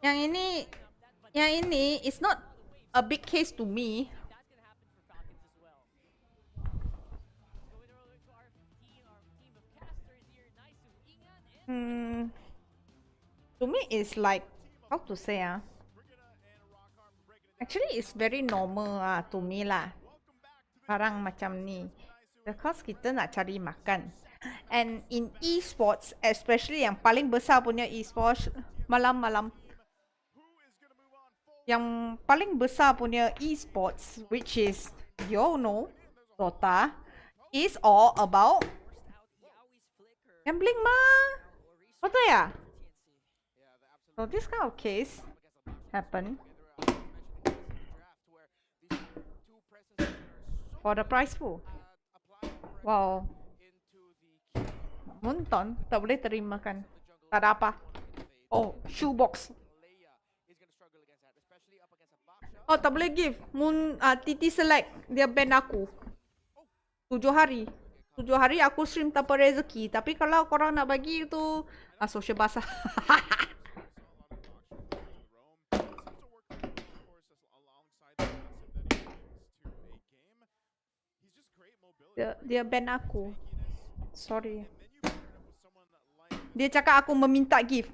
Yang ini is not a big case to me. To me it's like, how to say actually it's very normal to me lah. Barang macam ni. Because kita nak cari makan. And in esports, especially yang paling besar punya esports, malam-malam. Yang paling besar punya esports, which is, you all know, Dota, is all about gambling mah. Betul ya? So this kind of case happen for the prize pool. Wow. Munton, tak boleh terima kan. Tak ada apa. Oh, shoebox. Oh, tak boleh give. TT select. Dia ban aku. 7 hari. 7 hari aku stream tanpa rezeki. Tapi kalau korang nak bagi itu, social basah. Dia ban aku. Sorry. Dia cakap aku meminta gift.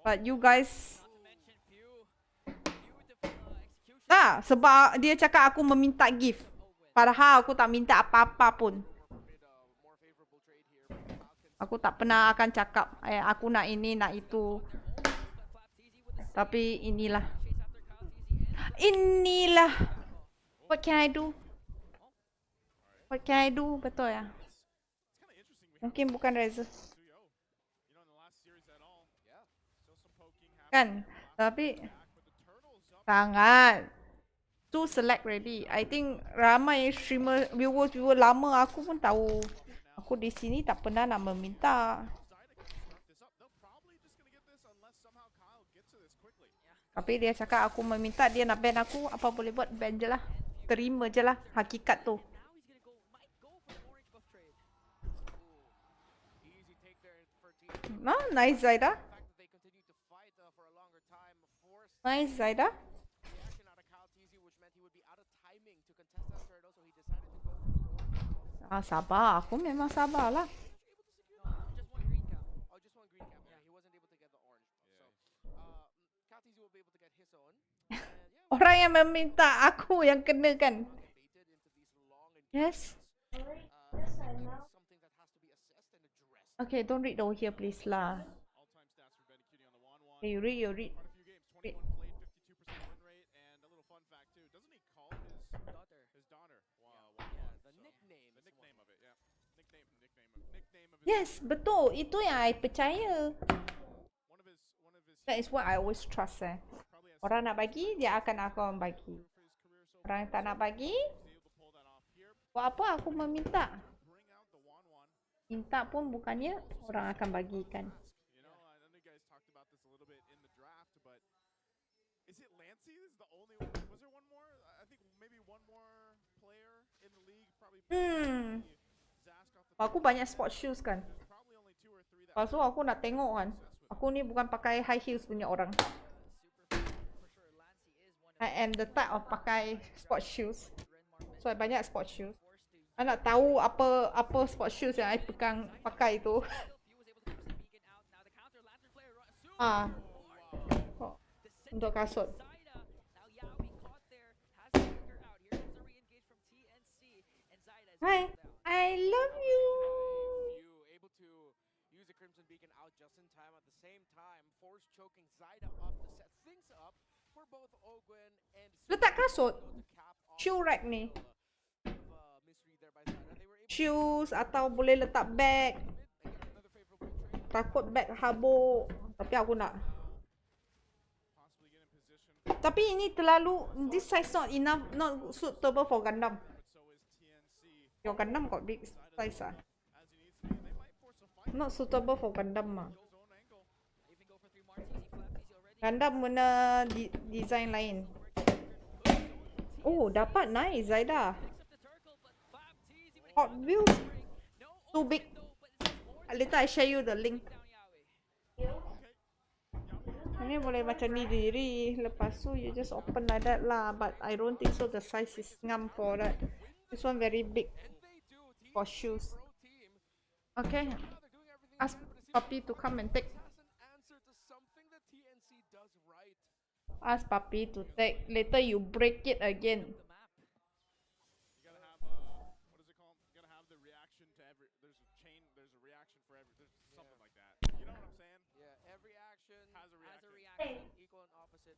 But you guys... Tak, sebab dia cakap aku meminta gift. Padahal aku tak minta apa-apa pun. Aku tak pernah akan cakap, aku nak ini, nak itu. Tapi inilah. Inilah. What can I do? What can I do? Betul ya? Mungkin bukan Reza. Kan? Tapi sangat. Tu select ready. I think ramai streamer, viewer lama aku pun tahu. Aku di sini tak pernah nak meminta. Tapi dia cakap aku meminta, dia nak ban aku, apa boleh buat, ban je lah. Terima je lah hakikat tu. Nice Zaida. Nice Zaida. Sabar. Aku memang sabar lah. Orang yang meminta aku yang kena kan. Yes. Okay, don't read over here please lah. Okay, you read. Yes, betul. Itu yang I percaya. That is what I always trust. Orang nak bagi, dia akan bagi. Orang yang tak nak bagi, buat apa aku meminta? Minta pun bukannya orang akan bagikan. Aku banyak sport shoes kan. Lepas tu aku nak tengok kan. Aku ni bukan pakai high heels punya orang. I am the type of pakai sport shoes. So I banyak sport shoes. I nak tahu apa sport shoes yang I pegang pakai tu. Untuk kasut. Hi, I love you. Able to use the Crimson Beacon out just in time at the same time, force choking Zaida off to set things up for both Ogwen and letak kasut. Shoe rack ni. Shoes atau boleh letak bag. Takut bag habuk. Tapi aku nak. Tapi ini terlalu, this size not enough, not suitable for Gundam. Your Gundam got big size ah. Not suitable for Gundam ah. Gundam punya design lain. Oh, dapat nice Zaida. Hot Wheels too big. Later I share you the link. Ini boleh macam ni diri. Lepas tu you just open like that lah. But I don't think so the size is ngam for that. This one very big for shoes. Okay. Ask Papi to come and take. Ask Papi to take. Later you break it again.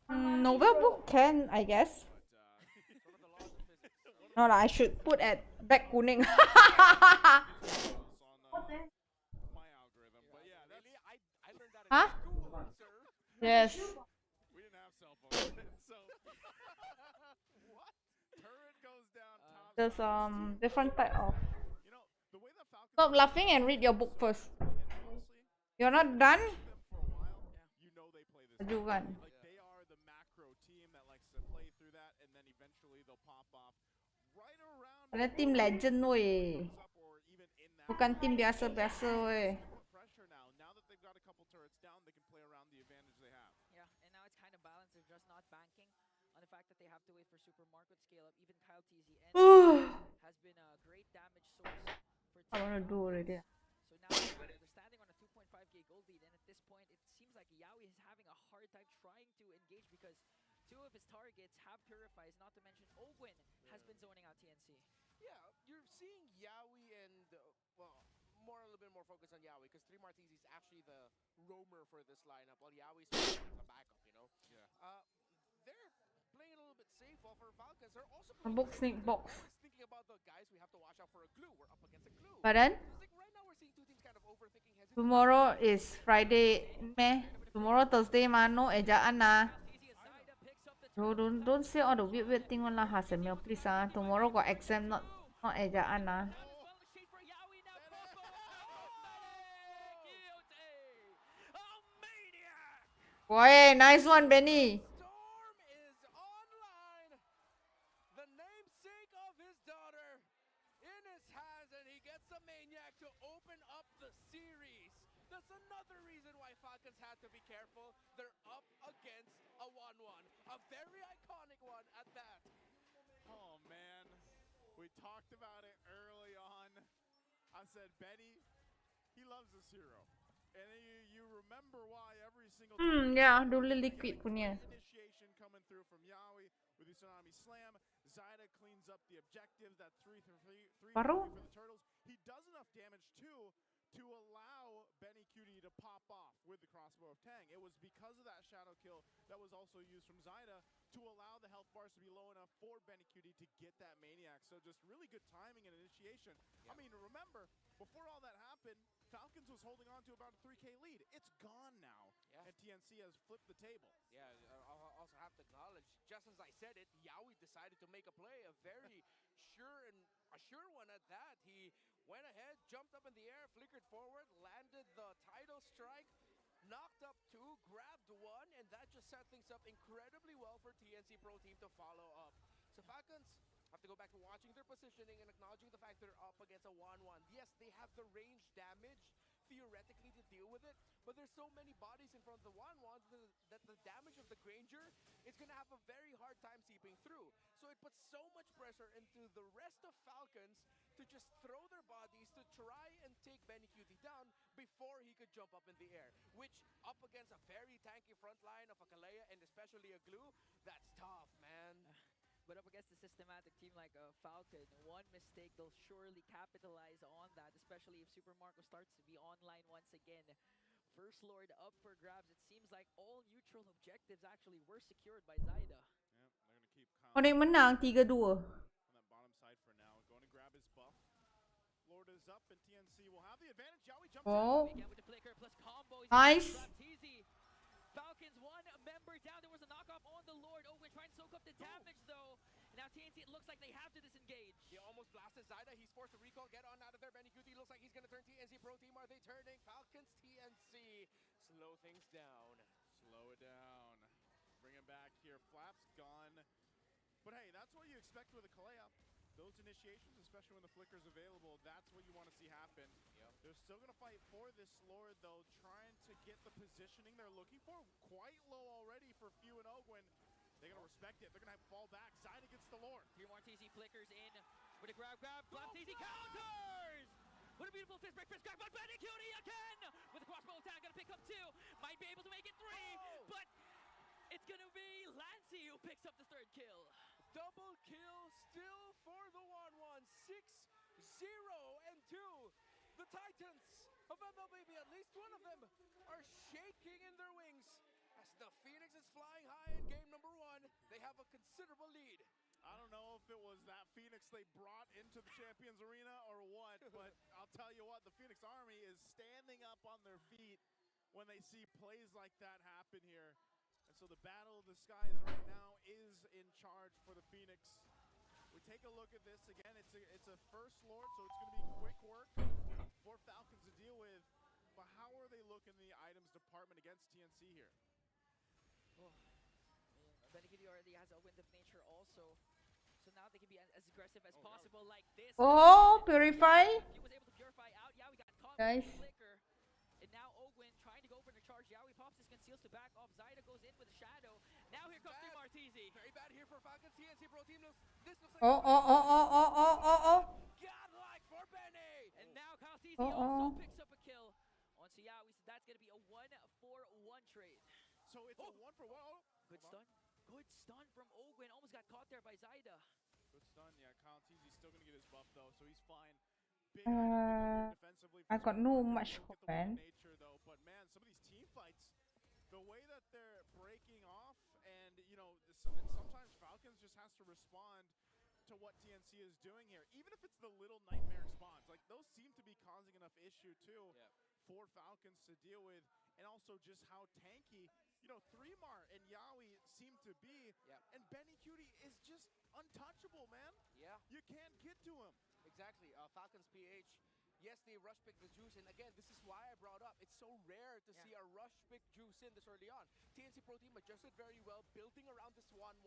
Novel book can, I guess. No lah, I should put at back kuning. Huh? Yes. There's different type of. Stop laughing and read your book first. You're not done? Juga. Ada tim legend weh. Bukan tim biasa-biasa weh. Yeah, and now it's kind of balanced. They're just not banking on the fact that they have to wait for Super Marco to scale up. Even Kyle TZ has been a great damage source for I wanna do already. So now they're standing on a 2.5k gold lead, and at this point it seems like Yawi is having a hard time trying to engage because two of his targets have purifies, not to mention Ogwin has been zoning out TNC. Yeah, you're seeing Yawi and, well, a little bit more focus on Yawi because 3 Martizi is actually the roamer for this lineup, while Yawi's the backup, you know? Yeah. They're playing a little bit safe, while for Falcons, they're also playing Sneak box. always thinking about the guys we have to watch out for a glue. We're up against a glue. But then, Like right now we're seeing two teams kind of overthinking. tomorrow is Friday, meh? Tomorrow Thursday mah, no ejaan lah. Don't say all the weird thing one lah, Hasemil, please ah. Tomorrow got exam, not ejaan lah. Boy, nice one, Benny. The namesake of his daughter in his hands, and he gets the Maniac to open up the series. That's another reason why Falcons had to be careful. They're up against a 1-1, a very iconic one at that. Oh man, we talked about it early on. I said, Benny, he loves this hero. And you remember why every single time. Yeah, dulu liquid punya. Initiation coming through from Yawi with the Tsunami Slam. Zaida cleans up the objectives. That 3-3 for the Turtles. He does enough damage too to allow Benny Cutie to pop off with the crossbow of Tang. It was because of that shadow kill that was also used from Zaida to allow the health bars to be low enough for Benny Cutie to get that Maniac. So just really good timing and initiation. Yeah. I mean, remember, before all that happened, Falcons was holding on to about a 3k lead. It's gone now, and TNC has flipped the table. Yeah, I'll also have to acknowledge, just as I said it, Yawi decided to make a play, a very sure one at that. He went ahead, jumped up in the air, flickered forward, landed the tidal strike, knocked up 2, grabbed 1, and that just set things up incredibly well for TNC Pro Team to follow up. So Falcons have to go back to watching their positioning and acknowledging the fact they're up against a 1-1. Yes, they have the range damage, theoretically, to deal with it, but there's so many bodies in front of the 1-1 that the damage of the Granger is going to have a very hard time seeping through. So it puts so much pressure into the rest of Falcons to just throw their bodies to try and take Benny Cutie down before he could jump up in the air, which up against a very tanky front line of a Kalea and especially a Glue, that's tough, man. But up against a systematic team like Falcon, one mistake, they'll surely capitalize on that, especially if Super Marco starts to be online once again. First Lord up for grabs. It seems like all neutral objectives actually were secured by Zaida. Yep, they're going to keep Orang yang menang 3-2. On that bottom side for now. Going to grab his buff. Lord is up and TNC will have the advantage. Yawi jumps in. With the flicker plus combo. Nice. Falcons one member down. There was a knockoff on the Lord. Owen try and soak up the damage though. Now TNC, it looks like they have to disengage. He almost blasted Zyda. He's forced to recall, get on out of there. Benny QT looks like he's going to turn TNC Pro Team. Are they turning? Falcons TNC. Slow things down. Slow it down. Bring him back here. Flap's gone. But hey, that's what you expect with a Kalea. Those initiations, especially when the flicker's available, that's what you want to see happen. Yep. They're still going to fight for this Lord, though, trying to get the positioning they're looking for. Quite low already for Few and Ogwin. They're going to respect it. They're going to have fall back. Zyda gets the Lord. Here, TZ flickers in with a grab. Flap TZ counters! What a beautiful fist break, grab, but Benny QT again! With a crossbow attack, gonna pick up 2. Might be able to make it 3, but it's gonna be Lancy who picks up the 3rd kill. Double kill still for the 1-1. 6-0 and 2. The Titans of MLBB, at least one of them, are shaking in their wings. As the Phoenix is flying high in game number 1, they have a considerable lead. I don't know if it was that Phoenix they brought into the Champions Arena or what, but I'll tell you what, the Phoenix Army is standing up on their feet when they see plays like that happen here. And so the Battle of the Skies right now is in charge for the Phoenix. We take a look at this again. It's a first Lord, so it's going to be quick work for Falcons to deal with. But how are they looking in the items department against TNC here? Oh, Benny QT already has a wind of nature also. So now they can be as aggressive as possible like this. Oh, Purify. He was able to purify out. Yeah, we got caught Guys. with the flicker. And now Ogwin trying to go for the charge. Yowie pops his conceals to back off. Zyda goes in with a shadow. Now here comes Team Arteezy. Very bad here for Falcons. TNC Pro Team this looks like godlike for Benny. And now Arteezy also picks up a kill on Yowie. So that's going to be a 1-for-1 trade. So it's a 1-for-1. Good stun. Good stun from Ogwin. Almost got caught there by Zyda. Good stun. Yeah, Kyle Teezy's still going to get his buff though, so he's fine. Big defensively. I got no much hope, man. Nature though, but man, some of these team fights, the way that they're breaking off, and you know, sometimes Falcons just has to respond to what TNC is doing here, even if it's the little nightmare spawns. Like those seem to be causing enough issue too for Falcons to deal with, and also just how tanky, you know, 3mar and Yowie seem to be, and Benny QT is just untouchable, man. Yeah. You can't get to him. Exactly. Falcons PH, yes, they rush pick the juice, and again, this is why I brought up, it's so rare to see a rush pick juice in this early on. TNC Pro Team adjusted very well, building around this 1-1.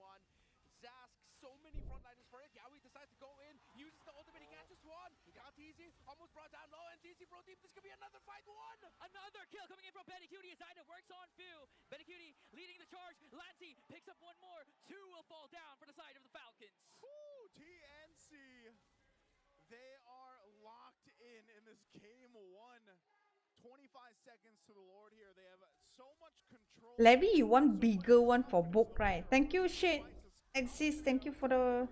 Zask, so many frontliners for it. Yowie decides to go in, uses the ultimate, he catches one. Got TZ, almost brought down low, and TNC Pro Team, this could be another fight 1. Another kill coming in from Benny QT as Zyda works on Few. Benny QT leading the charge. Lancy picks up 1 more. 2 will fall down for the side of the Falcons. Woo, TNC. They are locked in this game 1. 25 seconds to the Lord here. They have so much control. Levy, you want bigger one for book, right? Thank you, shit. Exist. Thank you for the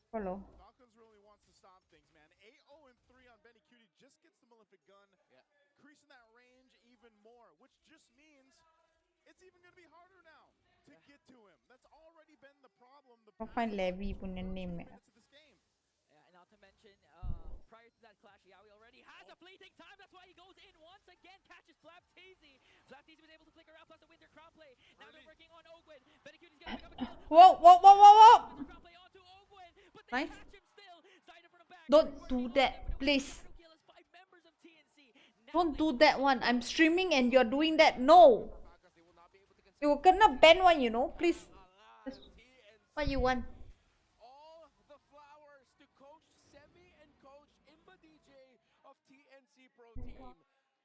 follow. Falcons really wants to stop things, man. 8-0 and 3 on Benny QT just gets the malefic gun, increasing that range even more, which just means it's even going to be harder now to get to him. That's already been the problem. I'll find Levy punya name. And not to mention, prior to that clash, Yowie already has a fleeting time. That's why he goes in once again, catches Flap TZ. Flap TZ was able to flicker out, plus the Winter Crown play. Now they're working on Ogwin. Benny QT's gonna pick up a kill. Whoa! Winter Crown play onto Ogwin, but they Nice. catch him still. Zyda from the back. Don't do that, please. Don't do that one. I'm streaming and you're doing that. No. You kena ban one, you know. Please. What you want? All the flowers to Coach Semi and Coach Imba DJ of TNC Pro Team.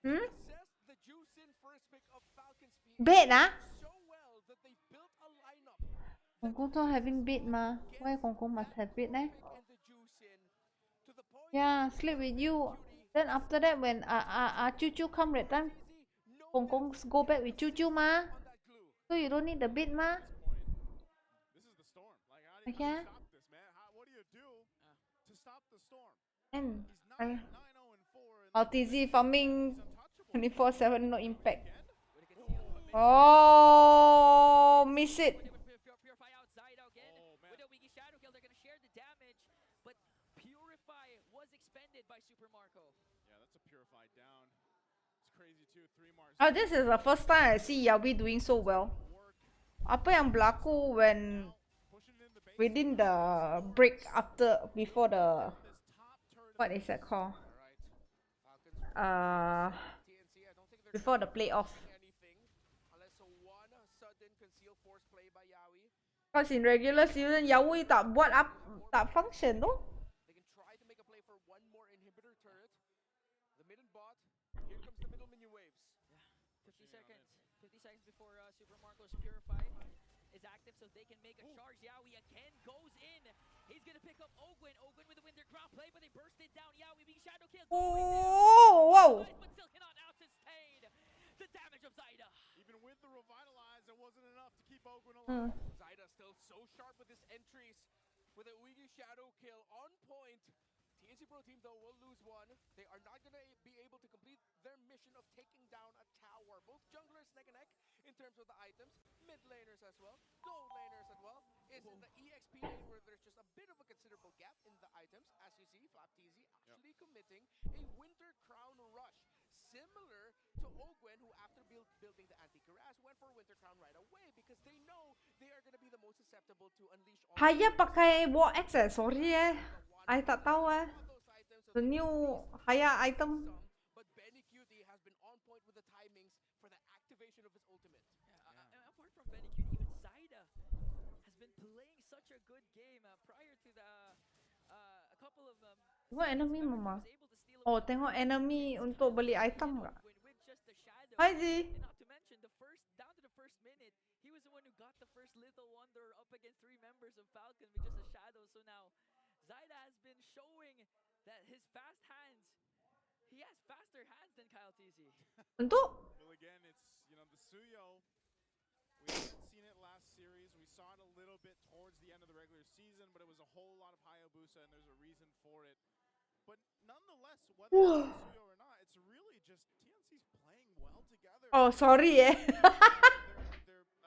Assess the juice in first pick of Falcons Bait, ah? so well that they built a lineup. Kong Kong don't having bait ma. Why Kong Kong must have bait, eh? And the juice in to the point Yeah, sleep with you. Then after that, when Choo Choo come that time, Kong Kong go back with Choo Choo ma. So you don't need the bait ma. This is the storm. Like, how do you Okay. stop this, man? What do you do to stop the storm? And LTZ farming 24/7, no impact. Oh, miss it. Purify out Zyda again. With a Wiki Shadow Kill, they're going to share the damage. But Purify was expended by Super Marco. Yeah, that's a purified down. It's crazy too. 3 Mars. Oh, this is the first time I see Yabi doing so well. Apa yang berlaku when within the break before the what is that called? Before the playoff. Because in regular season, Yawi tak buat tak function tu. They can try to make a play for one more inhibitor turret. The mid and bot. Here comes the middle minion waves. Yeah, 50 seconds. 50 seconds before Super Marco's Purify is active, so they can make a charge. Yawi again goes in. He's gonna pick up Ogwin. Ogwin with the Winter Crown play, but they burst it down. Yawi being shadow killed. Oh, wow. But still cannot out-sustain the damage of Zyda. Even with the revitalize, it wasn't enough to keep Ogwin alive. Zyda still so sharp with his entries. With a Ouija shadow kill on point. TNC Pro Team though will lose one. They are not going to be able to complete their mission of taking down a tower. Both junglers neck and neck in terms of the items. Mid laners as well. Gold laners as well. Is in the EXP lane where there's just a bit of a considerable gap in the items. As you see, Flapteezy actually committing a Winter Crown rush. Similar to Ogwen, who after building the anti-Cuirass went for Winter Crown right away because they know they are going to be the most susceptible to unleash all. Haya pakai War Axe sorry I tak tahu The new Haya item. But Benny Cutie has been on point with the timings for the activation of his ultimate. Yeah, apart from Benny Cutie, even Zyda has been playing such a good game prior to the a couple of Tengok enemy mama. Oh, tengok enemy untuk beli item enggak? Hi G. Not to mention down to the first minute, he was the one who got the first Little Wonder up against 3 members of Falcon with just a shadow. So now Zyda has been showing that his fast hands, he has faster hands than Kyle TZ. Untuk? Well, again, it's, the Suyo. We haven't seen it last series. We saw it a little bit towards the end of the regular season, but it was a whole lot of Hayabusa, and there's a reason for it. But nonetheless, whether it's Suyo or not, it's really just TNC's playing well together. Oh, sorry I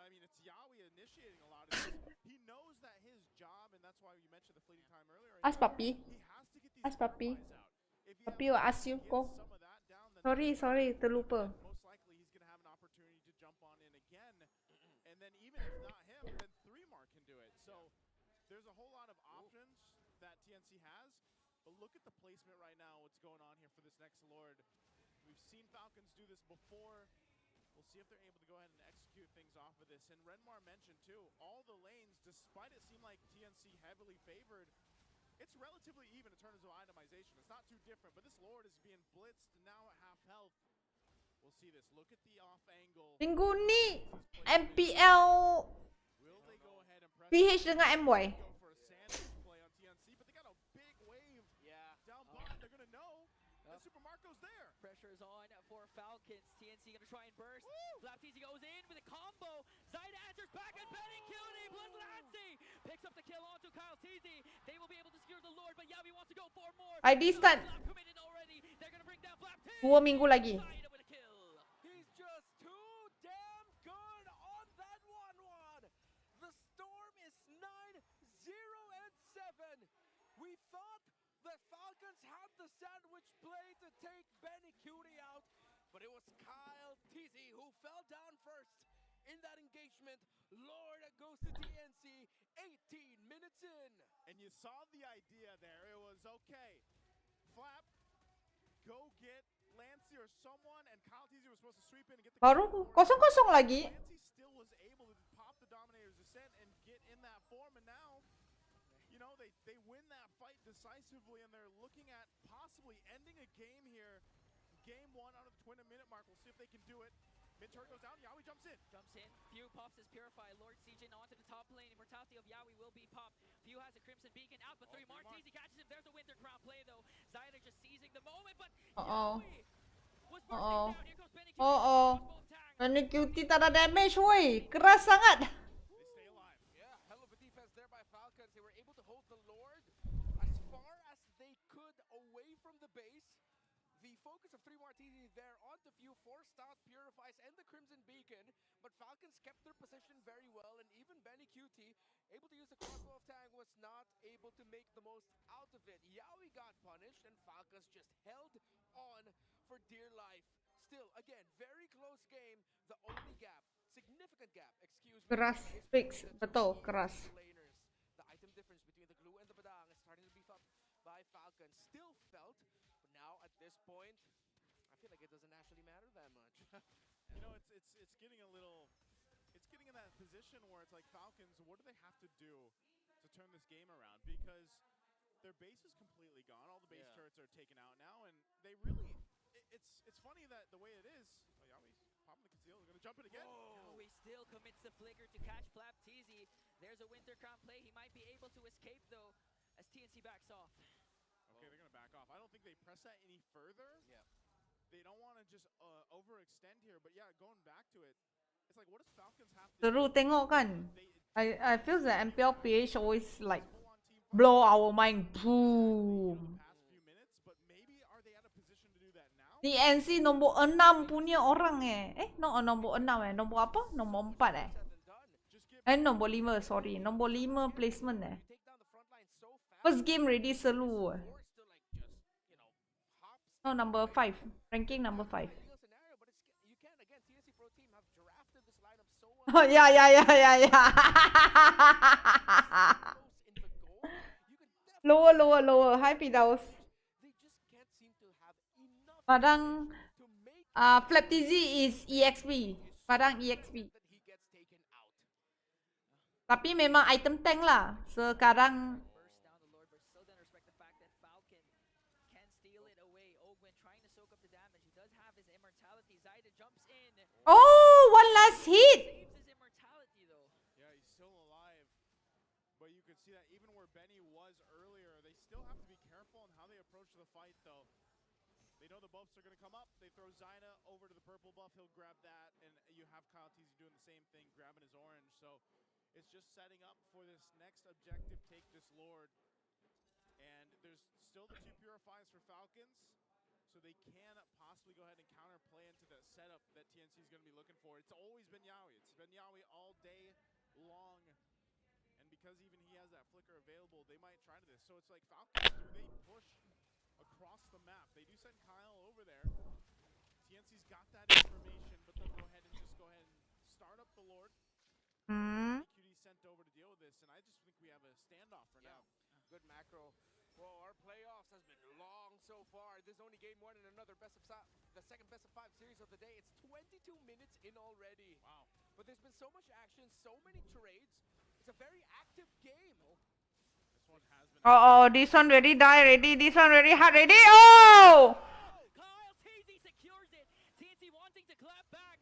mean, it's Yawi initiating a lot of this. He knows that his job, and that's why you mentioned the fleeting time earlier. Ask Papi. Ask Papi. Papi will ask you go. Sorry, terlupa. Most likely he's going to have an opportunity to jump on in again. And then even if not him, then 3-Mark can do it. So there's a whole lot of options that TNC has. But look at the placement right now, what's going on here for this next Lord. We've seen Falcons do this before. We'll see if they're able to go ahead and execute things off of this. And Renmar mentioned too, all the lanes, despite it seem like TNC heavily favored, it's relatively even in terms of itemization. It's not too different, but this Lord is being blitzed now at half health. We'll see this. Look at the off angle. Minggu ni MPL PH dengan MY. Super Marco's there. Pressure is on for Falcons. TNC gonna try and burst. Flapteezy goes in with a combo. Zyda answers back and Benny Cutie. Bloodlancy picks up the kill onto Kyle TZ. They will be able to secure the Lord, but Yawi wants to go for more. ID stun. They're gonna bring down Flapteezy. 2 minggu lagi. He's just too damn good on that 1-1. The Storm is 9-0-7. We thought the Falcons had the sandwich play to take Benny Cutie out, but it was Kyle TZ who fell down first in that engagement. Lord goes to TNC 18 minutes in. And you saw the idea there. It was, okay, Flap, go get Lancy or someone, and Kyle TZ was supposed to sweep in and get the Baru kosong-kosong lagi. Lancy still was able to pop the Dominator's Ascent and get in that form, and now they win that fight decisively, and they're looking at possibly ending a game here. Game 1 out of the 20-minute mark. We'll see if they can do it. Mid-turret goes down. Yawi jumps in. Few pops his Purify. Lord siege in onto the top lane. Immortality of Yawi will be popped. Few has a Crimson Beacon out, but 3-Mark TZ catches him. There's a Winter Crown play, though. Zyda just seizing the moment, but Yawi was bursting down. Here comes Benny Cutie. Benny Cutie tak ada damage, woi. Keras sangat. They were able to hold the Lord as far as they could away from the base. The focus of 3-Mark TZ there on the few forced out Purifies and the Crimson Beacon, but Falcons kept their position very well, and even Benny QT, able to use the crossbow of Tang, was not able to make the most out of it. Yawi got punished, and Falcons just held on for dear life. Still, again, very close game. The only gap, significant gap, excuse me, Keras is fix, Falcons betul between keras. the two laners. The item difference between the glue and the badang is starting to beef up by Falcons. Still felt, but now at this point, I feel like it doesn't actually matter that much. You know, it's getting a little, it's getting in that position where it's like Falcons, what do they have to do to turn this game around? Because their base is completely gone. All the base turrets are taken out now, and they really, it's funny that the way it is, oh, Yawi's popping the conceal, they're going to jump it again. He still commits the flicker to catch Flap TZ. There's a Winter Crown play. He might be able to escape, though, as TNC backs off. Okay, they're going to back off. I don't think they press that any further. Yeah. They don't want to just overextend here, but yeah, going back to it, it's like, what does Falcons have to Seru do? tengok kan. I feel that Mpl Ph always like blow our mind. Boom. TNC nombor 6 punya orang no, nombor 6 nombor apa? Nombor 4 nombor 5, sorry. Nombor 5 placement First game ready selu. No, number 5. Ranking number 5. Oh, yeah. Lower. Hi, Pidaus. Padang Flap TZ is EXP. Padang EXP. Tapi memang item tank lah. Sekarang oh, one last hit. Yeah, he's still alive. But you can see that even where Benny was earlier, they still have to be careful on how they approach the fight, though. They know the buffs are going to come up. They throw Zyna over to the purple buff. He'll grab that. And you have Kyle TZ doing the same thing, grabbing his orange. So it's just setting up for this next objective, take this Lord. And there's still the 2 purifies for Falcons. So they can possibly go ahead and counterplay into the setup that TNC is going to be looking for. It's always been Yawi. It's been Yawi all day long. And because even he has that flicker available, they might try to this. So it's like Falcons, do they push across the map? They do send Kyle over there. TNC's got that information, but they'll go ahead and start up the Lord. EQD sent over to deal with this, and I just think we have a standoff for now. Good macro. Well, our playoffs has been long so far. This is only game 1 in another the second best of 5 series of the day. It's 22 minutes in already. Wow. But there's been so much action, so many trades. It's a very active game. This one has been. Oh, this one very die ready. This one very hard ready. Oh! Kyle TZ secures it. TNC wanting to clap back.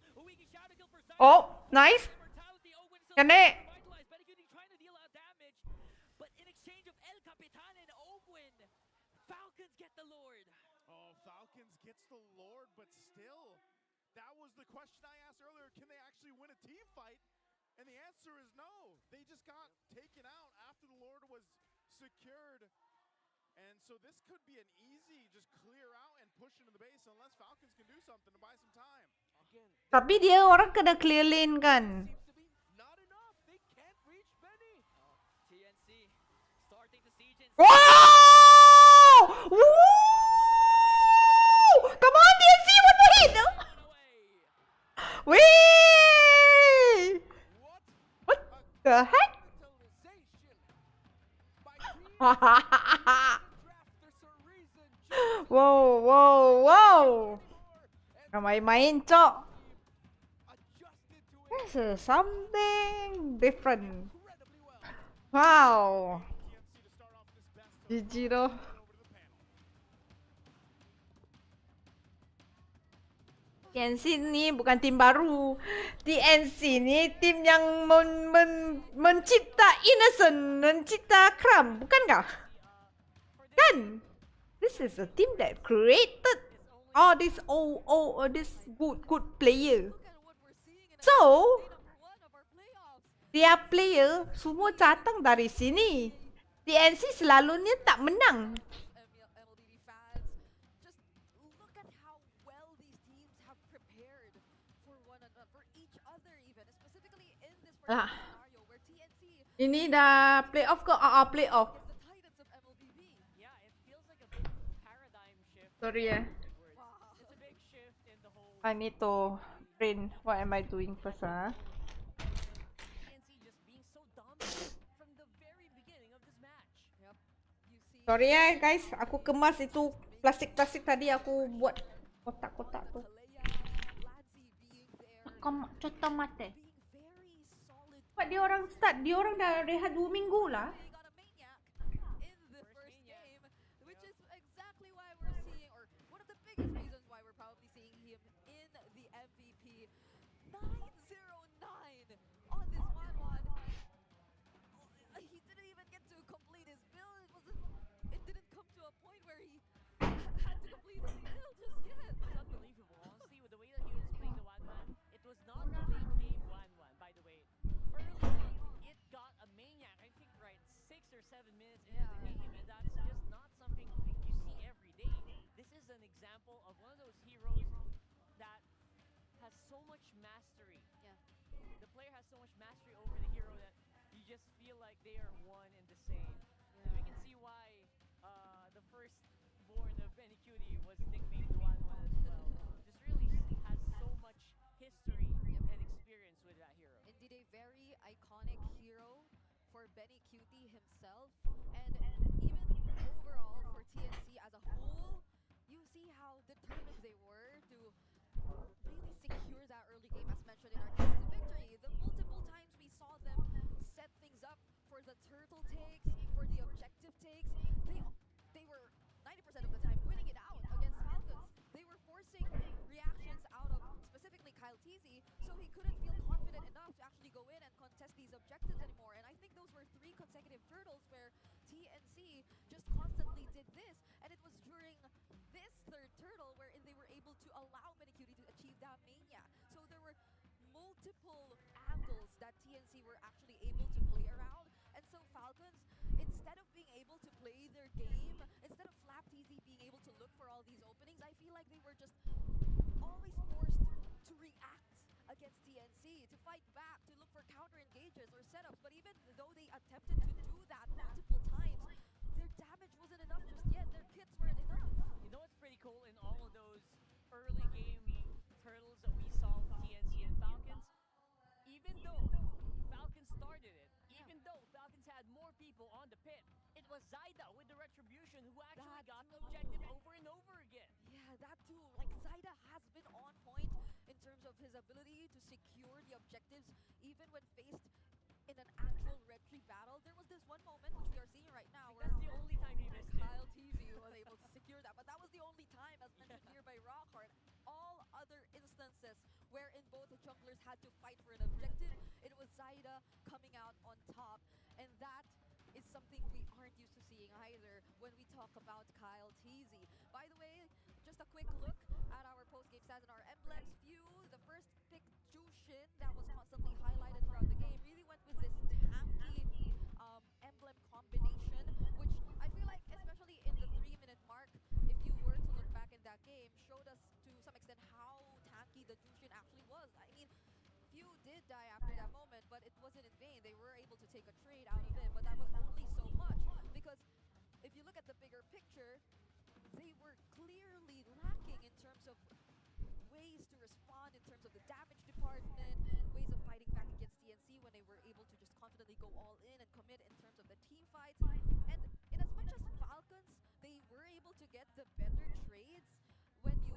Oh, nice. Can they? Trying to deal out damage, but in exchange of El Capitan and Ogwin, Falcons get the Lord. Oh, Falcons gets the Lord, but still, that was the question I asked earlier. Can they actually win a team fight? And the answer is no. They just got taken out after the Lord was secured. And so this could be an easy just clear out and push into the base unless Falcons can do something to buy some time. Again, Tapi dia orang kena clear lane kan. not enough. They can't reach Benny. TNC starting to siege in. Wow! Woo! Come on, TNC, one more hit. Wee! What the heck? Wow. Main-main, cok. This is something different. Wow. GG doh. TNC ni bukan tim baru. TNC ni tim yang mencipta innocent, mencipta crime, bukankah? Kan? This is a team that created all this this good player. So, their player semua datang dari sini. TNC selalunya tak menang. Lah. Ini dah playoff ke? Playoff. Sorry I need to Brain, what am I doing first, ah? TNC just being so dominant from the very beginning of this match. Yep. You see Sorry ya guys, aku kemas itu plastik-plastik tadi aku buat kotak-kotak tu. Kamu contoh mata. Sebab dia orang start, dia orang dah rehat 2 minggu lah. in the first game, which is exactly why we're seeing, or one of the biggest reasons why we're probably seeing him in the MVP. 909 on this 1-1. He didn't even get to complete his build. It didn't come to a point where he had to complete his build just yet. It's unbelievable, honestly, with the way that he was playing the 1-1. It was not a late game 1-1, by the way. Early game, it got a maniac, I think, right 6 or 7 minutes into the game, and that's just not something you see every day. This is an example of one of those heroes that has so much mastery. Yeah. The player has so much mastery over the hero that you just feel like they are one and the same. And we can see why the firstborn of Benny Cutie was nicknamed the 1-1 as well. Just really has so much history and experience with that hero. Indeed, a very iconic hero for Benny Cutie himself, and even overall for TNC as a whole. You see how determined they were to really secure that early game, as mentioned in our keys to victory. The multiple times we saw them set things up for the turtle takes, for the objective takes, they were 90% of the time winning it out against Falcons. They were forcing reactions out of specifically Kyle Teasy, so he couldn't feel confident enough to actually go in and contest these objectives anymore. And I think those were 3 consecutive turtles where TNC just constantly did this, and it was during this third turtle wherein they were able to allow Minicutie to achieve that mania. So there were multiple angles that TNC were actually able to play around, and so Falcons, instead of being able to play their game, instead of Flap TZ being able to look for all these openings, I feel like they were just always forced to react against TNC, to fight back, to look for counter engages or setups. But even though they attempted to do that multiple times, their damage wasn't enough just yet. Their kits weren't enough. You know what's pretty cool in all of those early game turtles that we saw with TNC and Falcons? Even though Falcons started it, even though Falcons had more people on the pit, it was Zaida with the retribution who actually got the objective over and over again. Yeah, that too. Like, Zaida has been on point in terms of his ability to secure the objectives, even when faced in an actual retry battle. There was this one moment, which we are seeing right now, where that's the only time he missed Kyle Teasy was able to secure that. But that was the only time, as mentioned here by Rockhard. All other instances wherein both the junglers had to fight for an objective, it was Zaida coming out on top. And that is something we aren't used to seeing either when we talk about Kyle Teasy. By the way, just a quick look at our post-game stats and our emblems view. The first pick, Jushin, that was constantly highlighted throughout the game, really went with this tanky emblem combination, which I feel like, especially in the 3-minute mark, if you were to look back in that game, showed us to some extent how tanky the Jushin actually was. I mean, few did die after that moment, but it wasn't in vain. They were able to take a trade out of it, but that was only so much, because if you look at the bigger picture, they were clearly lacking in terms of ways to respond, in terms of the damage department, ways of fighting back against TNC when they were able to just confidently go all in and commit in terms of the team fights. And in as much as Falcons, they were able to get the better trades when you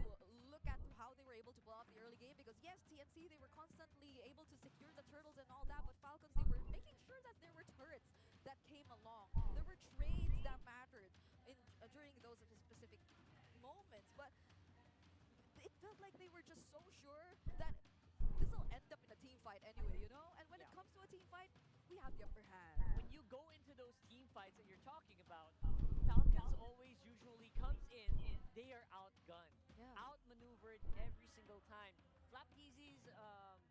look at how they were able to pull off the early game, because yes, TNC, they were constantly able to secure the turtles and all that, but Falcons, they were making sure that there were turrets that came along. There were trades that mattered during those specific moments, but it felt like they were just so sure that this will end up in a team fight anyway, you know? And when it comes to a team fight, we have the upper hand. When you go into those team fights that you're talking about, Falcons always usually comes in, they are outgunned, outmaneuvered every single time. Flap TZ's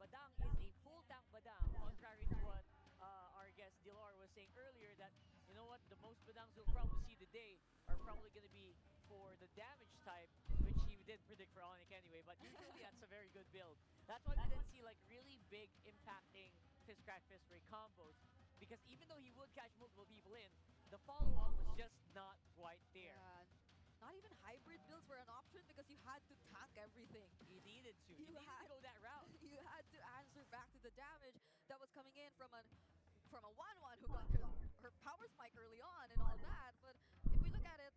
Badang is a full tank Badang, contrary to what our guest Dilar was saying earlier, that, you know what, the most Badangs you'll probably see today are probably going to be for the damage type, which he did predict for Onyx anyway, but usually that's a very good build. That's why we didn't see like really big impacting fist crack fist break combos, because even though he would catch multiple people in, the follow-up was just not quite there. Not even hybrid builds were an option because you had to tank everything. You needed to. You needed to go that route. back to the damage that was coming in from a 1-1 who got her power spike early on and all that. But if we look at it,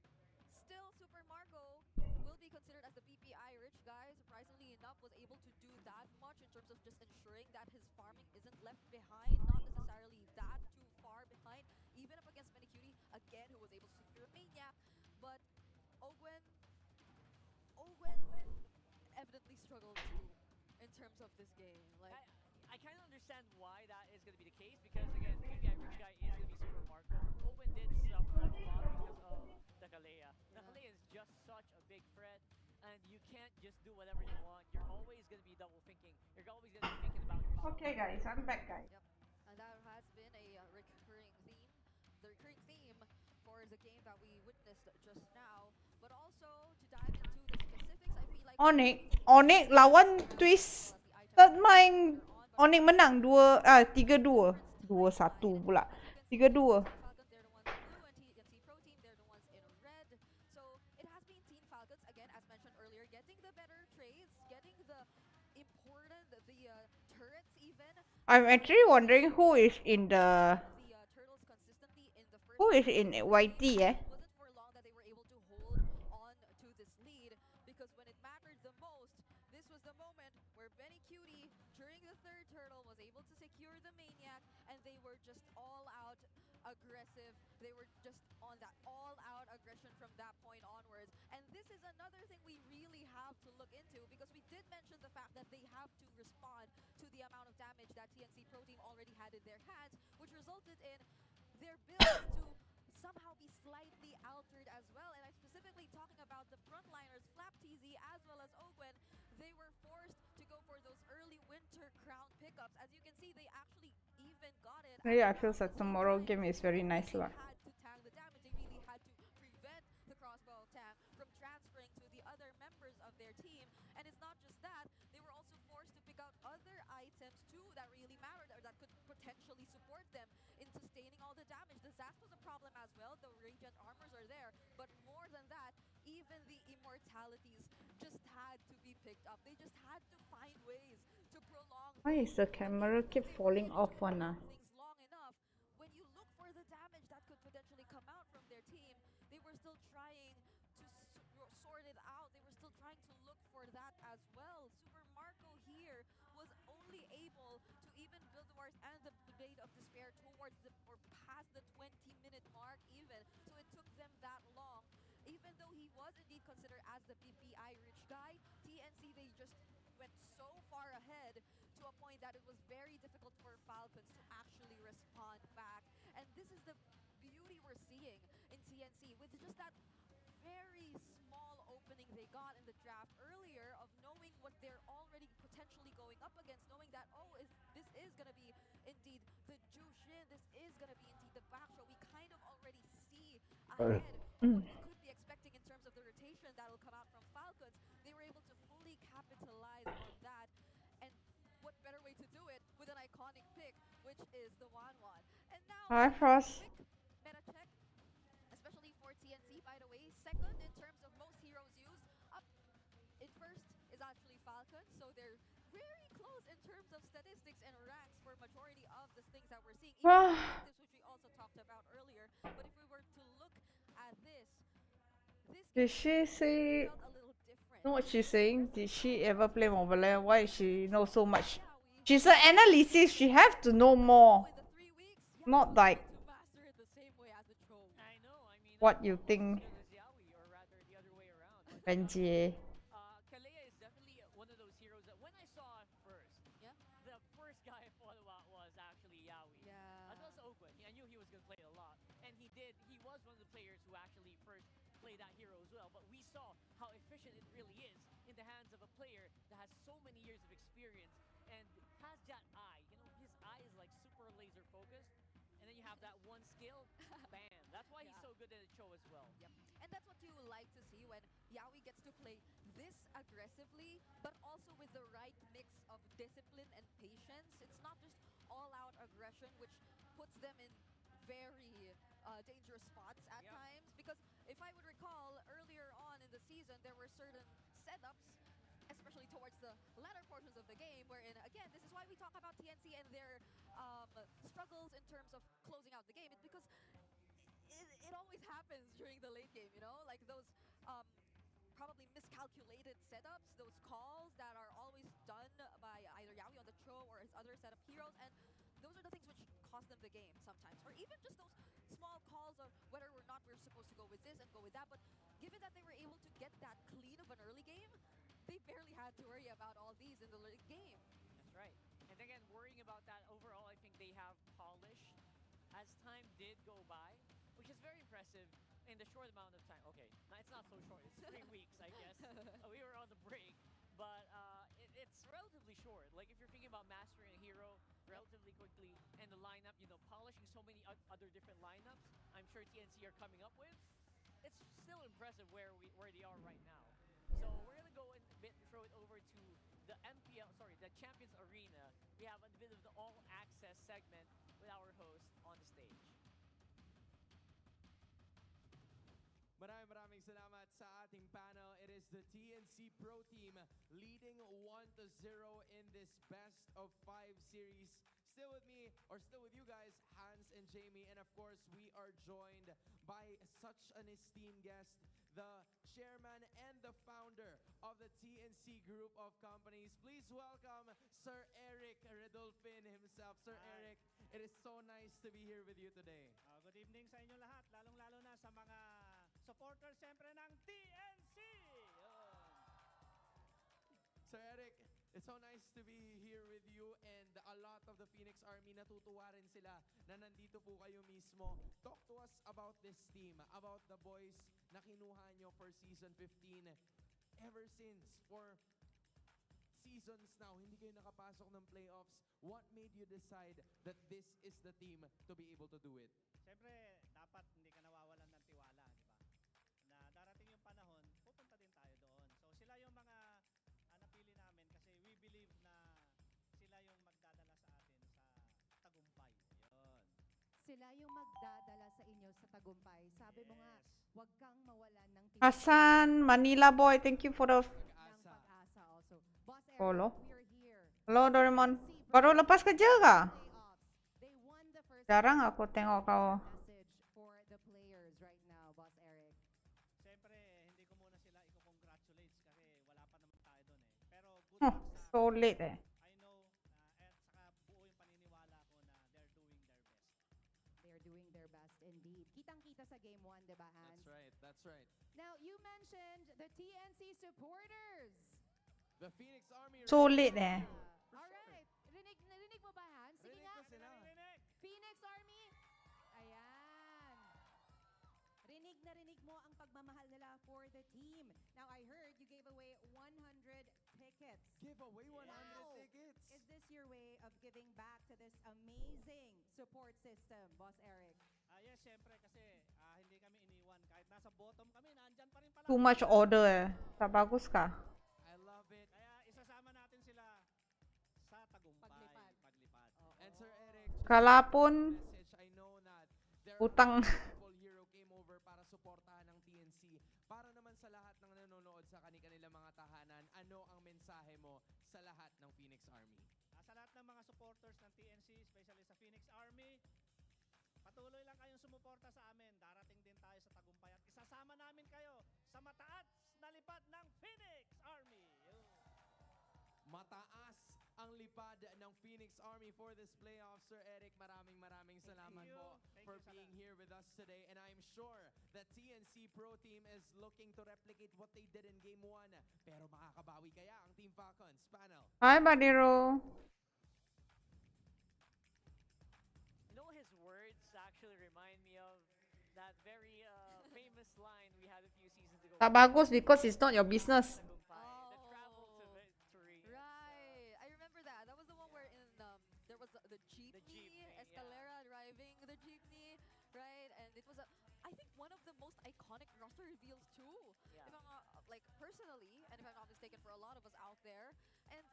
still Super Marco will be considered as the BPI rich guy. Surprisingly enough, was able to do that much in terms of just ensuring that his farming isn't left behind, not necessarily that too far behind, even up against Minicutie, again, who was able to secure Maniac. But Ogwen evidently struggled too in terms of this game. Like, I kind of understand why that is going to be the case because, again, PPI Rich Guy is going to be Super Marco. Owen did suffer a lot because of the Kalea. The Kalea is just such a big threat, and you can't just do whatever you want. You're always going to be double thinking. You're always going to be thinking about yourself. Okay, guys, I'm back, guys. Yep, and that has been a recurring theme. The recurring theme for the game that we witnessed just now. But also, to dive into the specifics, I feel like Onyx lawan Twist main Onyx menang 3-2. 2-1 pula. 3-2. So it has been Team Falcons again, as mentioned earlier, getting the better trades, getting the important turrets even. I'm actually wondering who is in the YT, eh? Wasn't for long that they were able to hold on to this lead, because when it mattered the most, this was the moment where Minicutie, during the third turtle, was able to secure the Maniac, and they were just all out aggressive. They were just on that all-out aggression from that point onwards. And this is another thing we really have to look into, because we did mention the fact that they have to respond to the amount of damage that TNC Pro Team already had in their hands, which resulted in their builds to somehow be slightly altered as well. And I'm specifically talking about the frontliners, Flap TZ as well as Ogwen. They were forced to go for those early winter crown pickups. As you can see, they actually even got it. Yeah, I feel like tomorrow game is very nice lah. Had to tang the damage. They really had to prevent the crossbow tang from transferring to the other members of their team. And it's not just that, they were also forced to pick out other items too that really mattered, or that could potentially support them in sustaining all the damage. The Zap was a problem as well. The Radiant armors are there, but more than that, even the immortalities just had to be picked up. They just had to find ways to prolong. Why is the camera keep falling off one? Things long enough. When you look for the damage that could potentially come out from their team, they were still trying to sort it out. They were still trying to look for that as well. Super Marco here was only able to even build the wars and the Blade of Despair towards the, or past the 20-minute mark even. So it took them that long. Even though he was indeed considered as the BPI rich guy, TNC, they just went so far ahead to a point that it was very difficult for Falcons to actually respond back. And this is the beauty we're seeing in TNC, with just that very small opening they got in the draft earlier of knowing what they're already potentially going up against, knowing that, oh, this is going to be indeed the Jushin, this is going to be indeed the backshot. We kind of already see ahead what we could be expecting in terms of the rotation that will come out from Falcons. They were able to fully capitalize on that, and what better way to do it with an iconic pick, which is the 1-1. And now, Hi, Frost. quick meta check, especially for TNC, by the way. Second in terms of most heroes used. Up in first is actually Falcon, so they're very close in terms of statistics and ranks for majority of the things that we're seeing. Even objectives, which we also talked about earlier. But if we were to look at this Did she say? Know what she's saying? Did she ever play Mobile Legends? Why she know so much? She's an analyst. She have to know more. Not like what you think. Benji. Kalea is definitely one of those heroes that when I saw it first, the first guy I thought about was actually Yawi. As well as Ogwen. I knew he was going to play it a lot. And he did. He was one of the players who actually first played that hero as well. But we saw how efficient it really is in the hands of a player that has so many years of experience and has that eye. You know, his eye is like super laser focused. And then you have that one skill, bam. That's why he's so good at the show as well. Yep. And that's what you like to see when Yawi gets to play this aggressively, but also with the right mix of discipline and patience. It's not just all-out aggression, which puts them in very dangerous spots at times. Because if I would recall, earlier on in the season, there were certain setups, especially especially towards the latter portions of the game, wherein, again, this is why we talk about TNC and their struggles in terms of closing out the game. It's because it always happens during the late game, you know? Like those probably miscalculated setups, those calls that are always done by either Yawi on the Cho or his other setup heroes, and those are the things which cost them the game sometimes. Or even just those small calls of whether or not we're supposed to go with this and go with that, but given that they were able to get that clean of an early game, they barely had to worry about all these in the late game. That's right. And again, worrying about that overall, I think they have polished as time did go by, which is very impressive in the short amount of time. Okay, it's not so short. It's 3 weeks, I guess. We were on the break, but it's relatively short. Like if you're thinking about mastering a hero relatively quickly and the lineup, you know, polishing so many other different lineups, I'm sure TNC are coming up with. It's still impressive where they are right now. So we're gonna go in a bit and throw it over to the the Champions Arena. We have a bit of the all access segment with our host on the stage. Maraming salamat sa ating panel. It is the TNC Pro Team leading 1-0 in this best of 5 series. Still with me, or still with you guys, Hans and Jamie. And of course, we are joined by such an esteemed guest, the chairman and the founder of the TNC Group of Companies. Please welcome Sir Eric Redolfin himself. Sir Eric, it is so nice to be here with you today. Good evening sa inyo lahat, lalong-lalo na sa mga supporters siyempre ng TNC! Sir Eric, it's so nice to be here with you, and a lot of the Phoenix Army natutuwa rin sila na nandito po kayo mismo. Talk to us about this team, about the boys na kinuha nyo for Season 15. Ever since, for seasons now, hindi kayo nakapasok ng playoffs. What made you decide that this is the team to be able to do it? Siyempre, dapat hindi ka nawawalan ng tiwala, di ba? Na darating yung panahon, pupunta din tayo doon. So sila yung mga napili namin kasi we believe na sila yung magdadala sa atin sa tagumpay. Yun. Sila yung magdadala sa inyo sa tagumpay. Sabi mo nga, huwag kang mawalan ng tiwala. Hasan, Manila boy, thank you for the Pag-asa also. Boss Eric, follow. we're here. Hello, Doraemon. Baru lepas kerja ka? Jarang aku tengok kau. Message for the players right now, Boss Eric. Siyempre, hindi ko muna sila i-congratulate kasi wala pa naman tayo doon eh. Pero good Huh, luck sa so late eh. I know, at saka buo yung paniniwala ko na they're doing their best. They're doing their best indeed. Kitang-kita sa Game 1, di ba, Hans? That's right, that's right. Now, you mentioned the TNC supporters. The Phoenix Army. So late eh. Alright. Narinig mo ba, Hans? Sige Rinig nga. ko sila. Phoenix Army. Ayan. Rinig mo ang pagmamahal nila for the team. Now, I heard you gave away 100 tickets. Give away 100 Wow. tickets? Is this your way of giving back to this amazing support system, Boss Eric? Yes, siyempre kasi hindi kami iniwan. Kahit nasa bottom kami, nandyan pa rin pala. Too much order eh. Tak bagus kah? I love it. Kaya isasama natin sila sa tagumpay. Paglipad. And Sir Eric, Kalapun, message, I know that there utang. are hero came over para suportahan ng TNC. Para naman sa lahat ng nanonood sa kanilang mga tahanan, ano ang mensahe mo sa lahat ng Phoenix Army? Sa lahat ng mga supporters ng TNC, especially sa Phoenix Army, patuloy lang kayong sumuporta sa amin. Darating din tayo sa tagumpay at isasama namin kayo sa mataas na lipad ng Phoenix Army. Mataas ang lipad ng Phoenix Army for this playoff. Sir Eric, maraming salamat po for being here with us today. And I'm sure that TNC Pro Team is looking to replicate what they did in Game 1. Pero makakabawi kaya ang Team Falcons? Panel. Hi, Badiro. You know, his words actually remind me of that very famous line we had a few seasons ago. Tak bagus because it's not your business. The travel to victory. Right. I remember that. That was the one where there was the jeepney, Escalera driving the jeepney, right? And it was I think one of the most iconic roster reveals too. Yeah. If I'm not, like personally, and if I'm not mistaken, for a lot of us out there, and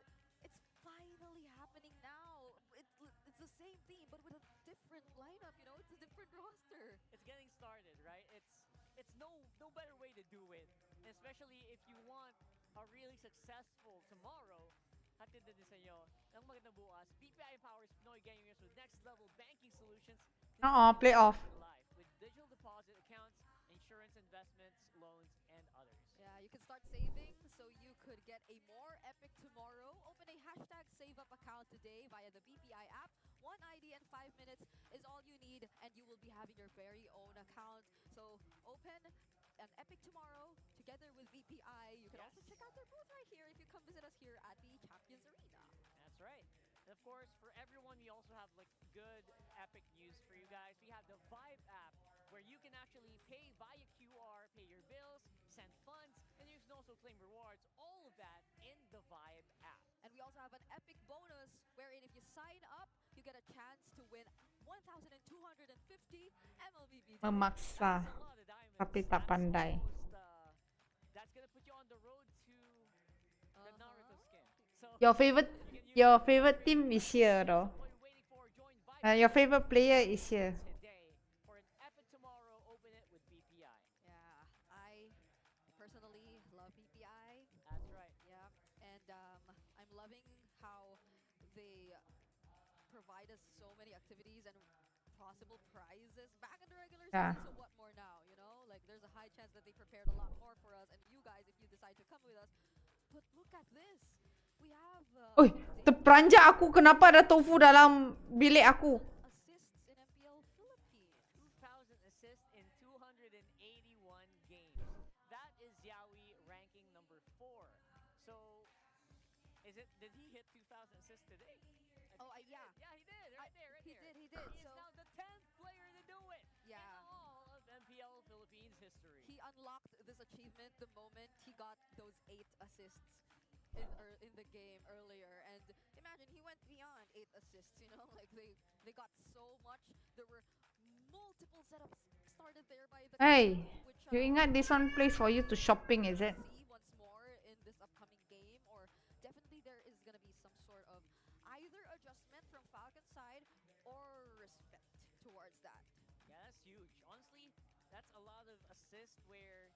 it's finally happening now. It's the same team, but with a different lineup. You know, it's a different roster. It's getting started, right? It's no better way to do it, especially if you want a really successful tomorrow, hatid na din sa inyo ng magandang bukas. BPI empowers Pinoy gamers with next-level banking solutions to playoff. your life with digital deposit accounts, insurance investments, loans, and others. Yeah, you can start saving so you could get a more epic tomorrow. Open a hashtag SaveUp account today via the BPI app. One ID and 5 minutes is all you need, and you will be having your very own account. So open an epic tomorrow together with BPI. You can also check out their booth right here if you come visit us here at the Champions Arena. That's right. And of course, for everyone, we also have like good epic news for you guys. We have the Vibe app where you can actually pay via QR, pay your bills, send funds, and you can also claim rewards. All of that in the Vibe app. And we also have an epic bonus wherein if you sign up, you get a chance to win 1,250 MLBB. Memaksa, tapi tak pandai. That's gonna put you on the road to the Naruto skin. So Your favorite team is here, though. Your favorite player is here. Today for an epic tomorrow, open it with BPI. Yeah, I personally love BPI. That's right. Yeah, and I'm loving how they provide us so many activities and possible prizes back in the regular Yeah. season. So what more now? You know, like there's a high chance that they prepared a lot more for us. And you guys, if you decide to come with us, but look at this. We have. Oi, terperanjat aku. Kenapa ada tofu dalam bilik aku? Assists in Mpl Philippines. 2,000 assists in 281 games. That is Yaoi ranking number 4. So, did he hit 2,000 assists today? Yeah. Yeah, he did. Right there. He did. He is now the 10th player to do it. Yeah. In all of Mpl Philippines history. He unlocked this achievement the moment he got those 8 assists in the game earlier. And imagine he went beyond 8 assists, you know, like they got so much. There were multiple setups started there by the Hey, which you ingat this one place for you to shopping, is it? see once more in this upcoming game, or definitely there is going to be some sort of either adjustment from Falcon's side or respect towards that. Yeah, that's huge. Honestly, that's a lot of assists where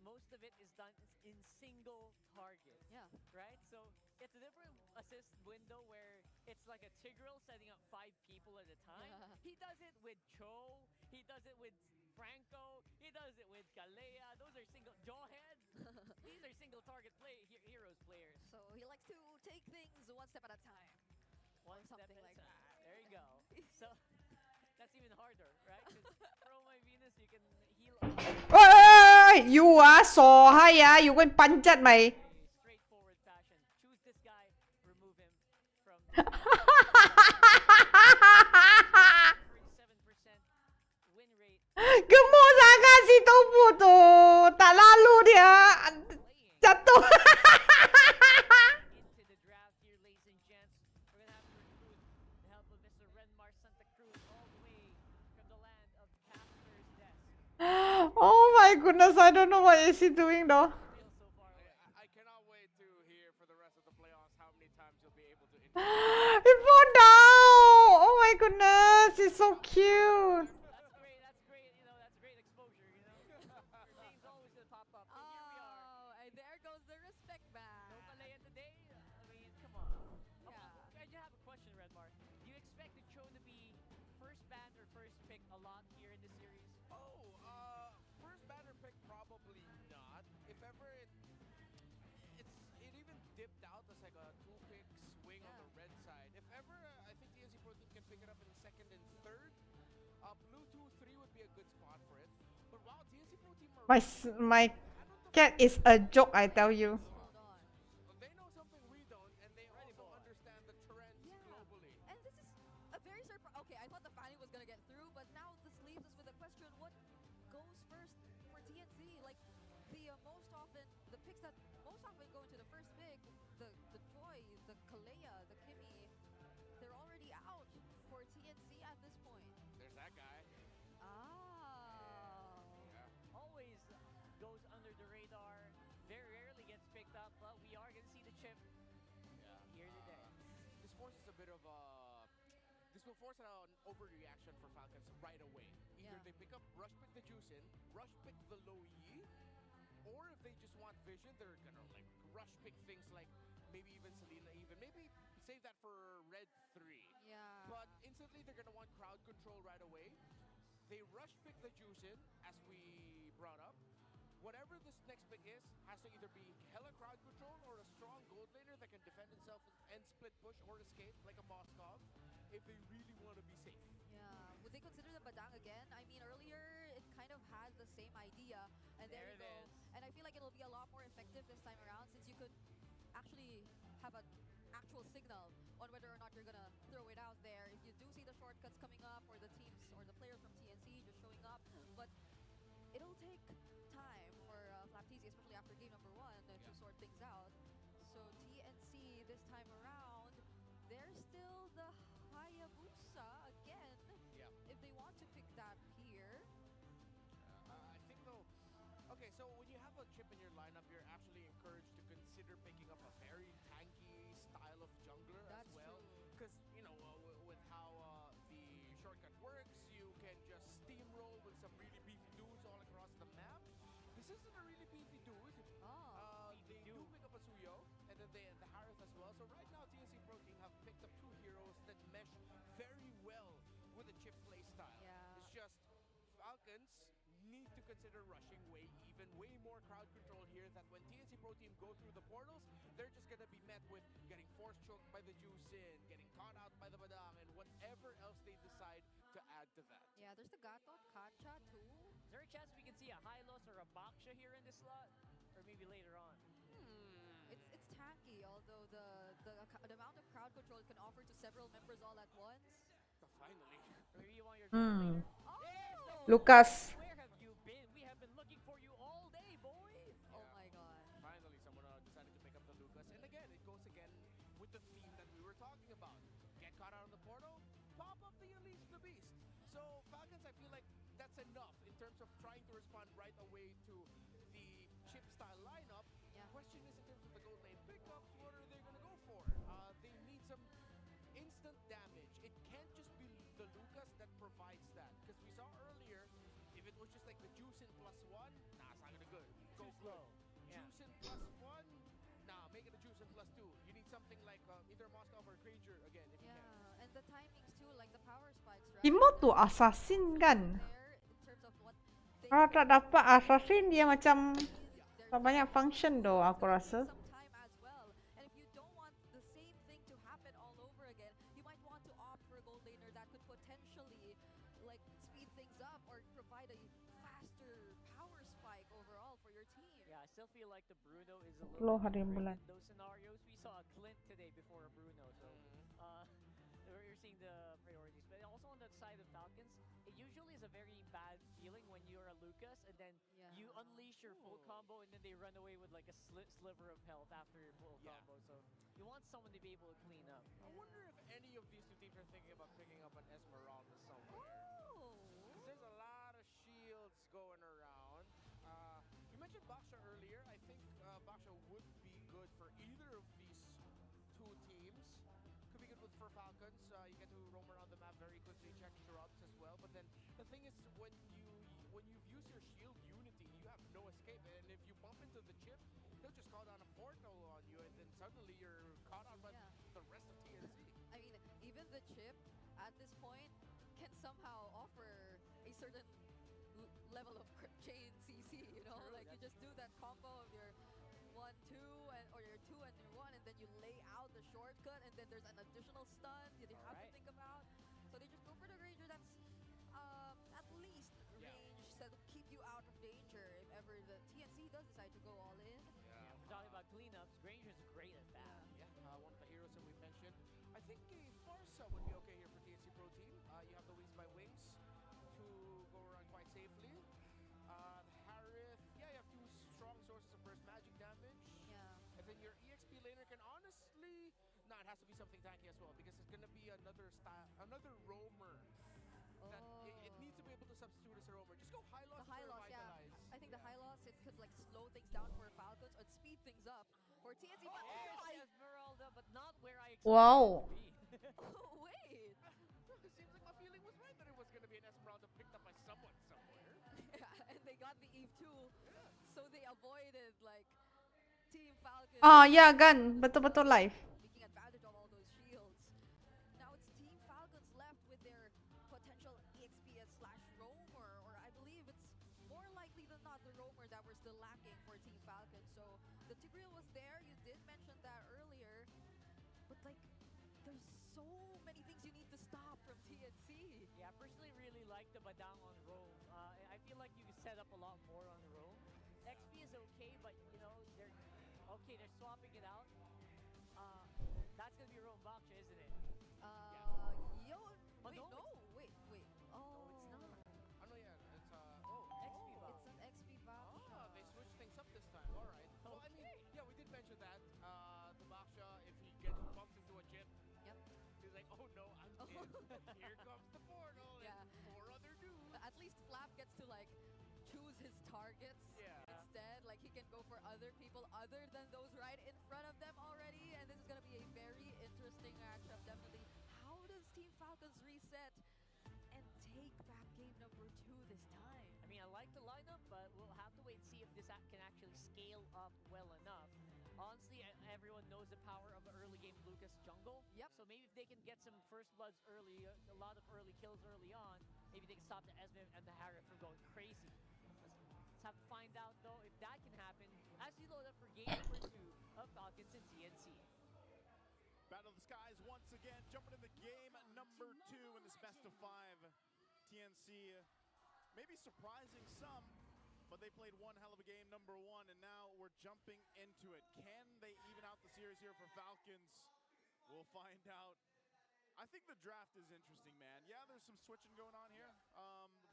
most of it is done in single targets. Yeah. Right? So it's a different assist window where it's like a Tigreal setting up 5 people at a time. Yeah. He does it with Cho. He does it with Franco. He does it with Galea. Those are single. Jawhead. These are single target heroes players. So he likes to take things one step at a time. One step something at like a time. that. There you go. So that's even harder, right? Because Pro My Venus, you can heal. Oi, you are so high, you going panjat my. Straightforward fashion. Choose this guy, remove him from 37% win rate. Gemuk sangat si tofu tu. Tak lalu dia jatuh. Into the draft here, ladies and gents. We're gonna have to recruit the help of Mr. Renmar Santa Cruz all the way from the land of Caster's desk. Oh my goodness, I don't know what is he doing though. I cannot wait to hear for the rest of the playoffs how many times you'll be able to He fall down. Oh my goodness, he's so cute. That's great, you know, that's great exposure, you know. Your name's always gonna pop up. And here we are. Oh, and there goes the respect back. No Malaya today? I mean, come on. Yeah. I just have a question, Redmar. Do you expect the Cho to be first ban or first pick a lot here in this series? First batter pick, probably not. If ever it even dipped out as like a 2-pick swing on the red side. If ever, I think TNC Pro Team can pick it up in second and third. Blue 2-3 would be a good spot for it. But wow, TNC Pro Team are My cat is a joke, I tell you. they know something we don't, and they also understand the trends globally. And this is a very surprise. Okay, I thought the Fanny was gonna get through, but now this leaves us with a question: what goes first for TNC? Like the picks that most often go into the first pick, the Joy, the Kalea, the Kimmy, they're already out for TNC at this point. There's that guy. Always goes under the radar. Very rarely gets picked up, but we are gonna see the chip here today. This forces a bit of this will force an overreaction for Falcons right away. Either they pick up rush pick the Juicin, rush pick the Low Yi, or if they just want vision, they're gonna like rush pick things like maybe even Selena, even maybe save that for Red 3. Yeah. But instantly they're gonna want crowd control right away. They rush pick the Juicin, as we brought up. Whatever this next pick is, has to either be hella crowd control or a strong gold laner that can defend himself and split push or escape like a Moskov if they really want to be safe. Yeah. Would they consider the Badang again? I mean, earlier it kind of had the same idea, and there you There it go. is. And I feel like it'll be a lot more effective this time around since you could actually have an actual signal on whether or not you're gonna throw it out there. If you do see the shortcuts coming up, or the teams or the players from TNC just showing up, but it'll take time for Flapteasy, especially after game number 1, to sort things out. So TNC this time around, they're still the Hayabusa again. Yeah. If they want to pick that here. I think though, okay, so when you have a chip in your lineup, you're actually encouraged to consider picking up a very tanky style of jungler as well. Because, you know, with how the shortcut works, you can just steamroll with some really beefy dudes all across the map. This isn't a really beefy dude. They do pick up a Suyo, and then the Harith as well. So right now, TNC Pro Team have picked up 2 heroes that mesh very well with the chip play style. Yeah. It's just Falcons need to consider rushing way more crowd control here, that when TNC Pro Team go through the portals, they're just gonna be met with getting force choked by the Juicin, getting caught out by the Badang, and whatever else they decide to add to that. Yeah, there's the Gatot Kacha too. Is there a chance we can see a Hylos or a Baksha here in this slot? Or maybe later on? It's tanky, although the amount of crowd control it can offer to several members all at once. Finally. Maybe you want your Hmm. Oh! Lucas. Where have you been? We have been looking for you all day, boys. Oh my god. Finally, someone decided to pick up the Lucas. And again, it goes again with the theme that we were talking about. Get caught out on the portal, pop up the Unleash the Beast. So Falcons, I feel like that's enough in terms of trying to respond right away to the chip style lineup. Yeah. Question is, in terms of the gold lane pickups, what are they going to go for? They need some instant damage. It can't just be the Lucas that provides that. Because we saw earlier, if it was just like the Juicin +1, nah, it's not gonna good. Go slow. Yeah. Juicin +1, nah, make it a Juicin +2. You need something like either Moskov or Granger again, if you can. Yeah, and the timings too, like the power spikes, right? Imo tuh assassin kan. There, in terms of what they Kalau tak dapat assassin dia macam tak banyak function doh aku rasa. some time as well. And if you don't want the same thing to happen all over again, you might want to opt for a gold laner that could potentially like speed things up or provide a faster power spike overall for your team. Yeah, I still feel like the Bruno is a Loh, little bit hari different bulan. in those scenarios. We saw a Clint today before a Bruno, so you're seeing the priorities. But also on the side of Falcons, it usually is a very bad feeling when you're a Lucas and then you unleash your full combo and then they run away with like a sliver of health after your full combo. So you want someone to be able to clean up. I wonder if any of these two teams are thinking about picking up an Esmeralda somewhere. Because there's a lot of shields going around. You mentioned Baksha earlier. I think Baksha would be good for either of these two teams. Could be good for Falcons. You get to roam around the map very quickly, check shrubs as well. But then the thing is, when you've used your shield unity, you have no escape. And if you bump into the chip, they'll just call down a portal on you, and then suddenly you're caught out by the rest of TNC. I mean, even the chip at this point can somehow offer a certain level of chain CC, you know? Like you just do that combo of your 1-2 or your 2 and your 1, and then you lay out the shortcut, and then there's an additional stun you have to think about. So they just go for the Ranger that's at least range to keep you out of danger if ever the TNC does decide to go all in. Yeah, if we're talking about cleanups, Granger's great at that. Yeah, one of the heroes that we mentioned. I think a Farsa would be okay here for TNC Pro Team. You have the Wings by Wings to go around quite safely. Harith, you have 2 strong sources of burst magic damage. Yeah. And then your EXP laner can honestly, it has to be something tanky as well, because it's gonna be another roamer. That it needs to be able to substitute as a roamer. Just go high loss. The high loss, I think the high loss, it could like slow things down for Falcons and speed things up for TNC. But Esmeralda, but not where I expected Wow. it to be. Oh, wait. It seems like my feeling was right that it was gonna be an Esmeralda picked up by someone somewhere. Yeah, and they got the Eve too, so they avoided like Team Falcon. Oh, ya kan. Betul-betul live. Taking advantage of all those shields. Now it's Team Falcons left with their potential EXPS slash roamer, or I believe it's more likely than not the roamer that we're still lacking for Team Falcon. So the Tigreal was there, you did mention that earlier, but like, there's so many things you need to stop from TNC. Yeah, I personally really like the Badang on roam. I feel like you can set up a lot more on roam. XP is okay, but you know, they're swapping it out. That's gonna be roam Baksha, isn't it? Yo, Oh, wait, no, wait. Oh, it's not. Oh no, yeah, it's XP Baksha. It's an XP Baksha. Oh, they switched things up this time. All right. Well, I mean, yeah, we did mention that the Baksha, if he gets bumps into a chip, yep, he's like, oh no, I'm dead. Here comes the portal. Yeah. And 4 other dudes. At least Flap gets to like choose his targets instead. Like he can go for other people other than those right in front of them already. And this is gonna be a very interesting matchup, definitely. How does Team Falcons reset and take back game number 2 this time? I mean, I like the lineup, but we'll have to wait and see if this can actually scale up well enough. Honestly, everyone knows the power of the early game Lucas jungle. Yep. So maybe if they can get some first bloods early, a lot of early kills early on, maybe they can stop the Esme and the Harriet from going crazy. Let's have to find out though if that can happen as we load up for game number 2 of Falcons and TNC. Battle of the Skies once again, jumping into game number 2 in this best of 5. TNC, maybe surprising some, but they played one hell of a game number 1, and now we're jumping into it. Can they even out the series here for Falcons? We'll find out. I think the draft is interesting, man. Yeah, there's some switching going on here,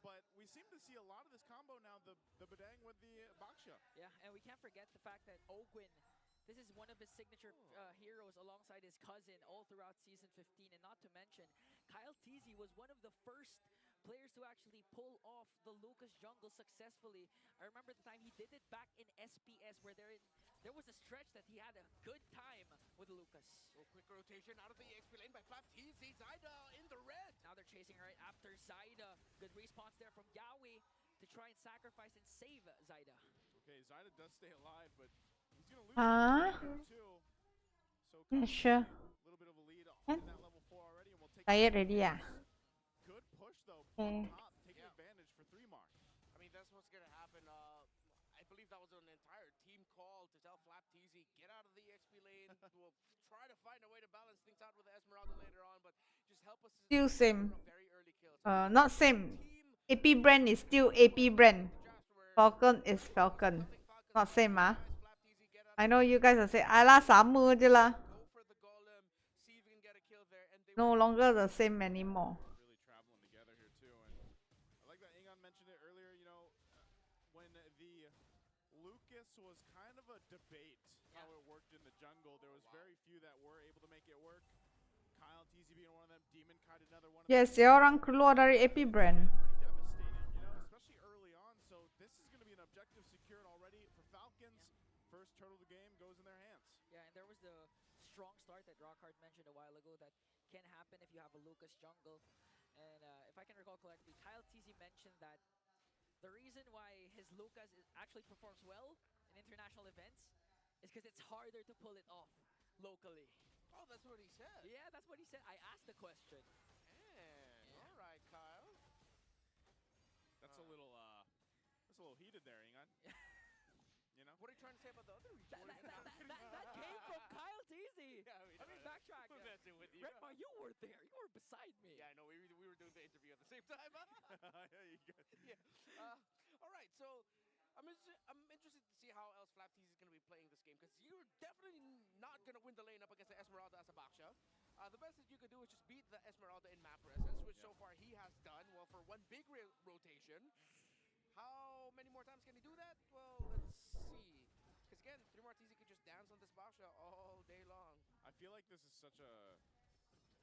but we seem to see a lot of this combo now, the Badang with the Baksha. Yeah, and we can't forget the fact that Ogwin, this is one of his signature heroes alongside his cousin all throughout Season 15. And not to mention, Kyle Teasy was one of the first players to actually pull off the Lucas jungle successfully. I remember the time he did it back in SPS where there was a stretch that he had a good time with Lucas. Well, quick rotation out of the EXP lane by Flap TZ. Zyda in the red. Now they're chasing right after Zyda. Good response there from Yawi to try and sacrifice and save Zyda. Okay, Zyda does stay alive, but he's going to lose too. So Yeah, sure. a little bit of a lead in that level 4 already, and we'll take Tired already, yeah. Good push though. Okay. Top, taking advantage for 3 mark. I mean, that's what's gonna happen. I believe that was an entire team call to tell Flap TZ, get out of the EXP lane. We'll try to find a way to balance things out with the Esmeralda later on, but just help us. Still same. Very early kills. Not same. AP brand is still AP brand. Falcon is Falcon. Not same, ah. I know you guys will say, alah, sama je lah. No longer the same anymore. Really traveling together here too, and I like that Ingon mentioned it earlier. You know, when the Lucas was kind of a debate how it worked in the jungle. There was very few that were able to make it work. Kyle TZ being one of them, Demon Kite another one. Yes, orang keluar dari AP brand. Devastating, you know, especially early on. So this is going to be an objective secured already for Falcons. First turtle of the game goes in their hands. Yeah, and there was the strong start that Rockhard mentioned a while ago that can happen if you have a Lucas jungle. And if I can recall correctly, Kyle TZ mentioned that the reason why his Lucas actually performs well in international events is because it's harder to pull it off locally. Oh, that's what he said. Yeah, that's what he said. I asked the question. All right, Kyle. That's a little heated there, Ingon. You know? What are you trying to say about the other region? That came from Kyle TZ. Yeah, I mean, backtrack. We're messing with you. Redmar, you were there. You were beside me. Yeah, I know. We were doing the interview at the same time. Yeah. All right, so I'm interested to see how else Flap TZ is going to be playing this game, because you're definitely not going to win the lane up against the Esmeralda as a Baksha. The best that you could do is just beat the Esmeralda in map presence, which so far he has done. Well, for one big rotation. How many more times can he do that? Well, let's see. Because again, 3 more TZ could just dance on this Baksha all day long. I feel like this is such a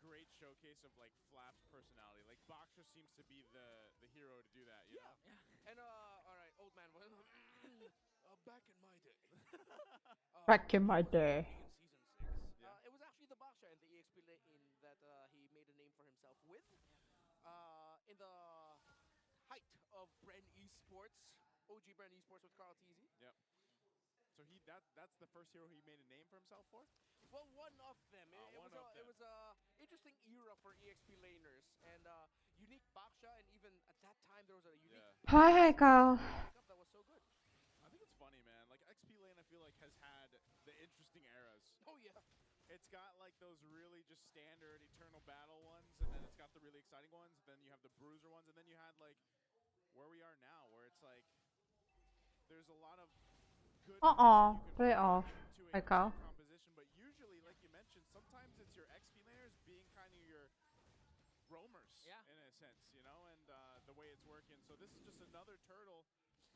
great showcase of like Flap's personality. Like Baksha seems to be the hero to do that, you know? And all right, old man, well, back in my day. Back in my day. In Season 6. It was actually the Baksha and the EXP lane that he made a name for himself with. In the height of Bren Esports, OG Bren Esports with Carl TZ. Yep. So he that's the first hero he made a name for himself for? Well, one of them. One of them. It was a interesting era for EXP laners, and unique Baksha, and even at that time there was a unique Hi, Kyle. that was so good. I think it's funny, man. Like XP lane, I feel like has had the interesting eras. Oh yeah. It's got like those really just standard eternal battle ones, and then it's got the really exciting ones. Then you have the bruiser ones, and then you had like where we are now, where it's like there's a lot of good Play off. Hi, Kyle. composition, but usually, like you mentioned, sometimes it's your XP laners being kind of your roamers, in a sense, you know, and the way it's working. So this is just another turtle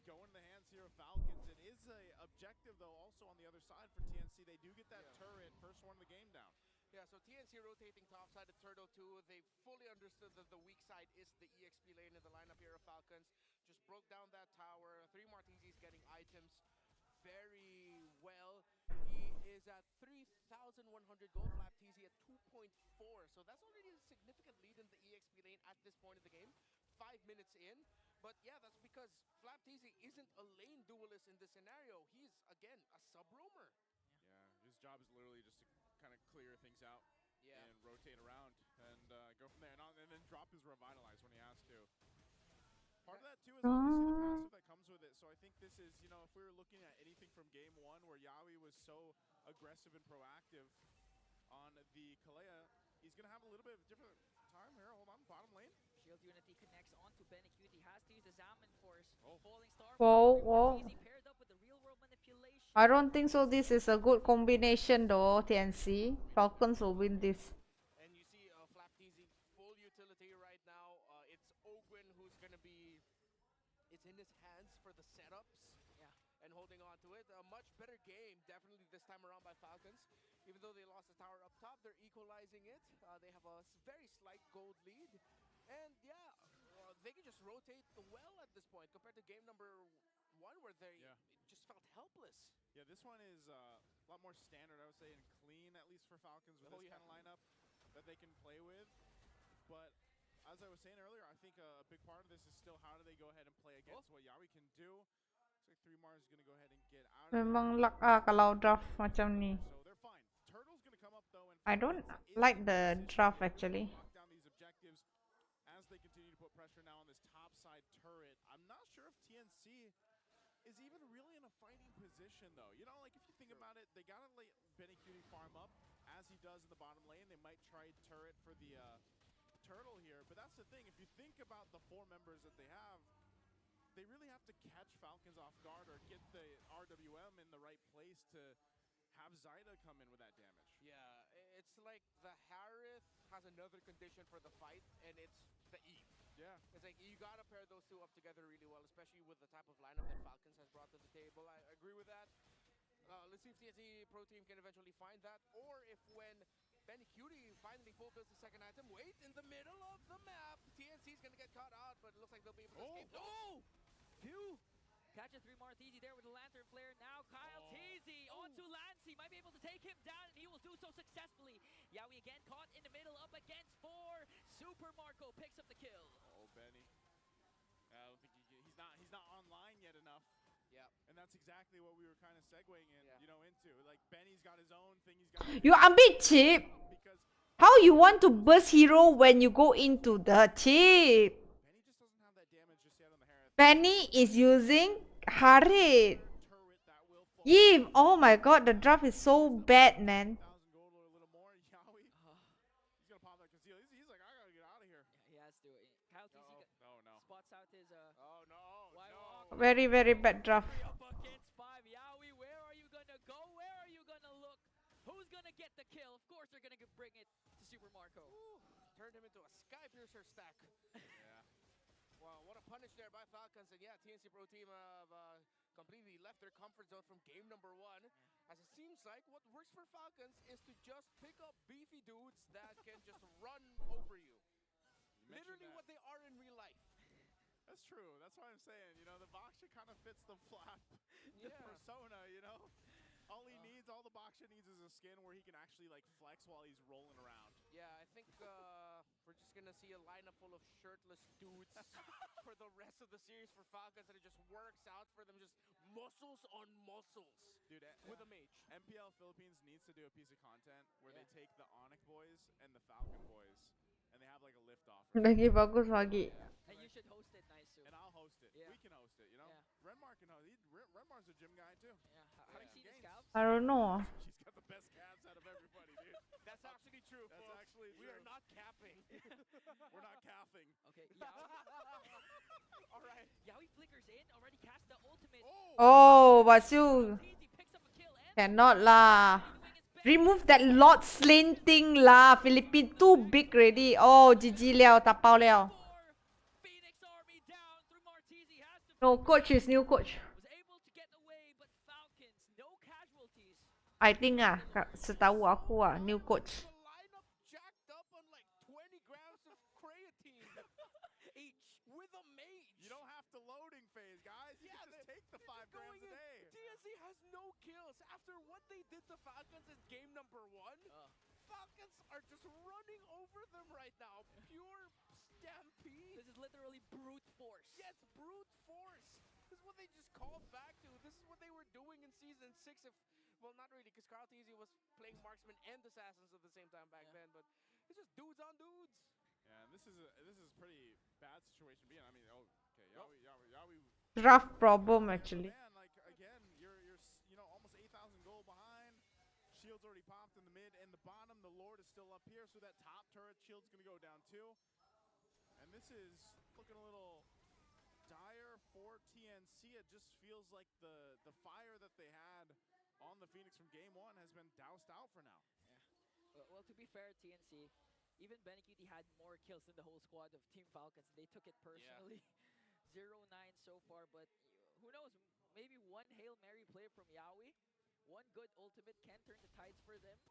going in the hands here of Falcons. It is a objective, though, also on the other side for TNC. They do get that turret, first one of the game down. Yeah, so TNC rotating topside of Turtle 2. They fully understood that the weak side is the EXP lane in the lineup here of Falcons. Just broke down that tower. 3 Martinis getting items very well. He is at 3,100 gold. Flap TZ at 2.4. So that's already a significant lead in the EXP lane at this point of the game. 5 minutes in. But yeah, that's because Flap TZ isn't a lane duelist in this scenario. He's, again, a sub-roamer. Yeah, his job is literally just to kind of clear things out and rotate around and go from there. And then drop his Revitalize when he has to. Part of that, too, is obviously the passive that comes with it. So I think this is, you know, if we were looking at anything from game 1 where Yawi was so aggressive and proactive on the Kalea, he's going to have a little bit of a different time here. Hold on, bottom lane. Shield Unity connects onto Benacute. He has to use the Zaman Force. Falling Star. Whoa. Paired up with the real world manipulation. I don't think so. This is a good combination, though. TNC Falcons will win this. And you see Flap TZ full utility right now. It's Ogwin who's going to be... It's in his hands for the setups. Yeah. And holding on to it. A much better game, definitely this time around by Falcons. Even though they lost the tower up top, they're equalizing it. They have a very slight gold lead. And yeah, they can just rotate well at this point compared to game number 1 where they just felt helpless. Yeah, this one is a lot more standard, I would say, and clean, at least for Falcons, with this kind of lineup that they can play with. But as I was saying earlier, I think a big part of this is still how do they go ahead and play against what Yawi can do. Looks like 3 Mars is going to go ahead and get out of Memang luck kalau draft macam ni. So they're fine. Turtle's going to come up, though, and I don't like the draft, actually. lock down these objectives as they continue to put pressure now on this top side turret. I'm not sure if TNC is even really in a fighting position, though. You know, like, if you think about it, they got to let Benacute farm up as he does in the bottom lane. They might try turret for the turtle here, but that's the thing. If you think about the 4 members that they have, they really have to catch Falcons off guard or get the RWM in the right place to have Zyda come in with that damage. Yeah, it's like the Harith has another condition for the fight, and it's the Eve. Yeah. It's like you got to pair those two up together really well, especially with the type of lineup that Falcons has brought to the table. I agree with that. Let's see if TNC Pro Team can eventually find that, or if when Benacute finally fulfills the second item, wait, in the middle of the map, TNC is going to get caught out, but it looks like they'll be able to escape. Oh! Phew! Catch a 3 Martizi there with the Lantern Flare. Now Kyle TZ onto Lancey. Might be able to take him down, and he will do so successfully. Yawi again caught in the middle, up against 4. Super Marco picks up the kill. Oh, Benny. I don't think he's not online yet enough. Yeah. And that's exactly what we were kind of segueing in, you know, into. Like, Benny's got his own thing. He's got You a bit cheap. How you want to burst hero when you go into the chip? Benny just doesn't have that damage just yet on the Harith. Benny is using Harit. Eve, oh my god, the draft is so bad, man. He's gonna pop that conceal. He's like, I gotta get out of here. Yeah, he has to. Kyle TZ spots out his Very, very bad draft. Up against 5. Yawi, where are you gonna go? Where are you gonna look? Who's gonna get the kill? Of course they're gonna bring it to Super Marco. Turned him into a Sky Piercer stack. Yeah. Wow, what a punish there by Falcons. And yeah, TNC Pro Team have completely left their comfort zone from game number 1. As it seems like what works for Falcons is to just pick up beefy dudes that can just run over you. Literally what they are in real life. That's true. That's what I'm saying. You know, the Baksha kind of fits the Flap, the persona, you know? All he needs, all the Baksha needs is a skin where he can actually, like, flex while he's rolling around. Yeah, I think we're just going to see a lineup full of shirtless dudes for the rest of the series for Falcons, and it just works out for them. Just muscles on muscles. Dude, with a mage. MPL Philippines needs to do a piece of content where they take the Onyx boys and the Falcon boys, and they have like a lift-off. Lagi bagus lagi. And you should host it nice too. And I'll host it. Yeah. We can host it, you know? Renmar can host it. Renmar's a gym guy too. Yeah. How do you see the scalps? I don't know. He's got the best calves out of everybody, dude. That's actually true, That's folks. actually We true. are not capping. We're not calving. Okay, Yaoi. All right. Yaoi flickers in, already cast the ultimate. Oh, Basu. Cannot lah. Remove that Lord Slain thing lah. Philippines too big already. Oh, GG liao, tapao liao. No, coach is new coach. I think setahu aku new coach. Jacked up on like 20 grams of creatine each with a mage. You don't have to loading phase, guys. You just take the 5 grams a day. TNC has no kills after what they did to Falcons in game number 1. Falcons are just running over them right now. Pure stampede. This is literally brute force. Yes, brute force. This is what they just called back to. This is what they were doing in season 6. Well, not really, because Carl Teasy was playing marksman and assassins at the same time back then. But it's just dudes on dudes. Yeah, and this is a pretty bad situation to be in. I mean, okay, Yaoi. Rough problem actually. Man, like again, you're almost 8,000 gold behind. Shield's already popped in the mid and the bottom. The Lord is still up here, so that top turret shield's gonna go down too. And this is looking a little dire for TNC. It just feels like the fire that they had on the Phoenix from game 1 has been doused out for now. Yeah. Well, to be fair, TNC, even Benecutie had more kills than the whole squad of Team Falcons. They took it personally. 0-9 so far, but who knows? Maybe one Hail Mary play from Yaoi, one good ultimate can turn the tides for them.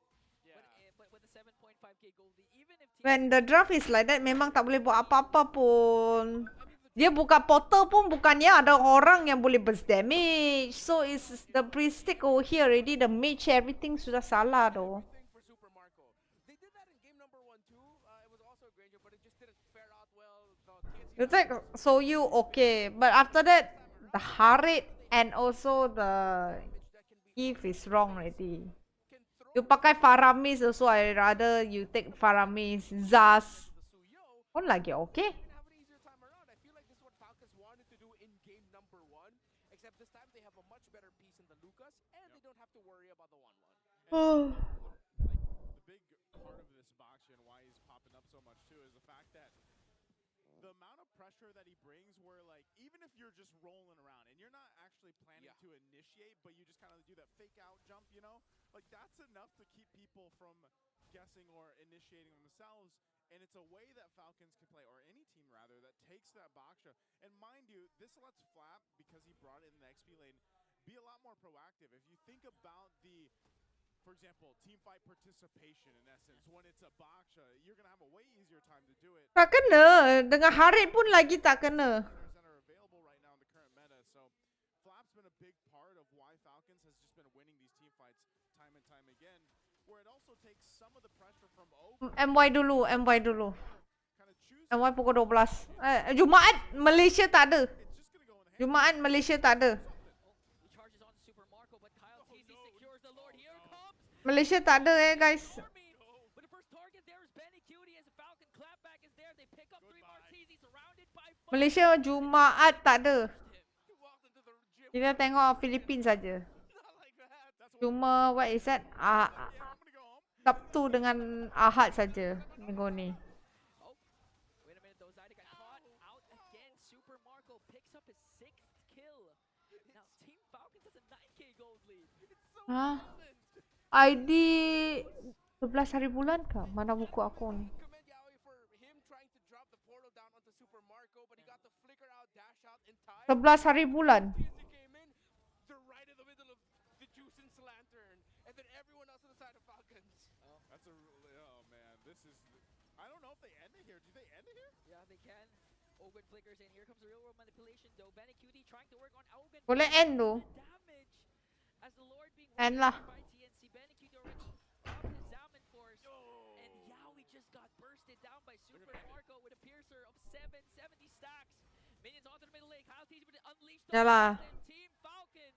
Yeah. But with a 7.5k gold lead, even if When the draft is like that, memang tak boleh buat apa-apa pun. Dia buka portal pun bukannya ada orang yang boleh burst damage. So it's the pre-stick over here already. The mage everything sudah salah though. They did that in game number 1 too. It was also a Granger, but it just didn't fare out well. It's like so you okay, but after that the heart rate and also the if is wrong already. You pakai Faramis also. I rather you take Faramis, Zaz. Pun lagi okay. Except this time they have a much better piece in the Lucas, and they don't have to worry about the 1-1. Oh. The big part of this box and why he's popping up so much too is the fact that the amount of pressure that he brings where like even if you're just rolling around and you're not actually planning to initiate but you just kind of do that fake out jump, you know, like that's enough to keep people from guessing or initiating themselves. And it's a way that Falcons can play, or any team rather, that takes that boxer. And mind you, this lets Flap, because he brought it in the XP lane, be a lot more proactive. If you think about for example, team fight participation in essence, when it's a boxer, you're going to have a way easier time to do it. Tak kena. Dengan Harit pun lagi tak kena. That are available right now in the current meta. So Flap's been a big part of why Falcons has just been winning these team fights time and time again. Where it also takes some of the pressure from MY dulu, MY dulu. MY pukul 12. Jumaat Malaysia tak ada. Jumaat Malaysia tak ada. Malaysia tak ada guys. Malaysia Jumaat tak ada. Kita tengok Philippines saja. Cuma what is that? Sabtu dengan Ahad saja minggu ni. Hah? ID 11 hari bulan kah? Mana buku aku ni? 11 hari bulan. I don't know if they end it here. Do they end it here? Yeah, they can. Ogun flickers in. Here comes the real world manipulation though. Benecutie trying to work on Ogun. Boleh end tu. As the Lord being end lah. by TNC. Benecutie already up his Zaman force. And Yaoi just got bursted down by Super Marco with a piercer of 770 stacks. Minions onto the middle lane. Kyle Teasy unleashed the Yalah. Team Falcons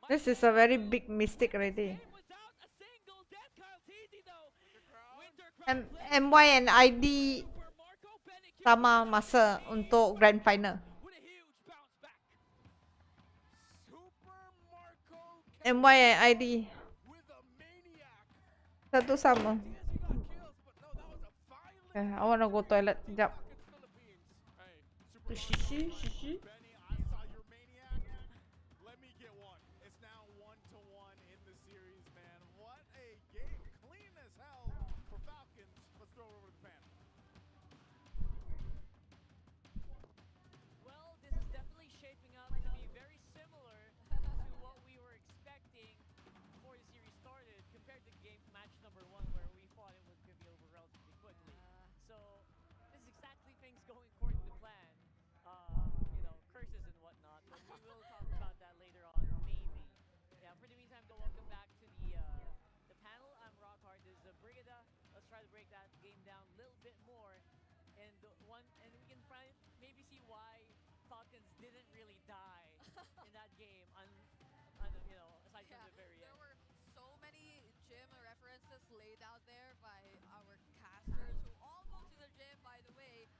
This is a very big mistake already. MY and ID sama masa untuk grand final. MY and ID satu sama. I wanna go toilet. Sekejap. Shishi. Let me get one. It's now 1-1 in the series, man. What a game. Clean as hell for Falcons. Let's throw it over to the panel. Well, this is definitely shaping up to be very similar to what we were expecting before the series started compared to match number 1 where we thought it was going to be over relatively quickly. So this is exactly things going according to plan. Curses and whatnot, but we will talk about that later on, maybe. Yeah, for the meantime, though, welcome back to the panel. I'm Rockhard. This is Brigida. Let's try to break that game down a little bit more, and we can maybe see why Falcons didn't really die in that game. Aside from the very end. There were so many gym references laid out there by our casters who all go to the gym, by the way.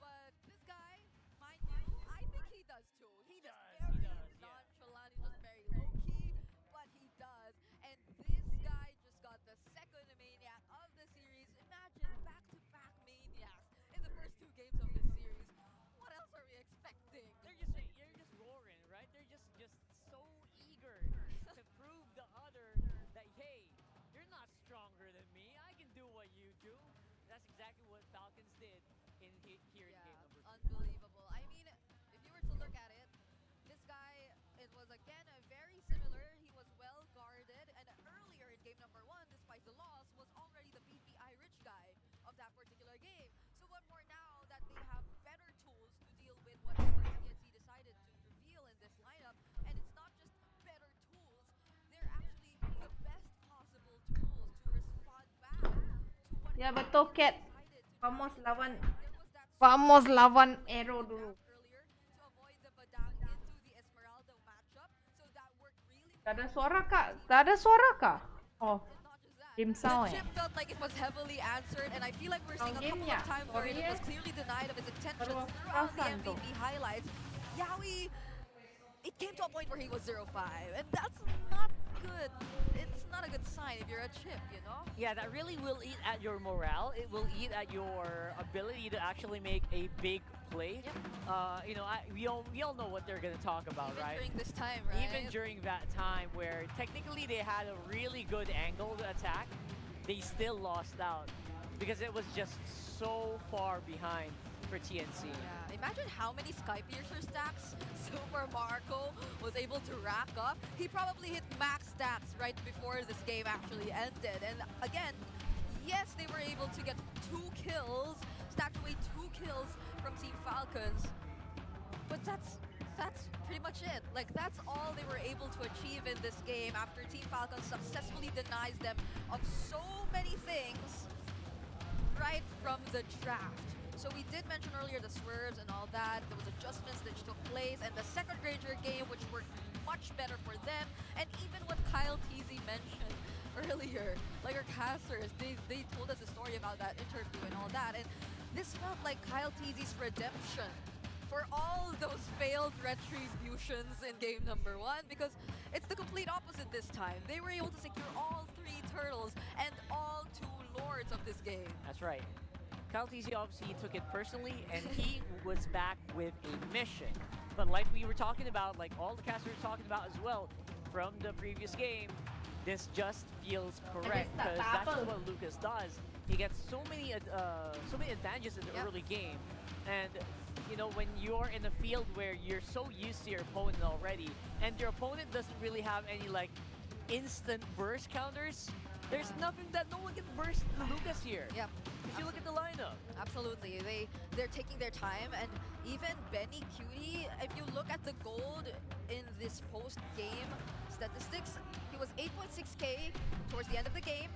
But this guy, mind you, I think he does too. He does. Very nonchalant. He's just very low key, but he does. And this guy just got the second maniac of the series. Imagine back-to-back maniacs in the first 2 games of this series. What else are we expecting? You're just roaring, right? They're just so eager to prove the other that, hey, you're not stronger than me. I can do what you do. That's exactly what Falcons did here in game number 2. Unbelievable. I mean, if you were to look at it, this guy, it was again very similar. He was well guarded, and earlier in game number 1, despite the loss, was already the BPI rich guy of that particular game. So what more now that they have better tools to deal with whatever TNC decided to reveal in this lineup, and it's not just better tools, they're actually the best possible tools to respond back to what Ya betul Cat. Vamos lawan Arrow dulu. Tak ada suara kak? Tak ada suara kak? Oh, game sound The chip felt like it was heavily answered, and I feel like we're seeing a couple of times where it was clearly denied of its intentions throughout the MVP highlights. Yaoi, it came to a point where he was 0-5, and that's not good. It's not a good sign if you're a chip, you know? Yeah, that really will eat at your morale. It will eat at your ability to actually make a big play. Yep. We all know what they're gonna talk about, right? Even during this time, right? Even during that time where technically they had a really good angle to attack, they still lost out because it was just so far behind for TNC. Yeah, imagine how many Skypiercer stacks Super Marco was able to rack up. He probably hit max stacks right before this game actually ended. And again, yes, they were able to get 2 kills, stacked away 2 kills from Team Falcons. But that's pretty much it. Like, that's all they were able to achieve in this game after Team Falcons successfully denies them of so many things right from the draft. So we did mention earlier the swerves and all that. There was adjustments that took place, and the second Ranger game, which worked much better for them. And even what Kyle TZ mentioned earlier, like our casters, they told us a story about that interview and all that. And this felt like Kyle TZ's redemption for all those failed retributions in game number 1, because it's the complete opposite this time. They were able to secure all 3 turtles and all 2 lords of this game. That's right. Kyle TZ obviously took it personally, and he was back with a mission. But like we were talking about, like all the casters were talking about as well from the previous game, this just feels correct because that's just what Lucas does. He gets so many advantages in the early game, and when you're in a field where you're so used to your opponent already, and your opponent doesn't really have any like instant burst counters, there's nothing that no one can burst Lucas here. Yep. If you look at the lineup. Absolutely. They're taking their time, and even Benny Cutie, if you look at the gold in this post-game statistics, he was 8.6k towards the end of the game,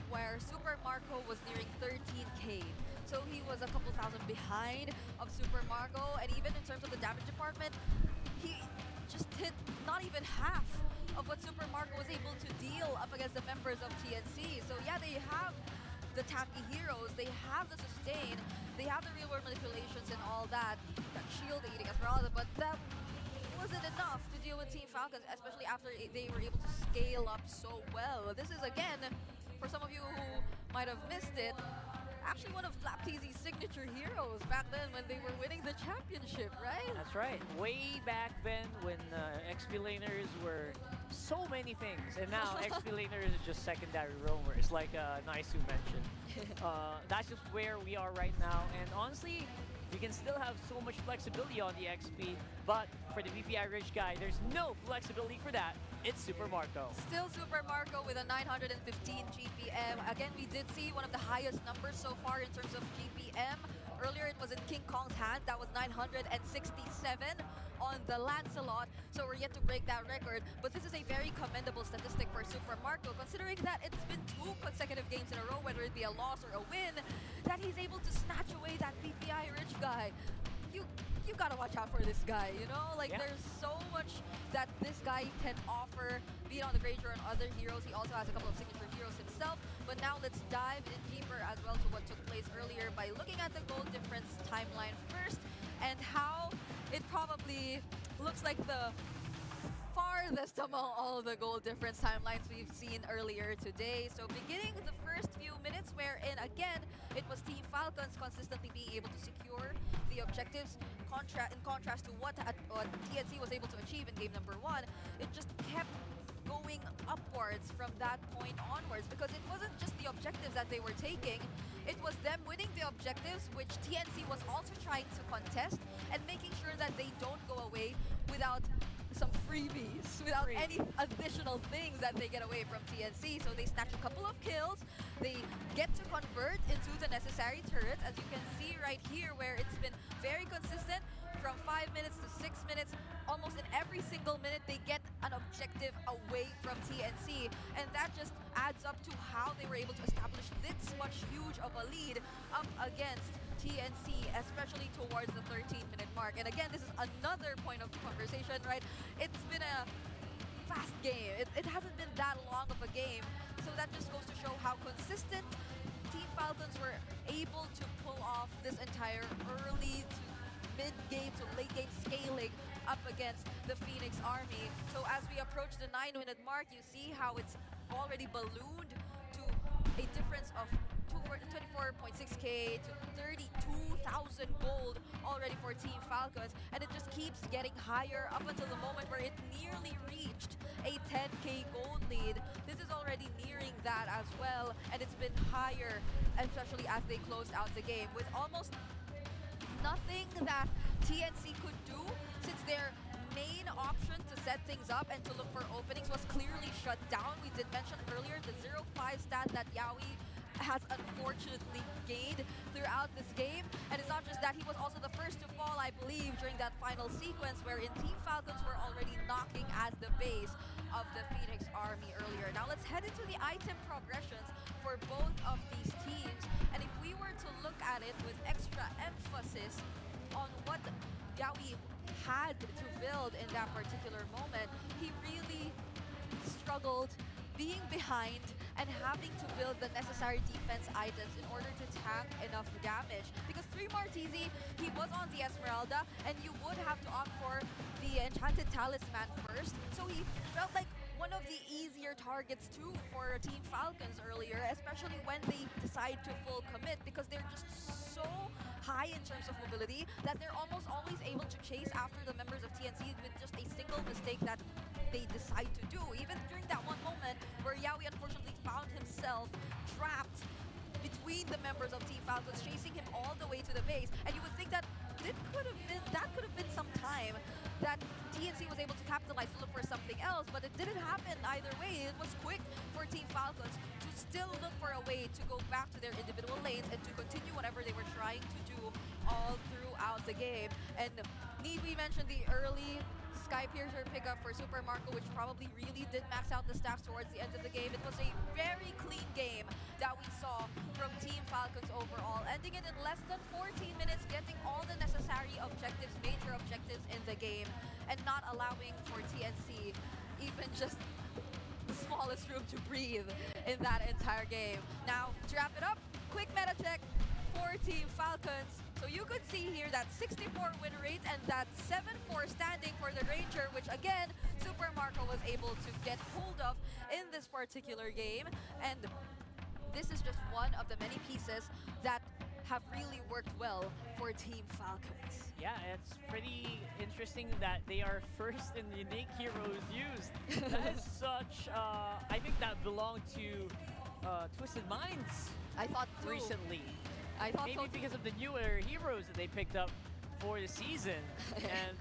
where Super Marco was nearing 13k. So he was a couple thousand behind of Super Marco, and even in terms of the damage department, he just hit not even half of what Super Marco was able to deal up against the members of TNC. So yeah, they have the tanky heroes, they have the sustain, they have the real world manipulations and all that, that shield eating Esmeralda, but that wasn't enough to deal with Team Falcons, especially after they were able to scale up so well. This is, again, for some of you who might have missed it, actually one of FlapTZ's signature heroes back then when they were winning the championship, right? That's right. Way back then when XP laners were so many things, and now XP laners is just secondary roamers, like Naisu mentioned. That's just where we are right now, and honestly, we can still have so much flexibility on the XP, but for the VPI Rich guy, there's no flexibility for that. It's Super Marco. Still Super Marco with a 915 GPM. Again, we did see one of the highest numbers so far in terms of GPM. Earlier, it was in King Kong's hand. That was 967 on the Lancelot. So we're yet to break that record. But this is a very commendable statistic for Super Marco, considering that it's been 2 consecutive games in a row, whether it be a loss or a win, that he's able to snatch away that VPI Rich guy. You gotta watch out for this guy, you know? Like, there's so much that this guy can offer, be it on the Ranger and other heroes. He also has a couple of signature heroes himself. But now let's dive in deeper as well to what took place earlier by looking at the goal difference timeline first and how it probably looks like the farthest among all the goal difference timelines we've seen earlier today. So beginning the first few minutes wherein, again, it was Team Falcons consistently being able to secure the objectives in contrast to what TNC was able to achieve in game number 1. It just kept going upwards from that point onwards, because it wasn't just the objectives that they were taking, it was them winning the objectives, which TNC was also trying to contest, and making sure that they don't go away without some freebies, without any additional things that they get away from TNC. So they snatch a couple of kills, they get to convert into the necessary turrets, as you can see right here, where it's been very consistent from 5 minutes to 6 minutes. Almost in every single minute, they get an objective away from TNC, and that just adds up to how they were able to establish this much huge of a lead up against TNC, especially towards the 13-minute mark. And again, this is another point of conversation, right? It's been a fast game. It hasn't been that long of a game, so that just goes to show how consistent Team Falcons were able to pull off this entire early to mid-game to late-game scaling up against the Phoenix Army. So as we approach the 9-minute mark, you see how it's already ballooned to a difference of 24.6k to 32,000 gold already for Team Falcons, and it just keeps getting higher up until the moment where it nearly reached a 10k gold lead. This is already nearing that as well, and it's been higher, especially as they closed out the game with almost nothing that TNC could do, since their main option to set things up and to look for openings was clearly shut down. We did mention earlier the 0-5 stat that Yaoi has unfortunately gained throughout this game, and it's not just that, he was also the first to fall, I believe, during that final sequence wherein Team Falcons were already knocking at the base of the Phoenix Army earlier. Now let's head into the item progressions for both of these teams, and if we were to look at it with extra emphasis on what Yaoi had to build in that particular moment, he really struggled being behind and having to build the necessary defense items in order to tank enough damage. Because 3 Martizi, he was on the Esmeralda, and you would have to opt for the Enchanted Talisman first, so he felt like one of the easier targets too for Team Falcons earlier, especially when they decide to full commit, because they're just so high in terms of mobility that they're almost always able to chase after the members of TNC with just a single mistake that they decide to do. Even during that one moment where Yaoi unfortunately found himself trapped between the members of Team Falcons, chasing him all the way to the base, and you would think that that could have been some time that TNC was able to capitalize to look for something else, but it didn't happen either way. It was quick for Team Falcons to still look for a way to go back to their individual lanes and to continue whatever they were trying to do all throughout the game. And need we mention the early Sky Piercer pickup for Super Marco, which probably really did max out the stats towards the end of the game. It was a very clean game that we saw from Team Falcons overall, ending it in less than 14 minutes, getting all the necessary objectives, major objectives in the game, and not allowing for TNC even just the smallest room to breathe in that entire game. Now, to wrap it up, quick meta check for Team Falcons. So you could see here that 64 win rate and that 7-4 standing for the Ranger, which again, Super Marco was able to get hold of in this particular game. And this is just one of the many pieces that have really worked well for Team Falcons. Yeah, it's pretty interesting that they are first in unique heroes used. That is such, I think that belonged to Twisted Minds. I thought too. Recently. I thought maybe so because of the newer heroes that they picked up for the season. And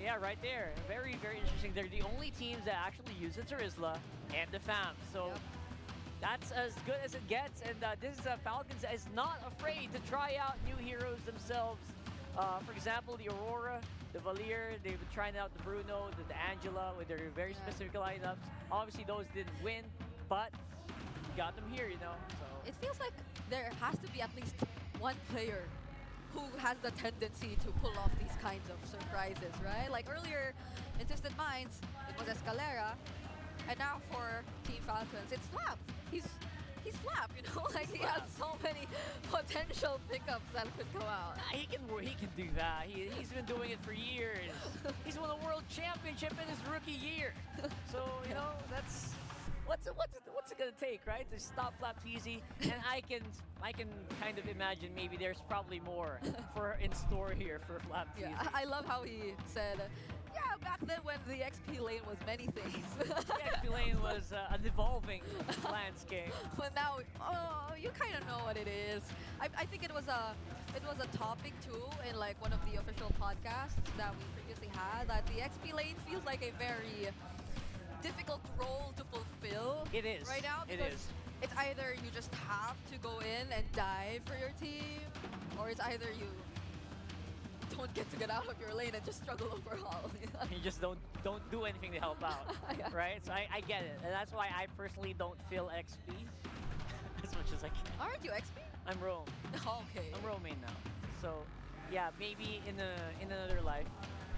yeah, right there, very, very interesting. They're the only teams that actually use the Terizla and the FAM. So that's as good as it gets. And this is Falcons is not afraid to try out new heroes themselves. For example, the Aurora, the Valier, they've been trying out the Bruno, the Angela with their very specific lineups. Obviously, those didn't win, but we got them here, you know. So it feels like there has to be at least one player who has the tendency to pull off these kinds of surprises, right? Like earlier in Twisted Minds, it was Escalera, and now for Team Falcons, it's Slap. He's Slap, you know, like he has so many potential pickups that could come out. He can do that. He's been doing it for years. He's won a world championship in his rookie year. So you know that's what's it gonna take, right? To stop Flap Teasy, and I can kind of imagine maybe there's probably more in store here for Flap Teasy. Yeah, I love how he said, yeah, back then when the XP lane was many things. The XP lane was an evolving landscape. But now, oh, you kind of know what it is. I think it was a topic too in like one of the official podcasts that we previously had, that the XP lane feels like a very difficult role to fulfill. It is. Right now, because it's either you just have to go in and die for your team, or it's either you don't get out of your lane and just struggle overall. You just don't do anything to help out, right? So I get it, and that's why I personally don't feel XP as much as I can. Aren't you XP? I'm Rome. Okay. I'm Rome main now. So yeah, maybe in another life,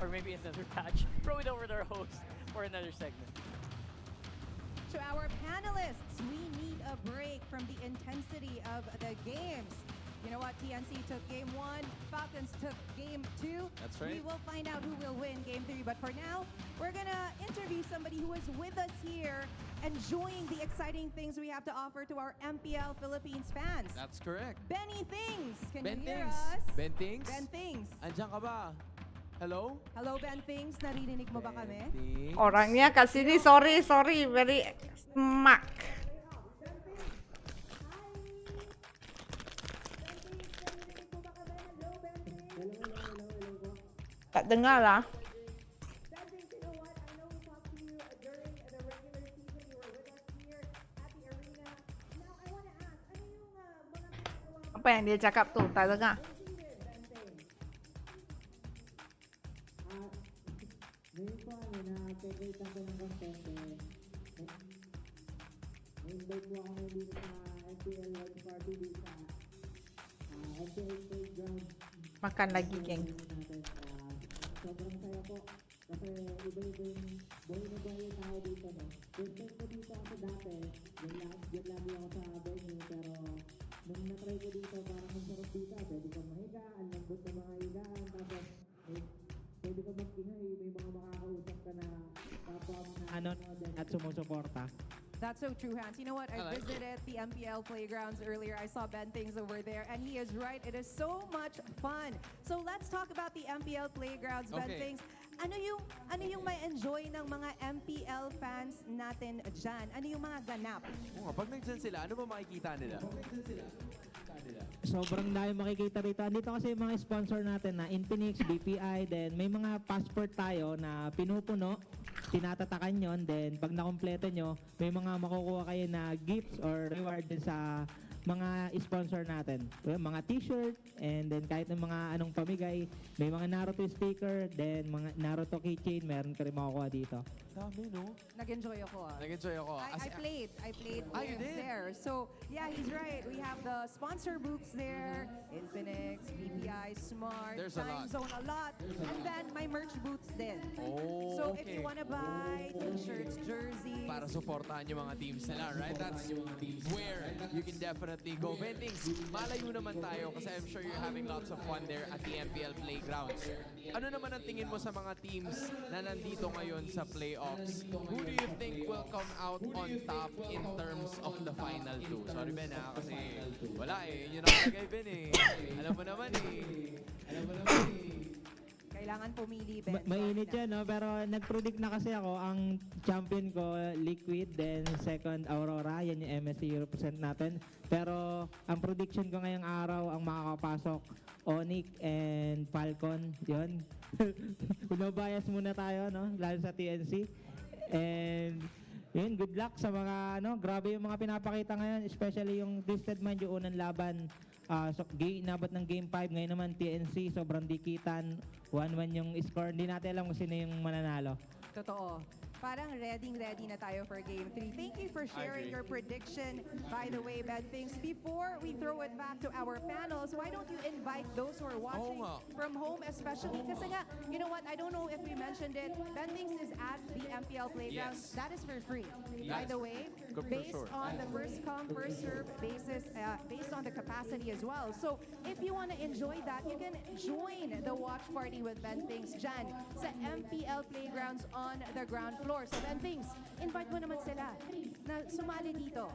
or maybe another patch, throw it over to our host for another segment. To our panelists, we need a break from the intensity of the games. You know what? TNC took game 1, Falcons took game 2. That's right. We will find out who will win game 3. But for now, we're going to interview somebody who is with us here, enjoying the exciting things we have to offer to our MPL Philippines fans. That's correct. Benny Things, can Ben you hear Things. us? Ben Things. Ben Things. Andiyan ka ba? Hello? Hello, Ben Things. Naririnig mo ba kami? Orangnya kasi ni sorry, very smack. Tak dengar lah. Apa yang dia cakap tu? Tak dengar. Makan lagi, geng. Sobrang saya po kasi iba-iba yung buhay na buhay yung tao dito, no? First time ko dito ako dati, yun lagi ako sa venue, pero nung na-try ko dito, parang ang sarap dito, pwede kang mahiga, ang lambot na mga higaan, tapos pwede kang mag-ingay, may mga makakausap ka na kapwa mga at sumusuporta. That's so true, Hans. You know what? I visited the Mpl playgrounds earlier. I saw Ben Things over there, and he is right. It is so much fun. So let's talk about the Mpl playgrounds, Ben Things. Ano yung may enjoy ng mga MPL fans natin dyan? Ano yung mga ganap? Pag nandyan sila, ano ba makikita nila? Sobrang dami makikita rito. Andito kasi yung mga sponsor natin na Infinix, BPI, then may mga passport tayo na pinupuno, tinatatakan yon, then pag nakompleto nyo, may mga makukuha kayo na gifts or reward din sa mga sponsor natin. Mga t-shirt, and then kahit ng mga anong pamigay, may mga Naruto sticker, then mga Naruto keychain, meron ka rin makukuha dito. Dami, no? Nag-enjoy ako. Nag-enjoy ako. I played you did? there. So yeah, he's right. We have the sponsor booths there, Infinix, BPI, Smart, There's a Time lot. Zone, a lot. And then my merch booths din. Oh, So if okay. you wanna buy t-shirts, jerseys, Para supportahan yung mga teams nila, right? That's where you can definitely go. Bentings, malayo naman tayo kasi I'm sure you're having lots of fun there at the MPL Playgrounds. Ano naman ang tingin mo sa mga teams na nandito ngayon sa playoffs? Who do you think will come out on top in terms of the final two? Sorry, Ben, kasi wala eh. Yun ang lagay, Ben eh. Alam mo naman kailangan pumili, Ben. Mainit yan, no? Pero nag-predict na kasi ako. Ang champion ko, Liquid, then second, Aurora. Yan yung MSC represent natin. Pero ang prediction ko ngayong araw, ang makakapasok, Onyx and Falcon. Yun. Bias muna tayo, no? Lalo sa TNC. And yun, good luck sa mga, grabe yung mga pinapakita ngayon. Especially yung Twisted Mind, yung unang laban. So, inabot ng Game 5. Ngayon naman, TNC, sobrang dikitan. 1-1 yung score. Hindi natin alam kung sino yung mananalo. Totoo. Parang ready na tayo for Game 3. Thank you for sharing your prediction. By the way, Ben Things, before we throw it back to our panels, why don't you invite those who are watching from home especially? Kasi nga, you know what, I don't know if we mentioned it, Ben Things is at the MPL Playground. Yes. That is for free. By Yes. the way, Good for based sure. on the first come, first serve basis, based on the capacity as well. So, if you want to enjoy that, you can join the watch party with Ben Things dyan sa MPL Playgrounds on the ground floor. So, Ben Things, invite mo naman sila na sumali dito.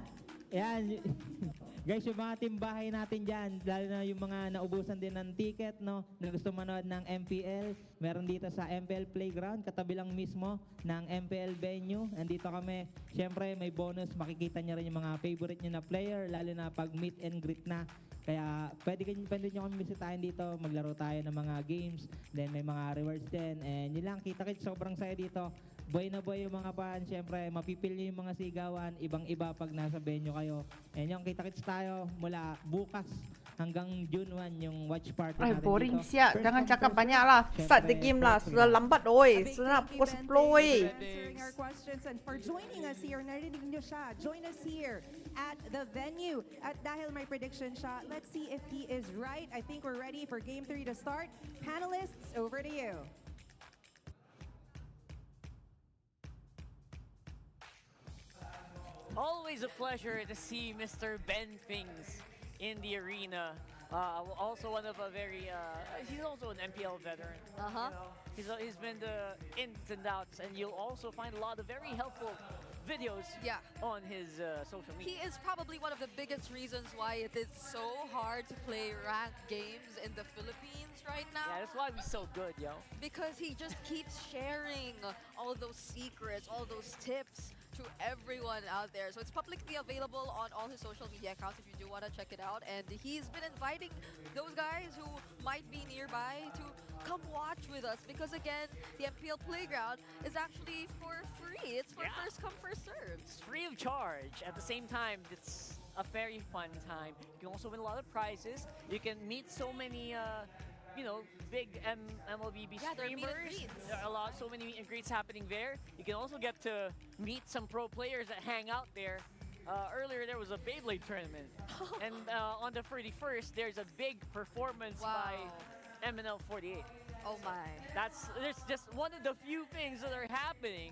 Yan. Guys, yung mga timbahay natin dyan, lalo na yung mga naubusan din ng ticket, no? Na gusto manood ng MPL, meron dito sa MPL Playground, katabi lang mismo ng MPL venue. Andito kami, syempre may bonus, makikita niyo rin yung mga favorite niyo na player, lalo na pag meet and greet na. Kaya pwede nyo kami bisitahin dito, maglaro tayo ng mga games, then may mga rewards din. And yun lang, kita-kits, sobrang saya dito. Boy na boy yung mga fans, syempre mapipil nyo yung mga sigawan, ibang-iba pag nasa venue kayo. And yung kita-kits tayo mula bukas hanggang June 1 yung watch party Ay, natin boring dito. siya. First Jangan come, cakap first banyak serve. lah. Syempre, Start the game lah. Sudah lambat, oi. Sudah pukul 10, oi. Answering our questions and for joining us here. Narinig nyo siya. Join us here at the venue. At dahil may prediction siya, let's see if he is right. I think we're ready for Game 3 to start. Panelists, over to you. Always a pleasure to see Mr. Ben Things in the arena. Also one of a very, he's also an MPL veteran. Uh-huh. You know, he's been the ins and outs, and you'll also find a lot of very helpful videos on his social media. He is probably one of the biggest reasons why it is so hard to play ranked games in the Philippines right now. Yeah, that's why he's so good, yo. Because he just keeps sharing all those secrets, all those tips to everyone out there. So it's publicly available on all his social media accounts if you do want to check it out. And he's been inviting those guys who might be nearby to come watch with us because again, the MPL Playground is actually for free. It's for first come, first serve. It's free of charge. At the same time, it's a very fun time. You can also win a lot of prizes. You can meet so many you know, big MLBB Yeah, there are meet and streamers. greets. There are so many meet and greets happening there. You can also get to meet some pro players that hang out there. Earlier there was a Beyblade tournament, and on the 31st there's a big performance by Mpl 48. Oh my! There's just one of the few things that are happening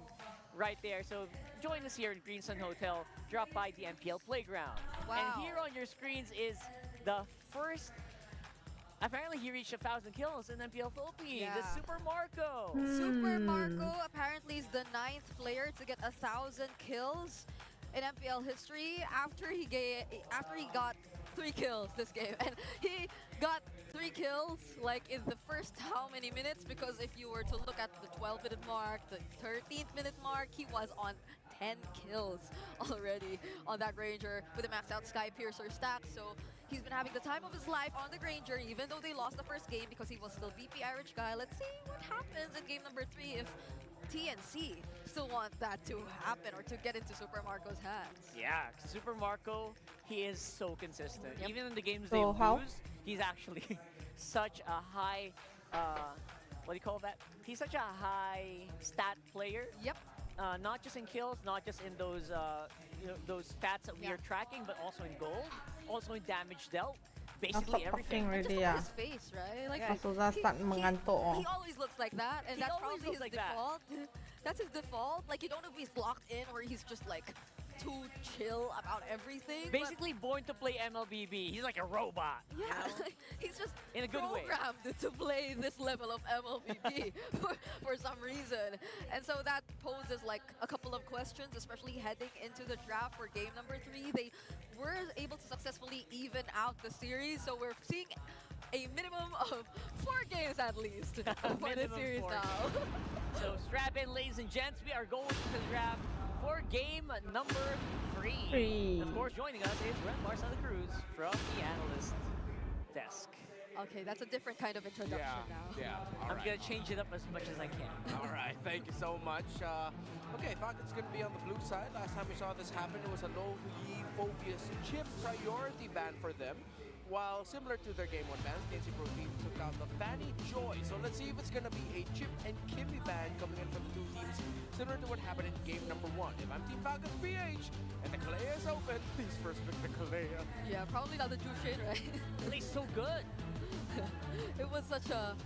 right there. So join us here at Greensun Hotel. Drop by the MPL Playground. Wow. And here on your screens is the first. Apparently he reached 1,000 kills in MPL Philippines. Yeah. It's Super Marco. Super Marco apparently is the 9th player to get 1,000 kills in MPL history after he got 3 kills this game. And he got 3 kills like in the first how many minutes? Because if you were to look at the 12-minute mark, the 13th minute mark, he was on 10 kills already on that Ranger with a maxed out Sky Piercer stack. So he's been having the time of his life on the Granger, even though they lost the first game because he was still VP Irish guy. Let's see what happens in game number 3 if TNC still want that to happen or to get into Super Marco's hands. Yeah, Super Marco, he is so consistent. Yep. Even in the games So they how? lose, he's actually such a high, what do you call that? He's such a high stat player. Yep. not just in kills, not just in those those stats that we are tracking, but also in gold, also in damage dealt. Basically everything. Fucking Just ready, look yeah. at his face, right? Like Masuda start mengantuk, oh. he always looks like that, and He that's always probably looks his like that. default. That's his default. Like you don't know if he's locked in or he's just like too chill about everything. but- Basically born to play MLBB. He's like a robot. Yeah, You know? he's just In a good way. programmed to play this level of MLBB for some reason. And so that poses like a couple of questions, especially heading into the draft for game number 3. They were able to successfully even out the series, so we're seeing a minimum of 4 games at least for the Minimum series 4 now. So strap in, ladies and gents. We are going to the draft for game number 3. Of course, joining us is Red Santa Cruz from the analyst desk. Okay, that's a different kind of introduction now. Yeah, I'm gonna change it up as much as I can. All right, thank you so much. Okay, Falcons going to be on the blue side. Last time we saw this happen, it was a low-lead focus chip priority ban for them. While similar to their Game 1 bans, TNC Pro Team took out the Fanny Joy. So let's see if it's going to be a Chip and Kimmy ban coming in from the two teams, similar to what happened in game number 1. If I'm Team Falcons PH and the Kalea is open, please first pick the Kalea. Yeah, probably not the Jushin, right? Plays so good. It was such a...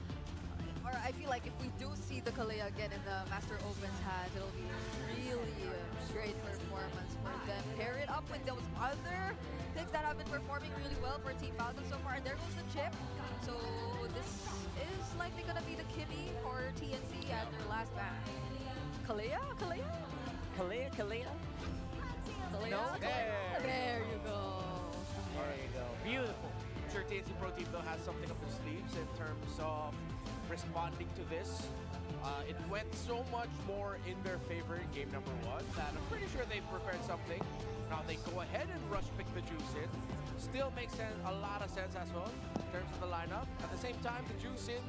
Or I feel like if we do see the Kalea again in the Master Open's hands, it'll be really great performance for them. Pair it up with those other picks that have been performing really well for Team Falcon so far. And there goes the chip. So this is likely going to be the Kimmy for TNC at their last ban. Kalea? Kalea? Kalea, Kalea. Kalea? No? Kalea? There you go. There you go. Beautiful. I'm sure TNC Pro Team though has something up their sleeves in terms of responding to this. It went so much more in their favor in game number 1 that I'm pretty sure they've prepared something. Now they go ahead and rush pick the juice in. Still makes sense, a lot of sense as well in terms of the lineup. At the same time, the juice in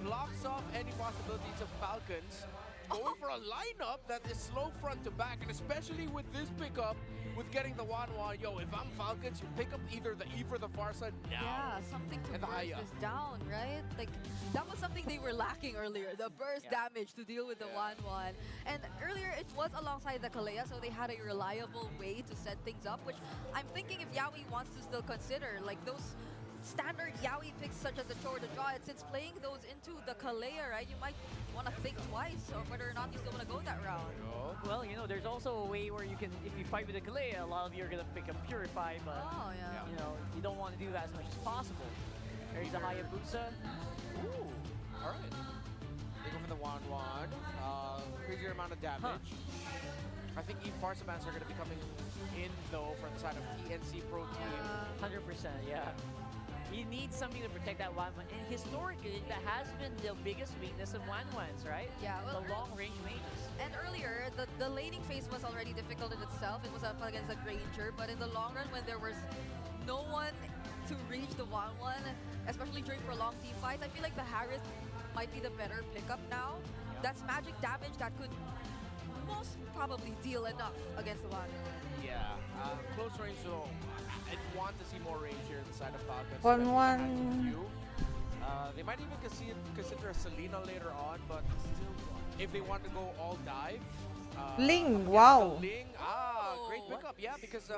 blocks off any possibilities of Falcons going for a lineup that is slow front to back, and especially with this pickup, with getting the 1-1, yo, if I'm Falcons, you pick up either the Eve or the Farsa now. Yeah, something to And the burst Haya. this down, right? Like, that was something they were lacking earlier, the burst damage to deal with the 1-1. And earlier, it was alongside the Kalea, so they had a reliable way to set things up, which I'm thinking if Yaoi wants to still consider, like those standard Yaoi picks such as the Cho or the Draw, and since playing those into the Kalea, right, you might want to think twice of whether or not you still want to go that route. Well, you know, there's also a way where you can, if you fight with the Kalea, a lot of you are going to pick up Purify, but, you know, you don't want to do that as much as possible. There's the Hayabusa. Ooh, all right. They go for the 1-1. Crazier amount of damage. I think Eve Farsa bans are going to be coming in, though, from the side of TNC Pro Team. 100%, yeah. You need something to protect that 1-1. And historically, that has been the biggest weakness of 1-1s, right? Yeah, well, the long-range mages. And earlier, the laning phase was already difficult in itself. It was up against a Granger, but in the long run, when there was no one to reach the 1-1, especially during prolonged team fights, I feel like the Harris might be the better pickup now. That's magic damage that could most probably deal enough against the 1. Yeah, close range, so I'd want to see more range here inside of Falcons. 1-1. They might even consider a Selena later on, but if they want to go all dive. Ling, wow. Ling, great pickup, yeah, because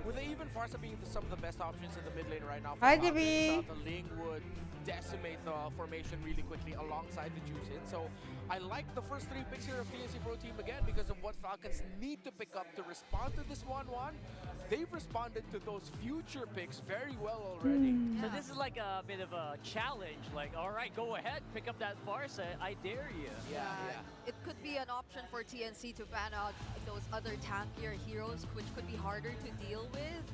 with even Farsa being some of the best options in the mid lane right now, for Hi, Falcons, DB. the Ling would decimate the formation really quickly alongside the juice in. So I like the first 3 picks here of TNC Pro Team again because of what Falcons need to pick up to respond to this 1-1. They've responded to those future picks very well already. So this is like a bit of a challenge. Like, all right, go ahead, pick up that Farsa. I dare you. Yeah. It could be an option for TNC to ban out those other tankier heroes, which could be harder to deal with,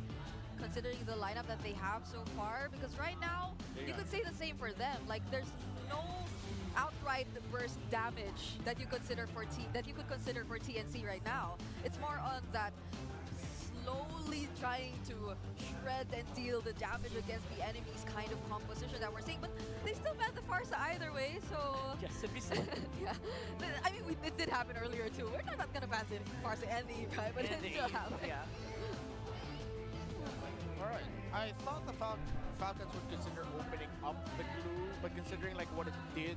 considering the lineup that they have so far. Because right now, you could say the same for them. Like, there's no outright burst damage that you consider for TNC right now. It's more on that slowly trying to shred and deal the damage against the enemy's kind of composition that we're seeing. But they still banned the Farsa either way, so... Just to be safe. Yeah. I mean, it did happen earlier too. We're not going to ban the Farsa and the Eve, right? But it still happened. Yeah. Alright, I thought the Falcons would consider opening up the glue, but considering like what it did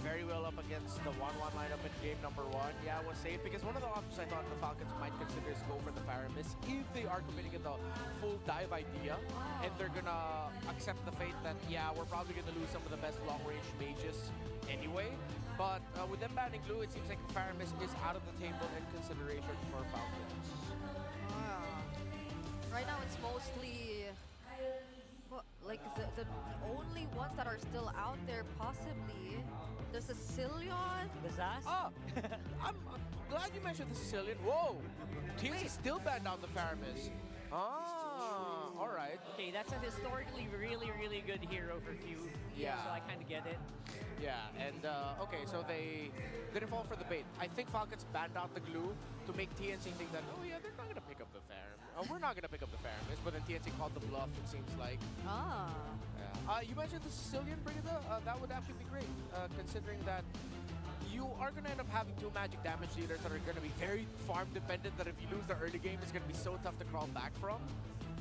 very well up against the 1-1 lineup in game number 1. Yeah, it was safe because one of the options I thought the Falcons might consider is go for the Faramis if they are committing in the full dive idea and they're gonna accept the fate that, yeah, we're probably gonna lose some of the best long-range mages anyway. But with them banning Glue, it seems like the Faramis is out of the table in consideration for Falcons. Right now it's mostly like the only ones that are still out there possibly. The Sicilian. The Zas? Oh, I'm glad you mentioned the Sicilian. Whoa, TNC still banned out the Faramis. Ah, all right. Okay, that's a historically really good hero for Few. Yeah. So I kind of get it. Yeah, and okay, so they didn't fall for the bait. I think Falcons banned out the Glue to make TNC think that, oh yeah, they're not gonna pick up the Faram. We're not gonna pick up the Faramis, but then TNC called the bluff, it seems like. Yeah. You mentioned the Sicilian, Brigida. That would actually be great, considering that you are gonna end up having 2 magic damage dealers that are gonna be very farm dependent, that if you lose the early game, it's gonna be so tough to crawl back from.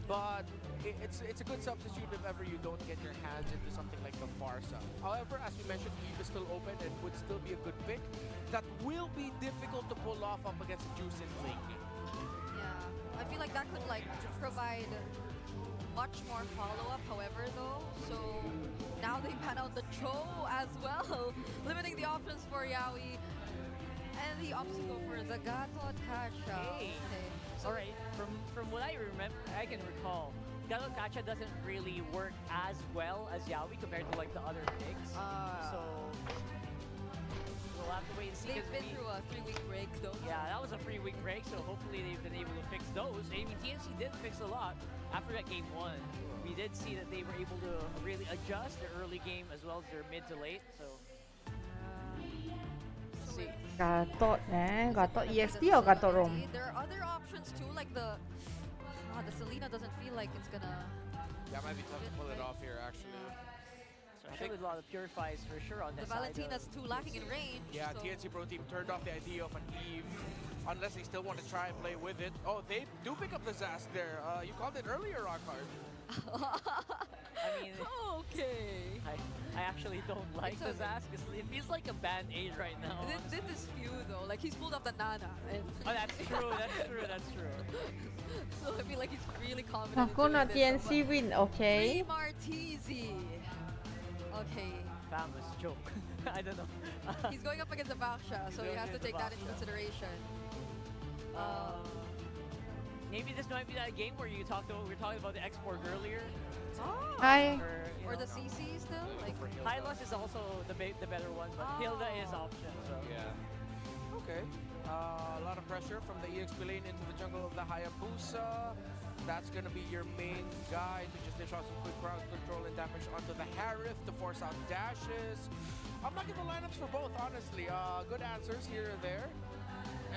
But it's a good substitute if ever you don't get your hands into something like the Farsa. However, as we mentioned, Eve is still open and would still be a good pick. That will be difficult to pull off up against Juice and Link. Yeah, I feel like that could like provide much more follow-up, however, though. So now they ban out the Cho as well, limiting the options for Yaoi. And the options go for Zagato Kasha. Hey. Okay. All right, from what I remember, I can recall, Gato Kacha doesn't really work as well as Yaoi compared to like the other picks. So we'll have to wait and see. They've been through a 3-week break, though. Yeah, that was a 3-week break, so hopefully they've been able to fix those. I mean, TNC did fix a lot after that game 1. We did see that they were able to really adjust their early game as well as their mid to late. So. Gatot Gatot ESP or Gatot Rom? There are other options too, like the Selena doesn't feel like it's gonna. Yeah, might be tough to pull it off here, actually. Especially with a lot of purifies for sure on The this Valentina's too lacking in range. Yeah, so. TNC Pro Team turned off the idea of an Eve, unless they still want to try and play with it. Oh, they do pick up the Zast there. You called it earlier, Rockhard. I mean, okay. I actually don't like the Zast because it feels like a band-aid right now. This is Few though, like he's pulled off the Nana. And Oh, that's true, that's true. So I feel like he's really confident. Ako na TNC win, okay? Free Martizi. Okay. Famous joke. I don't know. He's going up against the Baksha, so he has to take that into consideration. Maybe this might be that game where we were talking about the export earlier. Hi. Or the CC still? Like Hylos is also the better one, but Hilda is option. So. Yeah. Okay. A lot of pressure from the EXP lane into the jungle of the Hayabusa. That's going to be your main guy to just dish out some quick crowd control and damage onto the Harith to force out dashes. I'm liking the lineups for both, honestly. Good answers here and there.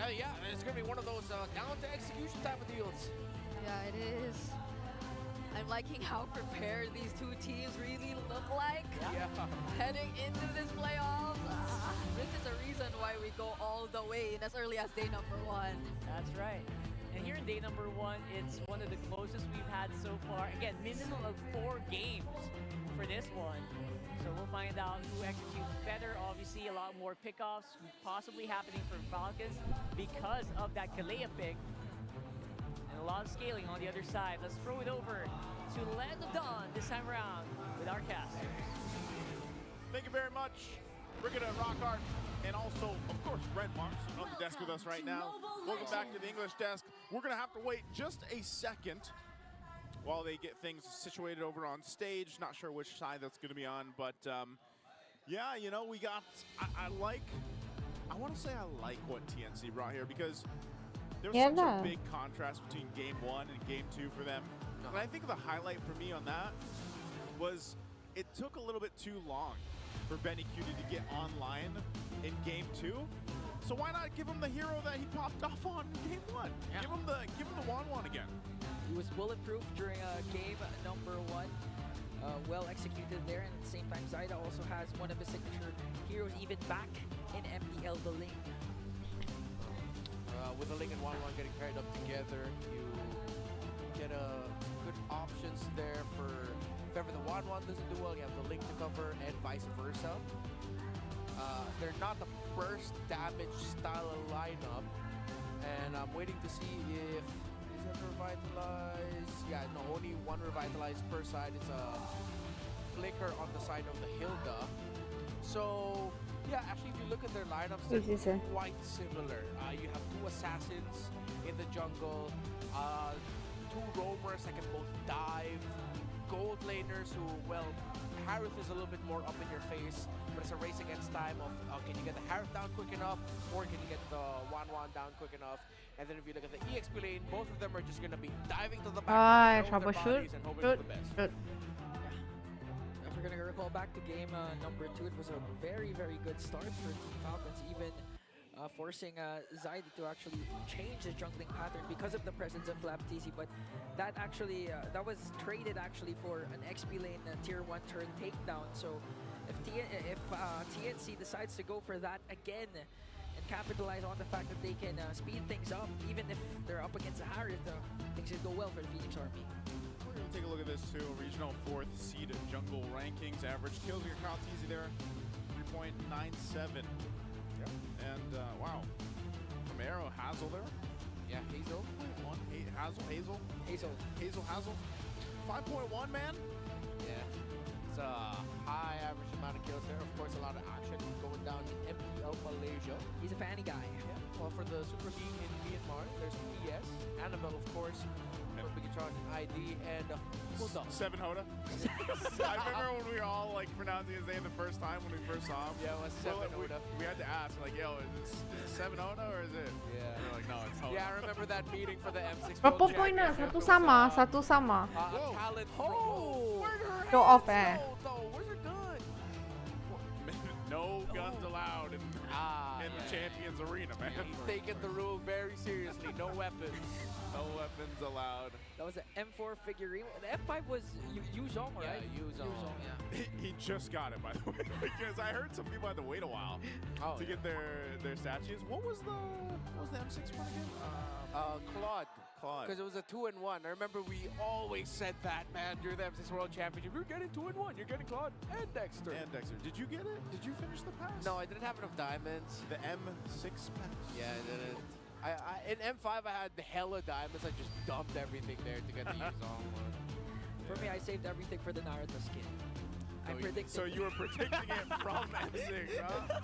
Yeah, it's going to be one of those down to execution type of deals. Yeah, it is. I'm liking how prepared these two teams really look like. Yeah. Heading into this playoff. This is the reason why we go all the way in as early as day number 1. That's right. And here in day number 1, it's one of the closest we've had so far. Again, minimum of 4 games for this one. So we'll find out who executes better. Obviously, a lot more pickoffs possibly happening for Falcons because of that Kalea pick. And a lot of scaling on the other side. Let's throw it over to Land of Dawn this time around with our casters. Thank you very much, Brigida Rockhart, and also, of course, Red Marks on the desk with us right now. Welcome back to the English desk. We're going to have to wait just a second while they get things situated over on stage. Not sure which side that's going to be on, but yeah, you know, we got, I want to say I like what TNC brought here because there was such a big contrast between game 1 and game 2 for them. And I think the highlight for me on that was it took a little bit too long for Benny Cutie to get online in game 2. So why not give him the hero that he popped off on in game 1? Yeah. Give him the Wan again. He was bulletproof during game number 1. Well executed there, and at the same time, Zaida also has one of his signature heroes even back in Mpl, the Link. With the Link and 1-1 getting paired up together, you get good options there for if ever the 1-1 doesn't do well, you have the Link to cover and vice versa. they're not the burst damage style of lineup, and I'm waiting to see if is it revitalized. Yeah, no, only one revitalized per side. It's a flicker on the side of the Hilda. So yeah, actually, if you look at their lineups, they're quite similar. You have two assassins in the jungle, two roamers that can both dive, gold laners who, well, Harith is a little bit more up in your face, but it's a race against time of can you get the Harith down quick enough, or can you get the Wan down quick enough? And then if you look at the EXP lane, both of them are just going to be diving to the back, throwing their bodies and hoping for the best. If we're going to recall back to game number 2, it was a very, very good start for Team Falcons, even forcing Zaidi to actually change the jungling pattern because of the presence of Flaptisi, but that actually that was traded actually for an XP lane tier 1 turn takedown. So if TNC decides to go for that again and capitalize on the fact that they can speed things up, even if they're up against a Harith, things should go well for the Phoenix Army. We're going to take a look at this too. Regional 4th seed jungle rankings. Average kills your Kaltizi there, 3.97. Yep. And wow, from Arrow, Hazel there. Yeah, Hazel. Hazel. 5.1, man. Yeah, it's a high average amount of kills there. Of course, a lot of action going down in Mpl Malaysia. He's a fanny guy. Yeah. Well, for the Super League in Myanmar, there's PS, Annabelle, of course, for Bigatron ID, and Hulda. 7 Hoda. I remember when we were all like pronouncing his name the first time when we first saw him. Yeah, it was 7 Hoda. We had to ask, like, yo, is it 7 Hoda or is it? Yeah. And we're like, no, it's Hoda. Yeah, I remember that meeting for the M6. Berapa poin na? Satu sama. Talent. Oh! Show off eh. Where's her gun? No guns allowed in the Champions Arena, man. He's taking the rule very seriously. No weapons. No weapons allowed. That was an M4 figurine. The M5 was Yuzong, right? Yeah, Yuzong. Yeah. He just got it, by the way, because I heard some people had to wait a while to get their statues. What was the M6 one again? Claude. Claude. Because it was a 2-in-1. I remember we always said that, man, during the M6 World Championship. You're getting 2-in-1. You're getting Claude and Dexter. Did you get it? Did you finish the pass? No, I didn't have enough diamonds. The M6 pass? Yeah, I didn't. In M5, I had the hella diamonds. I just dumped everything there to get the Yuzong one. For me, I saved everything for the Naruto skin. So you were predicting it from M6, huh?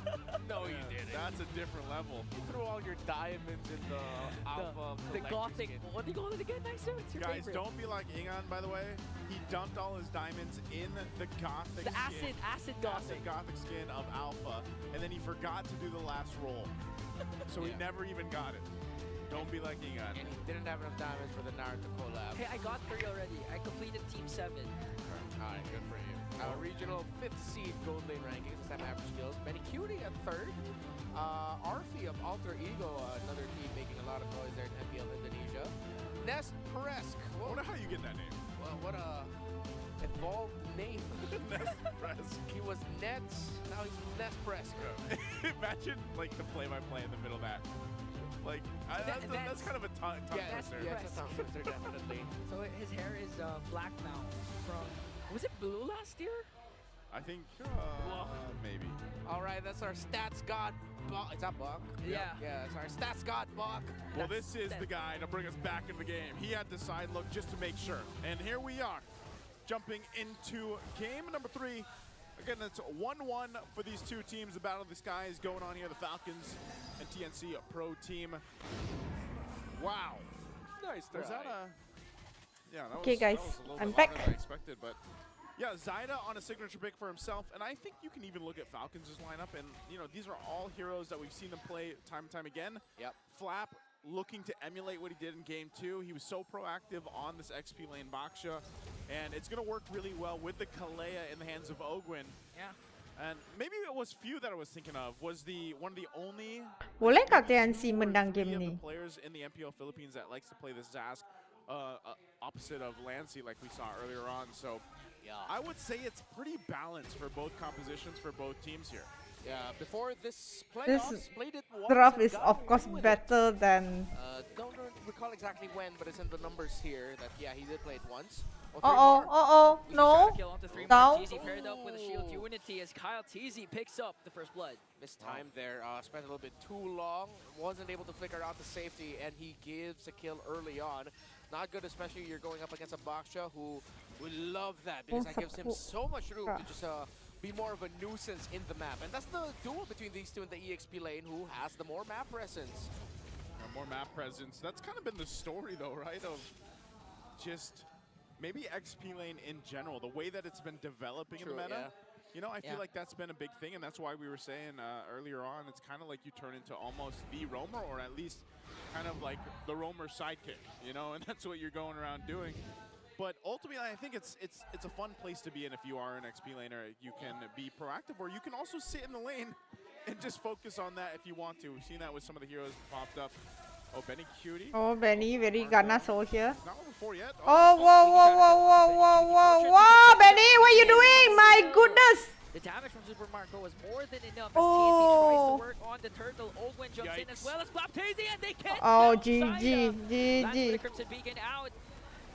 No, you didn't. That's a different level. You threw all your diamonds in the Alpha. The Gothic. What do you call it again? Nice, it's your Guys, favorite. don't be like Ingan, by the way. He dumped all his diamonds in the Gothic skin. Acid Gothic. Gothic skin of Alpha, and then he forgot to do the last roll. So he never even got it. Don't be like Ingan. And he didn't have enough diamonds for the Naruto collab. Hey, I got 3 already. I completed Team 7. Alright, good for you. Regional 5th seed gold lane rankings, this time average skills. Benny Cutie at 3rd. Arfi of Alter Ego, another team making a lot of noise there in MPL Indonesia. Nest Presk. I wonder how you get that name. Well, what a evolved name. Nest Presk. He was Nets, now he's Nest Presk. Imagine like the play-by-play in the middle of that. Like, that's kind of a tongue twister. Yeah, it's a tongue twister, definitely. So his hair is black now. Was it blue last year? I think maybe. All right, that's our stats god. Is that Buck? Yeah. Yeah, it's our stats god Buck. Well, this is the guy to bring us back into the game. He had the side look just to make sure. And here we are, jumping into game number 3. Again, it's 1-1 for these two teams. The Battle of the Skies going on here. The Falcons and TNC Pro Team. Wow. Nice try. Was that a... Yeah, that Okay, was, guys, that was a little I'm bit back. longer than I expected, but yeah, Zaida on a signature pick for himself, and I think you can even look at Falcons' lineup, and you know, these are all heroes that we've seen them play time and time again. Yep. Flap looking to emulate what he did in game 2. He was so proactive on this XP lane Baksha, and it's going to work really well with the Kalea in the hands of Ogwin. Yeah. And maybe it was few that I was thinking of, was one of the only Boleh tak TNC menang game of ni? the players in the MPL Philippines that likes to play this Zask opposite of Lancy like we saw earlier on. So yeah, I would say it's pretty balanced for both compositions for both teams here. Yeah, before this This playoffs, played it once draft and is got of course away with it. better than. Don't recall exactly when, but it's in the numbers here that yeah, he did play it once. Oh, Uh three oh, more. no, Kill onto 3 more. down. TZ paired up with a shield unity as Kyle TZ picks up the first blood. Missed time there, spent a little bit too long, wasn't able to flicker out to safety, and he gives a kill early on. Not good, especially you're going up against a Baksha who will love that because that gives him so much room to just be more of a nuisance in the map. And that's the duel between these two in the EXP lane, who has the more map presence. More map presence. That's kind of been the story though, right? Of just maybe XP lane in general, the way that it's been developing in the meta. Yeah. You know, I feel like that's been a big thing, and that's why we were saying earlier on, it's kind of like you turn into almost the roamer, or at least kind of like the roamer sidekick, you know, and that's what you're going around doing. But ultimately, I think it's a fun place to be in if you are an XP laner. You can be proactive, or you can also sit in the lane and just focus on that if you want to. We've seen that with some of the heroes that popped up. Oh, Benny Cutie. Oh, Benny, very ganas over here. Not level 4 yet. Oh, whoa, Benny, what are you doing? My goodness. The damage from Super Marco was more than enough as Oh. TNC tries to work on the turtle. Ogwen jumps in as well as Baptiste, and they can't. Oh, Lance with the GG. Crimson Beacon out.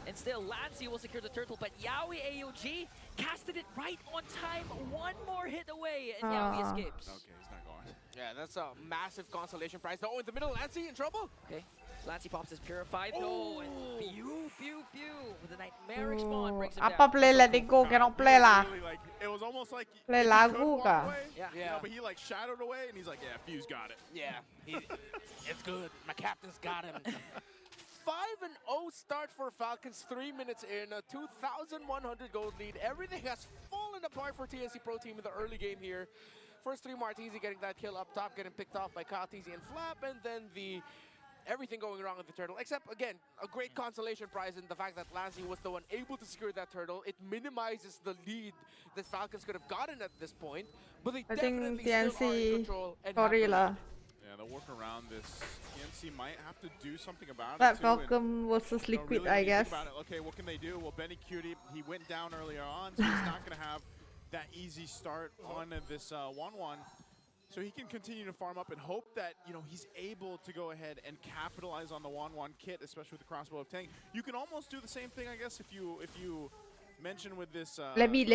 And still, Lancey will secure the turtle, but Yaoi AOG casted it right on time. One more hit away, and Yaoi escapes. Okay, he's not going. Yeah, that's a massive consolation prize. Oh, in the middle, Lancey in trouble. Okay, Lancey pops his Purified though, and pew, with the Nightmaric spawn brings him Apa down. play let it go, cannot play lah. Really, like, it was almost like Play if he lagu could walk kah? away, Yeah. you know, but he like shadowed away, and he's like, yeah, Fuse got it. Yeah, it's good. My captain's got him. 5-0 start for Falcons, 3 minutes in, a 2,100 gold lead. Everything has fallen apart for TNC Pro Team in the early game here. First 3 Martizi getting that kill up top, getting picked off by Kaltizi and Flap, and then everything going wrong with the turtle. Except, again, a great consolation prize in the fact that Lancey was the one able to secure that turtle. It minimizes the lead that Falcons could have gotten at this point, but they I think definitely still are in TNC, control and have sorry the lah. lead. Yeah, they'll work around this. TNC might have to do something about But it too. Falcon versus You know, Liquid, really, I when you think guess. about it, okay, what can they do? Well, Benny Cutie, he went down earlier on, so he's not going to have that easy start on this 1-1. So he can continue to farm up and hope that, you know, he's able to go ahead and capitalize on the 1-1 kit, especially with the crossbow of Tang. You can almost do the same thing, I guess, if you mention with this Lebby,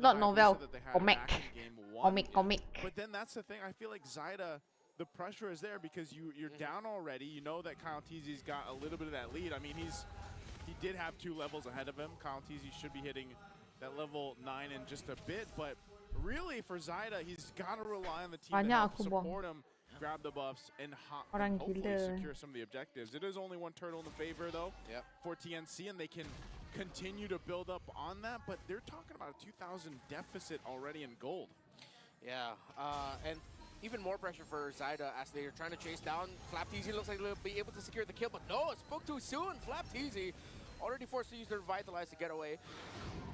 not novel, comic. But then that's the thing, I feel like Zyda, the pressure is there because you're down already. You know that Kyle Teezy's got a little bit of that lead. I mean, he did have 2 levels ahead of him. Kyle Teezy should be hitting that level 9 in just a bit, but really for Zyda, he's got to rely on the team to help support him, grab the buffs, and hopefully secure some of the objectives. It is only 1 turtle in the favor, though, for TNC, and they can continue to build up on that, but they're talking about a 2,000 deficit already in gold. Yeah, and even more pressure for Zyda as they're trying to chase down Flap Teezy. Looks like they'll be able to secure the kill, but no, it spoke too soon. Flap Teezy already forced to use their Revitalize to get away.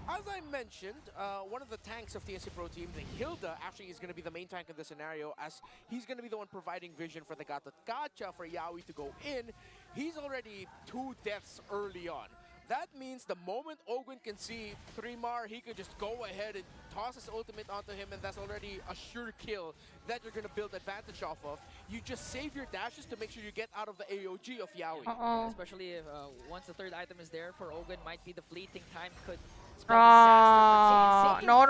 As I mentioned, one of the tanks of TNC Pro Team, the Hilda, actually is going to be the main tank in this scenario, as he's going to be the one providing vision for the Gacha for Yaoi to go in. He's already 2 deaths early on. That means the moment Ogwen can see 3-Mar, he could just go ahead and toss his ultimate onto him, and that's already a sure kill that you're going to build advantage off of. You just save your dashes to make sure you get out of the AOG of Yaoi. Yeah, especially if once the 3rd item is there for Ogwen, might be the fleeting time could spell disaster for TNC. No.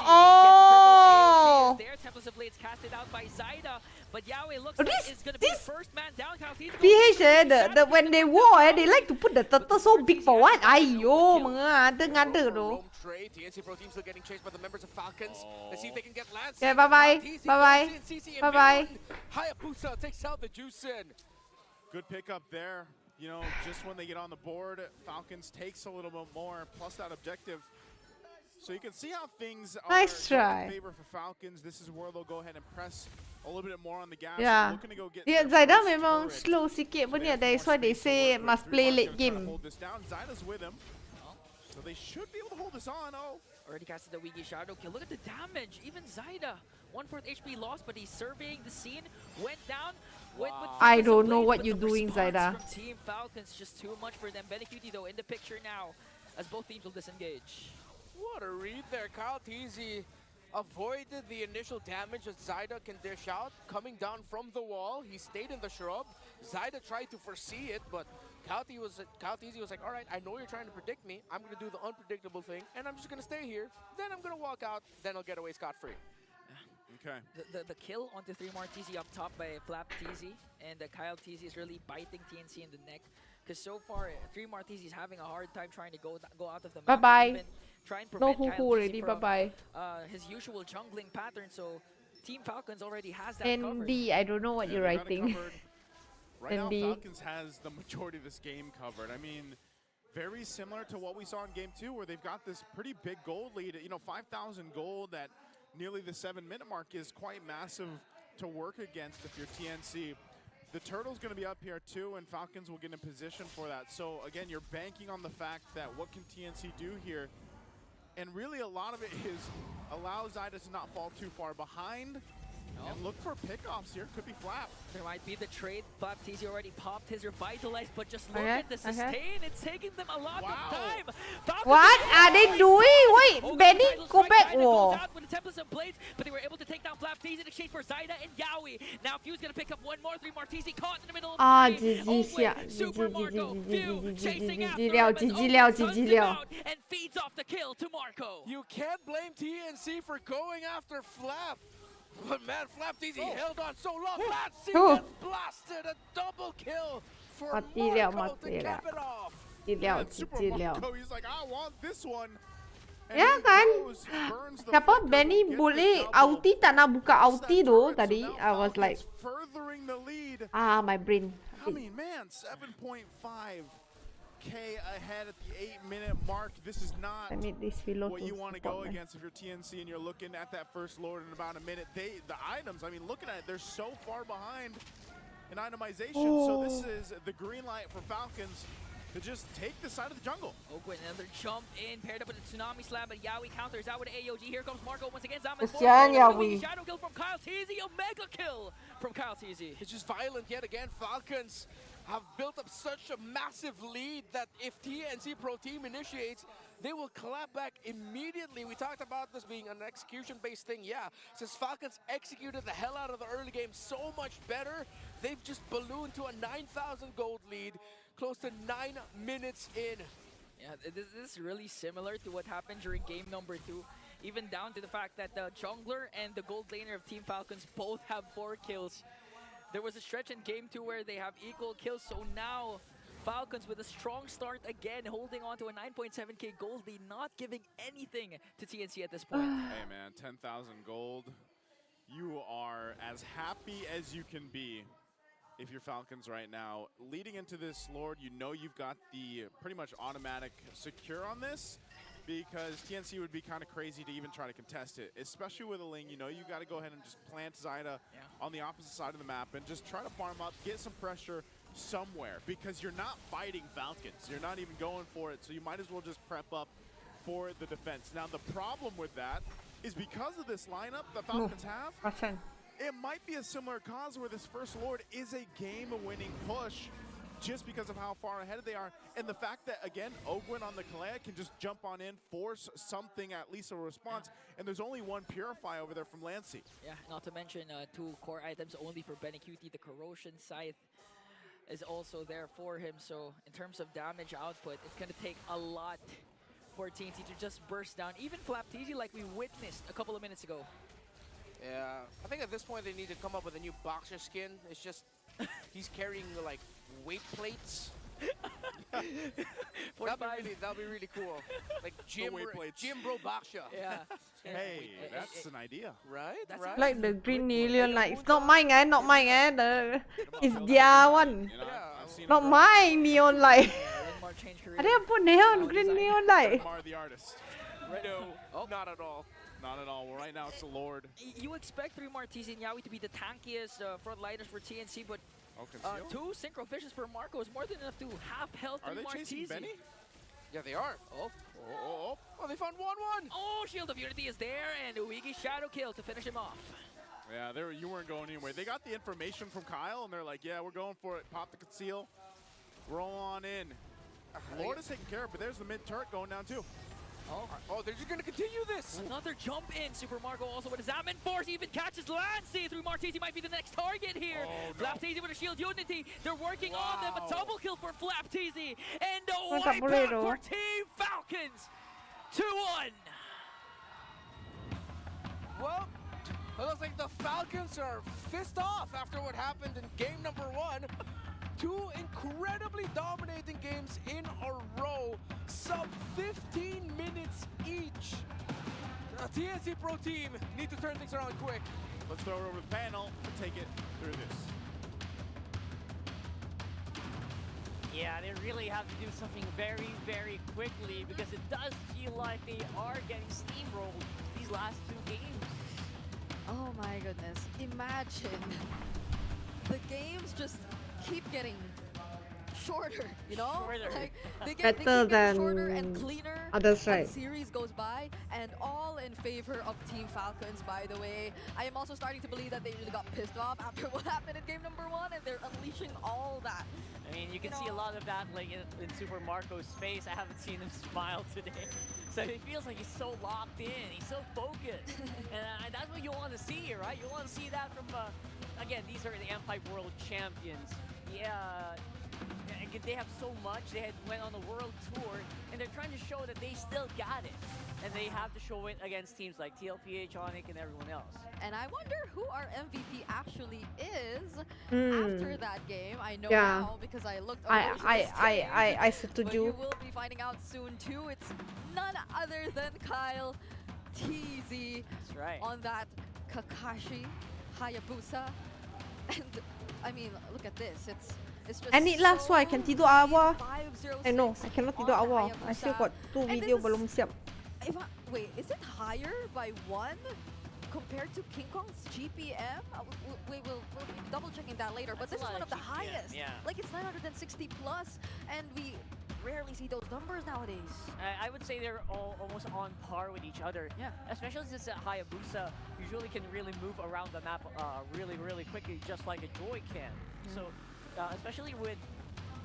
Oh! There, Tempest of Blades casted out by Zyda, but Yaoi looks like it's going to be the first man down. PH when they war, they like to put the turtle so big for what? Ayo, mengada tu. TNC Pro Team still getting chased by the members of Falcons. Let's see if they can get Lance. Okay, bye-bye. Hayabusa takes out the Juicin. Good pickup there. You know, just when they get on the board, Falcons takes a little bit more, plus that objective. So you can see how things are in favor for Falcons. This is where they'll go ahead and press a little bit more on the gas. Yeah. Looking to go get Zyda memang slow sikit pun ya. That's why they say must play late game. Hold this down. Zyda's with him. So they should be able to hold this on. Already casted the Wiggy Shadow Kill. Look at the damage. Even Zyda, 1/4 HP lost, but he's surveying the scene. Went down. Went with I don't know Blades, what but you're the doing, response Zyda. From Team Falcons, just too much for them. Benecuti though in the picture now, as both teams will disengage. What a read there. Kyle Teezy avoided the initial damage that Zyda can dish out. Coming down from the wall, he stayed in the shrub. Zyda tried to foresee it, but Kalteezy was like, all right, I know you're trying to predict me. I'm going to do the unpredictable thing, and I'm just going to stay here. Then I'm going to walk out. Then I'll get away scot-free. Okay. The kill onto 3 TZ up top by Flap TZ, and Kyle TZ is really biting TNC in the neck. Because so far, 3 TZ is having a hard time trying to go out of the map. Bye-bye. Try and No prevent hoo-hoo already, bye-bye. his usual jungling pattern, so Team Falcons already has that covered. ND, I don't know what you're writing. Right now, ND. Falcons has the majority of this game covered. I mean, very similar to what we saw in Game 2, where they've got this pretty big gold lead. You know, 5,000 gold at nearly the 7-minute mark is quite massive to work against if you're TNC. The Turtle's going to be up here too, and Falcons will get in position for that. So again, you're banking on the fact that what can TNC do here? And really a lot of it is allow Zyda to not fall too far behind and look for pickoffs here. Could be Flap. There might be the trade. Flap TZ already popped his Revitalize, but just look Okay, at the sustain. It's taking them a lot of time. Falcons What are they doing? Wait, Benny, go back. Zyda Whoa. goes out with the Templates and Blades, but they were able to take down Flap TZ in exchange for Zyda and Yowie. Now Few's going to pick up one more. 3 TZ caught in the middle of the GG Owen, Super Marco, Few chasing after him GG liao. and feeds off the kill to Marco. You can't blame TNC for going after Flap. But man, Flap TZ held on so long. Let's see gets blasted. A double kill for Marco to cap it off. And Super Marco, he's like, I want this one. And Ya he kan? goes, burns the Siapa flicker, Benny will get boleh the double. ulti tak nak buka ulti tu So tadi. now I was like, Falcons furthering the lead. my brain. I mean, man, 7.5K ahead at the 8-minute mark. This is not I need this philo what to you want to support go me. against if you're TNC and you're looking at that first lord in about a minute. The items, I mean, looking at it, they're so far behind in itemization. So this is the green light for Falcons to just take the side of the jungle. Oakwood, another jump in, paired up with a Tsunami Slam, but Yowie counters out with an AOG. Here comes Marco once again. Zaman Kesian Yowie. Shadow kill from Kyle TZ, a mega kill from Kyle TZ. It's just violent yet again. Falcons have built up such a massive lead that if TNC Pro Team initiates, they will clap back immediately. We talked about this being an execution-based thing. Yeah, since Falcons executed the hell out of the early game so much better, they've just ballooned to a 9,000 gold lead, close to 9 minutes in. Yeah, this is really similar to what happened during game number 2. Even down to the fact that the jungler and the gold laner of Team Falcons both have 4 kills. There was a stretch in game 2 where they have equal kills, so now Falcons with a strong start again, holding on to a 9.7k gold lead, not giving anything to TNC at this point. Hey man, 10,000 gold. You are as happy as you can be if you're Falcons right now. Leading into this Lord, you know you've got the pretty much automatic secure on this, because TNC would be kind of crazy to even try to contest it, especially with a Ling. You know you got to go ahead and just plant Zyda on the opposite side of the map and just try to farm up, get some pressure somewhere, because you're not fighting Falcons. You're not even going for it, so you might as well just prep up for the defense. Now the problem with that is because of this lineup the Falcons have, it might be a similar cause where this first Lord is a game-winning push just because of how far ahead they are. And the fact that, again, Ogwyn on the Kalea can just jump on in, force something, at least a response, and there's only one Purify over there from Lancy. Yeah, not to mention 2 core items only for Benny QT. The Corrosion Scythe is also there for him. So in terms of damage output, it's going to take a lot for TNT to just burst down. Even Flap TZ, like we witnessed a couple of minutes ago. Yeah, I think at this point they need to come up with a new boxer skin. It's just, he's carrying like weight plates. That'd be really cool. Like gym bro boxer. Yeah. Hey, that's an idea. Right? Right? Like the green alien, like, it's not mine, not mine, it's their one. Not mine, neon light. Ada apa neon, green neon light? The artist. No, not at all. Not at all. Well, right now it's the Lord. You expect 3 TZ and Yowie to be the tankiest frontliners for TNC, but 2 Synchro Fishes for Marco is more than enough to half health. Are they chasing Benny? Yeah, they are. Oh, they found 1-1. Oh, Shield of Unity is there, and Uigi Shadow kill to finish him off. Yeah, you weren't going anywhere. They got the information from Kyle, and they're like, yeah, we're going for it. Pop the conceal. Roll on in. Lord is taking care of it, but there's the mid turret going down too. Oh, they're just gonna continue this. Another jump in. Super Marco also with his Zaman Force even catches Lancey through Martese. Might be the next target here. Flaptese with a shield unity. They're working on them. A double kill for Flaptese. And a wipe back for Team Falcons. 2-1. Well, it looks like the Falcons are fist off after what happened in game number 1. 2 incredibly dominating games in a row, sub 15 minutes each. The TNC Pro team need to turn things around quick. Let's throw it over the panel and take it through this. Yeah, they really have to do something very, very quickly because it does feel like they are getting steamrolled these last 2 games. Oh my goodness. Imagine the games just keep getting shorter, you know? Shorter. Like, they Better keep getting than shorter and cleaner others, as right? the series goes by, and all in favor of Team Falcons, by the way. I am also starting to believe that they really got pissed off after what happened in game number 1, and they're unleashing all that. I mean, you can see a lot of that like in Super Marco's face. I haven't seen him smile today. So it feels like he's so locked in, he's so focused. And that's what you want to see, right? You want to see that from, again, these are the M5 World Champions. Yeah, they have so much. They went on a world tour, and they're trying to show that they still got it. And they have to show it against teams like Mpl Ph, Onic, and everyone else. And I wonder who our MVP actually is after that game. I know now because I looked over I setuju. But you will be finding out soon too. It's none other than Kyle TZ. That's right. On that Kakashi Hayabusa. And I mean, look at this. It's just And lah, so I can tidur awal. 506 No, I cannot tidur on the awal. I still got 2 video belum siap. Wait, is it higher by 1 compared to King Kong's GPM? We'll be double checking that later, but this is one of the highest. Yeah. Like it's 960 plus, and we rarely see those numbers nowadays. I would say they're all almost on par with each other. Yeah. Especially since Hayabusa usually can really move around the map really, really quickly, just like a Joy can. So, especially with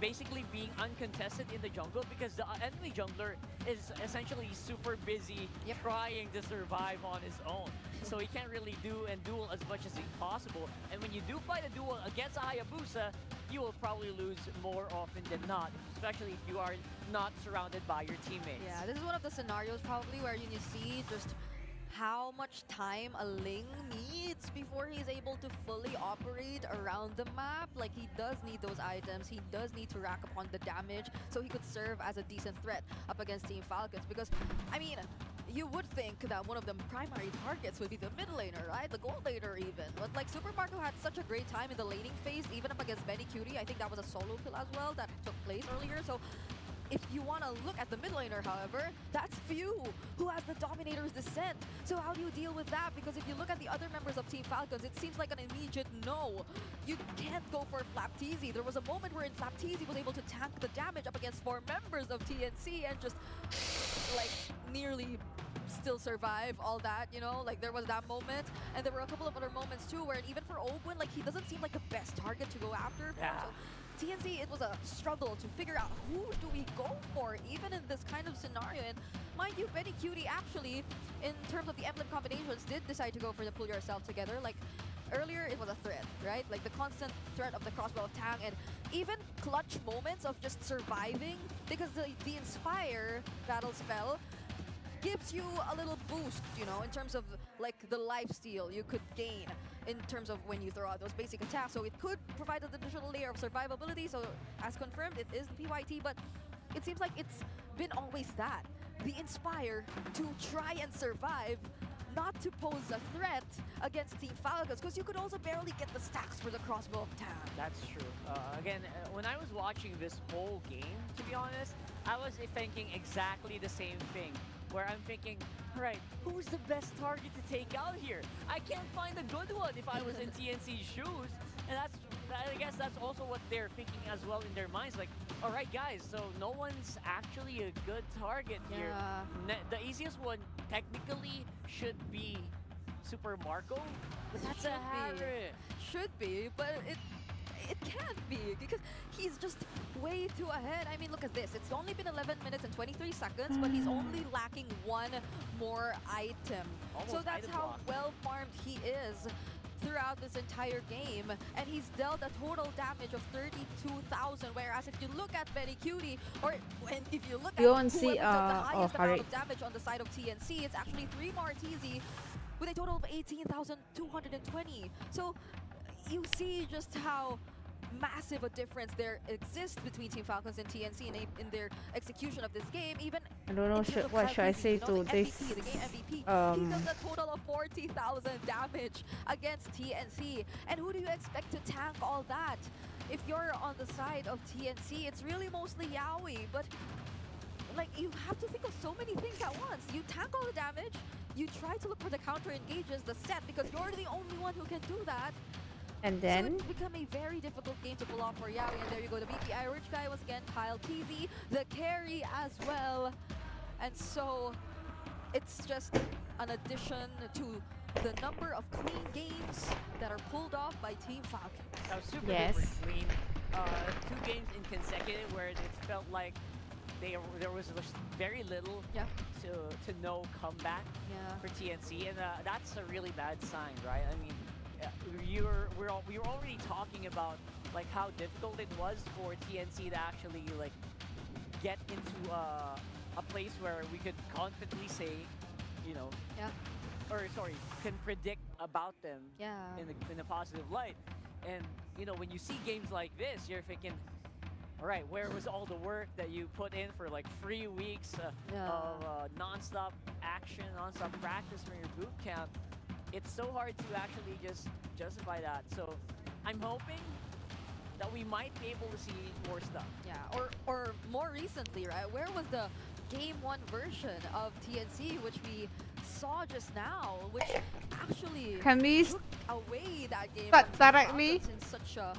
basically being uncontested in the jungle, because the enemy jungler is essentially super busy trying to survive on his own. So he can't really do and duel as much as possible. And when you do fight a duel against a Hayabusa, you will probably lose more often than not, especially if you are not surrounded by your teammates. Yeah, this is one of the scenarios probably where you see just how much time a Ling needs before he's able to fully operate around the map. Like, he does need those items, he does need to rack upon the damage so he could serve as a decent threat up against Team Falcons. Because, I mean, you would think that one of the primary targets would be the mid laner, right? The gold laner even. But like, Super Marco had such a great time in the laning phase, even up against Benny Cutie. I think that was a solo kill as well that took place earlier. So if you want to look at the mid laner, however, that's Few, who has the Dominator's Descent. So how do you deal with that? Because if you look at the other members of Team Falcons, it seems like an immediate no. You can't go for Flaptese. There was a moment wherein Flaptese was able to tank the damage up against 4 members of TNC and just, like, nearly still survive all that, you know? Like, there was that moment, and there were a couple of other moments too where even for Ogwin, like, he doesn't seem like the best target to go after. Yeah. So, TNC, it was a struggle to figure out who do we go for, even in this kind of scenario. And mind you, Benny Cutie actually, in terms of the emblem combinations, did decide to go for the pull yourself together. Like, earlier it was a threat, right? Like the constant threat of the crossbow of Tang, and even clutch moments of just surviving, because the Inspire battle spell gives you a little boost, you know, in terms of like the lifesteal you could gain in terms of when you throw out those basic attacks. So it could provide an additional layer of survivability. So as confirmed, it is the PYT, but it seems like it's been always that. The Inspire to try and survive, not to pose a threat against Team Falcons, because you could also barely get the stacks for the crossbow of Tang. That's true. Again, when I was watching this whole game, to be honest, I was thinking exactly the same thing, where I'm thinking, right, who's the best target to take out here? I can't find a good one if I was in TNC's shoes. And I guess that's also what they're thinking as well in their minds. Like, all right, guys, so no one's actually a good target here. The easiest one technically should be Super Marco, but that's a habit. Should be, but it can't be because he's just way too ahead. I mean, look at this. It's only been 11 minutes and 23 seconds, but he's only lacking one more item. Almost so that's item how lock. well farmed he is throughout this entire game, and he's dealt a total damage of 32,000, whereas if you look at Betty Cutie, or if you look at You whoever won't see, dealt the highest amount Harry. of damage on the side of TNC, it's actually 3 Martizi with a total of 18,220. So you see just how massive a difference there exists between Team Falcons and TNC in their execution of this game. Even I don't know in terms of what should I Kyle say Creasy, to the this. MVP, the game MVP, he um, dealt a total of 40,000 damage against TNC. And who do you expect to tank all that? If you're on the side of TNC, it's really mostly Yaoi, but like you have to think of so many things at once. You tank all the damage, you try to look for the counter engages, the set, because you're the only one who can do that. And So then it's become a very difficult game to pull off for Yaoi, and there you go, the BPI Rich guy was again Kyle TV, the carry as well. And so it's just an addition to the number of clean games that are pulled off by Team Falcon. That was super Yes. duper clean. 2 games in consecutive where it felt like there was just very little to no comeback for TNC, and that's a really bad sign, right? I mean, we were already talking about like how difficult it was for TNC to actually like get into a place where we could confidently say, you know, or sorry, can predict about them in a positive light. And you know, when you see games like this, you're thinking, all right, where was all the work that you put in for like 3 weeks of non-stop action, non-stop practice for your boot camp? It's so hard to actually just justify that. So I'm hoping that we might be able to see more stuff. Yeah, or more recently, right? Where was the Game 1 version of TNC, which we saw just now, which actually Can we took away that game start from Team directly? Falcons in such a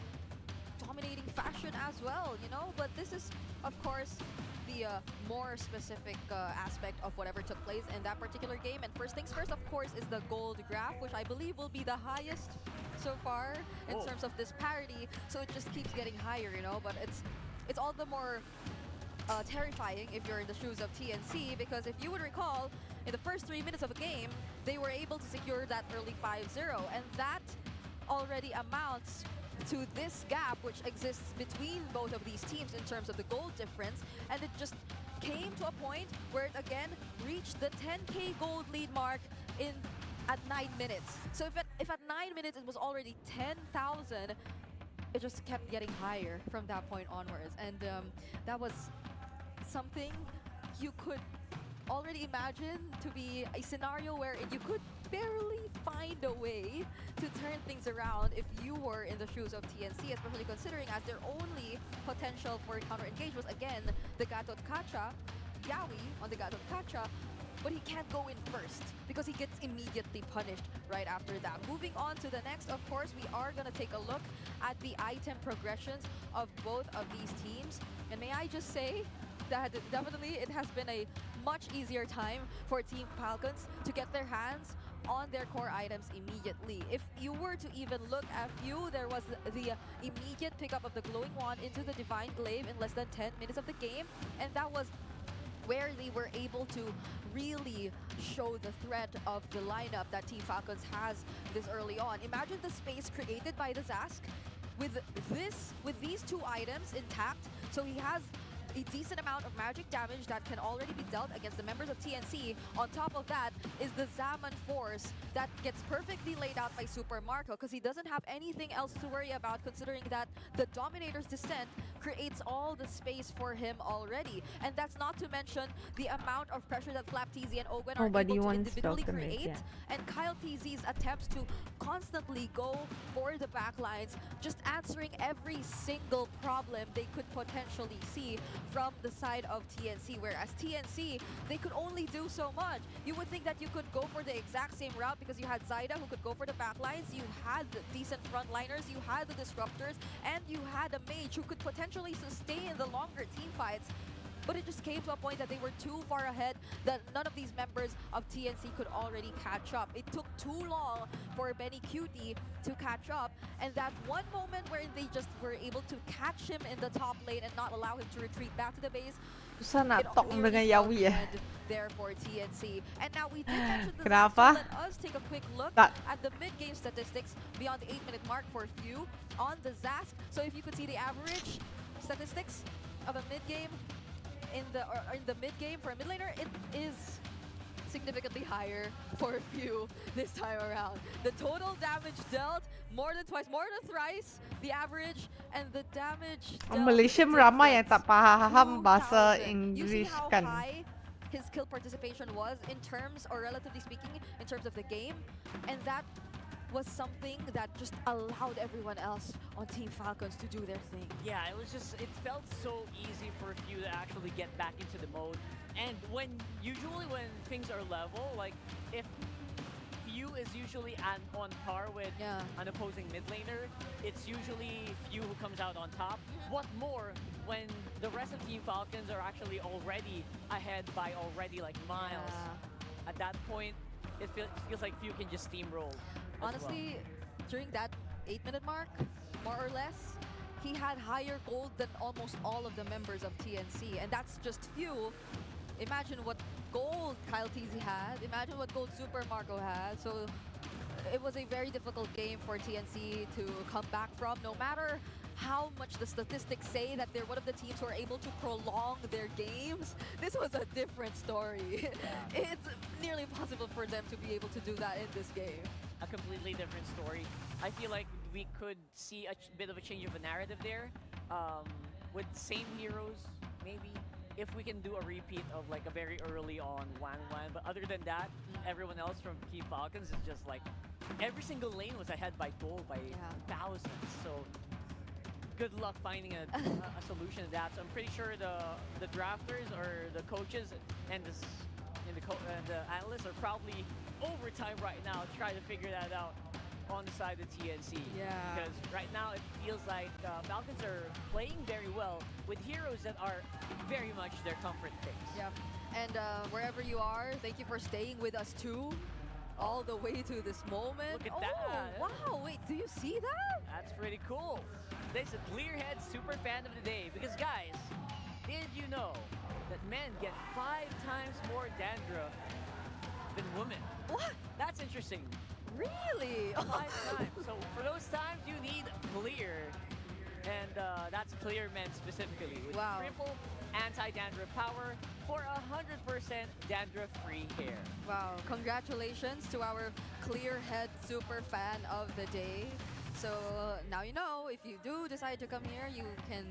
dominating fashion as well, you know? But this is, of course, the more specific aspect of whatever took place in that particular game. And first things first, of course, is the gold graph, which I believe will be the highest so far in terms of this parity. So it just keeps getting higher, you know? But it's all the more terrifying if you're in the shoes of TNC, because if you would recall, in the first 3 minutes of a game, they were able to secure that early 5-0, and that already amounts to this gap which exists between both of these teams in terms of the gold difference, and it just came to a point where it again reached the 10k gold lead mark at 9 minutes. So if at 9 minutes it was already 10,000, it just kept getting higher from that point onwards, and that was something you could already imagine to be a scenario where you could barely find a way to turn things around if you were in the shoes of TNC, especially considering as their only potential for counter-engage was, again, the Gatot Kacha, Yaoi on the Gatot Kacha, but he can't go in first because he gets immediately punished right after that. Moving on to the next, of course, we are going to take a look at the item progressions of both of these teams. And may I just say that definitely it has been a much easier time for Team Falcons to get their hands on their core items immediately. If you were to even look at few, there was the immediate pickup of the Glowing Wand into the Divine Glaive in less than 10 minutes of the game, and that was where they were able to really show the threat of the lineup that Team Falcons has this early on. Imagine the space created by the Zask with these 2 items intact, so he has a decent amount of magic damage that can already be dealt against the members of TNC. On top of that is the Zaman Force that gets perfectly laid out by Super Marco, because he doesn't have anything else to worry about, considering that the Dominator's Descent creates all the space for him already. And that's not to mention the amount of pressure that Flap TZ and Ogwen are Nobody able to wants individually Dr. create. Mid, And Kyle TZ's attempts to constantly go for the backlines, just answering every single problem they could potentially see from the side of TNC, whereas TNC, they could only do so much. You would think that you could go for the exact same route because you had Zaida who could go for the backlines, you had decent frontliners, you had the disruptors, and you had a mage who could potentially sustain the longer team fights. but it just came to a point that they were too far ahead that none of these members of TNC could already catch up. It took too long for Benny Cutie to catch up, and that one moment where they just were able to catch him in the top lane and not allow him to retreat back to the base, Susah nak it talk nearly dengan spelled Yawi the ya. end there for TNC. And now we did mention the Kenapa? Zap, so let us take a quick look Tak. at the mid-game statistics beyond the 8-minute mark for few on the Zask. So if you could see the average statistics of a mid-game in the mid-game for a mid laner, it is significantly higher for a few this time around. The total damage dealt more than twice, more than thrice the average, and the damage Orang dealt Malaysia is ramai yang tak faham 2,000. bahasa You see Inggeris how kan. high his kill participation was in terms, or relatively speaking, in terms of the game, and that was something that just allowed everyone else on Team Falcons to do their thing. Yeah, it felt so easy for Few to actually get back into the mode. And usually when things are level, like if Few is usually on par with an opposing mid laner, it's usually Few who comes out on top. What more when the rest of Team Falcons are actually already ahead by like miles. At that point, it feels like Few can just steamroll. Honestly, during that 8-minute mark, more or less, he had higher gold than almost all of the members of TNC, and that's just Few. Imagine what gold Kyle TZ had, imagine what gold Super Marco had, so it was a very difficult game for TNC to come back from, no matter how much the statistics say that they're one of the teams who are able to prolong their games. This was a different story. It's nearly impossible for them to be able to do that in this game. A completely different story. I feel like we could see a bit of a change of a narrative there, with same heroes, maybe, if we can do a repeat of like a very early on 1-1. But other than that, everyone else from Team Falcons is just like, every single lane was ahead by gold by thousands. So good luck finding a solution to that. So I'm pretty sure the drafters or the coaches and the analysts are probably overtime right now trying to figure that out on the side of TNC. Yeah. Because right now it feels like Falcons are playing very well with heroes that are very much their comfort picks. Yeah. And wherever you are, thank you for staying with us too, all the way to this moment. Look at that. Wow, wait, do you see that? That's pretty cool. This is Clearhead Super Fan of the Day. Because guys, did you know that men get 5 times more dandruff than women? What? That's interesting. Really? 5 times. So for those times, you need Clear. And that's Clear Men specifically. With triple anti-dandruff power for 100% dandruff-free hair. Wow, congratulations to our Clearhead Super Fan of the Day. So now you know, if you do decide to come here, you can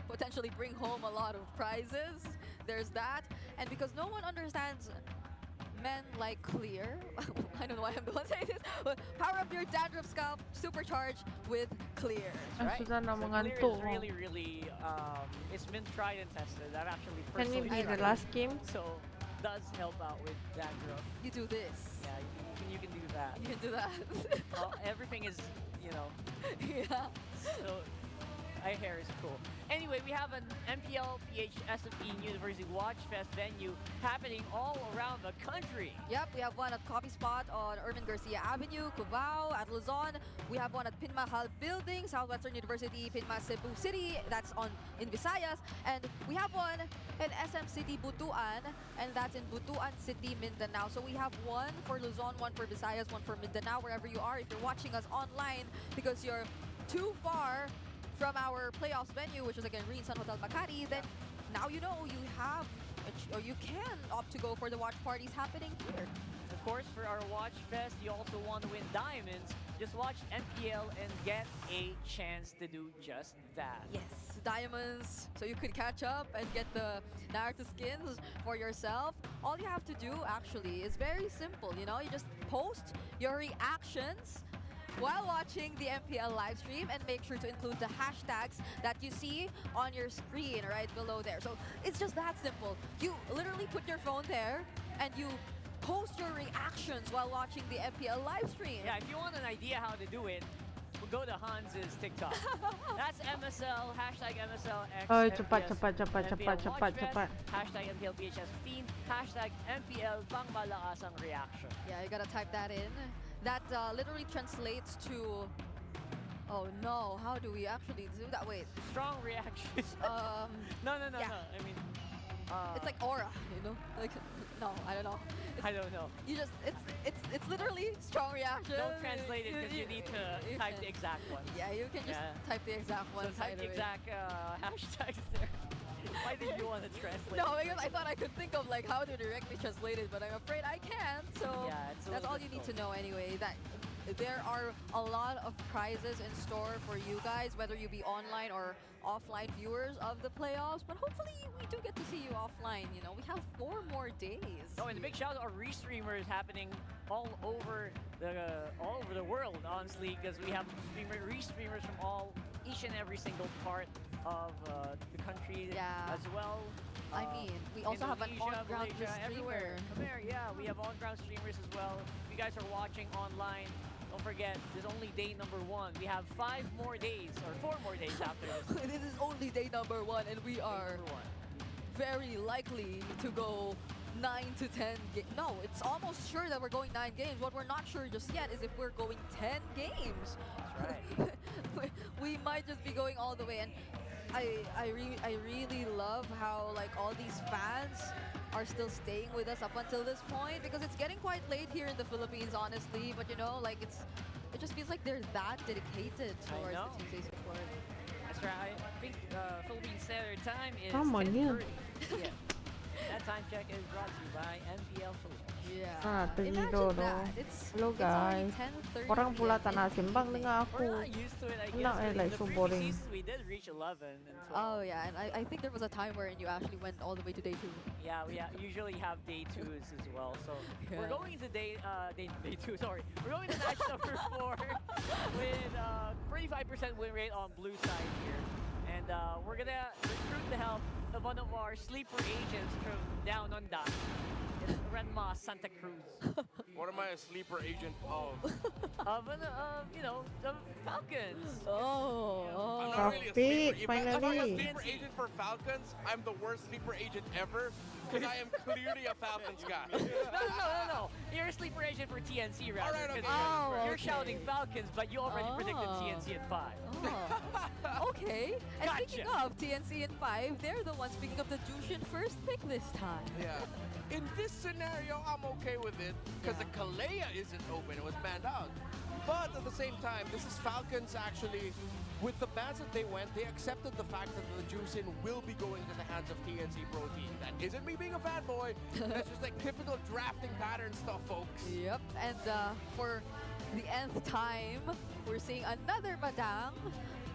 potentially bring home a lot of prizes. There's that. And because no one understands men like Clear, I don't know why I'm the one saying this, but power up your dandruff scalp, supercharge with Clear. Ang Right? susah na So mengantuk. Clear is really, it's been tried and tested. I've actually Can we personally be the tried it. last game? So does help out with dandruff. You do this. Yeah, you can do that. You can do that. Well, everything is, you know. Yeah. So my hair is cool. Anyway, we have an Mpl Ph S15 University Watch Fest venue happening all around the country. Yep, we have one at Coffee Spot on Irvin Garcia Avenue, Cubao, at Luzon. We have one at Pinmahal Building, Southwestern University, Pinma Cebu City. That's in Visayas. And we have one in SM City, Butuan, and that's in Butuan City, Mindanao. So we have one for Luzon, one for Visayas, one for Mindanao, wherever you are. If you're watching us online because you're too far from our playoffs venue, which is again Green Sun Hotel Makati, then now you know you have, or you can opt to go for the watch parties happening here. Of course, for our Watch Fest, you also want to win diamonds. Just watch MPL and get a chance to do just that. Yes, diamonds, so you could catch up and get the Naruto skins for yourself. All you have to do actually is very simple, you know, you just post your reactions while watching the MPL live stream and make sure to include the hashtags that you see on your screen right below there. So it's just that simple. You literally put your phone there and you post your reactions while watching the MPL live stream. Yeah, if you want an idea how to do it, go to Hans's TikTok. That's MSL, hashtag MSLX. Oh, cepat. Hashtag Mpl Ph S15, hashtag MPL pangmalaasang reaction. Yeah, you gotta type that in. That literally translates to. Oh no, how do we actually do that? Wait. Strong reactions. No. Yeah. I mean, it's like aura, you know? Like, no, I don't know. I don't know. You just, it's literally strong reaction. Don't translate it because you need to type the exact one. Yeah, you can just type the exact one. So type the exact hashtags there. Why did you want to translate? No, because I thought I could think of like how to directly translate it, but I'm afraid I can't. So that's all you need to know anyway. That there are a lot of prizes in store for you guys, whether you be online or offline viewers of the playoffs. But hopefully we do get to see you offline. You know, we have 4 more days. Oh, and the big shout out our restreamers happening all over the world, honestly, because we have restreamers from each and every single part of the country as well. I mean, we also have an on-ground Malaysia, streamer. everywhere. We have on-ground streamers as well. If you guys are watching online, don't forget, this is only day number 1. We have 5 more days, or 4 more days after this. This is only day number 1, and we are very likely to go 9 to 10 games. No, it's almost sure that we're going 9 games. What we're not sure just yet is if we're going 10 games. That's right. We might just be going all the way. And I really love how like all these fans are still staying with us up until this point, because it's getting quite late here in the Philippines, honestly. But you know, like it just feels like they're that dedicated towards the TNC support. That's right. I think Philippine Standard Time is Come on, 10:30. Yeah. That time check is brought to you by Mpl Philippines. Yeah. Tergido, no? Hello guys. Orang pula tak nak sembang dengan aku. We're not used to it, I guess. Nak like so The boring. previous seasons we did reach 11 and 12. Oh yeah, and I think there was a time wherein you actually went all the way to day 2. Yeah, we usually have day 2s as well. So we're Yeah. going to day 2. Sorry, we're going to match number 4 with 35% win rate on blue side here, and we're gonna recruit the help of one of our sleeper agents from down under. It's Renma Santa Cruz. What am I a sleeper agent of? of Falcons. I'm not really a Topic, sleeper. If I'm a finally. sleeper agent for Falcons, I'm the worst sleeper agent ever because I am clearly a Falcons guy. No. You're a sleeper agent for TNC, rather. All right, okay. 'Cause you're shouting Falcons, but you already predicted TNC at 5. Okay. And Gotcha. speaking of TNC and 5, they're the ones picking up the Jushin first pick this time. Yeah. In this scenario, I'm okay with it because the Kalea isn't open. It was banned out. But at the same time, this is Falcons actually, with the bans that they went, they accepted the fact that the Juicin will be going to the hands of TNC Pro Team. That isn't me being a fanboy. That's just like typical drafting pattern stuff, folks. Yep. And for the nth time, we're seeing another Badang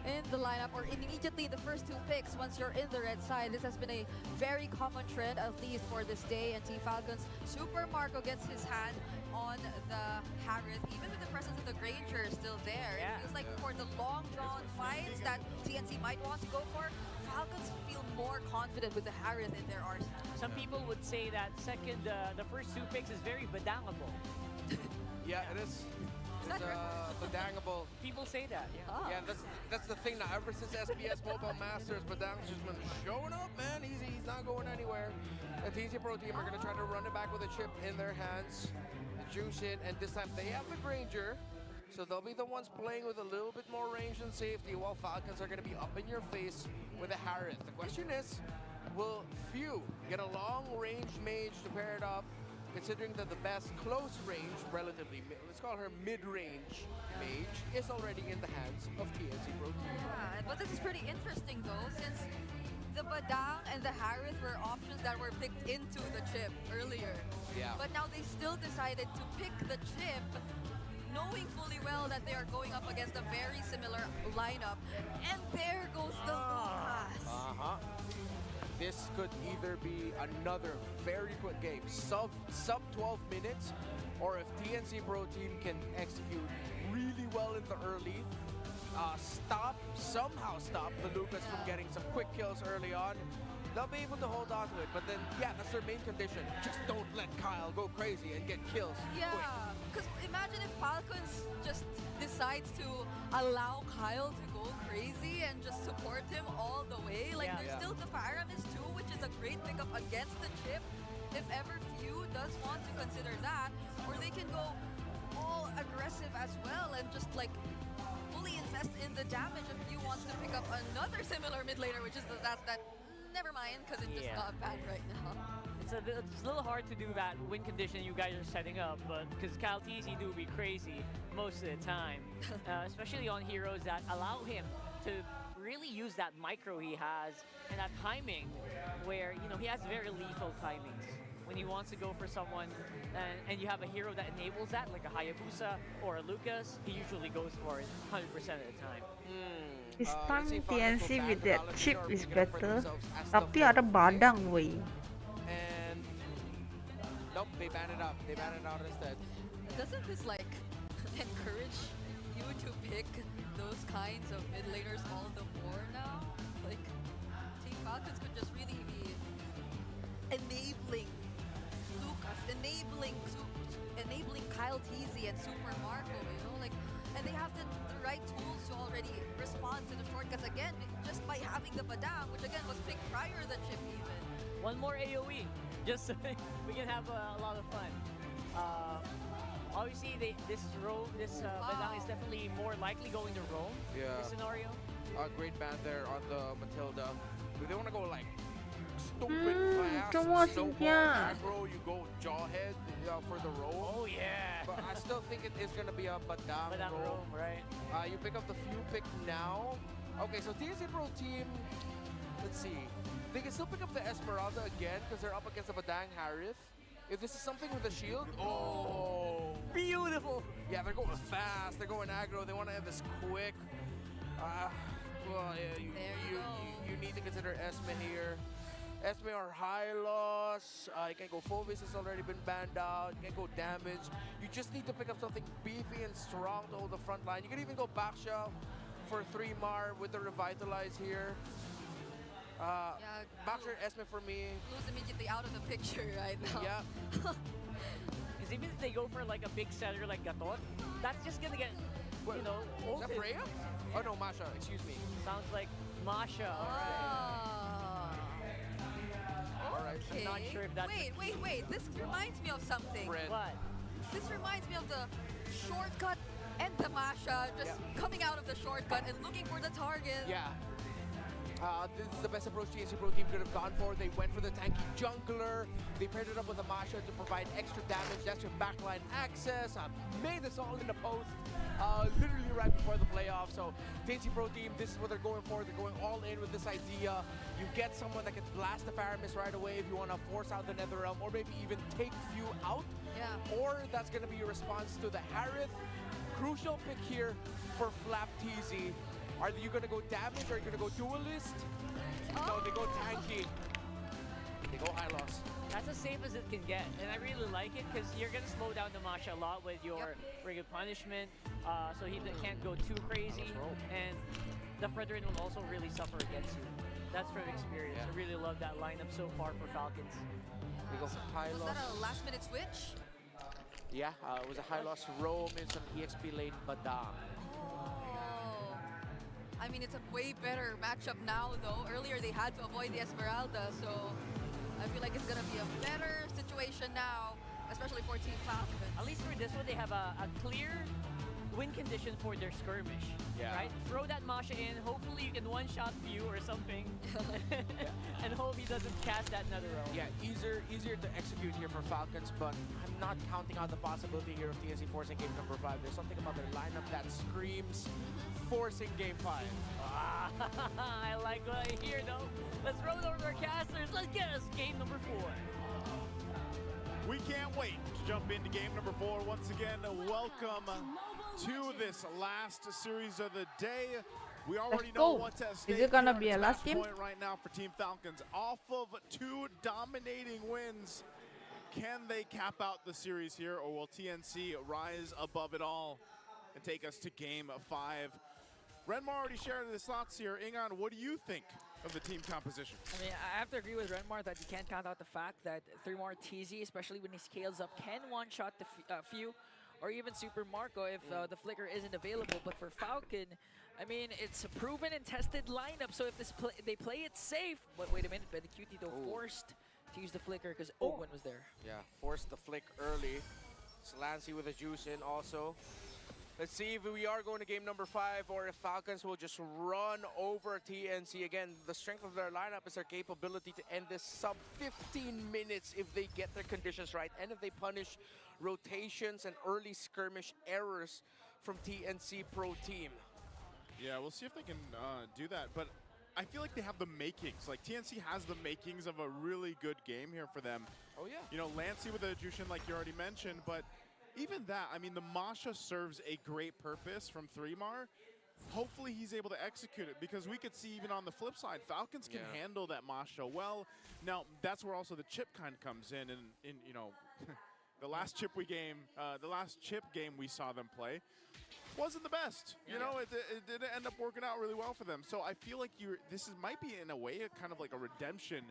in the lineup, or immediately the first 2 picks once you're in the red side. This has been a very common trend, at least for this day, and Team Falcons Super Marco gets his hand on the Harith, even with the presence of the Granger still there. Yeah. It feels like for the long drawn fights that TNC might want to go for, Falcons feel more confident with the Harith in their arsenal. Some people would say that the first 2 picks is very badangable. Yeah, it is. It's badangable. People say that, yeah. Yeah, that's the thing now. Ever since SBS Mobile Masters, Badang's just been showing up, man. He's not going anywhere. The TNC Pro Team are going to try to run it back with a chip in their hands. The Jushin, and this time they have the Granger. So they'll be the ones playing with a little bit more range and safety, while Falcons are going to be up in your face with a Harith. The question is, will Few get a long-range mage to pair it up, considering that the best close range, relatively, let's call her mid-range mage, is already in the hands of TNC Pro Team. Yeah, but this is pretty interesting though, since the Badang and the Harith were options that were picked into the chip earlier. Yeah. But now they still decided to pick the chip, knowing fully well that they are going up against a very similar lineup. And there goes the Lucas. This could either be another very quick game, sub 12 minutes, or if TNC Pro Team can execute really well in the early, somehow stop the Lucas from getting some quick kills early on, they'll be able to hold on to it. But then, yeah, that's their main condition. Just don't let Kyle go crazy and get kills. Yeah, because imagine if Falcons just decides to allow Kyle to go crazy and just support him all the way. Like, there's still the Faramis too, which is a great pickup against the chip. If ever Few does want to consider that, or they can go all aggressive as well and just like fully invest in the damage if Few wants to pick up another similar mid laner, which is that never mind, because it's just not bad right now. It's a little hard to do that win condition you guys are setting up, but because Kyle TZ do be crazy most of the time, especially on heroes that allow him to really use that micro he has and that timing where, you know, he has very lethal timings. When he wants to go for someone and you have a hero that enables that, like a Hayabusa or a Lucas, he usually goes for it 100% of the time. This time TNC with that chip is better. Tapi ada badang wey. And nope, they ban it out. They ban it out instead. Doesn't this like encourage you to pick those kinds of mid laners all the more now? Like, Team Falcons could just really be enabling Lucas, enabling Kyle TZ and Super Marco, you know, like, and they have the right tools to already respond to the shortcuts again, just by having the Badang, which again was picked prior to the chip even. One more AoE, just so we can have a lot of fun. Obviously, this Badang is definitely more likely going to roam in this scenario. Great ban there on the Matilda. If they want to go like stupid fast, aggro, you go jawhead for the roll. Oh yeah. But I still think it is going to be a Badang roll. Right. You pick up the Few pick now. Okay, so TNC Pro team, let's see. They can still pick up the Esmeralda again because they're up against the Badang Harith. If this is something with a shield, beautiful. Yeah, they're going fast. They're going aggro. They want to have this quick. Well, yeah, you need to consider Esme here. Esme or high loss. You can go Phovis has already been banned out. You can go damage. You just need to pick up something beefy and strong to hold the front line. You can even go Baksha for 3 Mar with the Revitalize here. Baksha Esme for me. Blue's immediately out of the picture right now. Yeah. Because even if they go for like a big setter like Gatot, that's just gonna get, you know, Is that Freya? Oh no, Masha, excuse me. Sounds like Masha. Alright. Okay. I'm not sure if that's... Wait. This reminds me of something. What? This reminds me of the shortcut and the Masha just coming out of the shortcut and looking for the target. Yeah. This is the best approach TNC Pro team could have gone for. They went for the tanky jungler. They paired it up with a Masha to provide extra damage, extra backline access. Made this all in the post, literally right before the playoffs. So TNC Pro team, this is what they're going for. They're going all in with this idea. You get someone that can blast the Faramis right away if you want to force out the Netherrealm, or maybe even take Few out. Yeah. Or that's going to be your response to the Harith. Crucial pick here for Flap TZ. Are you going to go damage or are you going to go duelist? No, they go tanky. They go high loss. That's as safe as it can get, and I really like it because you're going to slow down the Masha a lot with your Ring of Punishment, so he can't go too crazy, and the Fredrin will also really suffer against you. That's from experience. I really love that lineup so far for Falcons. We go for high loss. Was that a last-minute switch? Yeah, it was a high loss roam into an EXP lane Badang. I mean, it's a way better matchup now, though. Earlier, they had to avoid the Esmeralda, so I feel like it's going to be a better situation now, especially for Team Falcon. At least for this one, they have a clear win condition for their skirmish, right? Throw that Masha in, hopefully you can one-shot Few or something, and hope he doesn't cast that Netherrealm. Yeah, easier to execute here for Falcons, but I'm not counting out the possibility here of TNC forcing game number 5. There's something about their lineup that screams forcing game 5. I like what I hear, though. Let's roll over our casters. Let's get us game number 4. We can't wait to jump into game number 4. Once again, welcome to this last series of the day. We already know what's at stake. Is it gonna be a last game? Point right now for Team Falcons. Off of 2 dominating wins, can they cap out the series here, or will TNC rise above it all and take us to game 5? Renmar already shared his thoughts here. Ingon, what do you think of the team composition. I mean, I have to agree with Renmar that you can't count out the fact that 3-Mar TZ, especially when he scales up, can one-shot the few, or even Super Marco if the flicker isn't available. But for Falcon, I mean, it's a proven and tested lineup, so if they play it safe. But wait a minute, Benicuti though forced to use the flicker because Owen was there. Yeah, forced the flick early. Slancy with a juice in also. Let's see if we are going to game number 5 or if Falcons will just run over TNC. Again, the strength of their lineup is their capability to end this sub 15 minutes if they get their conditions right and if they punish rotations and early skirmish errors from TNC Pro Team. Yeah, we'll see if they can do that, but I feel like they have the makings. Like, TNC has the makings of a really good game here for them. Oh, yeah. You know, Lancey with the Jushin, like you already mentioned, but even that, I mean, the Masha serves a great purpose from 3-Mar. Hopefully he's able to execute it, because we could see even on the flip side, Falcons can handle that Masha well. Now, that's where also the chip kind of comes in you know, the last chip game we saw them play wasn't the best. You know, it didn't end up working out really well for them. So I feel like might be in a way kind of like a redemption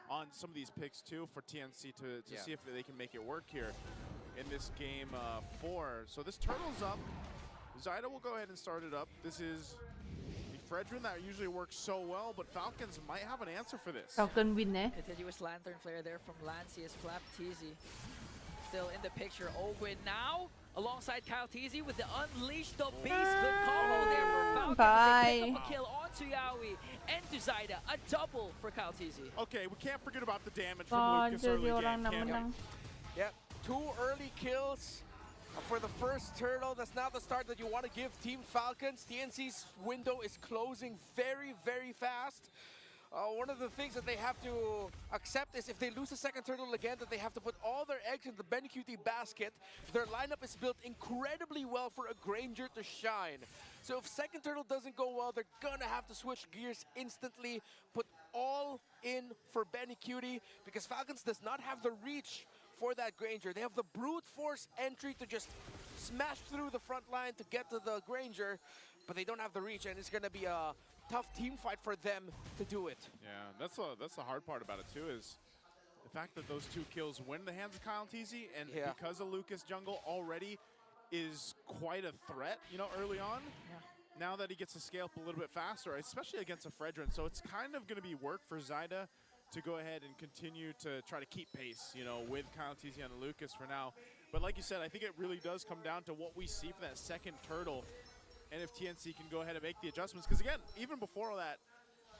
on some of these picks too for TNC to see if they can make it work here in this game 4. So this turtle's up. Zyda will go ahead and start it up. This is the Fredrin that usually works so well, but Falcons might have an answer for this. Falcon win eh. Continuous Lantern Flare there from Lancey as Flap TZ still in the picture. Owen now alongside Kyle TZ with the Unleash the Beast. Good combo there for Falcons. They pick up a kill onto Yaoi and to Zyda. A double for Kyle TZ. Okay, we can't forget about the damage from Lucas early game, can we? Yep, 2 early kills for the first turtle. That's not the start that you want to give Team Falcons. TNC's window is closing very, very fast. One of the things that they have to accept is if they lose the second turtle again, that they have to put all their eggs in the Benicuti basket. Their lineup is built incredibly well for a Granger to shine. So if second turtle doesn't go well, they're gonna have to switch gears instantly, put all in for Benicuti, because Falcons does not have the reach for that Granger. They have the brute force entry to just smash through the front line to get to the Granger, but they don't have the reach, and it's gonna be a tough team fight for them to do it. Yeah, that's the hard part about it too, is the fact that those 2 kills went in the hands of Kyle TZ, and because of Lucas jungle already is quite a threat, you know, early on. Now that he gets to scale up a little bit faster, especially against a Fredrin, so it's kind of going to be work for Zyda to go ahead and continue to try to keep pace, you know, with Kyle TZ and Lucas for now. But like you said, I think it really does come down to what we see for that second turtle, and if TNC can go ahead and make the adjustments. Because again, even before that,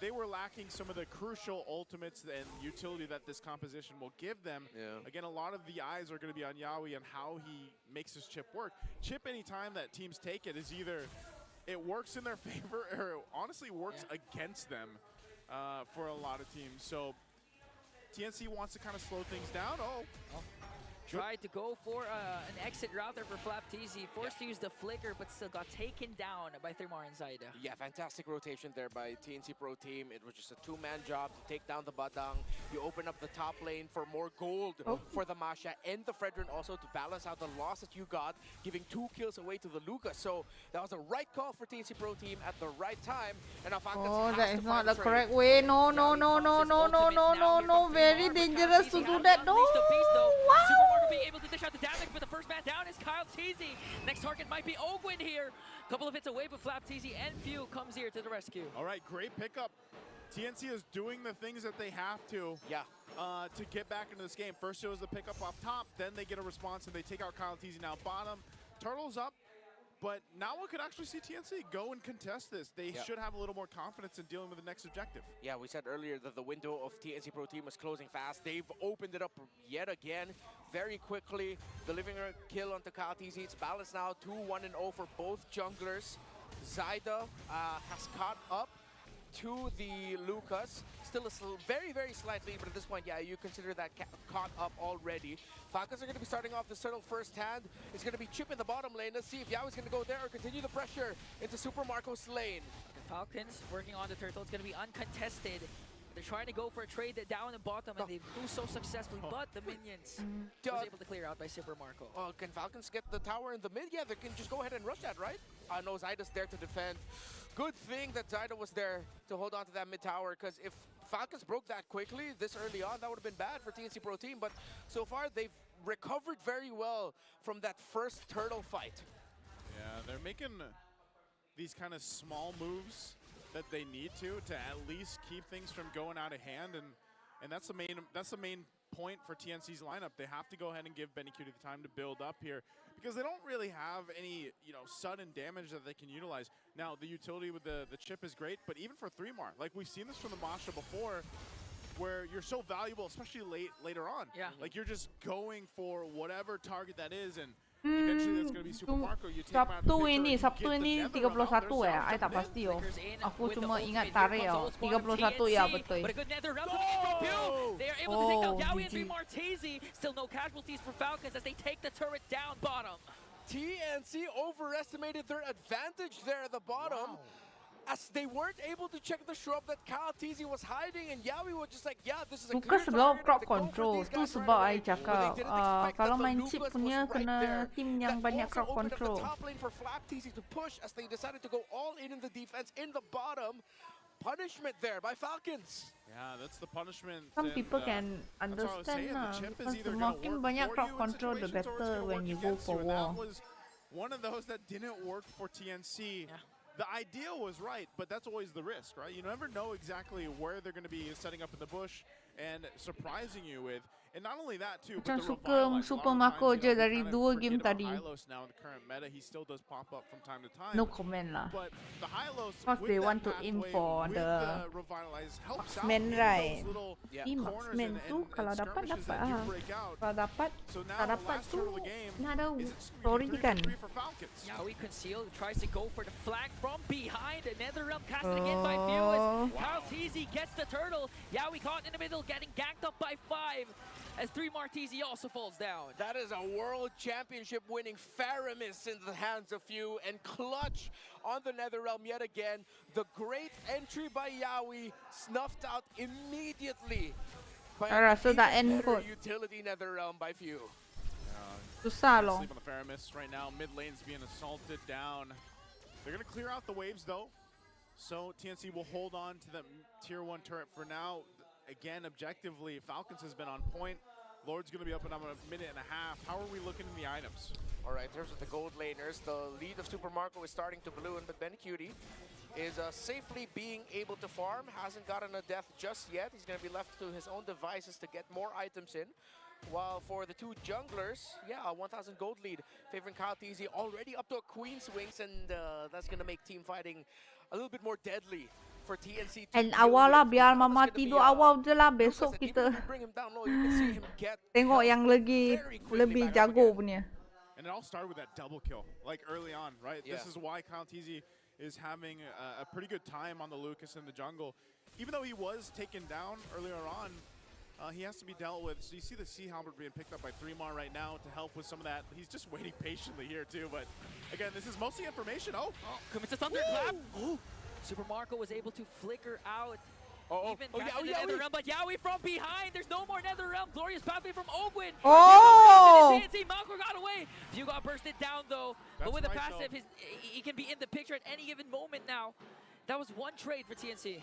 they were lacking some of the crucial ultimates and utility that this composition will give them. Again, a lot of the eyes are going to be on Yaoi and how he makes his chip work. Chip, anytime that teams take it, is either it works in their favor or it honestly works against them for a lot of teams. So TNC wants to kind of slow things down. Tried to go for an exit route there for Flap TZ. Forced to use the flicker, but still got taken down by 3-Mar and Zyda. Yeah, fantastic rotation there by TNC Pro Team. It was just a 2-man job to take down the Badang. You open up the top lane for more gold for the Masha and the Fredrin also to balance out the loss that you got, giving 2 kills away to the Lucas. So that was the right call for TNC Pro Team at the right time. And now Falcons that has is to not find the trade. correct way. No, no, no, no, no, no, no, no, no. Very dangerous to do that. No. Wow. Being able to dish out the damage, but the first man down is Kyle TZ. Next target might be Ogwin here. Couple of hits away, but Flap TZ and Few comes here to the rescue. All right, great pickup. TNC is doing the things that they have to get back into this game. First it was the pickup off top, then they get a response and they take out Kyle TZ. Now bottom, Turtle's up, but now one could actually see TNC go and contest this. They should have a little more confidence in dealing with the next objective. Yeah, we said earlier that the window of TNC Pro Team was closing fast. They've opened it up yet again very quickly, delivering a kill onto Kyle TZ. It's balanced now, 2-1-0 for both junglers. Zyda has caught up to the Lucas. Still very, very slight lead, but at this point, yeah, you consider that caught up already. Falcons are going to be starting off this turtle first hand. It's going to be Chip in the bottom lane. Let's see if Yaoi's going to go there or continue the pressure into Super Marco's lane. The Falcons working on the turtle. It's going to be uncontested. They're trying to go for a trade down and bottom, and they do so successfully, but the minions was able to clear out by Super Marco. Can Falcons get the tower in the mid? Yeah, they can just go ahead and rush that, right? No, Zyda's there to defend. Good thing that Zyda was there to hold on to that mid tower, because if Falcons broke that quickly this early on, that would have been bad for TNC Pro Team. But so far, they've recovered very well from that first turtle fight. Yeah, they're making these kind of small moves that they need to at least keep things from going out of hand, and that's the main point for TNC's lineup. They have to go ahead and give BennyQt the time to build up here, because they don't really have any sudden damage that they can utilize. Now the utility with the chip is great, but even for 3mar, like we've seen this from the Masha before, where you're so valuable, especially later on. Yeah. Like you're just going for whatever target that is, and eventually that's going to be Super Marco. You take him out of the Sabtu ini 31 ya, I tak pasti yo. Aku cuma ingat tarik yo. 31 ya betul. But a good nether realm coming from Pew. They are able to take out Yawi and 3 Martesi. Still no casualties for Falcons as they take the turret down bottom. TNC overestimated their advantage there at the bottom. As they weren't able to check the shrub that Kalatizi was hiding, and Yawi was just like, yeah, this is a Suka clear sebab target. crowd They go for control. these Tu guys sebab right I away. cakap Well, they didn't expect kalau that the main Lucas chip was punya right kena there. tim yang That banyak also crowd opened up control. the top lane for FlapTZ to push as they decided to go all in the defense in the bottom. Punishment there by Falcons. Yeah, that's the punishment. Some and, people can understand lah. Because semakin banyak crowd control, the better when you go for war. That was one of those that didn't work for TNC. The idea was right, but that's always the risk, right? You never know exactly where they're going to be setting up in the bush and surprising you with. And not only that too, but Macam the suka Revitalize. Super Marco je dari 2 game tadi. Hylos now in the current meta, he still does pop up from time to time. No comment lah. But the Hylos, Because they want to aim for the marksman, right? Marksman tu kalau dapat ah. Kalau dapat, tak dapat tu nada story kan. Yawi concealed, tries to go for the flank from behind. Another realm casting in by Few as Kalatizi gets the turtle. Yawi caught in the middle, getting ganked up by 5. As 3 Martesi also falls down. That is a world championship winning Faramis in the hands of Few, and clutch on the Netherrealm yet again. The great entry by Yawi snuffed out immediately by So that an end code. utility Netherrealm by Few. Susah loh. Sleep on the Faramis right now. Mid lane's being assaulted down. They're going to clear out the waves though. So TNC will hold on to the tier 1 turret for now. Again, objectively, Falcons has been on point. Lord's going to be up in a minute and a half. How are we looking in the items? All right, in terms of the gold laners, the lead of Super Marco is starting to balloon, but BennyQt is safely being able to farm. Hasn't gotten a death just yet. He's going to be left to his own devices to get more items in. While for the 2 junglers, yeah, a 1,000 gold lead, favoring Kalatizi already up to a Queen's Wings, and that's going to make team fighting a little bit more deadly. And awal lah, biar mama tidur awal je lah, besok kita tengok yang lebih jago punya. And it all started with that double kill, like early on, right? This is why Kalatizi is having a pretty good time on the Lucas in the jungle. Even though he was taken down earlier on, he has to be dealt with. So you see the Sea Halberd being picked up by 3mar right now to help with some of that. He's just waiting patiently here too, but again, this is mostly information. Commits a thunderclap. Super Marco was able to flicker out. Even Yawi. Netherrealm, but Yawi from behind. There's no more Netherrealm. Glorious pathway from Ogwin. TNC, Malco got away. Few got bursted down though. But with the passive, he can be in the picture at any given moment now. That was 1 trade for TNC.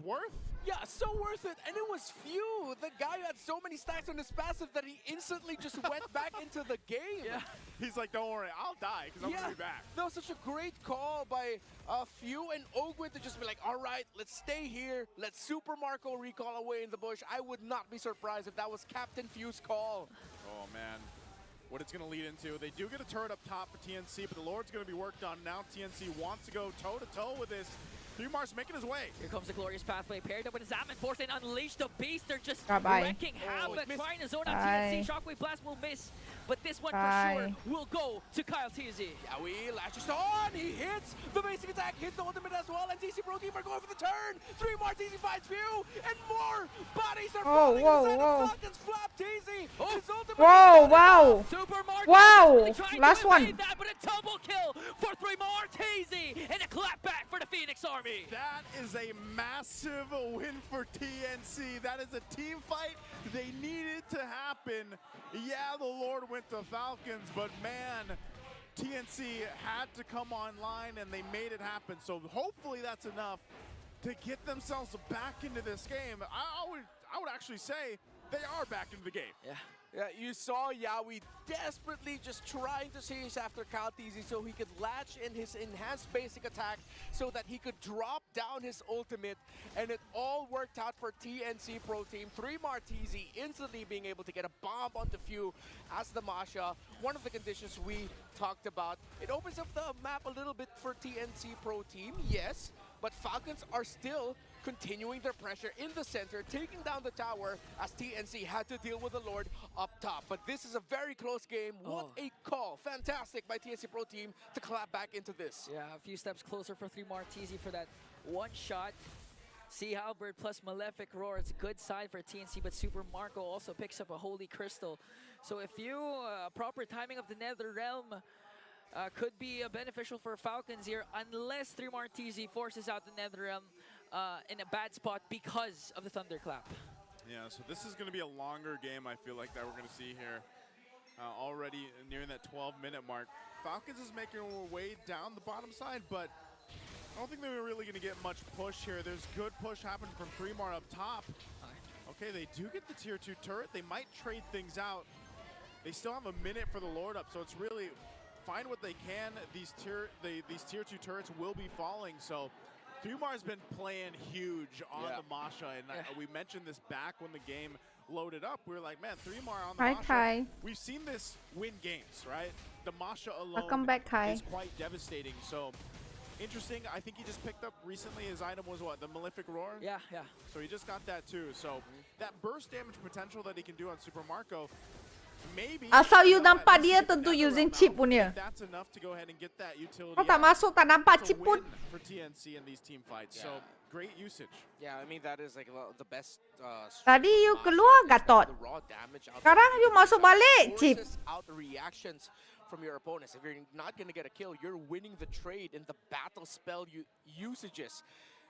Worth? Yeah, so worth it. And it was Few, the guy who had so many stacks on his passive that he instantly just went back into the game. Yeah. He's like, don't worry, I'll die because I'm going to be back. That was such a great call by Few and Ogwin to just be like, all right, let's stay here. Let Super Marco recall away in the bush. I would not be surprised if that was Captain Few's call. Oh, man. What it's going to lead into. They do get a turret up top for TNC, but the Lord's going to be worked on. Now TNC wants to go toe-to-toe with this. 3mar's making his way. Here comes the Glorious Pathway, paired up with Zaman, forced and unleash the beast. They're just Bye-bye. wrecking havoc, trying to zone out TNC. Shockwave Blast will miss, but this one for Bye. sure will go to Kyle TZ. Yawi lashes on, he hits the basic attack, hits the ultimate as well, and TC Pro Team are going for the turn. 3 more, TC finds few, and more bodies are falling inside the Falcons. Flap TZ, his ultimate Whoa, wow. Super Marco Wow. desperately trying Last to one. evade that, but a double kill for 3 more, TZ, and a clap back for the Phoenix Army. That is a massive win for TNC. That is a team fight they needed to happen. Yeah, the Lord went to Falcons, but man, TNC had to come online and they made it happen. So hopefully that's enough to get themselves back into this game. I would actually say they are back into the game. Yeah. Yeah, you saw Yawi desperately just trying to chase after Kyle TZ so he could latch in his enhanced basic attack so that he could drop down his ultimate, and it all worked out for TNC Pro Team. 3 Martizi instantly being able to get a bomb onto Few as the Masha. One of the conditions we talked about. It opens up the map a little bit for TNC Pro Team, yes, but Falcons are still continuing their pressure in the center, taking down the tower as TNC had to deal with the Lord up top. But this is a very close game. What a call. Fantastic by TNC Pro Team to clap back into this. Yeah, a few steps closer for 3 Martizi for that one shot. Sea Halberd plus Malefic Roar. It's a good side for TNC, but Super Marco also picks up a Holy Crystal. So if you, proper timing of the Nether Realm could be beneficial for Falcons here, unless 3 Martizi forces out the Nether Realm in a bad spot because of the Thunderclap. Yeah, so this is going to be a longer game, I feel like, that we're going to see here. Already nearing that 12-minute mark. Falcons is making their way down the bottom side, but I don't think they're really going to get much push here. There's good push happening from 3mar up top. Okay, they do get the tier 2 turret. They might trade things out. They still have a minute for the Lord up, so it's really find what they can. These tier 2 turrets will be falling, so 3mar's been playing huge on the Masha, and we mentioned this back when the game loaded up. We were like, man, 3mar on the Masha. Kai. We've seen this win games, right? The Masha alone Welcome back, Kai. is quite devastating. So interesting. I think he just picked up recently. His item was what? The Malefic Roar? Yeah. So he just got that too. So that burst damage potential that he can do on Super Marco, maybe. Asal you nampak dia tentu using chip punya. That's enough to go ahead and get that utility. Kau tak masuk tak nampak chip pun. For TNC in these team fights. So great usage. Yeah, I mean that is like the best. Tadi you keluar Gatot. The raw damage out Sekarang you masuk balik chip. forces out the reactions from your opponents. If you're not going to get a kill, you're winning the trade in the battle spell usages.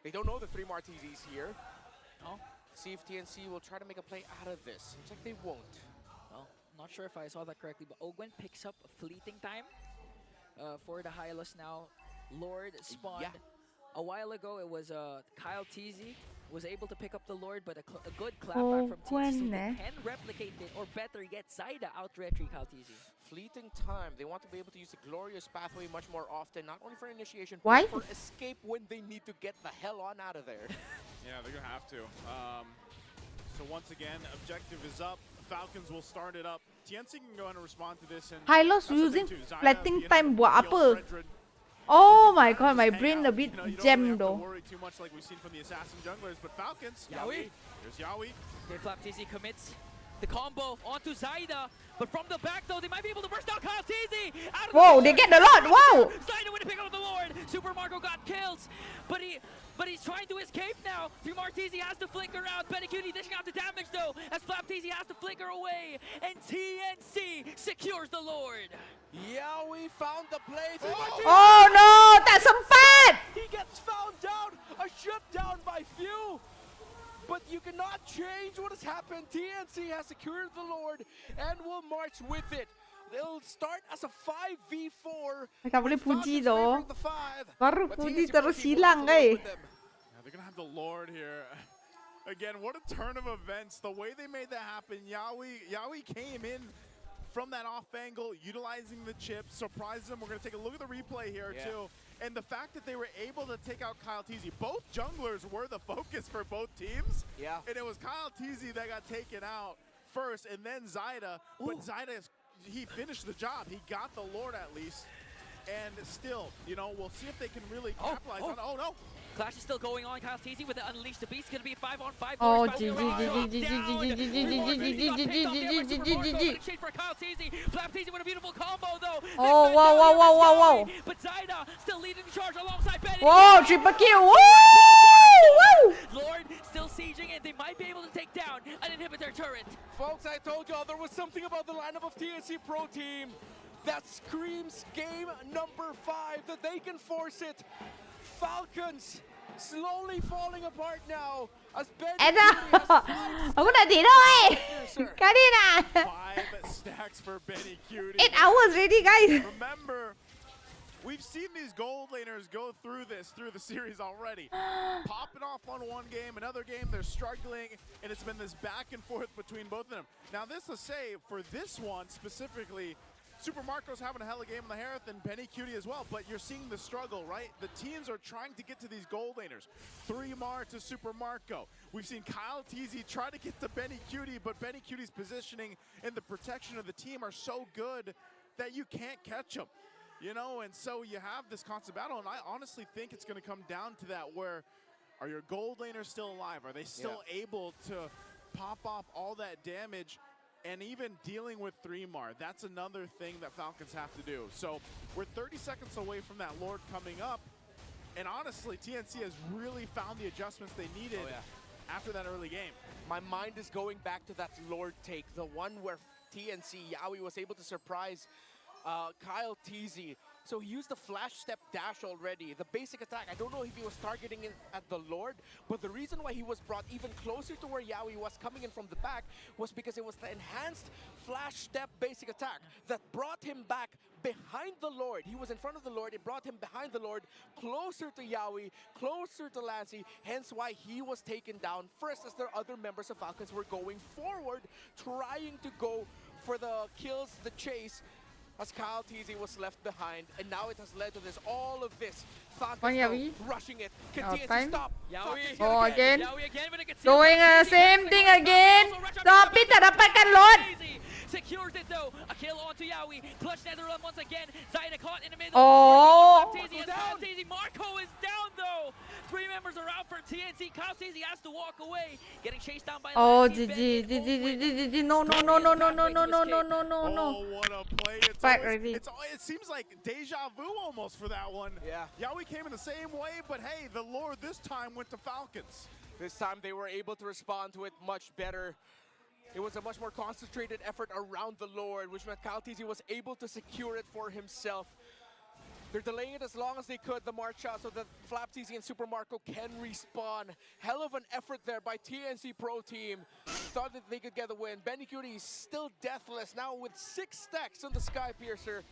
They don't know the 3 Martinis here. Oh. See if TNC will try to make a play out of this. Seems like they won't. Well, not sure if I saw that correctly, but Ogwen picks up a fleeting time for the Hylos now. Lord spawned. A while ago, it was Kyle TZ was able to pick up the Lord, but a good clapback from TZ so they can replicate it, or better, get Zaida out retry Kyle TZ. Fleeting time. They want to be able to use the glorious pathway much more often, not only for initiation, Why? but for escape when they need to get the hell on out of there. Yeah, they're going to have to. So once again, objective is up. Falcons will start it up. TNC can go ahead and respond to this. And Hylos using flatting time buat apa? Oh my god, my brain a bit jammed though. Don't worry too much like we've seen from the assassin junglers, but Falcons. Yawi. Here's Yawi. Okay, Flap TZ commits the combo onto Zaida, but from the back though, they might be able to burst out Kyle TZ. Whoa, they get the Lord, wow! Zaida went to pick up the Lord. Super Marco got kills, but he's trying to escape now. 3 Martizi has to flicker out. Benicuni dishing out the damage though, as Flap TZ has to flicker away, and TNC secures the Lord. Yeah, we found the play. Oh no, tak sempat! He gets found down. A shutdown by Few. But you cannot change what has happened. TNC has secured the Lord and will march with it. They'll start as a 5v4. Tak boleh puji doh. Baru puji terus hilang Yeah, they're gonna have the Lord here. Again, what a turn of events. The way they made that happen, Yawi came in from that off angle, utilizing the chip, surprised them. We're gonna take a look at the replay here too. And the fact that they were able to take out Kyle TZ. Both junglers were the focus for both teams. Yeah. And it was Kyle TZ that got taken out first, and then Zaida. But Zaida, he finished the job. He got the Lord at least. And still, you know, we'll see if they can really capitalize on it. Oh no! Clash is still going on. Kyle TZ with the Unleash the Beast. Gonna be 5-on-5. Oh, GG. Exchange for Kyle TZ. Flap TZ with a beautiful combo though. Oh, wow. But Zaida still leading the charge alongside Benny. Whoa, triple kill. Woo! Lord still sieging it. They might be able to take down an inhibitor turret. Folks, I told y'all there was something about the lineup of TNC Pro Team that screams game number 5, that they can force it. Falcons slowly falling apart now as Ben Aku nak tidur Kali nak 5 stacks for Benny Cutie. 8 hours ready, guys. Remember, we've seen these gold laners go through the series already. Popping off on one game, another game they're struggling, and it's been this back and forth between both of them. Now this to say, for this one specifically, Super Marco's having a hell of a game on the Harith and Benny Cutie as well, but you're seeing the struggle, right? The teams are trying to get to these gold laners. 3mar to Super Marco. We've seen Kyle TZ try to get to Benny Cutie, but Benny Cutie's positioning and the protection of the team are so good that you can't catch him. You know, and so you have this constant battle, and I honestly think it's going to come down to that, where are your gold laners still alive? Are they still able to pop off all that damage? And even dealing with 3mar, that's another thing that Falcons have to do. So we're 30 seconds away from that Lord coming up. And honestly, TNC has really found the adjustments they needed after that early game. My mind is going back to that Lord take, the one where TNC, Yawi was able to surprise Kyle TZ. So he used the flash step dash already. The basic attack, I don't know if he was targeting it at the Lord, but the reason why he was brought even closer to where Yawi was coming in from the back was because it was the enhanced flash step basic attack that brought him back behind the Lord. He was in front of the Lord, it brought him behind the Lord, closer to Yawi, closer to Lancy, hence why he was taken down first as their other members of Falcons were going forward, trying to go for the kills, the chase, as Kyle TZ was left behind, and now it has led to this, all of this. Falcons rushing it. Can TNC stop? Yawi. Oh, again. Yawi again, but it gets Doing the same thing again. Tapi tak dapatkan Lord. Secures it though. A kill onto Yawi. Clutch Netherlands once again. Zaida caught in the middle. Oh. TZ. Marco is down though. 3 members are out for TNC. Kyle TZ has to walk away. Getting chased down by Oh, Lancy. GG. No. Oh, what a play. It seems like deja vu almost for that one. Yawi came in the same way, but hey, the Lord this time went to Falcons. This time they were able to respond to it much better. It was a much more concentrated effort around the Lord, which meant Kyle TZ was able to secure it for himself. They're delaying it as long as they could, the March shot, so that Flap TZ and Super Marco can respawn. Hell of an effort there by TNC Pro Team. Thought that they could get the win. Benny Cutie is still deathless, now with 6 stacks on the Sky Piercer.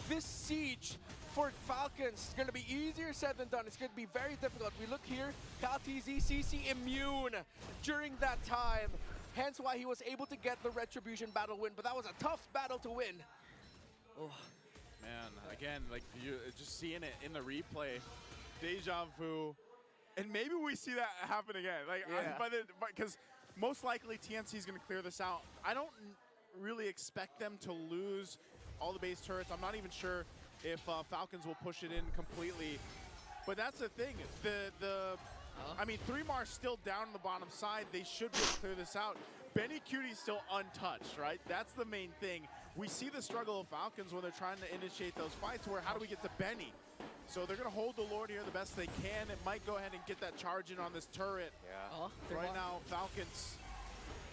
This siege for Falcons is going to be easier said than done. It's going to be very difficult. We look here, Kyle TZ, CC immune during that time. Hence why he was able to get the Retribution battle win, but that was a tough battle to win. Man, again, like you just seeing it in the replay, deja vu, and maybe we see that happen again. Like, because most likely TNC is going to clear this out. I don't really expect them to lose all the base turrets. I'm not even sure if Falcons will push it in completely. But that's the thing. I mean, 3mar still down on the bottom side. They should be able to clear this out. Benny Cutie's still untouched, right? That's the main thing. We see the struggle of Falcons when they're trying to initiate those fights, where how do we get to Benny? So they're going to hold the Lord here the best they can. It might go ahead and get that charge in on this turret. Right now, Falcons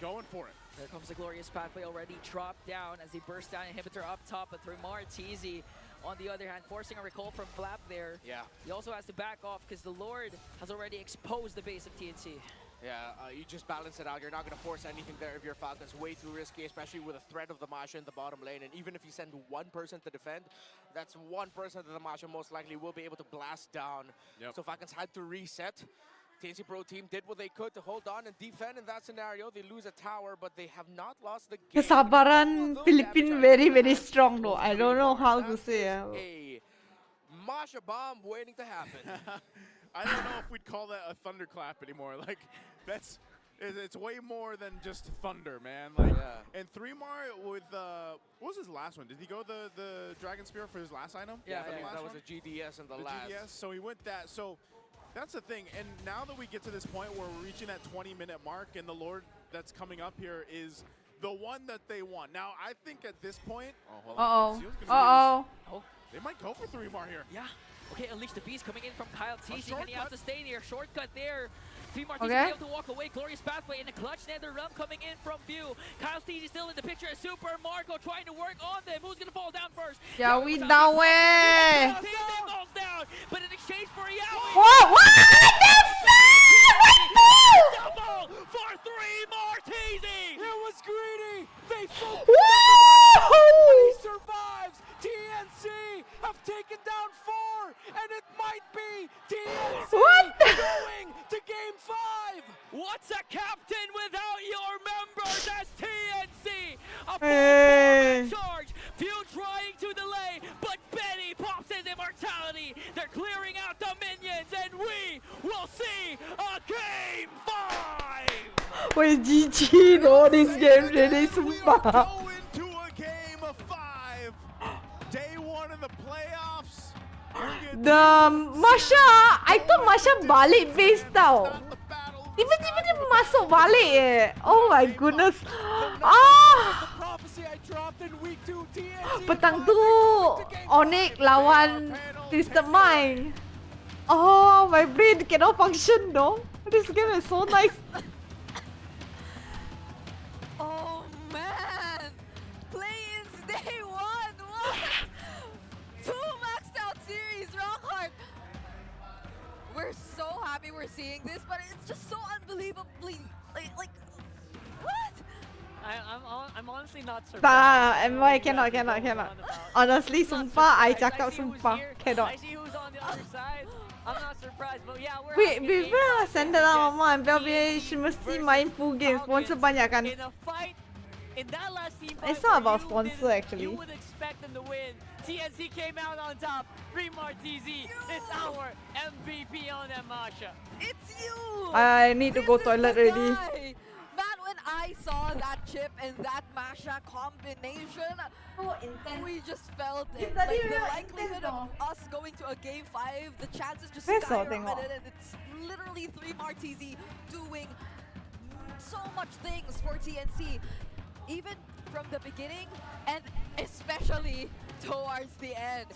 going for it. There comes the glorious pathway already dropped down as they burst down inhibitor up top, but 3mar TZ on the other hand forcing a recall from Flap there. He also has to back off because the Lord has already exposed the base of TNC. You just balance it out. You're not going to force anything there if you're Falcons. Way too risky, especially with a threat of the Masha in the bottom lane. And even if you send one person to defend, that's one person that the Masha most likely will be able to blast down. So Falcons had to reset. TNC Pro Team did what they could to hold on and defend in that scenario. They lose a tower, but they have not lost the game. Kesabaran Philippines very strong though. I don't know how to say. A Masha bomb waiting to happen. I don't know if we'd call that a thunderclap anymore. Like, it's way more than just thunder, man. Like, and 3mar with what was his last one? Did he go the Dragon Spear for his last item? I think that was a GDS in the last. GDS. So he went that. So That's the thing, and now that we get to this point where we're reaching that 20-minute mark and the Lord that's coming up here is the one that they want. Now, I think at this point, they might go for 3 more here. Yeah. Okay, Unleash the Beast coming in from Kyle TZ. Can he have to stay there? Shortcut there. 3 more Okay. able to walk away. Glorious pathway in the clutch. Nether Realm coming in from view. Kyle TZ still in the picture. Super Marco trying to work on them. Who's gonna fall down first? Yawi down way. Falls down, but in exchange for Yawi. What? What the fuck? Double for 3 more TZ. It was greedy. They focused. Woo! He survives. TNC have taken down 4, and it might be TNC What? going to Game 5. What's a captain without your members as TNC? A Hey. full charge. Few trying to delay, but Benny pops his immortality. They're clearing out the minions, and we will see a Game 5. Wait, GG no, this game really sumpah. Going to a game of 5. Day 1 of the playoffs. The Masha, I thought Masha balik base tau. Tiba-tiba dia masuk balik eh. Oh my goodness. Ah. Petang tu Onyx lawan Twisted Mind. Oh, my brain cannot function though. This game is so nice. Oh man! Play-ins day 1! What? 2 maxed out series, Rockhart! We're so happy we're seeing this, but it's just so unbelievably like what? I'm honestly not surprised. Tak, MY cannot. Honestly, sumpah, I cakap sumpah, cannot. I see who's on the other side. I'm not surprised, but yeah, we're Wait, having a game before five. sandal lah Mama, Mpl Ph mesti main full game, sponsor banyak kan. In a fight, in that last team It's fight not where about you sponsor didn't- actually. You would expect them to win. TNC came out on top. Remar TZ is our MVP on that Masha. It's you! I need to go toilet already. Guy. Man, when I saw that chip and that Masha combination, we just felt it. Tadi Like, the memang likelihood intense of us going to a game 5, the chances just Best tau tengok. skyrocketed, and it's literally 3 Martizi doing so much things for TNC, even from the beginning and especially towards the end.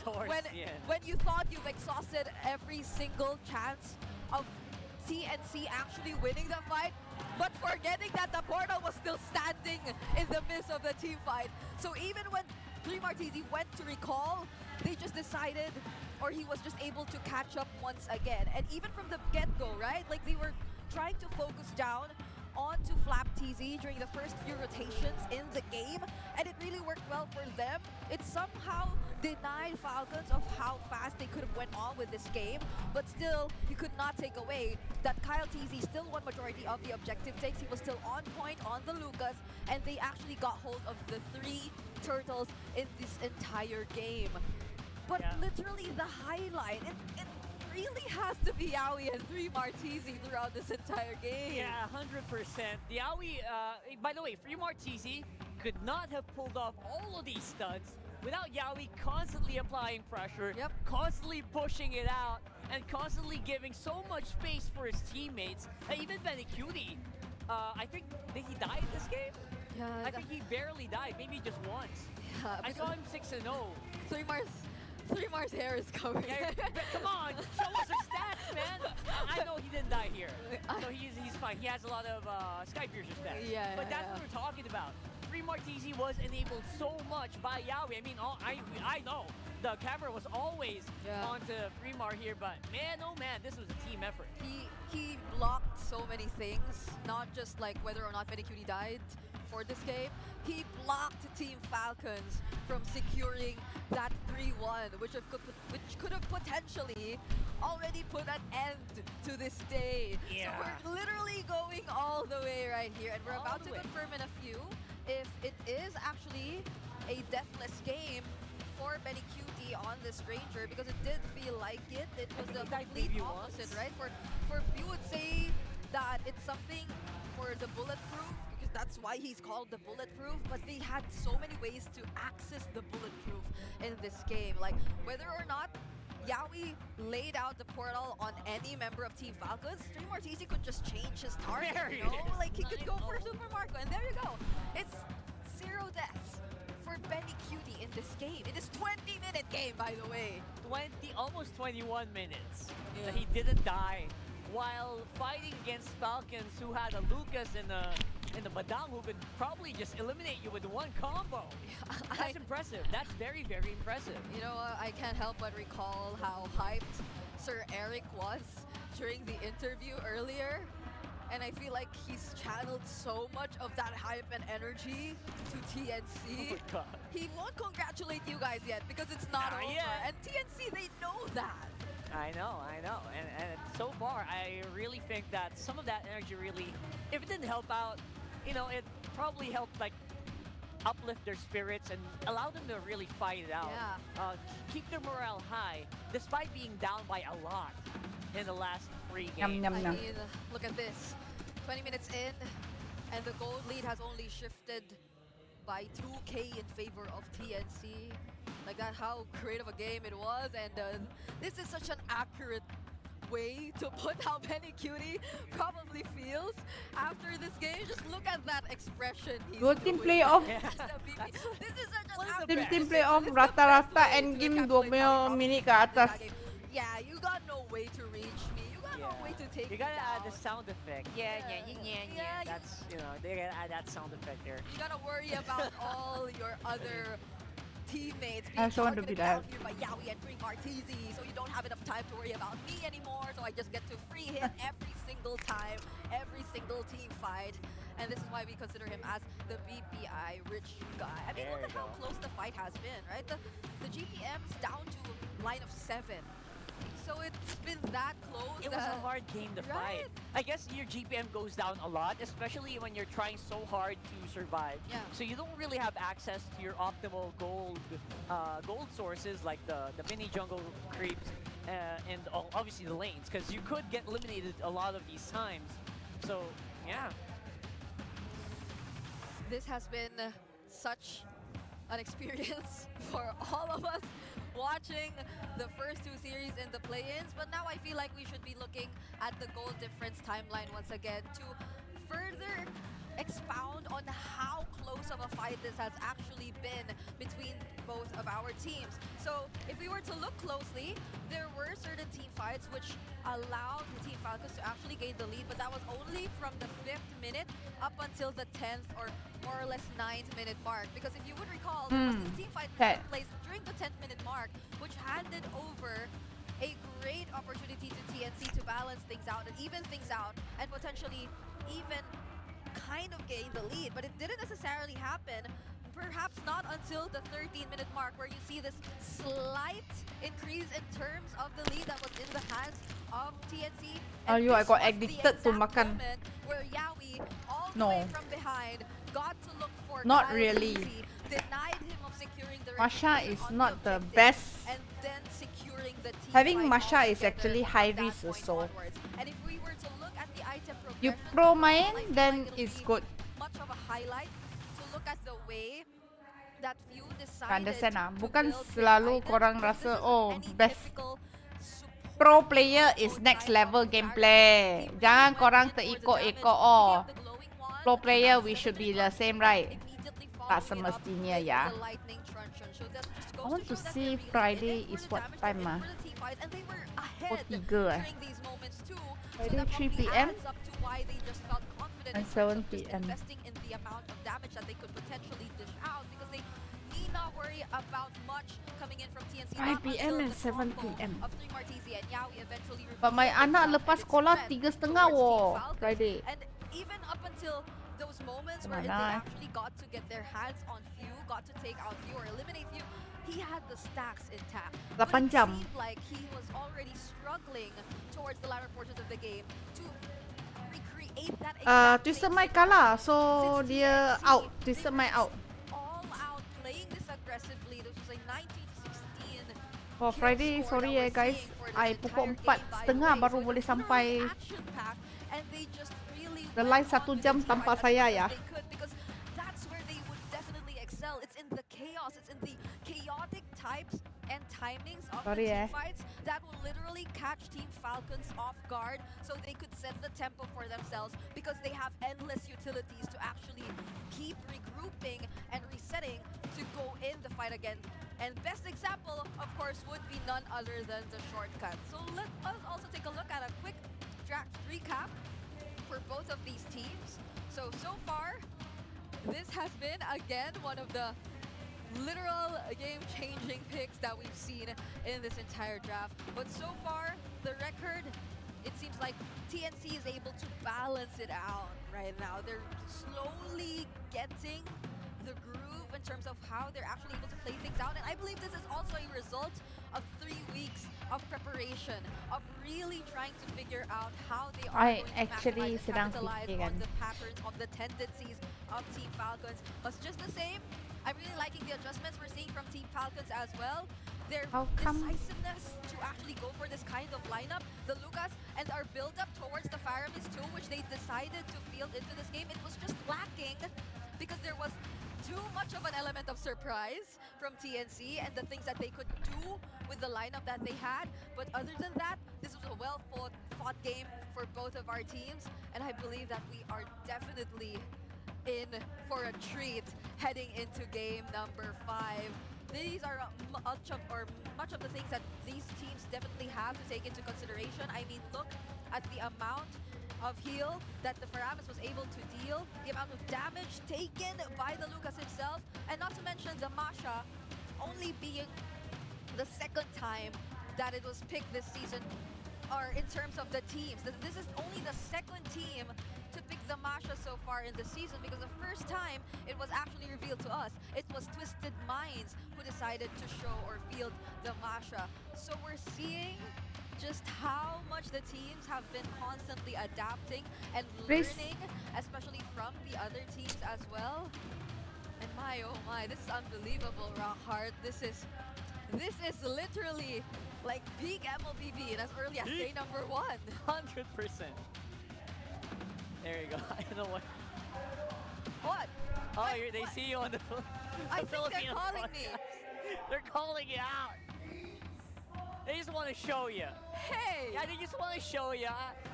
When you thought you've exhausted every single chance of TNC actually winning the fight, but forgetting that the portal was still standing in the midst of the team fight. So even when 3 Martizi went to recall, they just decided, or he was just able to catch up once again. And even from the get-go, right? Like they were trying to focus down onto Flap TZ during the first few rotations in the game, and it really worked well for them. It somehow denied Falcons of how fast they could have went on with this game, but still, you could not take away that Kyle TZ still won majority of the objective takes. He was still on point on the Lucas, and they actually got hold of the 3 turtles in this entire game. But literally the highlight, it really has to be Yawi and 3 Martizi throughout this entire game. Yeah, 100%. The Aoi, by the way, 3 Martizi could not have pulled off all of these stunts without Yawi constantly applying pressure, constantly pushing it out, and constantly giving so much space for his teammates. Even Benecuti, I think, did he die in this game? Yeah, I think he barely died, maybe just once. Yeah, I saw him 6-0. 3 Mars hair is coming. Yeah, but come on, show us your stats, man. I know he didn't die here, so he's fine. He has a lot of Sky Piercer stats. Yeah, but that's what we're talking about. 3 Martizi was enabled so much by Yawi. I mean, I know the camera was always onto 3mar here, but man, oh man, this was a team effort. He blocked so many things, not just like whether or not Benecuti died for this game. He blocked Team Falcons from securing that 3-1, which could have potentially already put an end to this day. Yeah. So we're literally going all the way right here, and we're about to confirm in a few if it is actually a deathless game for Benecuti on this Ranger, because it did feel like it. It was the complete opposite, right? For you would say that it's something for the bulletproof, because that's why he's called the bulletproof, but they had so many ways to access the bulletproof in this game. Like, whether or not Yawi laid out the portal on any member of Team Falcons, Stream Arteezy could just change his target, you know? Like, he could go for Super Marco, and there you go. It's 0 deaths for Benny Cutie in this game. It is 20-minute game, by the way. Almost 21 minutes. Yeah. He didn't die while fighting against Falcons who had a Lucas and the Madang who could probably just eliminate you with one combo. That's impressive. That's very, very impressive. You know, I can't help but recall how hyped Sir Eric was during the interview earlier. And I feel like he's channeled so much of that hype and energy to TNC. Oh my God. He won't congratulate you guys yet because it's not over. Yet. And TNC, they know that. I know. And so far, I really think that some of that energy really, if it didn't help out, you know, it probably helped like uplift their spirits and allow them to really fight it out. Yeah. Keep their morale high, despite being down by a lot in the last 3 games. I mean, look at this. 20 minutes in, and the gold lead has only shifted by 2K in favor of TNC. Like that, how great of a game it was, and this is such an accurate way to put how Benny Cutie probably feels after this game. Just look at that expression he's Good team doing. playoff. This is such an Team playoff rata-rata endgame 20 minit ke atas. Yeah, you got no way to reach me. You got no way to take You me gotta add down. the sound effect. Yeah. That's, you know, they gotta add that sound effect there. You gotta worry about all your other teammates I being also want to be targeted that. down here by Yawi and Dream Arteezy, so you don't have enough time to worry about me anymore, so I just get to free hit every single time, every single team fight. And this is why we consider him as the BPI rich guy. I mean, look at how close the fight has been, right? The GPM's down to line of 7. So it's been that close. It was a hard game to fight. I guess your GPM goes down a lot, especially when you're trying so hard to survive. Yeah. So you don't really have access to your optimal gold sources like the mini jungle creeps and obviously the lanes, because you could get eliminated a lot of these times. So yeah. This has been such an experience for all of us watching the first 2 series in the play-ins, but now I feel like we should be looking at the goal difference timeline once again to further expound on how close of a fight this has actually been between both of our teams. So if we were to look closely, there were certain team fights which allowed Team Falcons to actually gain the lead, but that was only from the 5th minute up until the 10th or more or less 9th minute mark. Because if you would recall, there was this team fight that took place during the 10th minute mark, which handed over a great opportunity to TNC to balance things out and even things out and potentially even kind of gain the lead, but it didn't necessarily happen. Perhaps not until the 13-minute mark, where you see this slight increase in terms of the lead that was in the hands of TNC. Oh, I got addicted to makan. Where Yawi, all the No. way from behind, got to look for Not Kyle really. Easy, denied him of securing the Masha retribution is on not the objective, best. and then securing the team Having fight Masha is altogether actually from high that risk point also. onwards. And if we were to look at the item You progression, pro main, I feel then like it'll it's be good. much of a highlight to look at the way that few decided Understand ah? to Bukan build their selalu items, korang because rasa this isn't oh any best typical pro player is next level gameplay. Jangan korang terikut-ikut oh. Pro player we should be the same, right? Tak semestinya ya. lightning truncheon. So that just I goes want to to show that see they're really Friday in it is for the what damage, time they're in ah? for the team fight, and they were ahead 3 eh? during these moments too. So 3 that probably PM adds up to why they just felt confident and in terms 7 of just PM. investing in the amount of damage that they could potentially dish out, because they need not worry about much coming in from TNC. 5 PM and 7 PM. Of Dream Arteezy and Yawi eventually But my revealed anak itself lepas and its sekolah strength 3:30 towards Team wo Falcons. Friday. And even up until those moments where they Mana? actually got to get their hands on few, got to take out few or eliminate few, he had the stacks intact. But 8 it jam. seemed like he was already struggling towards the latter portions of the game to recreate that Twisted Mic kalah, so dia out. Twisted Mic out. all out playing this aggressively. This was a 19-16 For Friday, sorry guys. I pukul 4:30 baru boleh sampai action pack, and they just really the live 1 jam tanpa saya ya. they could well. It's in the chaos. It's in the chaotic types and timings of Sorry, the team eh. fights that will literally catch Team Falcons off guard so they could set the tempo for themselves because they have endless utilities to actually keep regrouping and resetting to go in the fight again. And best example, of course, would be none other than the shortcut. So let us also take a look at a quick draft recap for both of these teams. So far, this has been, again, one of the literal game-changing picks that we've seen in this entire draft. But so far, the record, it seems like TNC is able to balance it out right now. They're slowly getting the groove in terms of how they're actually able to play things out. And I believe this is also a result of 3 weeks of preparation, of really trying to figure out how they are Ay, going to actually, maximize and sedang capitalize pikiran. on the patterns, on the tendencies of Team Falcons. But just the same, I'm really liking the adjustments we're seeing from Team Falcons as well. Their How come? decisiveness to actually go for this kind of lineup, the Lucas, and our build-up towards the Faramis too, which they decided to field into this game, it was just lacking because there was too much of an element of surprise from TNC and the things that they could do with the lineup that they had. But other than that, this was a well-fought game for both of our teams, and I believe that we are definitely in for a treat heading into game number 5. These are much of the things that these teams definitely have to take into consideration. I mean, look at the amount of heal that the Faramis was able to deal, the amount of damage taken by the Lucas himself, and not to mention the Masha only being the second time that it was picked this season, or in terms of the teams. This is only the second team to pick the Masha so far in the season, because the first time it was actually revealed to us, it was Twisted Minds who decided to show or field the Masha. So we're seeing just how much the teams have been constantly adapting and learning, especially from the other teams as well. And my, oh my, this is unbelievable, Rockheart. This is literally like peak MLBB and as early as day number 1. 100%. There you go. I don't know what. What? Oh, they see you on the I think they're Filipino calling podcast. me. They're calling you out. They just want to show you. Hey! Yeah, they just want to show you.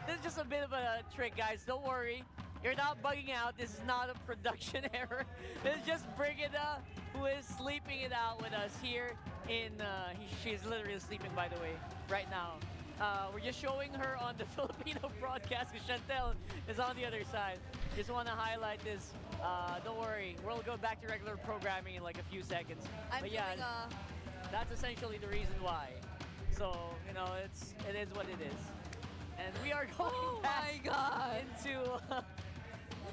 This is just a bit of a trick, guys. Don't worry. You're not bugging out. This is not a production error. This is just Brigida, who is sleeping it out with us here in... she's literally sleeping, by the way, right now. We're just showing her on the Filipino broadcast because Chantel is on the other side. Just want to highlight this. Don't worry, we'll go back to regular programming in like a few seconds. But yeah, that's essentially the reason why. So, you know, it is what it is. And we are going back into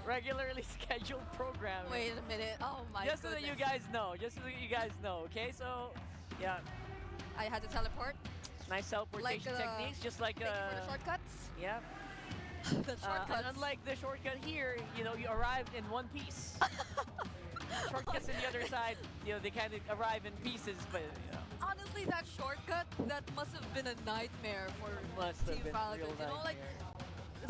regularly scheduled programming. Wait a minute. Oh my Just so that you guys know. Just so that you guys know, okay? So, yeah. I had to teleport. Nice teleportation techniques, just like thank you for the shortcuts. Yeah. The shortcuts. And unlike the shortcut here, you know, you arrived in one piece. Shortcuts on the other side, you know, they kind of arrive in pieces, but you know. Honestly, that shortcut, that must have been a nightmare for Team Falcon. You know, like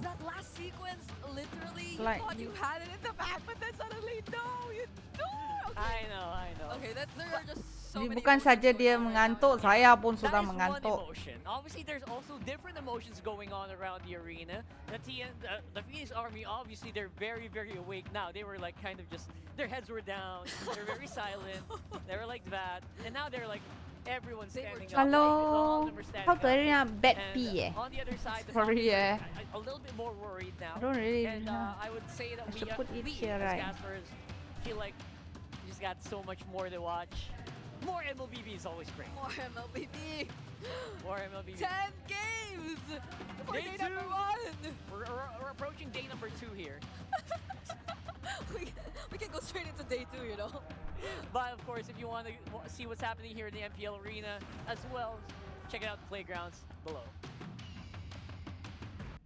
that last sequence, literally, you thought you had it in the back, but then suddenly, no, you don't. Okay. I know. Okay, there are just so many. Bukan saja dia mengantuk, saya pun sudah That is mengantuk. one emotion. Obviously, there's also different emotions going on around the arena. The Phoenix Army, obviously, they're very, very awake now. They were like kind of just, their heads were down. They're very silent. They were like that. And now they're like, everyone's standing up. Hello. How to bad P eh? On the other side, the Sorry Falcons eh. are a little bit more worried now. I don't really And know. I would say that I should put it we here, as right? Caspers feel like we just got so much more to watch. More MLBB is always great. More MLBB. More MLBB. 10 games for Day day two. number 1. We're approaching day number 2 here. we can go straight into day 2, you know. But of course, if you want to see what's happening here in the MPL Arena as well, check out the playgrounds below.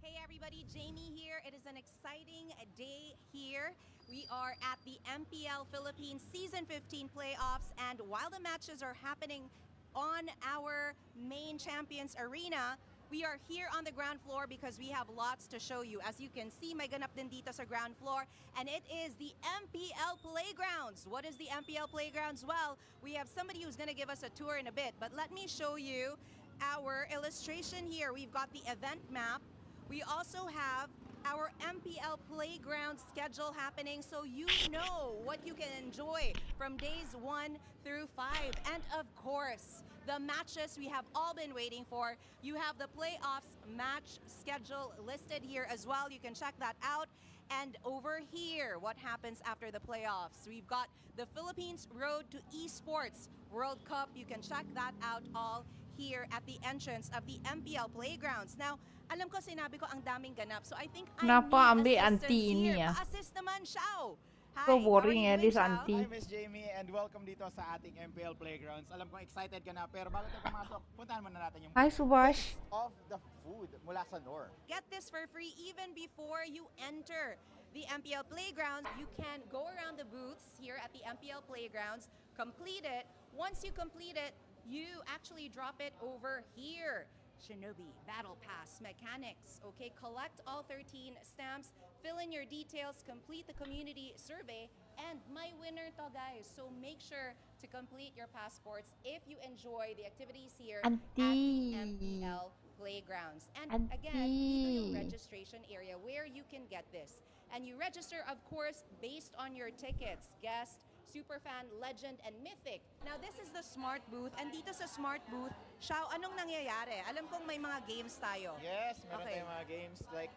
Hey everybody, Jamie here. It is an exciting day here. We are at the MPL Philippines Season 15 playoffs, and while the matches are happening on our main champions arena, We are here on the ground floor because we have lots to show you. As you can see, may ganap din dito sa ground floor, and it is the MPL Playgrounds. What is the MPL Playgrounds? Well, we have somebody who's going to give us a tour in a bit, but let me show you our illustration here. We've got the event map. We also have our MPL Playground schedule happening, so you know what you can enjoy from days 1 through 5. And of course, the matches we have all been waiting for. You have the playoffs match schedule listed here as well. You can check that out. And over here, what happens after the playoffs? We've got the Philippines Road to Esports World Cup. You can check that out all here at the entrance of the MPL Playgrounds. Now, alam ko sinabi ko ang daming ganap, so I think I Kenapa need ambil assistance auntie ini here. ya? Pa-assist naman, Xiao. So boring ya this Hi auntie. Miss Jamie and welcome dito sa ating MPL Playgrounds. Alam kong excited ka na pero bago tayo pumasok, puntahan muna natin yung Hi Subash. of the food mula sa Nor. Get this for free even before you enter the MPL Playgrounds. You can go around the booths here at the MPL Playgrounds, complete it. Once you complete it, you actually drop it over here. Shinobi, Battle Pass, Mechanics. Okay, collect all 13 stamps, fill in your details, complete the community survey, and my winner to guys. So make sure to complete your passports if you enjoy the activities here at the MPL Playgrounds. And again, dito yung registration area where you can get this. And you register, of course, based on your tickets, guest, Superfan, Legend, and Mythic. Now, this is the Smart Booth. And dito sa Smart Booth, Xiao, anong nangyayari? Alam kong may mga games tayo. Yes, meron tayong mga games like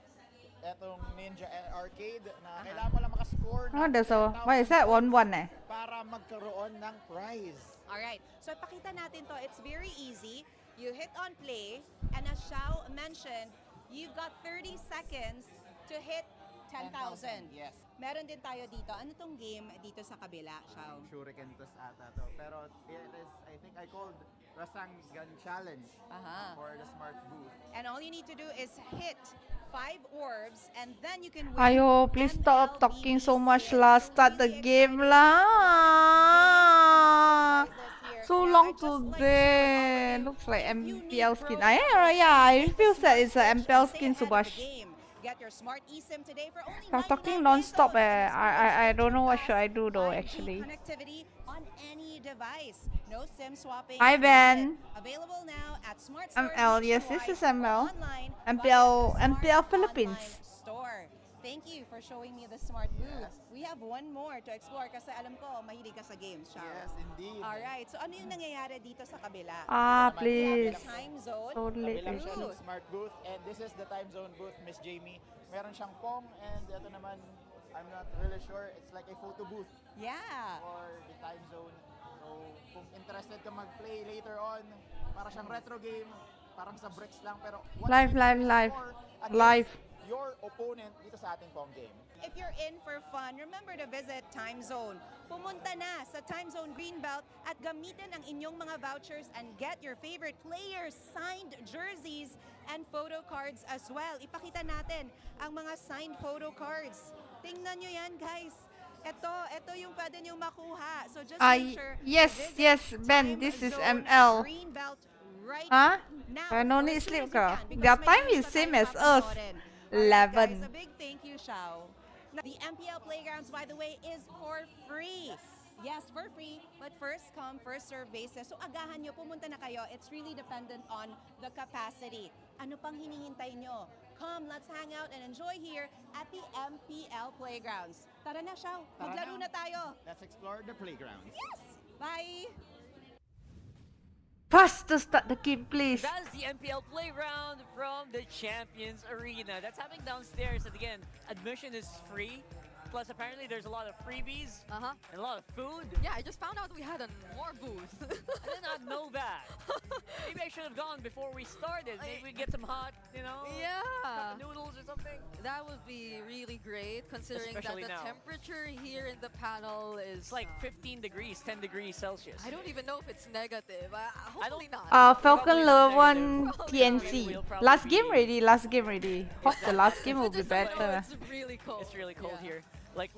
etong Ninja Arcade na kailangan mo lang makascore Oh, ng there's a, what is that? 1-1 eh. para magkaroon ng prize. Alright, so ipakita natin to. It's very easy. You hit on play, and as Xiao mentioned, you've got 30 seconds to hit 10,000. Yes. Meron din tayo dito. Ano tong game dito sa kabila, Xiao? Shuriken tos ata to. Pero it is, I think I called Rasangan Challenge for the Smart Booth. And all you need to do is hit 5 orbs, and then you can win. Ayo, please stop talking so much lah. Start the game lah. So long today. Looks like MPL skin. Yeah, I feel that it's an MPL skin, Subash. Get your smart eSIM today for only I'm talking non-stop eh. I don't know what should I do though actually. Connectivity on any device. No SIM swapping. Hi Ben. Available now at Smart ML, yes, this is ML. MPL Philippines. Store. Thank you for showing me the Smart Booth. We have one more to explore kasi alam ko mahilig ka sa games, Xiao. Yes, indeed. Alright, so ano yung nangyayari dito sa kabila? Please. Time zone. Totally. Kabilang siya ng Smart Booth and this is the time zone booth, Miss Jamie. Meron siyang Pong and ito naman, I'm not really sure, it's like a photo booth. Yeah. For the time zone. So, kung interested ka mag-play later on, para siyang retro game, parang sa bricks lang, pero Live. your opponent dito sa ating Pong game. If you're in for fun, remember to visit Time Zone. Pumunta na sa Time Zone Greenbelt at gamitin ang inyong mga vouchers and get your favorite players' signed jerseys and photo cards as well. Ipakita natin ang mga signed photo cards. Tingnan nyo yan, guys. Ito yung pwede nyo makuha. So just make sure. Yes, Ben, this is ML. Huh? No need sleep, girl. Their time is same as us. 11. Guys, a big thank you, Xiao. The MPL Playgrounds, by the way, is for free. Yes, for free, but first come, first serve basis. So agahan nyo, pumunta na kayo. It's really dependent on the capacity. Ano pang hinihintay nyo? Come, let's hang out and enjoy here at the MPL Playgrounds. Tara na, Xiao. Maglaro na tayo. Let's explore the playgrounds. Yes! Bye! Fast to start the game, please. That is the MPL Playground from the Champions Arena. That's happening downstairs. And again, admission is free. Plus, apparently, there's a lot of freebies and a lot of food. Yeah, I just found out we had more booth. I did not know that. Maybe I should have gone before we started. Maybe we'd get some hot, cup of noodles or something. That would be really great, considering Especially that the now. temperature here in the panel is It's like 15 degrees, 10 degrees Celsius. I don't even know if it's negative. Hopefully not. Falcon Love 1 TNC. Last game ready. Hope the last game will be better. It's really cold. It's really cold here. Like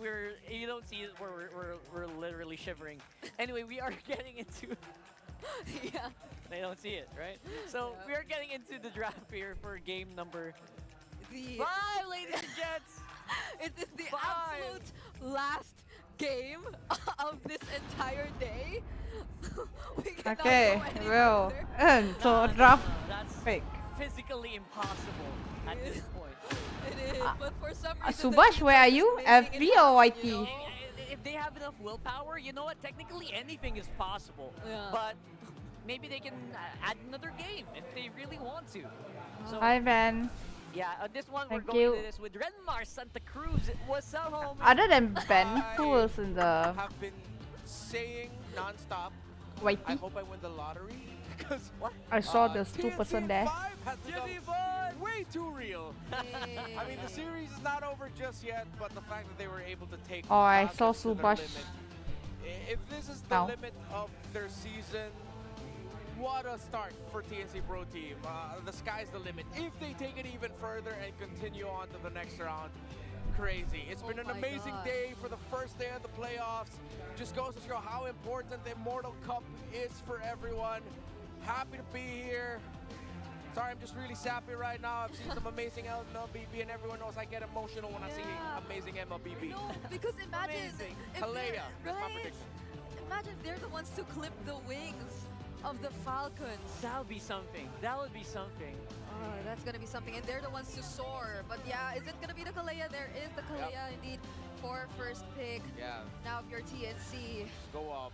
you don't see it, we're literally shivering. Anyway, we are getting into Yeah. They don't see it, right? So we are getting into the draft here for game number The 5, ladies and gents. It is the 5. absolute last game of this entire day. We cannot Okay, go any well, further. so draft That's pick. physically impossible at this point. It is, but for some reason, the Subash, teams where are just you? making it FB or happen, YT? you know? If they have enough willpower, you know what? Technically, anything is possible. Yeah. But maybe they can add another game if they really want to. So, Hi, Ben. yeah, on this one, Thank we're going you. to this with Renmar Santa Cruz. What's up, homie? Other than Ben, who was in the have been saying non-stop, YT? I hope I win the lottery because I saw there's 2 person there. TNC5 has become way too real. I mean, the series is not over just yet, but the fact that they were able to take Oh, I saw Falcons to their Subash. limit, if this is the Now. limit of their season, what a start for TNC Pro Team. The sky's the limit. If they take it even further and continue on to the next round, crazy. It's been an my amazing God. day for the first day of the playoffs. Just goes to show how important the Immortal Cup is for everyone. Happy to be here. Sorry, I'm just really sappy right now. I've seen some amazing MLBB, and everyone knows I get emotional when I see amazing MLBB. No, because imagine Amazing. if Kalea, they're- that's my right? prediction. Imagine if they're the ones to clip the wings of the Falcons. That would be something. That would be something. That's gonna be something, and they're the ones to soar. But yeah, is it gonna be the Kalea? There is the Kalea indeed for first pick. Yeah. Now if you're TNC, Just go up.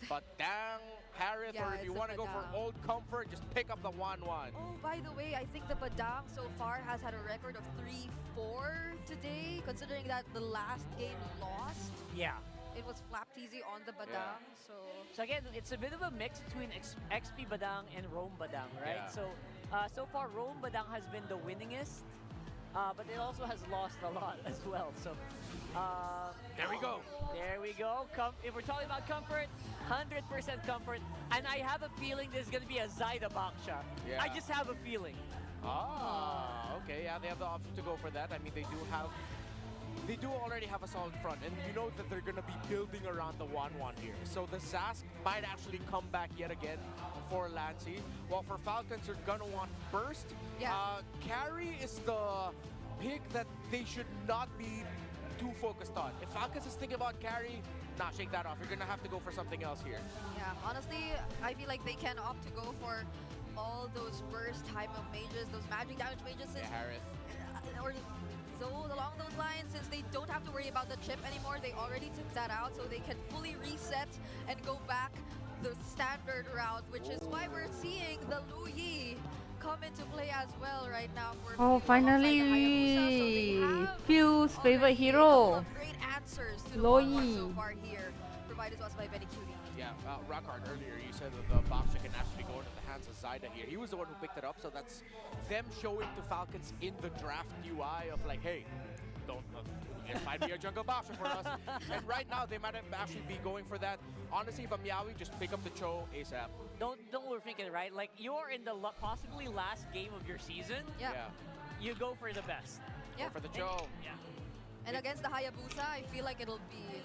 Badang, Harith, Yeah, or if it's you a want to go for Badang. old comfort, just pick up the 1-1. oh, by the way, I think the Badang so far has had a record of 3-4 today, considering that the last game lost. Yeah. It was Flapteasy on the Badang, so... So again, it's a bit of a mix between XP Badang and Rome Badang, right? Yeah. So far Rome Badang has been the winningest, but it also has lost a lot as well. So there we go. There we go. If we're talking about comfort, 100% comfort, and I have a feeling there's gonna be a Zaida Baksha. Yeah. I just have a feeling. Okay, yeah, they have the option to go for that. I mean, they do already have a solid front, and you know that they're going to be building around the 1-1 here. So the Zask might actually come back yet again for Lancy. While for Falcons, you're going to want Burst. Yeah. Carry is the pick that they should not be too focused on. If Falcons is thinking about carry, nah, shake that off. You're going to have to go for something else here. Yeah, honestly, I feel like they can opt to go for all those burst type of mages, those magic damage mages. Since, Harith. Or so along those lines, since they don't have to worry about the chip anymore, they already took that out, so they can fully reset and go back the standard route, which is why we're seeing the Lu Yi come into play as well right now. For Oh, Fuse finally, alongside the Hayabusa, so they have Fuse favorite already a couple hero. of great answers to the Loi. 1-1 so far here, provided to us by Benny Cutie. Yeah, Rockhard earlier, you said that the Baksha can actually go into the hands of Zaida here. He was the one who picked it up, so that's them showing to Falcons in the draft UI of like, hey, don't just find me a jungle Baksha for us. And right now, they might actually be going for that. Honestly, if I'm Yawi, just pick up the Cho ASAP. Don't overthink it, right? Like, you're in the possibly last game of your season. Yeah. You go for the best. Yeah. Go for the Cho. Yeah. And against the Hayabusa, I feel like it'll be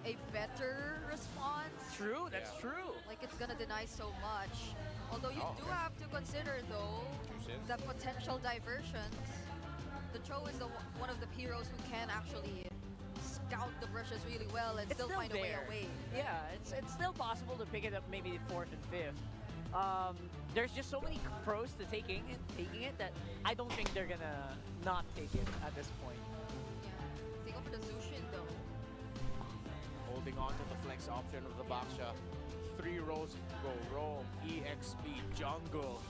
a better response. True, that's true. Like it's gonna deny so much. Although you do have to consider though the potential diversions. The Cho is one of the heroes who can actually scout the brushes really well and still find a way away. Yeah, it's still possible to pick it up maybe 4th and 5th. There's just so many pros to taking it that I don't think they're gonna not take it at this point. Yeah. They go for the Zushin though. Holding on to the flex option of the Baksha. 3 rows go. Roam, EXP, jungle.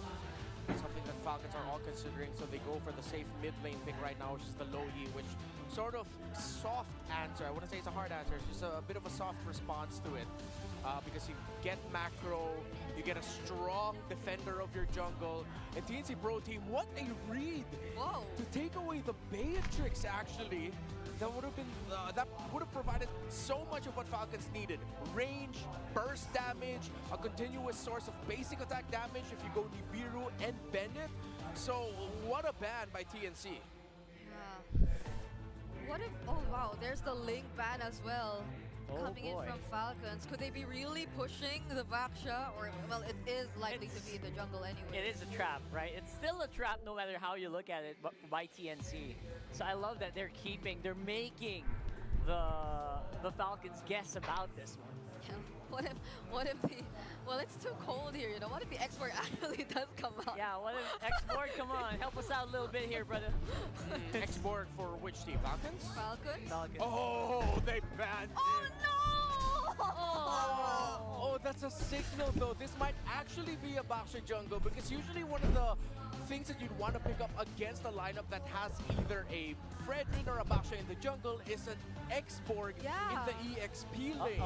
Something that Falcons are all considering, so they go for the safe mid lane pick right now, which is the Lo Yi, which sort of soft answer. I wouldn't say it's a hard answer, it's just a bit of a soft response to it. Because you get macro, you get a strong defender of your jungle. And TNC Pro Team, what a read! Whoa! To take away the Beatrix, actually, that would have provided so much of what Falcons needed. Range, burst damage, a continuous source of basic attack damage if you go Nibiru and Bennett. So what a ban by TNC. Yeah. What if, oh wow, there's the Link ban as well. coming in boy. from Falcons. Could they be really pushing the Vaksha? Or, well, it is likely to be in the jungle anyway. It is a trap, right? It's still a trap no matter how you look at it by TNC. So I love that they're making the Falcons guess about this one. Yeah. What if the, well, it's too cold here, you know? What if the export actually does come out? Yeah, what if export, come on, help us out a little bit here, brother. Export for which team? Falcons? Falcons? Oh, they banned it. No! Oh, that's a signal though. This might actually be a Baksha jungle because usually one of the things that you'd want to pick up against a lineup that has either a Fredrin or a Baksha in the jungle is an X-Borg in the EXP lane.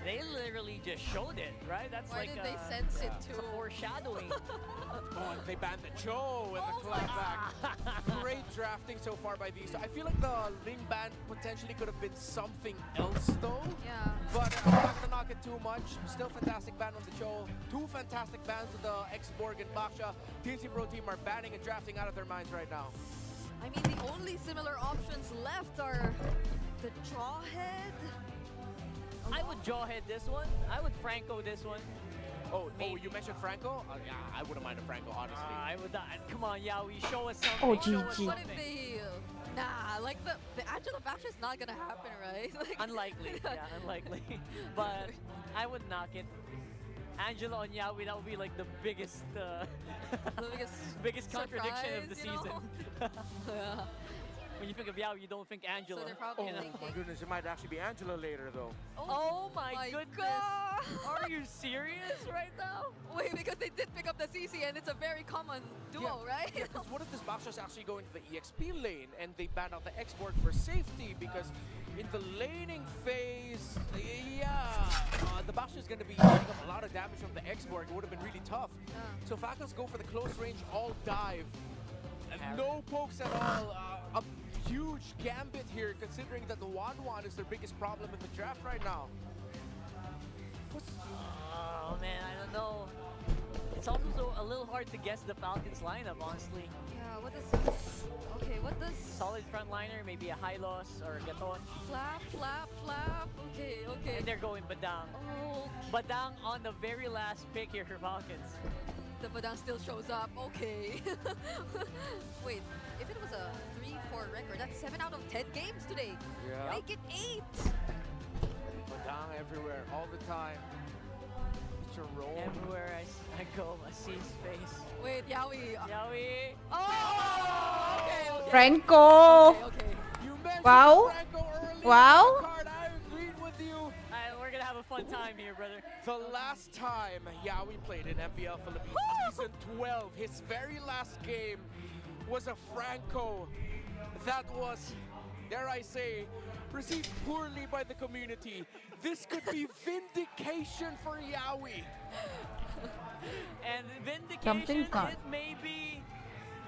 They literally just showed it, right? That's Why like did they sense it it's too? a foreshadowing. Oh, and they banned the Cho and the clapback. Great drafting so far by these. So I feel like the Ling ban potentially could have been something else though. Yeah. But I'm not gonna knock it too much. Still fantastic ban on the Cho. Two fantastic bans with the X-Borg and Baksha. TNC Pro Team are banning and drafting out of their minds right now. I mean, the only similar options left are the Jawhead. I would Jawhead this one. I would Franco this one. Oh, you mentioned Franco? Yeah, I wouldn't mind a Franco, honestly. I would. Come on, Yaoi, show us something. Oh, show us GG. What if something. they, nah, like the Angela Baksha is not gonna happen, right? Like, Unlikely, yeah, unlikely. But I would knock it. Angela on Yaoi, that would be like the biggest, biggest contradiction of the surprise, season. Yeah. When you think of Yaoi, you don't think Angela. So they're probably Oh thinking, my goodness, it might actually be Angela later though. Oh my goodness! God. Are you serious right now? Wait, because they did pick up the CC and it's a very common duo, right? Yeah, because what if this Baksha is actually going to the EXP lane and they ban out the X-Borg for safety because in the laning phase, the Baksha is going to be taking up a lot of damage from the X-Borg. It would have been really tough. So Falcons go for the close range all dive. No pokes at all. A huge gambit here considering that the Wan is their biggest problem in the draft right now. Oh man, I don't know. It's also a little hard to guess the Falcons lineup, honestly. Yeah, what does... Okay, what does... Solid frontliner, maybe a high loss or a Gaton. Flap, flap, flap. Okay, okay. And they're going Badang. Oh, Badang on the very last pick here for Falcons. the Badang still shows up. Okay. Wait, if it was a 3-4 record, that's 7 out of 10 games today. Yeah. Make it 8. Badang everywhere, all the time. Jerome. Everywhere I go, I see his face. Wait, Yaoi. Yaoi. Oh! Okay, okay. Franco! Okay, okay. You mentioned Wow. Franco earlier Wow. in the card. I agreed with you. We're gonna have a fun time here, brother. The last time Yaoi played in Mpl Philippines Season 12, his very last game was a Franco that was, dare I say, received poorly by the community. This could be vindication for Yaoi. And vindication, Something's not. it may be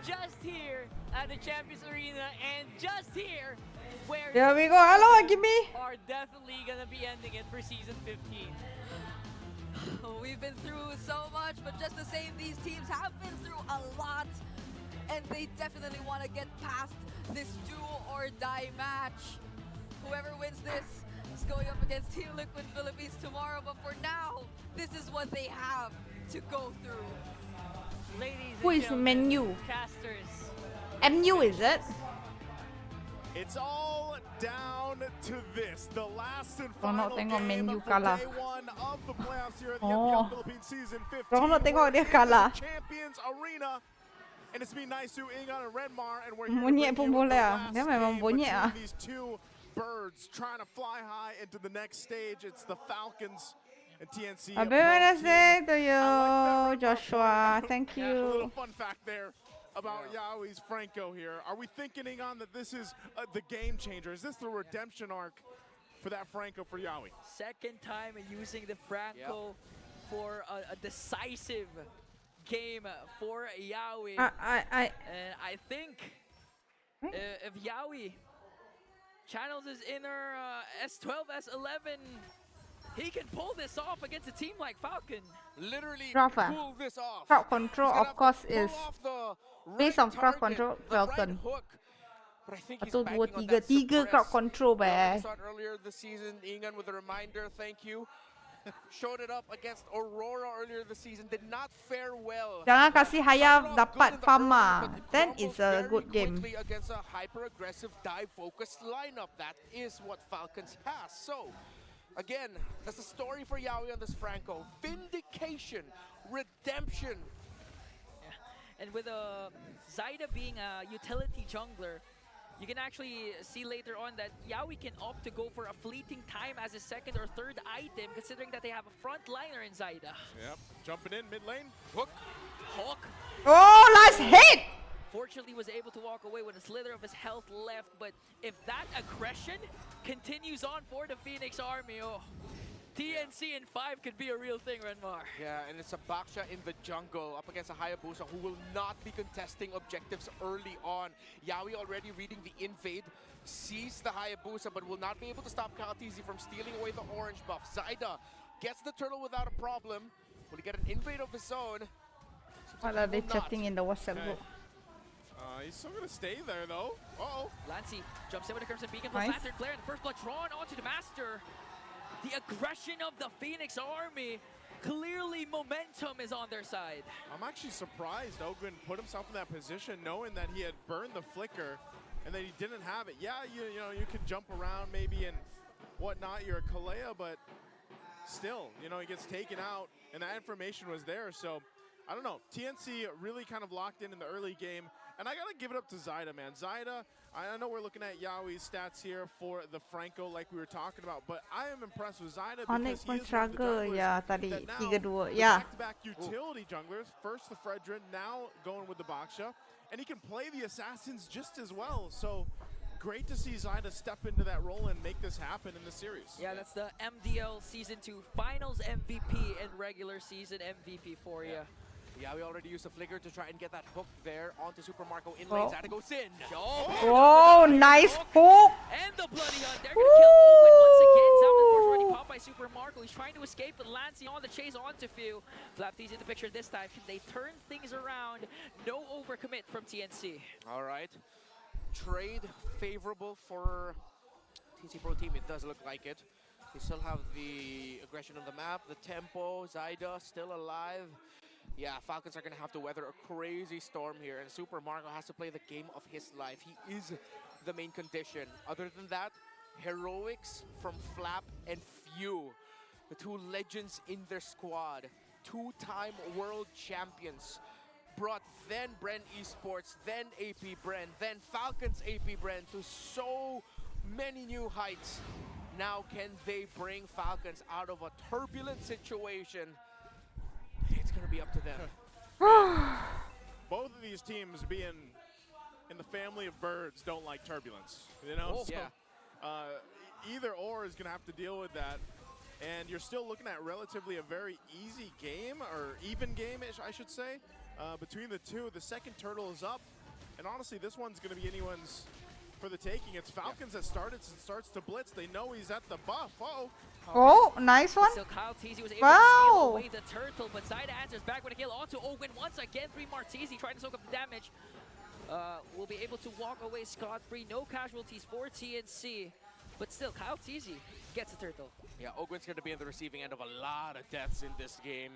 just here at the Champions Arena and just here where There we go. Hello, Jimmy. are definitely gonna be ending it for Season 15. We've been through so much, but just the same, these teams have been through a lot. And they definitely want to get past this do or die match. Whoever wins this is going up against Team Liquid Philippines tomorrow, but for now, this is what they have to go through. Ladies Who and is gentlemen, Menu? casters. MU, is it? It's all down to this, the last and Ronald final tengok game menu of the kalah. day one of the playoffs here at the Oh. Mpl Philippines Season 15. Ronald tengok We're dia in kalah. the Champions Arena, and it's me, Naisu, Ingon, and Redmar, and we're here to Monyet bring pun you boleh the ah. last Dia memang game monyet between ah. these two birds trying to fly high into the next stage. It's the Falcons and TNC. Happy Pro Wednesday team. to you, Joshua. Thank Yeah, a little you. fun fact there about Yaoi's Franco here. Are we thinking, Ingon, that this is the game changer? Is this the redemption arc for that Franco for Yaoi? Second time using the Franco for a decisive game for Yaoi. And I think if Yaoi channels his inner S12, S11, he can pull this off against a team like Falcon. Literally Rafa. pull this off. Crowd control, He's gonna of course, pull is off the based right on crowd target, control. the right Falcon. hook. But I think he's Atau banking on 2-3, that 3 crowd suppress. control We already beh. saw it earlier this season. Ingan with a reminder, thank you. Showed it up against Aurora earlier this season. Did not fare well. Jangan kasih Haya Started off good dapat in the Fama. early, but Then crumbled it's a very good game. quickly against a hyper-aggressive, dive-focused lineup. That is what Falcons has. So, again, that's the story for Yaoi on this Franco. Vindication, redemption. Yeah. And with Zaida being a utility jungler, you can actually see later on that Yaoi can opt to go for a fleeting time as his second or third item, considering that they have a frontliner in Zaida. Yep, jumping in mid lane. Hook. Hawk. Oh, last hit! Fortunately, was able to walk away with a slither of his health left, but if that aggression continues on for the Phoenix Army, oh, TNC in 5 could be a real thing, Renmar. Yeah, and it's a Baksha in the jungle up against a Hayabusa who will not be contesting objectives early on. Yaoi already reading the invade, sees the Hayabusa, but will not be able to stop Kaltizi from stealing away the orange buff. Zaida gets the turtle without a problem. Will he get an invade of his own? What are they chatting in the WhatsApp group? He's still gonna stay there though. Uh-oh. Lancey jumps in with a Crimson Beacon plus Nice. Lantern Flare, and the first blood drawn onto the Master. The aggression of the Phoenix Army, clearly momentum is on their side. I'm actually surprised Ogwin put himself in that position knowing that he had burned the flicker and that he didn't have it. Yeah, you know, you can jump around maybe and whatnot, you're a Kalea, but still, you know, he gets taken out and that information was there. So, I don't know, TNC really kind of locked in the early game. And I gotta give it up to Zaida, man. Zaida, I know we're looking at Yaoi's stats here for the Franco like we were talking about, but I am impressed with Zaida Onyx because he pun is one of the struggle junglers ya tadi that now, 3-2. the Ya. back-to-back utility junglers, first the Fredrin, now going with the Baksha, and he can play the Assassins just as well. So great to see Zaida step into that role and make this happen in the series. Yeah, that's the MDL Season 2 Finals MVP and regular season MVP for you. Yeah, we already used a flicker to try and get that hook there onto Super Marco in lane. Zaida goes in. Oh, nice hook! And the bloody hunt. They're going to kill Owen once again. Zalman Force already popped by Super Marco. He's trying to escape, but Lancey on the chase onto Few. Flapty's in the picture this time. Can they turn things around? No overcommit from TNC. All right. Trade favorable for TNC Pro Team. It does look like it. They still have the aggression on the map, the tempo. Zaida still alive. Yeah, Falcons are going to have to weather a crazy storm here, and Super Marco has to play the game of his life. He is the main condition. Other than that, heroics from Flap and Few, the two legends in their squad, two-time world champions, brought then Bren Esports, then AP Bren, then Falcons AP Bren to so many new heights. Now can they bring Falcons out of a turbulent situation? It's going to be up to them. Both of these teams being in the family of birds don't like turbulence, you know? Oh, yeah. Either or is going to have to deal with that. And you're still looking at relatively a very easy game, or even game-ish, I should say, between the two. The second turtle is up. And honestly, this one's going to be anyone's for the taking. It's Falcons that starts to blitz. They know he's at the buff. Uh-oh. Oh, nice one. So Kyle Teasy was able to steal away the turtle, but Zaida answers back with a kill onto Owen once again. 3 Martisi trying to soak up the damage. Will be able to walk away scot-free. No casualties for TNC, but still Kyle Teasy gets a turtle. Yeah, Ogwen's going to be in the receiving end of a lot of deaths in this game.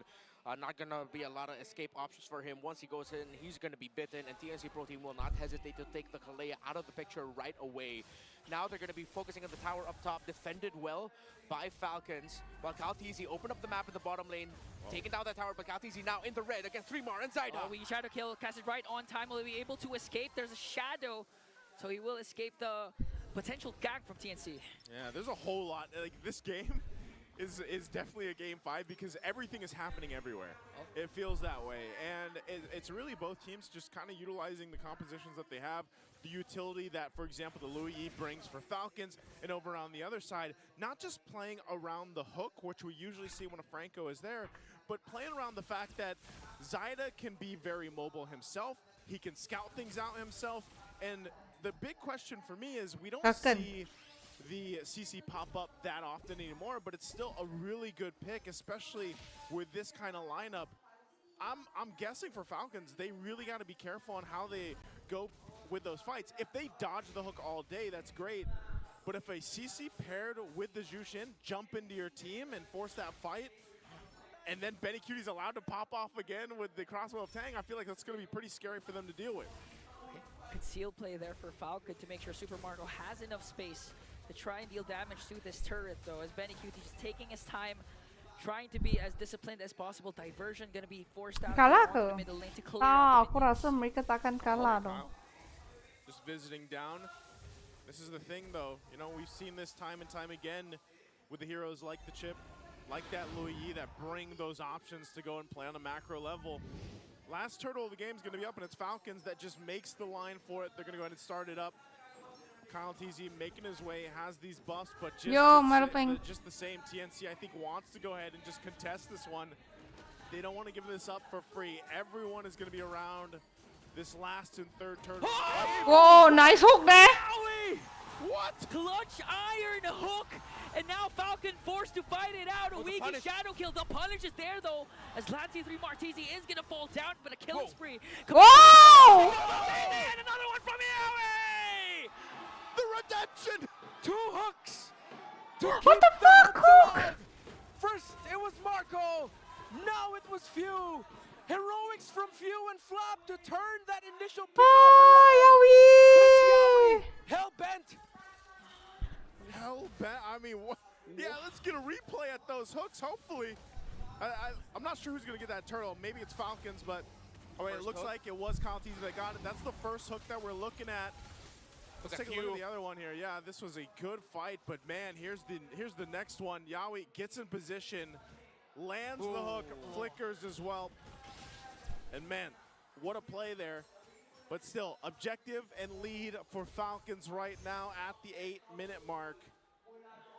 Not going to be a lot of escape options for him. Once he goes in, he's going to be bitten, and TNC Pro Team will not hesitate to take the Kalea out of the picture right away. Now they're going to be focusing on the tower up top, defended well by Falcons, while Kaltizi opened up the map in the bottom lane, taking down that tower, but Kaltizi now in the red against 3mar and Zaida. We try to kill, cast it right on time. Will he be able to escape? There's a shadow, so he will escape the potential gag from TNC. Yeah, there's a whole lot. Like, this game is definitely a game 5 because everything is happening everywhere. It feels that way, and it's really both teams just kind of utilizing the compositions that they have, the utility that, for example, the Louis E brings for Falcons, and over on the other side, not just playing around the hook, which we usually see when a Franco is there, but playing around the fact that Zaida can be very mobile himself, he can scout things out himself, and the big question for me is we don't see the CC pop up that often anymore, but it's still a really good pick, especially with this kind of lineup. I'm guessing for Falcons, they really got to be careful on how they go with those fights. If they dodge the hook all day, that's great. But if a CC paired with the Jushin jump into your team and force that fight, and then Benny Cutie's allowed to pop off again with the crossbow of Tang, I feel like that's going to be pretty scary for them to deal with. Conceal play there for Falcon to make sure Super Mario has enough space to try and deal damage to this turret, though, as Benny Cutie just taking his time, trying to be as disciplined as possible. Diversion going to be forced out Kalah onto ke? the middle lane to clear out the Aku rasa mereka takkan kalah dong. Just visiting down. This is the thing, though. You know, we've seen this time and time again with the heroes like the Chip, like that Louis Yi, that bring those options to go and play on a macro level. Last turtle of the game is going to be up, and it's Falcons that just makes the line for it. They're going to go ahead and start it up. Kyle TZ making his way, has these buffs, but just the same. TNC, I think, wants to go ahead and just contest this one. They don't want to give this up for free. Everyone is going to be around this last and third turtle. Oh, nice hook there. What? Clutch iron hook, and now Falcon forced to fight it out. A weak shadow kill. The punish is there though, as Lancy 3 Martisi is gonna fall down, but a killing spree. Whoa! And another one from Yowie! The redemption! 2 hooks! What the fuck? First it was Marco, now it was Few. Heroics from Few and Flap to turn that initial pick Yowie! Hell-bent. Hell-bent? I mean, what? Yeah, let's get a replay at those hooks, hopefully. I'm not sure who's going to get that turtle. Maybe it's Falcons, but it looks like it was Kyle TZ that got it. That's the first hook that we're looking at. Let's take a look at the other one here. Yeah, this was a good fight, but man, here's the next one. Yowie gets in position, lands the hook, flickers as well. And man, what a play there. But still, objective and lead for Falcons right now at the 8-minute mark.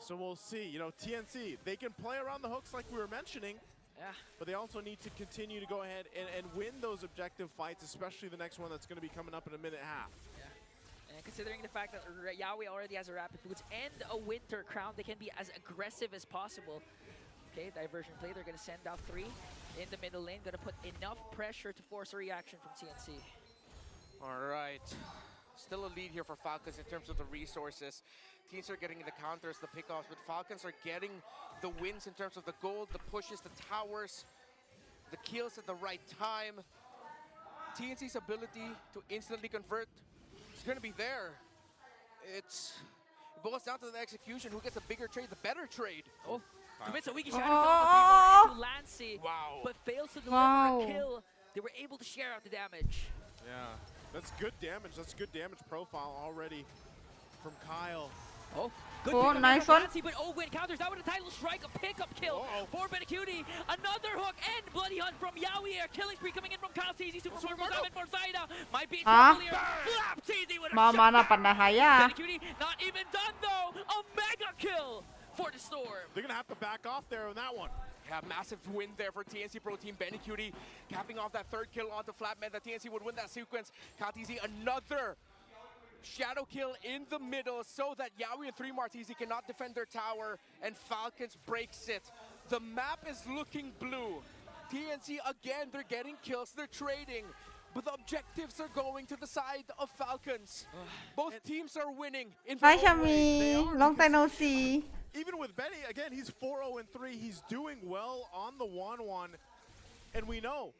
So we'll see. You know, TNC, they can play around the hooks like we were mentioning. Yeah. But they also need to continue to go ahead and win those objective fights, especially the next one that's going to be coming up in a minute and a half. Yeah. And considering the fact that Yowie already has a Rapid Boots and a Winter Crown, they can be as aggressive as possible. Okay, diversion play. They're going to send out 3 in the middle lane. Going to put enough pressure to force a reaction from TNC. All right. Still a lead here for Falcons in terms of the resources. Teams are getting the counters, the pickoffs, but Falcons are getting the wins in terms of the gold, the pushes, the towers, the kills at the right time. TNC's ability to instantly convert is going to be there. It boils down to the execution. Who gets a bigger trade, the better trade. Oh, commits a weaky shadow into Lancy, but fails to deliver a kill. They were able to share out the damage. Yeah, that's good damage. That's good damage profile already from Kyle. Oh, good nice one. Lancy, but Ogwin counters that with a title strike, a pickup kill for Benacuti. Another hook and Bloody Hunt from Yowie. A killing spree coming in from Kyle TZ. Super Marco coming for Zaida. Might be trouble here. Flap TZ with a Mana pandahaya. Benacuti not even done though. A mega kill for the Storm. They're going to have to back off there on that one. Yeah, massive win there for TNC Pro Team. Benny Cutie capping off that third kill onto Flatman. That TNC would win that sequence. KTZ another shadow kill in the middle so that Yowie and 3 Martisi cannot defend their tower, and Falcons breaks it. The map is looking blue. TNC again, they're getting kills, they're trading, but the objectives are going to the side of Falcons. Both teams are winning. Hi, Shami. Long time no see. Even with Benny, again, he's 4-0-3. He's doing well on the 1-1. And we know,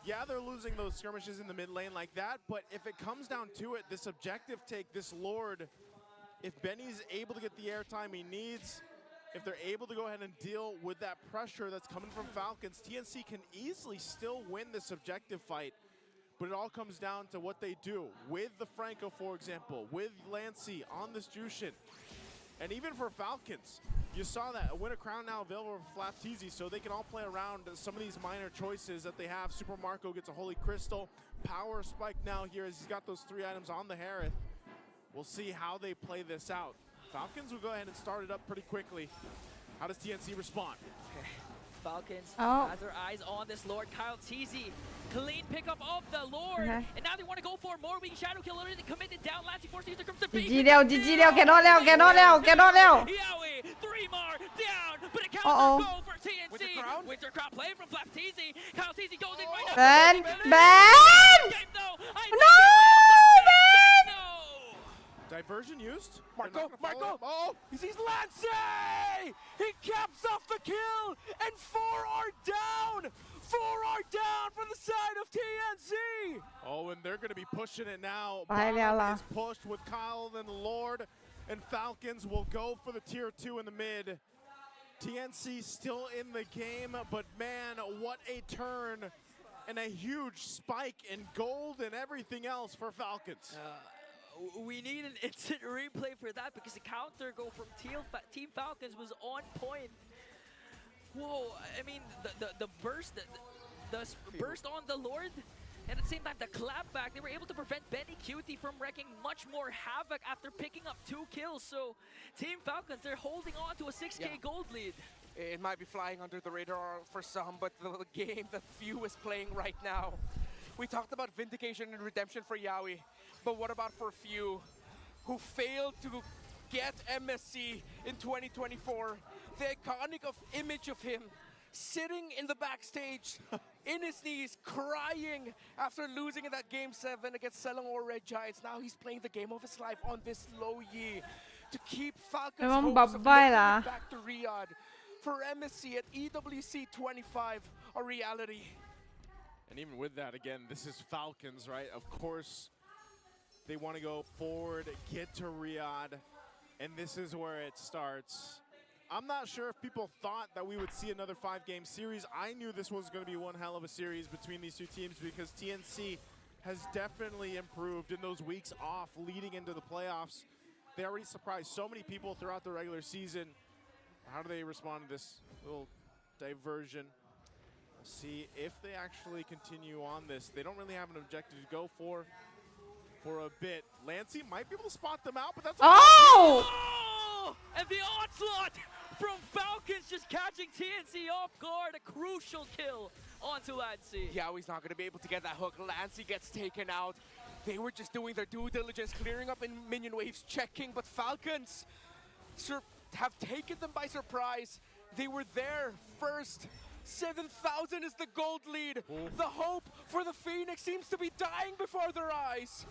yeah, they're losing those skirmishes in the mid lane like that, but if it comes down to it, this objective take, this Lord, if Benny's able to get the airtime he needs, if they're able to go ahead and deal with that pressure that's coming from Falcons, TNC can easily still win this objective fight. But it all comes down to what they do with the Franco, for example, with Lancy on this Jushin. And even for Falcons, you saw that a Winter Crown now available for Flap TZ, so they can all play around some of these minor choices that they have. Super Marco gets a Holy Crystal. Power Spike now here as he's got those 3 items on the Harith. We'll see how they play this out. Falcons will go ahead and start it up pretty quickly. How does TNC respond? Okay. Falcons has their eyes on this Lord. Kyle TZ, clean pickup of the Lord. And now they want to go for more weak shadow kill. Already committed down. Lancy forced to use the Crimson Beast. GG แล้ว GG แล้ว cannot แล้ว cannot แล้ว cannot แล้ว Yowie, 3 more down, but a counter go for TNC. Winter Crown play from Flap TZ. Kyle TZ goes in right now. Ben! No! Ben! Diversion used. Marco! Oh! He sees Lancey! He caps off the kill! And 4 are down! 4 are down for the side of TNC! Oh, and they're going to be pushing it now. ไปแล้วล่ะ Bottom is pushed with Kyle and Lord. And Falcons will go for the tier 2 in the mid. TNC still in the game, but man, what a turn. And a huge spike in gold and everything else for Falcons. We need an instant replay for that because the counter go from Team Falcons was on point. Whoa, I mean, the burst, the burst on the Lord, and at the same time, the clapback, they were able to prevent Benny Cutie from wreaking much more havoc after picking up 2 kills. So Team Falcons, they're holding on to a 6K gold lead. It might be flying under the radar for some, but the game that Few is playing right now. We talked about vindication and redemption for Yawi, but what about for Few, who failed to get MSC in 2024? The iconic image of him sitting in the backstage, in his knees, crying after losing in that Game 7 against Selangor Red Giants. Now he's playing the game of his life on this low Yi to keep Falcons hopes of making it back to Riyadh. For MSC at EWC 25, a reality. And even with that, again, this is Falcons, right? Of course, they want to go forward, get to Riyadh, and this is where it starts. I'm not sure if people thought that we would see another 5-game series. I knew this was going to be one hell of a series between these 2 teams because TNC has definitely improved in those weeks off leading into the playoffs. They already surprised so many people throughout the regular season. How do they respond to this little diversion? We'll see if they actually continue on this. They don't really have an objective to go for a bit. Lancey might be able to spot them out, but that's And the onslaught from Falcons just catching TNC off guard. A crucial kill onto Lancey. Yeah, he's not going to be able to get that hook. Lancey gets taken out. They were just doing their due diligence, clearing up in minion waves, checking, but Falcons have taken them by surprise. They were there first. 7,000 is the gold lead. The hope for the Phoenix seems to be dying before their eyes.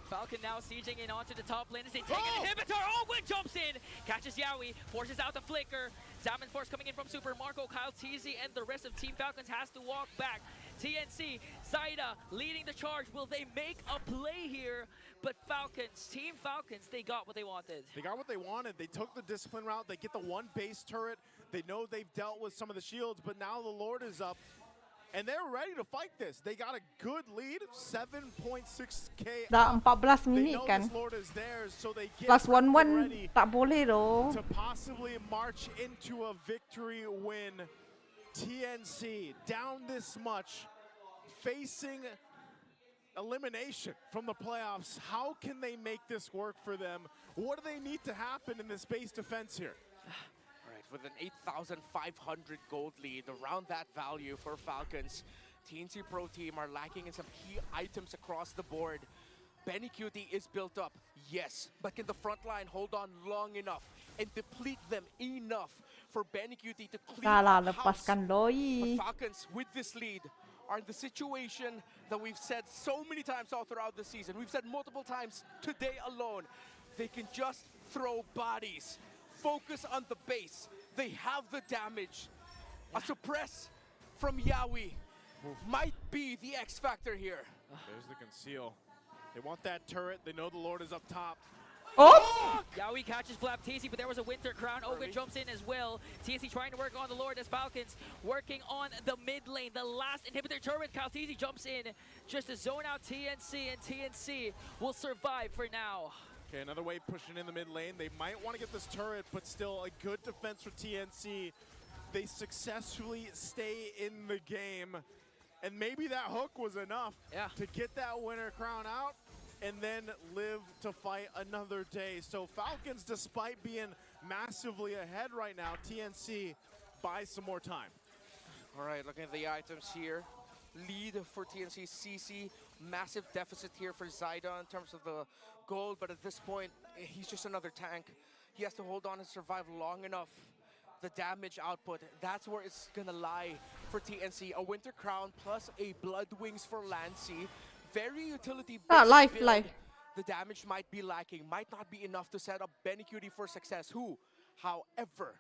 Falcon now sieging in onto the top lane as they take an inhibitor. Owen jumps in, catches Yawi, forces out the flicker. Salmon Force coming in from Super. Marco, Kyle, TZ, and the rest of Team Falcons has to walk back. TNC, Zaida leading the charge. Will they make a play here? But Falcons, Team Falcons, they got what they wanted. They got what they wanted. They took the discipline route. They get the 1 base turret. They know they've dealt with some of the shields, but now the Lord is up. And they're ready to fight this. They got a good lead, 7.6k. Dah 14 minit kan. Plus 1-1 tak boleh doh. To possibly march into a victory win. TNC down this much, facing elimination from the playoffs. How can they make this work for them? What do they need to happen in this base defense here? With an 8,500 gold lead, around that value for Falcons. TNC Pro Team are lacking in some key items across the board. Benny Cutie is built up, yes, but can the front line hold on long enough and deplete them enough for Benny Cutie to clean the house? But Falcons, with this lead, are in the situation that we've said so many times all throughout the season. We've said multiple times today alone. They can just throw bodies. Focus on the base. They have the damage. A suppress from Yawi might be the X factor here. There's the conceal. They want that turret. They know the Lord is up top. Yawi catches Flap TNC, but there was a Winter Crown. Ogun jumps in as well. TNC trying to work on the Lord as Falcons working on the mid lane. The last inhibitor turret, Kyle TNC jumps in just to zone out TNC, and TNC will survive for now. Okay, another wave pushing in the mid lane. They might want to get this turret, but still a good defense for TNC. They successfully stay in the game. And maybe that hook was enough to get that Winter Crown out and then live to fight another day. So Falcons, despite being massively ahead right now, TNC buys some more time. All right, looking at the items here. Lead for TNC CC. Massive deficit here for Zaida in terms of the gold, but at this point, he's just another tank. He has to hold on and survive long enough. The damage output, that's where it's gonna lie for TNC. A Winter Crown plus a Blood Wings for Lancey. Very utility. Life. the damage might be lacking, might not be enough to set up Benny Cutie for success, who, however,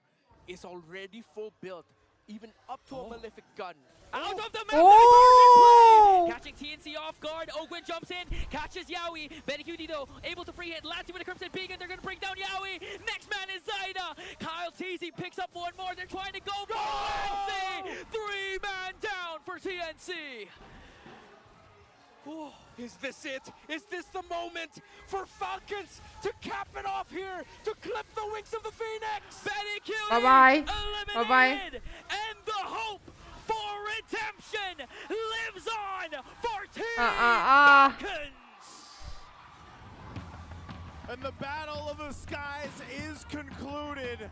is already full built, even up to a Malefic gun. Out of the map, Oh! catching TNC off guard. Ogwen jumps in, catches Yaoi. Benny Cutie though, able to free hit. Lancy with a Crimson Beacon. They're gonna bring down Yaoi. Next man is Zaida. Kyle Teasy picks up one more. They're trying to go for Lancy. 3-man down for TNC. Oh, is this it? Is this the moment for Falcons to cap it off here, to clip the wings of the Phoenix? Benny Cutie Bye-bye. eliminated. Bye-bye. And the hope for redemption lives on for Team Falcons. And the Battle of the Skies is concluded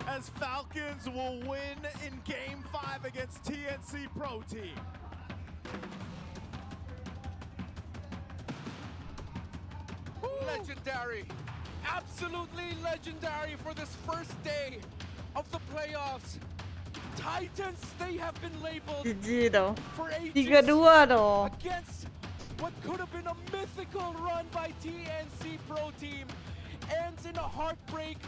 as Falcons will win in Game 5 against TNC Pro Team. Legendary, absolutely legendary for this first day of the playoffs. Titans, they have been labeled GG daw. for ages 3-2 daw. against what could have been a mythical run by TNC Pro Team. Ends in a heartbreak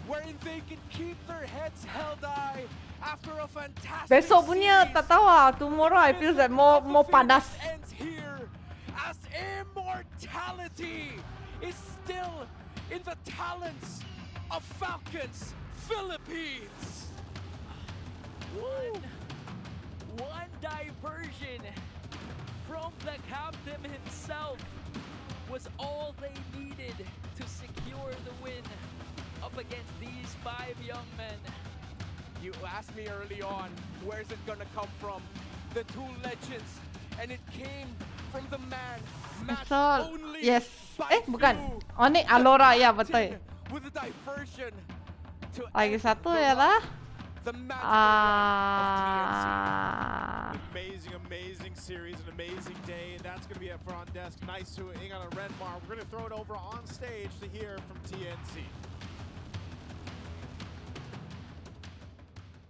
wherein they can keep their heads held high after a fantastic Besok punya tak tahu ah. Tomorrow I feel that more panas. ends here as immortality is still in the talents of Falcons Philippines. One diversion from the captain himself was all they needed to secure the win up against these 5 young men. You asked me early on, where's it gonna come from? The two legends, and it came from the man matched So, only yes. by Bukan. few. Oh, ni Alora ya, betul. With a diversion to Lagi end satu the ya run. lah. The magical run Ah. Amazing series, an amazing day, and that's going to be at front desk. Nice to ing on a red bar. We're going to throw it over on stage to hear from TNC.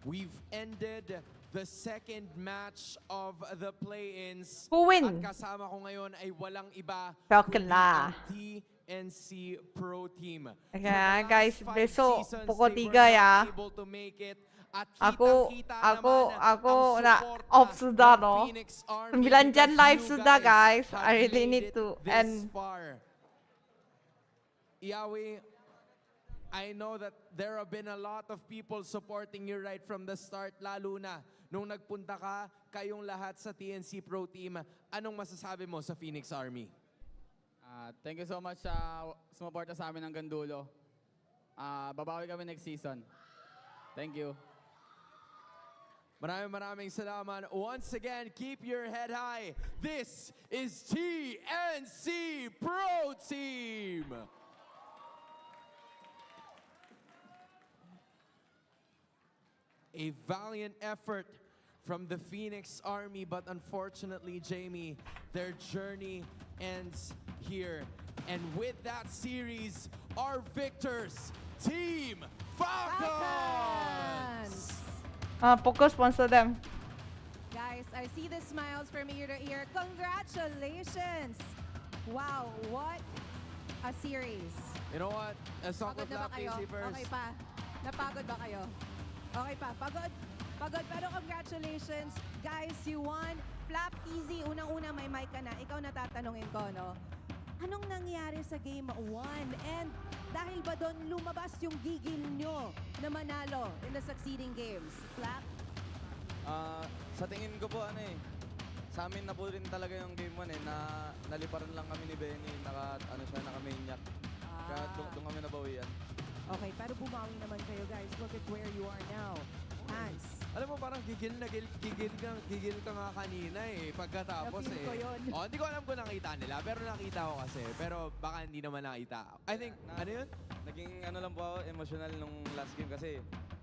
We've ended the second match of the play-ins. Who win? At kasama ko ngayon ay walang iba Falcon kundi lah. ang TNC Pro Team. Okay, guys, For the last 5 besok seasons, pukul they 3 were ya. not able to make it. At Aku kitang-kita naman aku ang nak suporta off sudah ng no. Phoenix Army 9 jam because live you sudah guys. have I really made need it to this end. far. Yawi, I know that there have been a lot of people supporting you right from the start, lalo na nung nagpunta ka, kayong lahat sa TNC Pro Team. Anong masasabi mo sa Phoenix Army? Thank you so much sa sumuporta sa amin hanggang dulo. Babawi kami next season. Thank you. Maraming salamat. Once again, keep your head high. This is TNC Pro Team. A valiant effort from the Phoenix Army, but unfortunately, Jamie, their journey ends here. And with that series, our victors, Team Falcons! Poco sponsor them. Guys, I see the smiles from ear to ear. Congratulations! Wow, what a series. You know what? A song Pagod of na ba love, kayo? Casey first. Okay pa. Napagod ba kayo? Okay pa. Pagod. Pagod. Pero congratulations. Guys, you won. Flap Easy. Unang-una may mic ka na. Ikaw natatanungin ko, no? Anong nangyari sa Game 1? And dahil ba doon lumabas yung gigil nyo na manalo in the succeeding games? Flap? Sa tingin ko po, sa amin na po rin talaga yung game 1 na naliparan lang kami ni Benny, naka-maniac. Kaya doon kami nabawian. Okay, pero bumawi naman kayo, guys. Look at where you are now. Hans. Alam mo, parang gigil ka nga kanina pagkatapos Na-feel ko yun. Hindi ko alam kung nakita nila, pero nakita ko kasi. Pero baka hindi naman nakita. I think, ano yun? Naging lang po ako, emotional nung last game kasi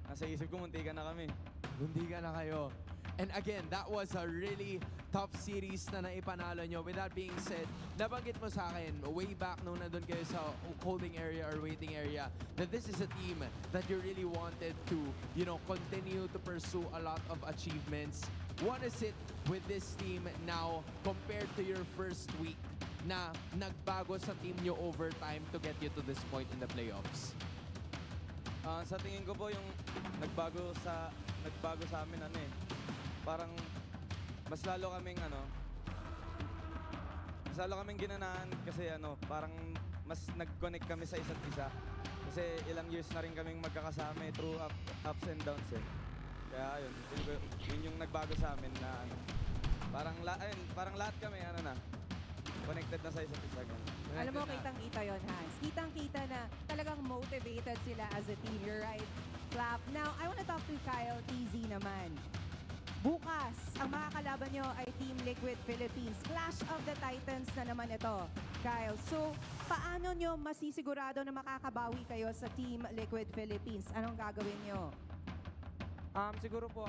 nasa isip ko, muntikan na kami. Muntikan na kayo. And again, that was a really tough series na naipanalo nyo. With that being said, nabanggit mo sa akin way back nung nandun kayo sa holding area or waiting area that this is a team that you really wanted to, continue to pursue a lot of achievements. What is it with this team now compared to your first week? na nagbago sa team nyo over time to get you to this point in the playoffs? Sa tingin ko po yung nagbago sa amin parang mas lalo kaming ginanahan kasi parang mas nag-connect kami sa isa't isa. Kasi ilang years na rin kaming magkakasama through ups and downs Kaya yun yung nagbago sa amin na parang lahat kami connected na sa isa't isa. Alam mo, kitang-kita yon, Hans. Kitang-kita na talagang motivated sila as a team. You're right, Flap. Now, I want to talk to Kyle TZ naman. Bukas, ang makakalaban nyo ay Team Liquid Philippines. Clash of the Titans na naman ito, Kyle. So, paano nyo masisigurado na makakabawi kayo sa Team Liquid Philippines? Anong gagawin nyo? Siguro po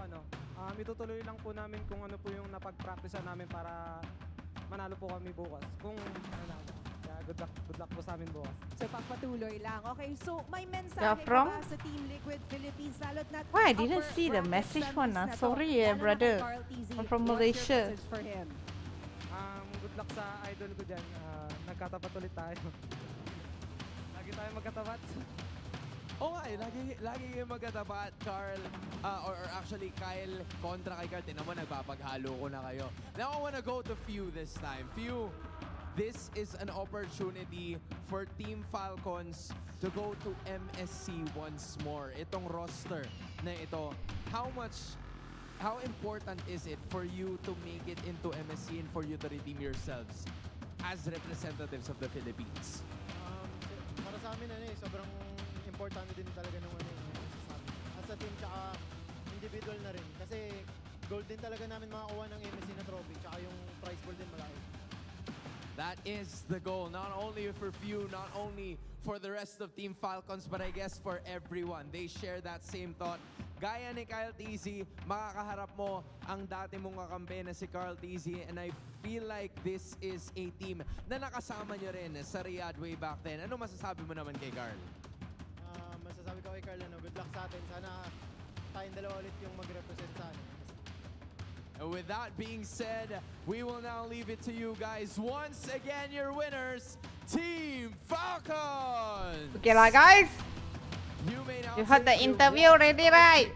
itutuloy lang po namin kung ano po yung napag-practicean namin para manalo po kami bukas. Kung good luck po sa amin bukas. So pagpatuloy lang. Okay, so may mensahe Yeah, ka from? ba sa Team Liquid Philippines? Lalo't na Why I didn't see the message one Sorry brother. I'm from Malaysia. For him? Good luck sa idol ko dyan. Nagkatapat ulit tayo. Lagi tayo magkatapat. Okay, lagi kayo magkatapat, Carl. Or actually, Kyle kontra kay Carl. Tinan mo, nagpapaghalo ko na kayo. Now, I wanna go to Few this time. Few, this is an opportunity for Team Falcons to go to MSC once more. Itong roster na ito, how important is it for you to make it into MSC and for you to redeem yourselves as representatives of the Philippines? Para sa amin, sobrang importante din talaga nung as a team tsaka individual na rin. Kasi goal din talaga namin makakuha ng MSC na trophy tsaka yung prize pool din malaki. That is the goal, not only for Few, not only for the rest of Team Falcons, but I guess for everyone. They share that same thought. Gaya ni Kyle TZ, makakaharap mo ang dati mong kakampi na si Carl TZ, and I feel like this is a team na nakasama nyo rin sa Riyadh way back then. Ano masasabi mo naman kay Carl? Masasabi ko kay Carl, good luck sa atin. Sana tayong dalawa ulit yung mag-represent sa atin. And with that being said, we will now leave it to you guys. Once again, your winners, Team Falcons! Okay lah guys. You heard the interview already, right?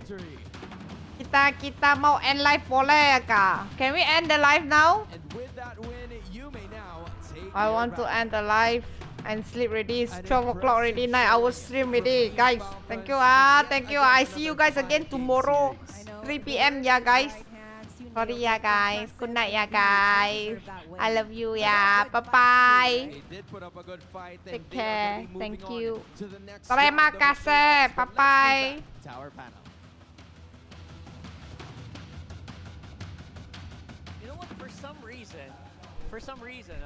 Kita mau end live boleh kah? Can we end the live now? And with that win, you may now take I want to end the live and sleep already. It's 12 o'clock already. 9 hours stream already, guys. Thank you. Thank you. I see you guys again tomorrow, 3 p.m. Yeah, guys. Sorry ya guys. Good night ya guys. I love you ya. Bye bye. Take care. Thank you. Terima kasih. Bye bye. Tower panel. You know what? For some reason,